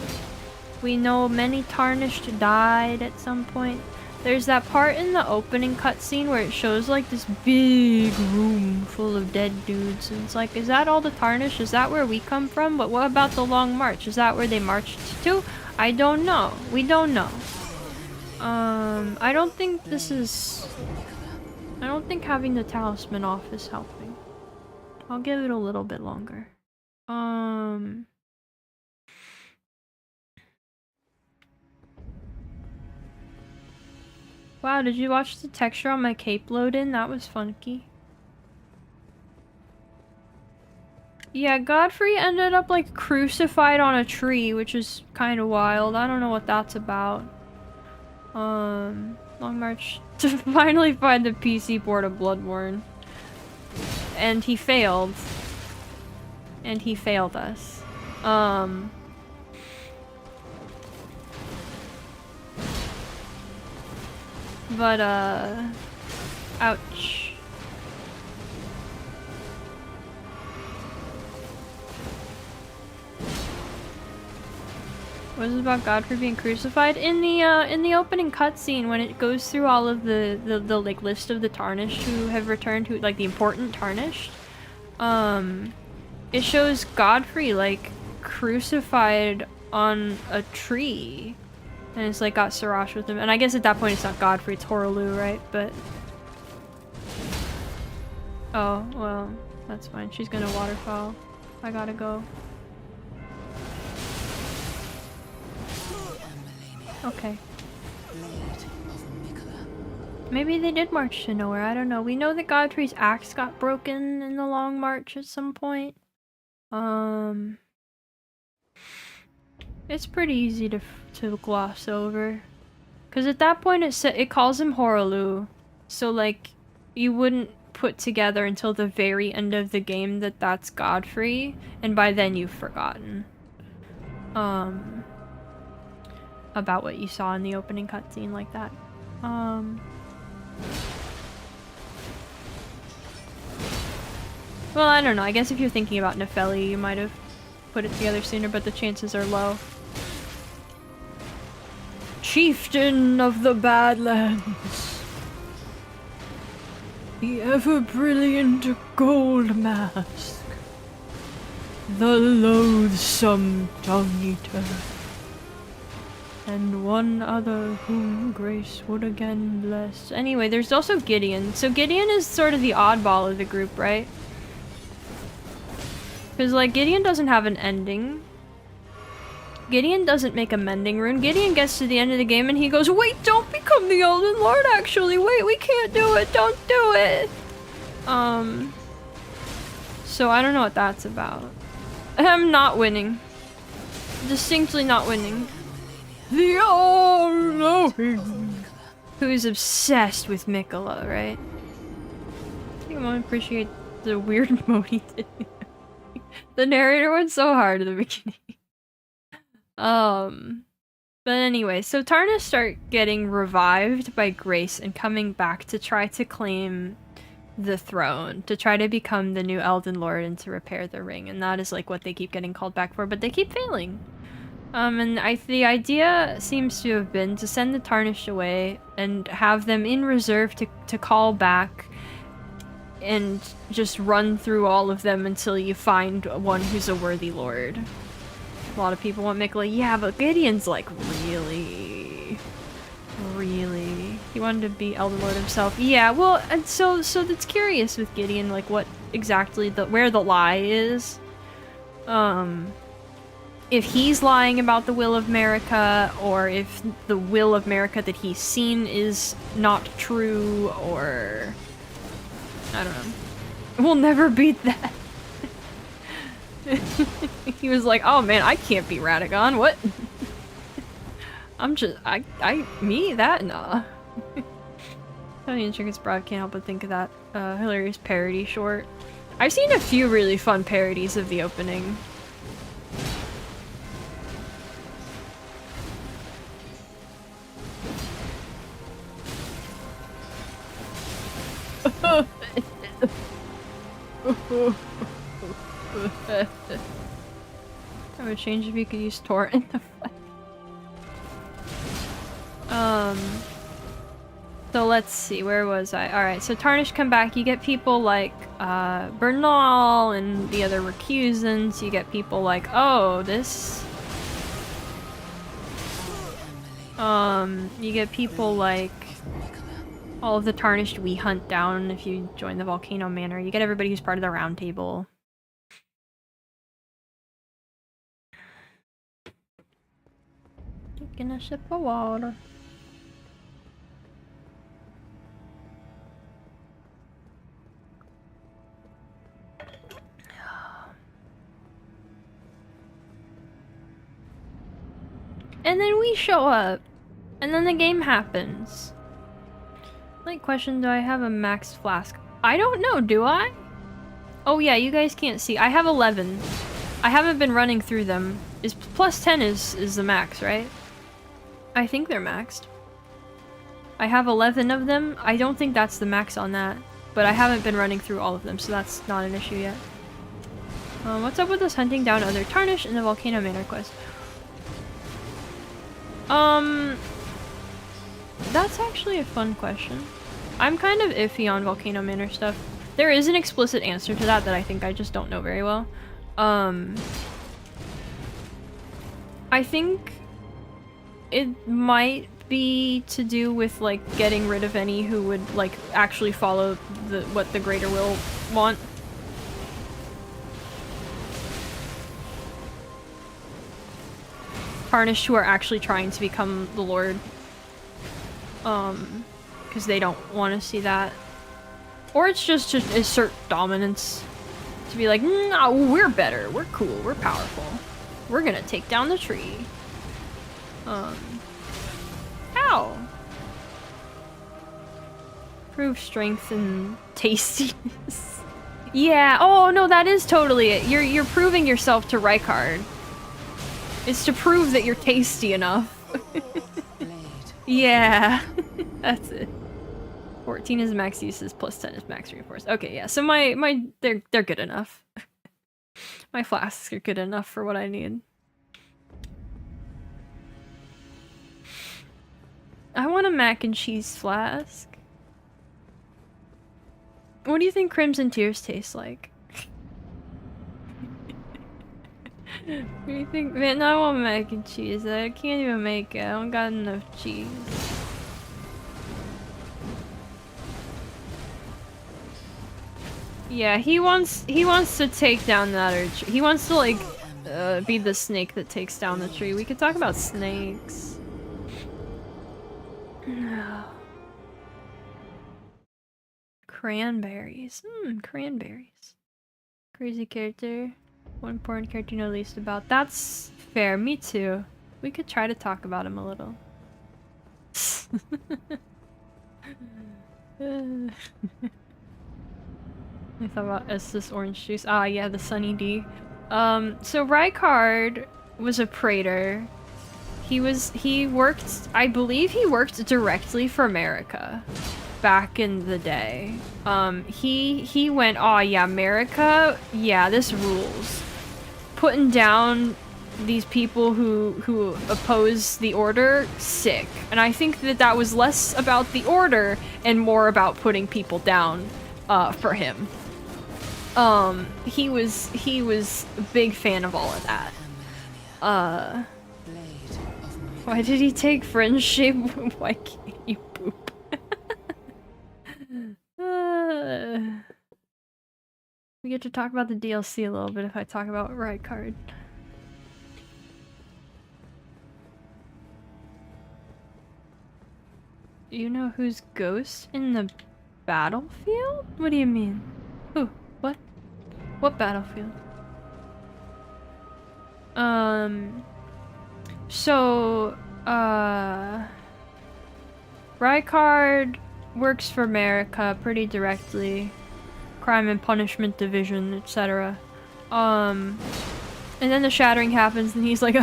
We know many Tarnished died at some point. There's that part in the opening cutscene where it shows like this big room full of dead dudes, and it's like, is that all the Tarnished? Is that where we come from? But what about the Long March? Is that where they marched to? I don't know. We don't know. I don't think this is... I don't think having the talisman off is helping. I'll give it a little bit longer. Wow, did you watch the texture on my cape load in? That was funky. Yeah, Godfrey ended up like crucified on a tree, which is kind of wild. I don't know what that's about. Long March to finally find the PC port of Bloodborne. And he failed. And he failed us. But, ouch. What is it about Godfrey being crucified? In the opening cutscene, when it goes through all of the like list of the Tarnished who have returned, who like the important Tarnished, it shows Godfrey like crucified on a tree. And it's like got Sirach with him. And I guess at that point it's not Godfrey, it's Horaloo, right? But... oh, well, that's fine. She's gonna waterfowl. I gotta go. Okay. Maybe they did march to nowhere, I don't know. We know that Godfrey's axe got broken in the Long March at some point. It's pretty easy to gloss over. Because at that point it calls him Horaloo. So like, you wouldn't put together until the very end of the game that that's Godfrey. And by then you've forgotten. About what you saw in the opening cutscene like that. Well, I don't know. I guess if you're thinking about Nefeli, you might have put it together sooner, but the chances are low. Chieftain of the Badlands. The ever-brilliant gold mask. The loathsome tongue-eater. And one other whom grace would again bless. Anyway, there's also Gideon. So Gideon is sort of the oddball of the group, right? Because, like, Gideon doesn't have an ending. Gideon doesn't make a mending rune. Gideon gets to the end of the game and he goes, wait, don't become the Elden Lord, actually. Wait, we can't do it. Don't do it. So I don't know what that's about. I'm not winning. Distinctly not winning. The all-knowing. Who's obsessed with Mikola, right? I think I'm gonna appreciate the weird mode he did. The narrator went so hard at the beginning. But anyway, so Tarnished start getting revived by Grace and coming back to try to claim the throne, to try to become the new Elden Lord and to repair the ring, and that is like what they keep getting called back for, but they keep failing. And the idea seems to have been to send the Tarnished away and have them in reserve to call back and just run through all of them until you find one who's a worthy lord. A lot of people want Mikola, yeah, but Gideon's like, really? He wanted to be Elden Lord himself. Yeah, well, and so that's curious with Gideon, like what exactly where the lie is. If he's lying about the will of Marika, or if the will of Marika that he's seen is not true, or... I don't know. We'll never beat that. He was like, oh man, I can't beat Radagon, what? Me? That? Nah. Tony and Chicken's Broad can't help but think of that hilarious parody short. I've seen a few really fun parodies of the opening. I would change if you could use torrent in the So let's see, where was I? Alright, so Tarnish come back, you get people like Bernal and the other recusants, you get people like, oh, this you get people like all of the Tarnished we hunt down if you join the Volcano Manor. You get everybody who's part of the round table. Taking a sip of water. And then we show up. And then the game happens. Like, question, do I have a maxed flask? I don't know, do I? Oh yeah, you guys can't see. I have 11. I haven't been running through them. Plus 10 is the max, right? I think they're maxed. I have 11 of them. I don't think that's the max on that. But I haven't been running through all of them, so that's not an issue yet. What's up with us hunting down other Tarnish in the Volcano Manor quest? That's actually a fun question. I'm kind of iffy on Volcano Manor stuff. There is an explicit answer to that I think I just don't know very well. I think it might be to do with, like, getting rid of any who would, like, actually follow what the Greater Will want. Tarnished who are actually trying to become the Lord. Because they don't want to see that. Or it's just to assert dominance. To be like, no, we're better, we're cool, we're powerful. We're gonna take down the tree. Ow! Prove strength and tastiness. Yeah, oh no, that is totally it. You're proving yourself to Rykard. It's to prove that you're tasty enough. Yeah, that's it. 14 is max uses, plus 10 is max reinforce. Okay, yeah, so they're good enough. My flasks are good enough for what I need. I want a mac and cheese flask. What do you think Crimson Tears tastes like? What do you think? Man, I want mac and cheese. I can't even make it. I don't got enough cheese. Yeah, he wants to take down that other tree. He wants to, like, be the snake that takes down the tree. We could talk about snakes. Cranberries. Cranberries. Crazy character. One important character you know least about. That's fair. Me too. We could try to talk about him a little. I thought about Estus orange juice. Ah, yeah, the Sunny D. So Rykard was a praetor. He worked, I believe he worked directly for America back in the day. He went, oh yeah, America, yeah, this rules. Putting down these people who oppose the order, sick. And I think that was less about the order and more about putting people down for him. He was a big fan of all of that. Why did he take friendship? Why can't you poop? We get to talk about the DLC a little bit if I talk about Rykard. Do you know who's Ghost in the battlefield? What do you mean? Who? What? What battlefield? So, Rykard works for America pretty directly. Crime and Punishment Division, etc. And then the shattering happens and he's like, when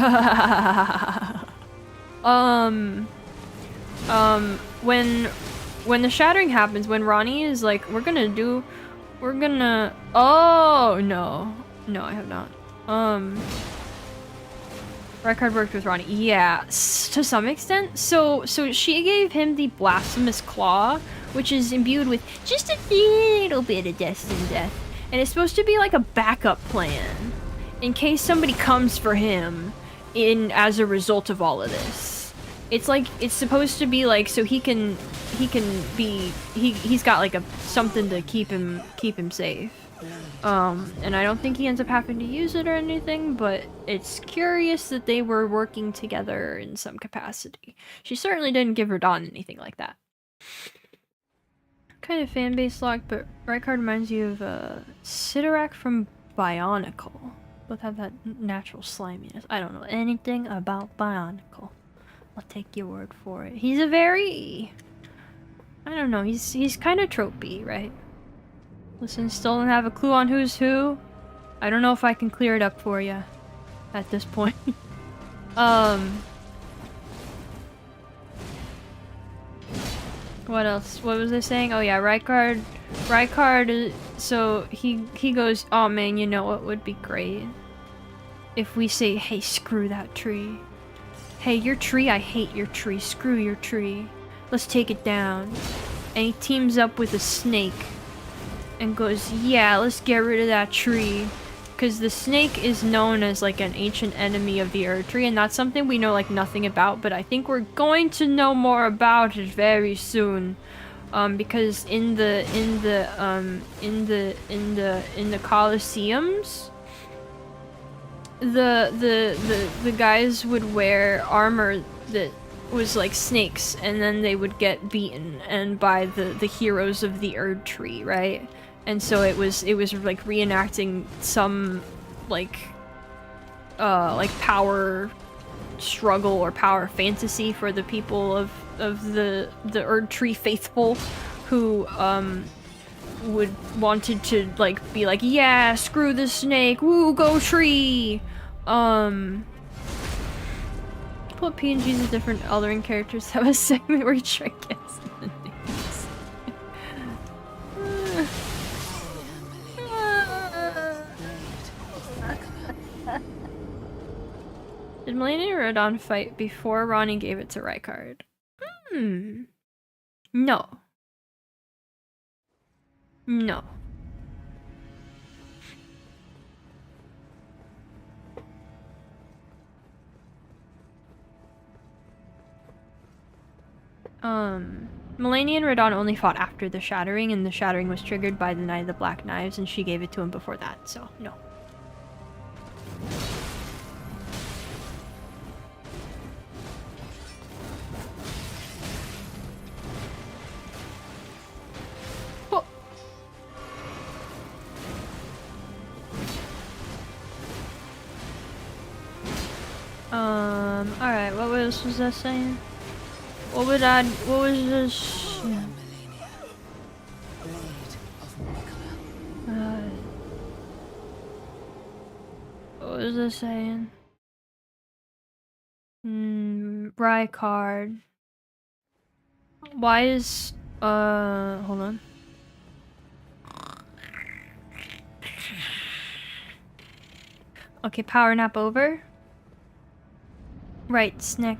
the shattering happens, when Ronnie is like, we're gonna, oh, no. No, I have not. Rykard worked with Ronnie. Yeah, to some extent. So she gave him the Blasphemous Claw, which is imbued with just a little bit of death and death. And it's supposed to be like a backup plan in case somebody comes for him as a result of all of this. It's like, it's supposed to be like, so he's got like something to keep him safe. And I don't think he ends up having to use it or anything, but it's curious that they were working together in some capacity. She certainly didn't give Radon anything like that. Kind of fan-based lock, but Rykard reminds you of Sidorak from Bionicle. Both have that natural sliminess. I don't know anything about Bionicle. I'll take your word for it. He's a very... I don't know, he's kind of tropey, right? Listen, still don't have a clue on who's who. I don't know if I can clear it up for you at this point. What else? What was I saying? Oh yeah, Rykard, so he goes, oh man, you know what would be great? If we say, hey, screw that tree. Hey, your tree, I hate your tree. Screw your tree. Let's take it down. And he teams up with a snake and goes, yeah, let's get rid of that tree. Because the snake is known as like an ancient enemy of the Erd Tree, and that's something we know like nothing about, but I think we're going to know more about it very soon. Because in the Colosseums, the guys would wear armor that was like snakes, and then they would get beaten and by the heroes of the Erd Tree, right? And so it was like reenacting some like power struggle or power fantasy for the people of the Erd Tree faithful, who wanted to like be like, yeah, screw the snake, woo, go tree. What PNGs of different Eldering characters have a segment where you try to guess the names? Did Malenia Radon fight before Ronnie gave it to Rykard? No. No. Malenia and Radon only fought after the Shattering, and the Shattering was triggered by the Night of the Black Knives, and she gave it to him before that, so no. Oh. Alright, what was that saying? What was this? What was this saying? Rykard. Why is, hold on. Okay, power nap over. Right, Snick.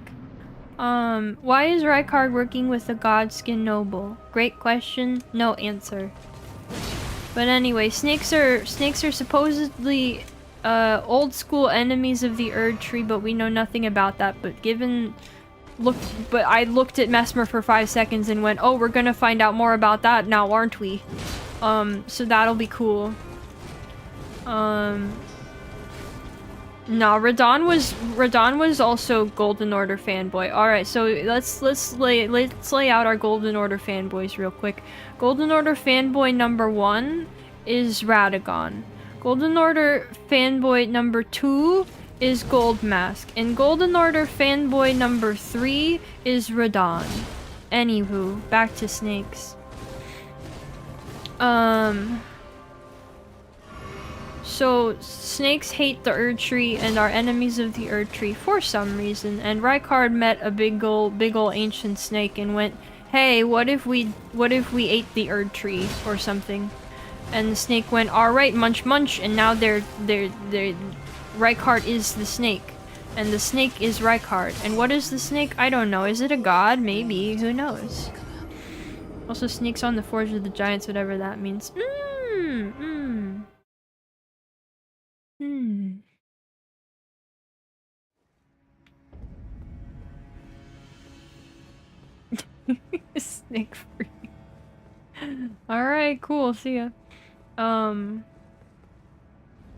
Why is Rykard working with the Godskin Noble? Great question, no answer. But anyway, snakes are supposedly old school enemies of the Erd Tree, but we know nothing about that. But I looked at Mesmer for 5 seconds and went, oh, we're gonna find out more about that now, aren't we? So that'll be cool. No, Radon was also Golden Order fanboy. Alright, so let's lay out our Golden Order fanboys real quick. Golden Order fanboy number 1 is Radagon. Golden Order fanboy number 2 is Gold Mask. And Golden Order fanboy number 3 is Radon. Anywho, back to snakes. So snakes hate the Erd Tree and are enemies of the Erd Tree for some reason. And Rykard met a big ol' ancient snake and went, "Hey, what if we ate the Erd Tree or something?" And the snake went, "Alright, munch munch," and now Rykard is the snake. And the snake is Rykard. And what is the snake? I don't know. Is it a god? Maybe. Who knows? Also, snakes on the Forge of the Giants, whatever that means. Snake free. Alright, cool. See ya.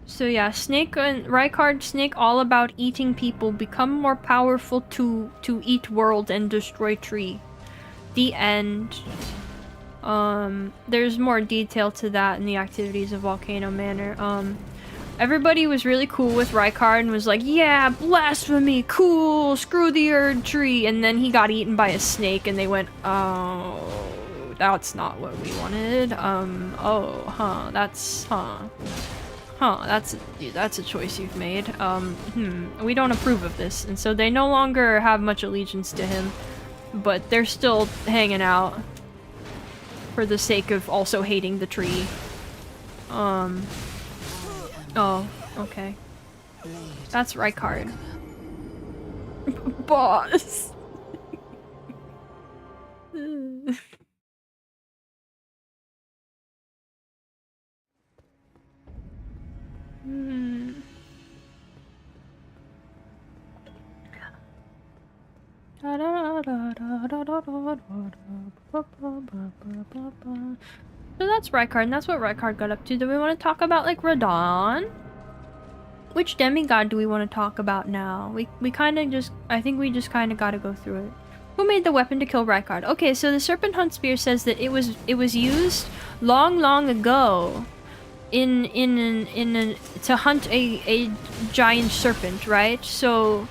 So yeah, Snake and Rykard, Snake all about eating people, become more powerful to eat world and destroy tree. The end. There's more detail to that in the activities of Volcano Manor. Everybody was really cool with Rykard and was like, "Yeah, blasphemy, cool, screw the Erd Tree," and then he got eaten by a snake and they went, "Oh, that's not what we wanted. That's a choice you've made. We don't approve of this." And so they no longer have much allegiance to him, but they're still hanging out for the sake of also hating the tree. Oh, okay. That's Rykard. Boss. So that's Rykard, and that's what Rykard got up to. Do we want to talk about, like, Radahn? Which demigod do we want to talk about now? We kind of just... I think we just kind of gotta go through it. Who made the weapon to kill Rykard? Okay, so the Serpent Hunt Spear says that it was used long ago to hunt a giant serpent, right? So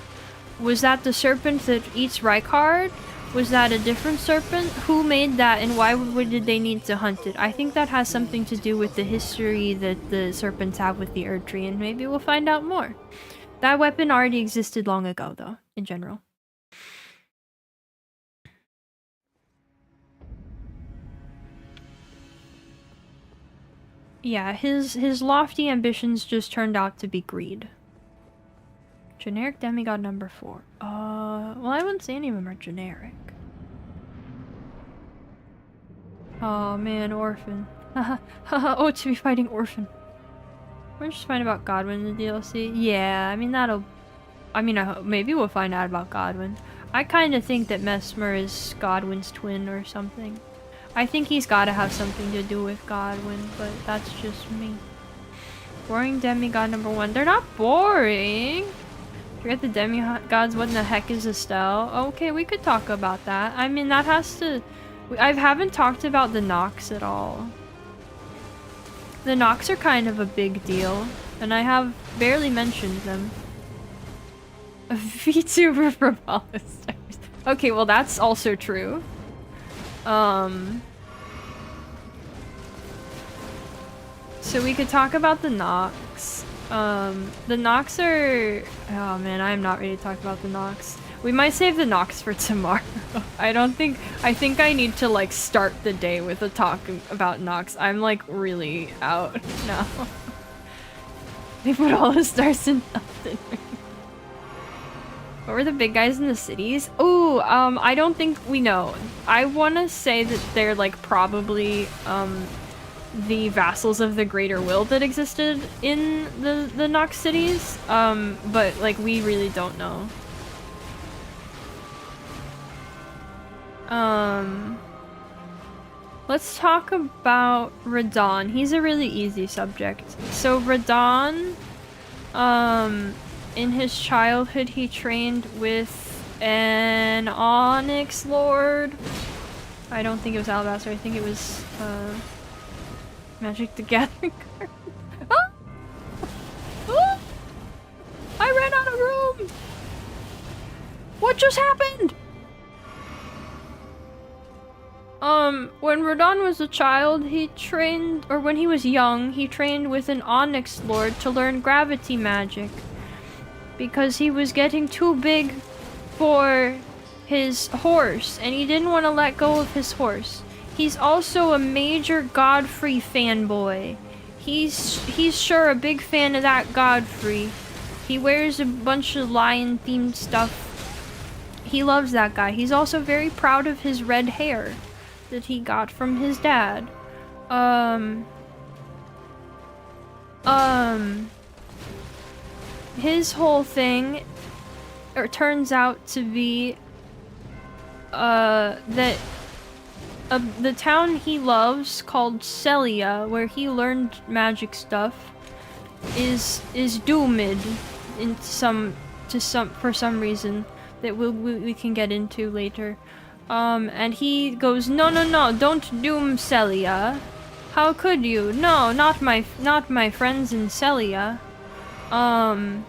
was that the serpent that eats Rykard? Was that a different serpent? Who made that and why did they need to hunt it? I think that has something to do with the history that the serpents have with the Erd Tree, and maybe we'll find out more. That weapon already existed long ago, though, in general. Yeah, his lofty ambitions just turned out to be greed. Generic demigod number 4. Well, I wouldn't say any of them are generic. Oh man, Orphan. Haha, oh, to be fighting Orphan. We're just find about Godwin in the DLC. Yeah, I mean, I hope maybe we'll find out about Godwin. I kind of think that Mesmer is Godwin's twin or something. I think he's gotta have something to do with Godwin, but that's just me. Boring demigod number 1. They're not boring! Forget the demigods, what in the heck is Estelle? Okay, we could talk about that. I mean, that has to... I haven't talked about the Nox at all. The Nox are kind of a big deal, and I have barely mentioned them. A VTuber from Holostars. Okay, well that's also true. So we could talk about the Nox. The Nox are... Oh man, I'm not ready to talk about the Nox. We might save the Nox for tomorrow. I think I need to, like, start the day with a talk about Nox. I'm, like, really out now. They put all the stars in Elden Ring. What were the big guys in the cities? Ooh, I don't think we know. I want to say that they're, like, probably, the vassals of the Greater Will that existed in the Nox cities. But, like, we really don't know. Let's talk about Radahn. He's a really easy subject. So Radahn, in his childhood, he trained with an Onyx Lord. I don't think it was Alabaster. I think it was, Magic the Gathering card. Ah! Ah! I ran out of room! What just happened? When Radon was a child, he trained, or when he was young, he trained with an Onyx Lord to learn gravity magic. Because he was getting too big for his horse, and he didn't want to let go of his horse. He's also a major Godfrey fanboy. He's sure a big fan of that Godfrey. He wears a bunch of lion-themed stuff. He loves that guy. He's also very proud of his red hair that he got from his dad. His whole thing turns out to be that the town he loves, called Celia, where he learned magic stuff, is doomed in for some reason that we can get into later. And he goes, no, don't doom Celia. How could you? No, not my friends in Celia. And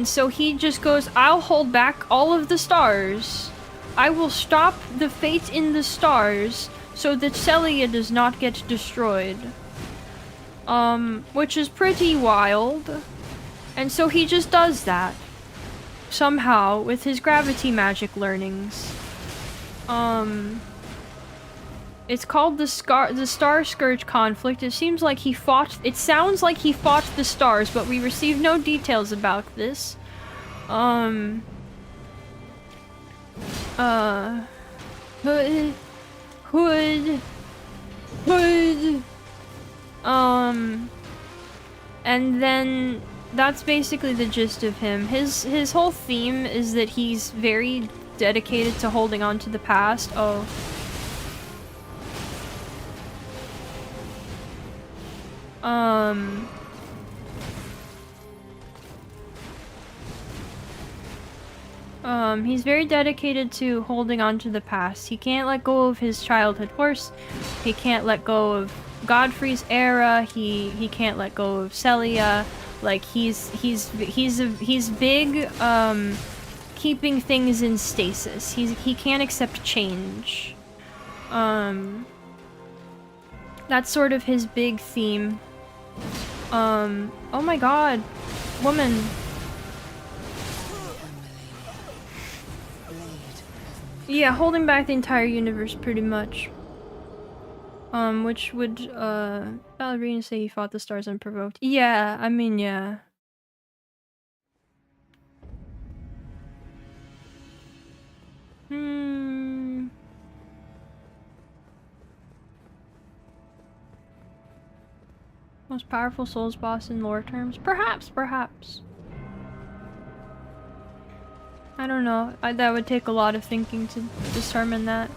so he just goes, I'll hold back all of the stars. I will stop the fate in the stars so that Celia does not get destroyed. Which is pretty wild. And so he just does that. Somehow, with his gravity magic learnings. It's called the Star Scourge conflict. It sounds like he fought the stars, but we received no details about this. And then that's basically the gist of him. His whole theme is that he's very dedicated to holding on to the past. Oh. He's very dedicated to holding on to the past. He can't let go of his childhood horse. He can't let go of Godfrey's era. He can't let go of Celia. Like, he's big, keeping things in stasis. He can't accept change. That's sort of his big theme. Oh my god. Woman. Yeah, holding back the entire universe pretty much. Which would, Ballerina say he fought the stars unprovoked. Yeah, I mean, yeah. Most powerful Souls boss in lore terms? Perhaps. I don't know. That would take a lot of thinking to determine that.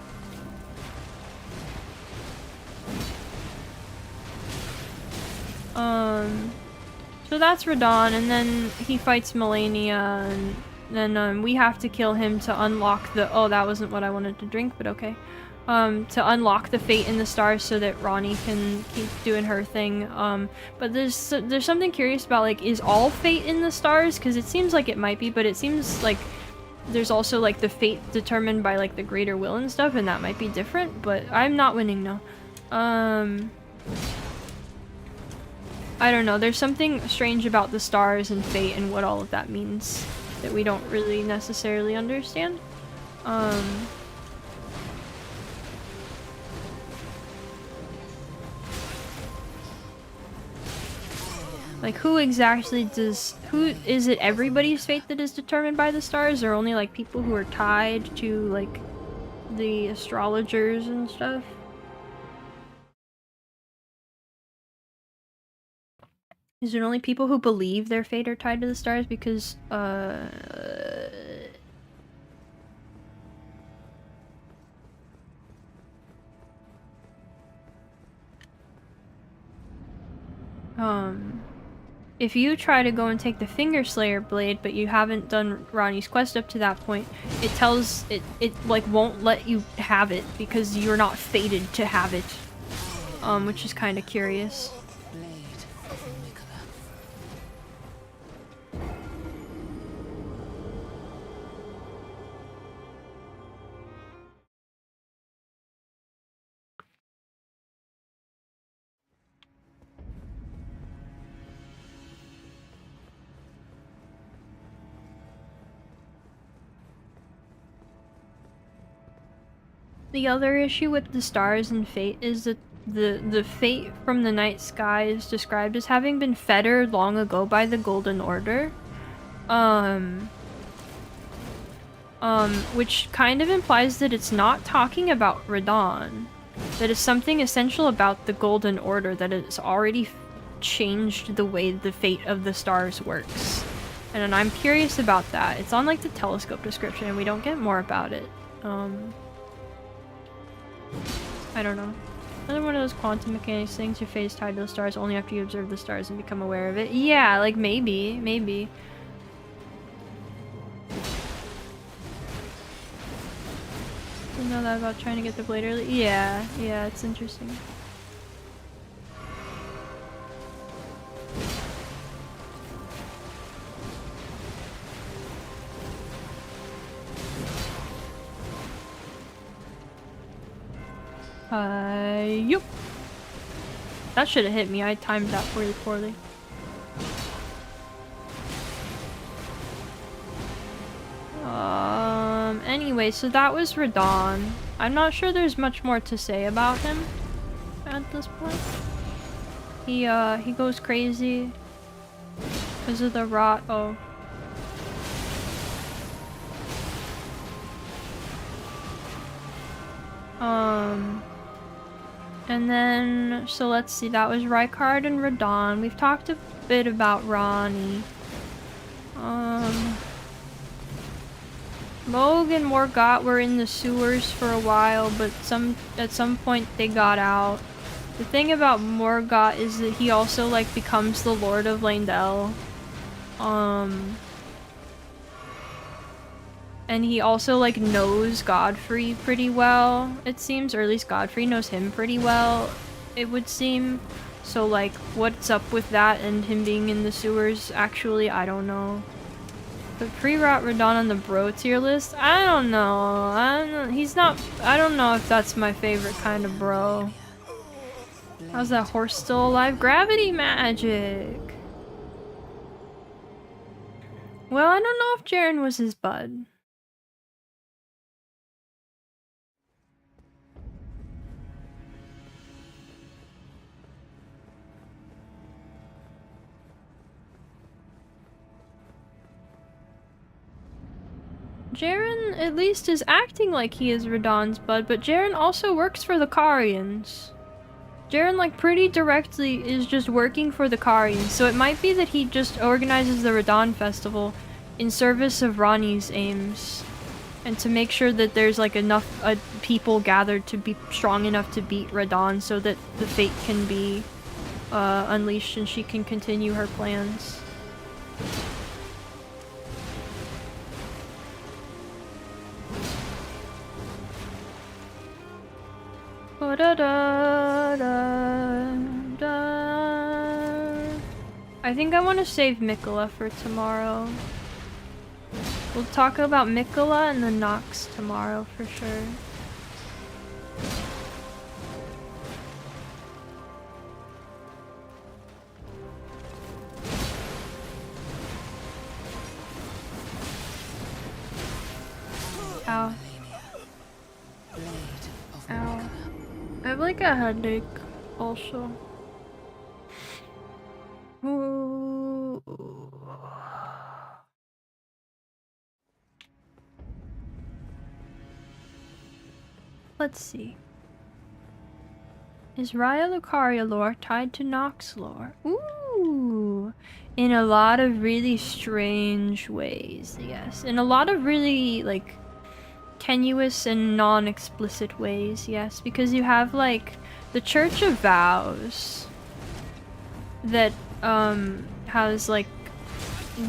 So that's Radon, and then he fights Malenia, and then we have to kill him to unlock the— oh, that wasn't what I wanted to drink, but okay. To unlock the fate in the stars so that Ronnie can keep doing her thing. But there's something curious about, like, is all fate in the stars? Because it seems like it might be, but it seems like there's also, like, the fate determined by, like, the greater will and stuff, and that might be different, but I'm not winning, no. I don't know, there's something strange about the stars and fate and what all of that means that we don't really necessarily understand. Like, who is it everybody's fate that is determined by the stars, or only, like, people who are tied to, like, the astrologers and stuff? Is it only people who believe their fate are tied to the stars? Because, if you try to go and take the Finger Slayer blade, but you haven't done Ronnie's quest up to that point, it tells it like won't let you have it because you're not fated to have it. Which is kind of curious. The other issue with the stars and fate is that the fate from the night sky is described as having been fettered long ago by the Golden Order. Which kind of implies that it's not talking about Radon. That is something essential about the Golden Order that has already changed the way the fate of the stars works. And I'm curious about that. It's on like the telescope description and we don't get more about it. I don't know. Another one of those quantum mechanics things, your fate is tied to the stars only after you observe the stars and become aware of it. Yeah, like maybe. You know that about trying to get the blade early? Yeah, it's interesting. Yup. That should have hit me. I timed that really poorly. Anyway, so that was Radon. I'm not sure there's much more to say about him at this point. He goes crazy because of the rot. Oh. And then, so let's see, that was Rykard and Radon. We've talked a bit about Ronnie. Moog and Morgott were in the sewers for a while, but at some point they got out. The thing about Morgott is that he also like becomes the Lord of Leyndell. And he also like knows Godfrey pretty well, it seems, or at least Godfrey knows him pretty well, it would seem. So like, what's up with that and him being in the sewers? Actually, I don't know. But pre-rot Radon on the bro tier list? I don't know. He's not. I don't know if that's my favorite kind of bro. How's that horse still alive? Gravity magic! Well, I don't know if Jaren was his bud. Jaren, at least, is acting like he is Radon's bud, but Jaren also works for the Carians. Jaren, like, pretty directly is just working for the Carians, so it might be that he just organizes the Radon Festival in service of Ronnie's aims. And to make sure that there's, like, enough people gathered to be strong enough to beat Radon so that the fate can be unleashed and she can continue her plans. I think I want to save Mikola for tomorrow. We'll talk about Mikola and the Nox tomorrow for sure. Ow. Ow. I have like a headache also. Ooh. Let's see. Is Raya Lucaria lore tied to Nox lore? Ooh! In a lot of really strange ways, yes. In a lot of really, like, tenuous and non-explicit ways, yes. Because you have, like, the Church of Vows that, has, like,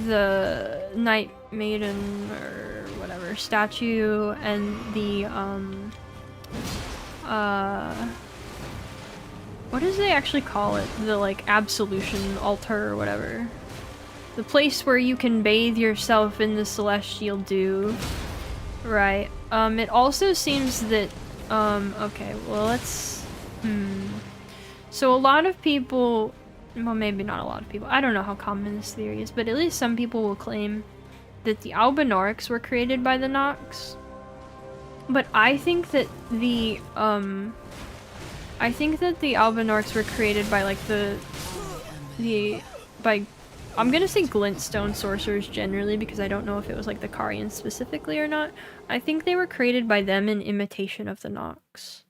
the Night Maiden, or whatever, statue, and the, what does they actually call it? The, like, absolution altar or whatever. The place where you can bathe yourself in the celestial dew. Right. It also seems that, okay, well, let's, So a lot of people, well, maybe not a lot of people, I don't know how common this theory is, but at least some people will claim that the Albinaurics were created by the Nox. But I think that the Albinorks were created by like I'm gonna say glintstone sorcerers generally, because I don't know if it was like the Carians specifically or not. I think they were created by them in imitation of the Nox.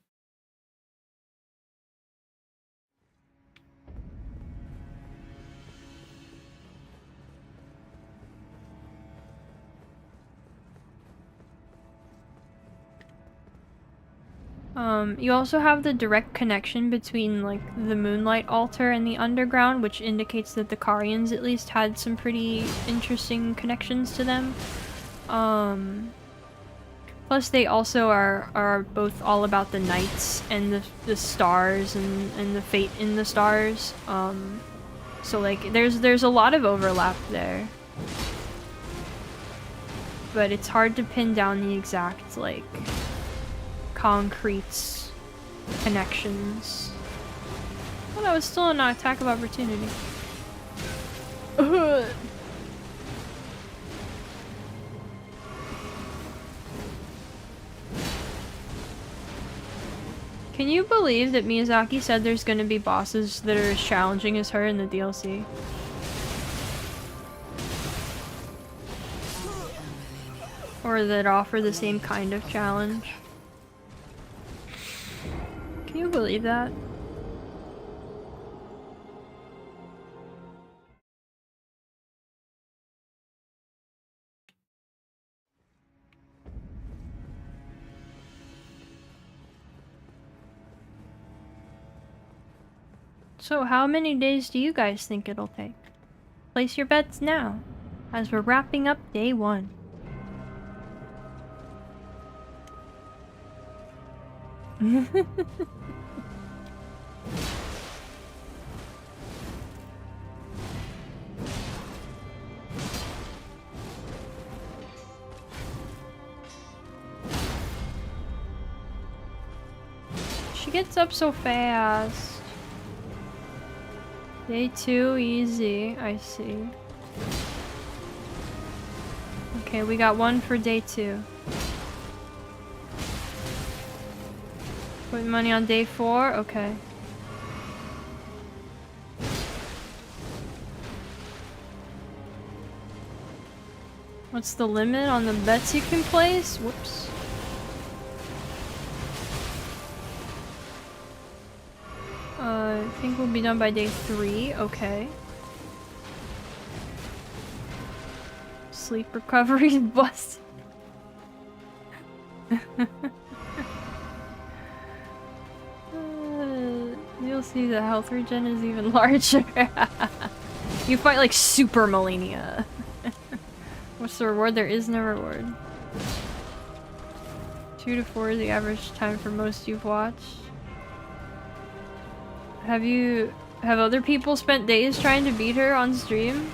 You also have the direct connection between, like, the Moonlight Altar and the Underground, which indicates that the Carians at least had some pretty interesting connections to them. Plus they also are both all about the nights and the stars and the fate in the stars. So, like, there's a lot of overlap there. But it's hard to pin down the exact, like, concrete connections. Oh, that was still an attack of opportunity. Can you believe that Miyazaki said there's gonna be bosses that are as challenging as her in the DLC? Or that offer the same kind of challenge? Can you believe that? So how many days do you guys think it'll take? Place your bets now, as we're wrapping up day 1. She gets up so fast. Day 2, easy. I see. Okay, we got 1 for day 2. Put money on day 4? Okay. What's the limit on the bets you can place? Whoops. I think we'll be done by day 3. Okay. Sleep recovery bust. You'll see the health regen is even larger. You fight like super Malenia. What's the reward? There is no reward. 2 to 4 is the average time for most you've watched. Have other people spent days trying to beat her on stream?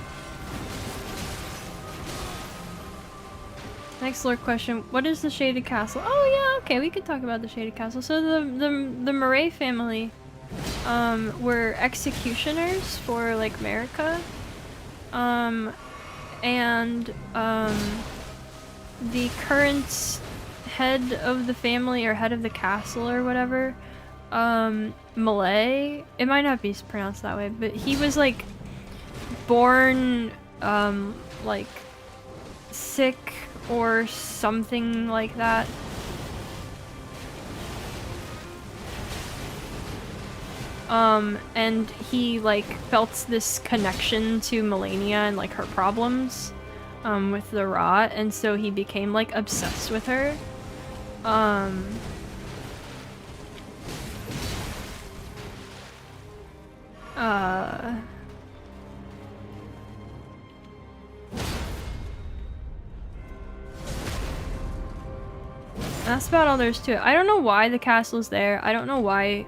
Next lore question, what is the Shaded Castle? Oh yeah, okay, we could talk about the Shaded Castle. So the Murray family were executioners for like America. The current head of the family or head of the castle or whatever, Malay, it might not be pronounced that way, but he was like born like sick or something like that. And he like felt this connection to Malenia and like her problems with the rot, and so he became like obsessed with her. That's about all there is to it. I don't know why the castle's there. I don't know why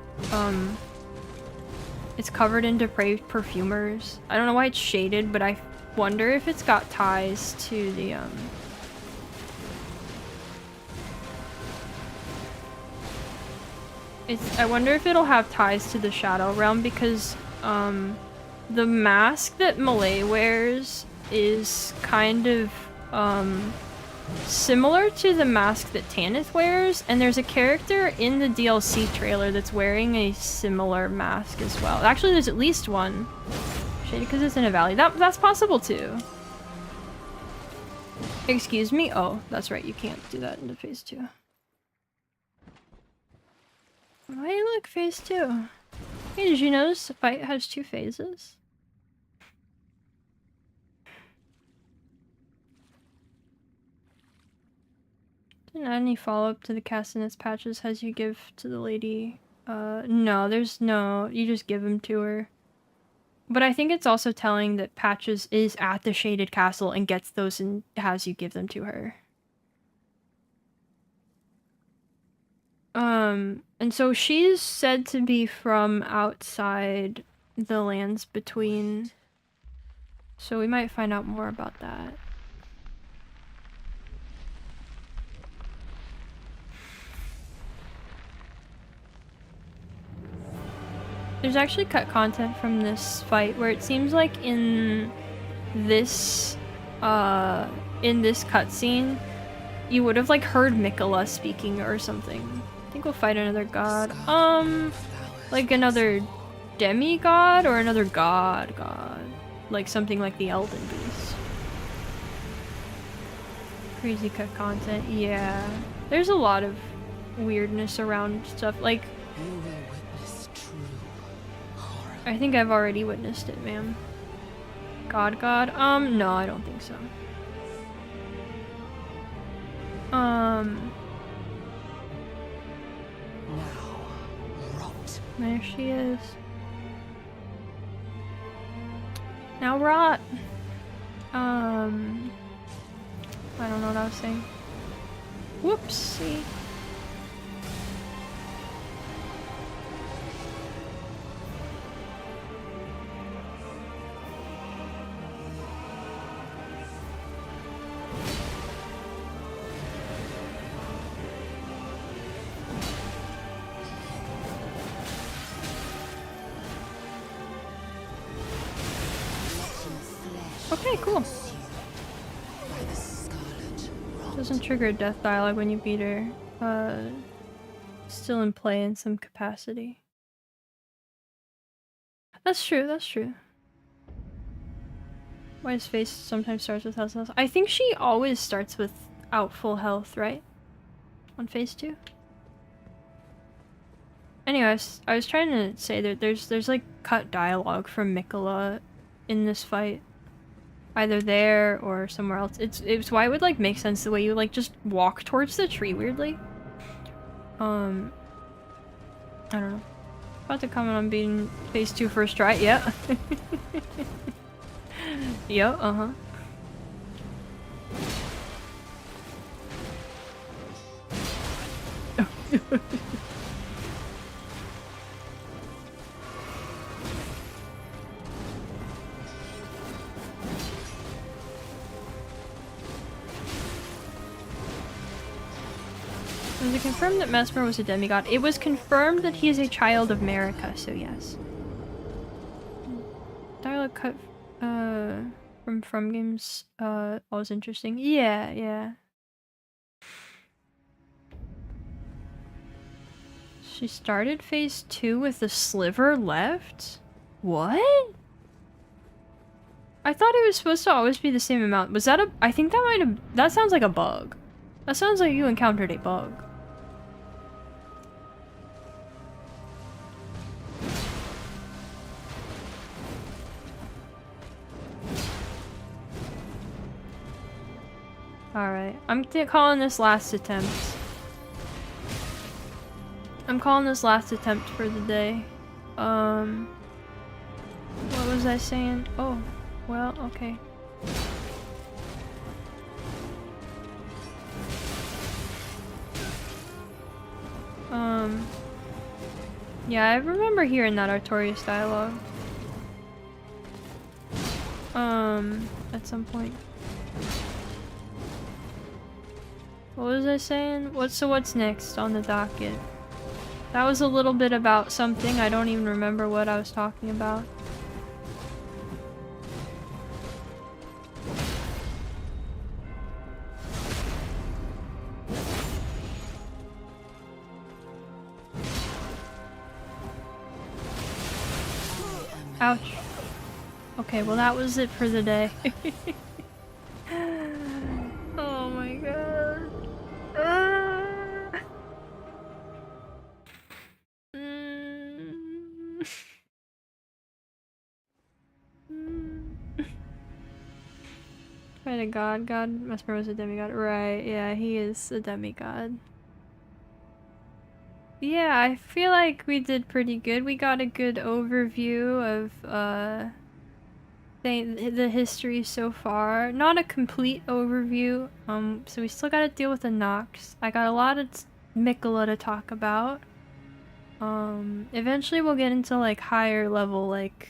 it's covered in depraved perfumers. I don't know why it's shaded, but I wonder if it's got ties to the I wonder if it'll have ties to the Shadow Realm, because the mask that Malay wears is kind of similar to the mask that Tanith wears, and there's a character in the DLC trailer that's wearing a similar mask as well. Actually, there's at least one. Shaded because it's in a valley. That's possible too. Excuse me? Oh, that's right, you can't do that into phase 2. Why do you look phase 2? Hey, did you notice the fight has 2 phases? Didn't add any follow-up to the Castanets patches as you give to the lady. No, there's no... You just give them to her. But I think it's also telling that Patches is at the Shaded Castle and gets those and has you give them to her. And so she's said to be from outside the lands between. So we might find out more about that. There's actually cut content from this fight where it seems like in this cutscene, you would have like heard Mikola speaking or something. I think we'll fight another god. Like another demigod or another god. Like something like the Elden Beast. Crazy cut content, yeah. There's a lot of weirdness around stuff, like... I think I've already witnessed it, ma'am. God? No, I don't think so. There she is. Now rot! I don't know what I was saying. Whoopsie. Okay, cool. Doesn't trigger death dialogue when you beat her. Still in play in some capacity. That's true, that's true. Why his face sometimes starts with health. I think she always starts without full health, right? On phase 2? Anyways, I was trying to say that there's like cut dialogue from Mikola in this fight. Either there or somewhere else. It's why it would like make sense the way you like just walk towards the tree weirdly. I don't know. About to comment on beating phase 2 first try. Yeah. Yeah, uh-huh. Was it confirmed that Mesmer was a demigod? It was confirmed that he is a child of Marika, so yes. Dialogue cut from games always interesting. Yeah. She started phase 2 with the sliver left? What? I thought it was supposed to always be the same amount. Was that I think that might have... That sounds like a bug. That sounds like you encountered a bug. Alright, I'm calling this last attempt. I'm calling this last attempt for the day. What was I saying? Oh, well, okay. Yeah, I remember hearing that Artorias dialogue. At some point. What was I saying? What's next on the docket? That was a little bit about something. I don't even remember what I was talking about. Ouch. Okay, well that was it for the day. Oh my god. Right, a god. God Mesmer was a demigod. Right, yeah, he is a demigod. Yeah, I feel like we did pretty good. We got a good overview of the history so far. Not a complete overview, so we still gotta deal with the Nox. I got a lot of Mikola to talk about. Eventually we'll get into like higher level like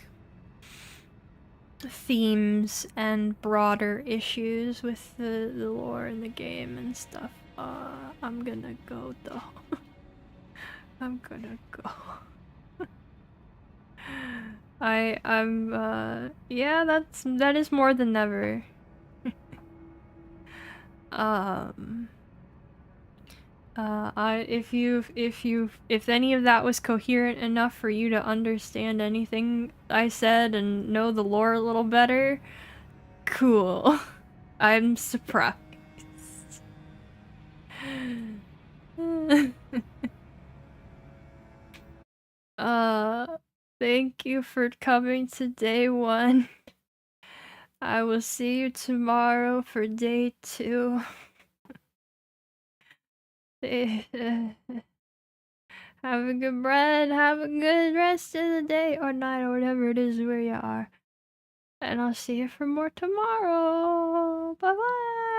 themes and broader issues with the lore in the game and stuff. I'm gonna go though. I'm gonna go. Yeah, that is more than never. If any of that was coherent enough for you to understand anything I said and know the lore a little better, cool. I'm surprised. Thank you for coming to day 1. I will see you tomorrow for day 2. Have a good bread, have a good rest of the day or night or whatever it is where you are. And I'll see you for more tomorrow. Bye bye!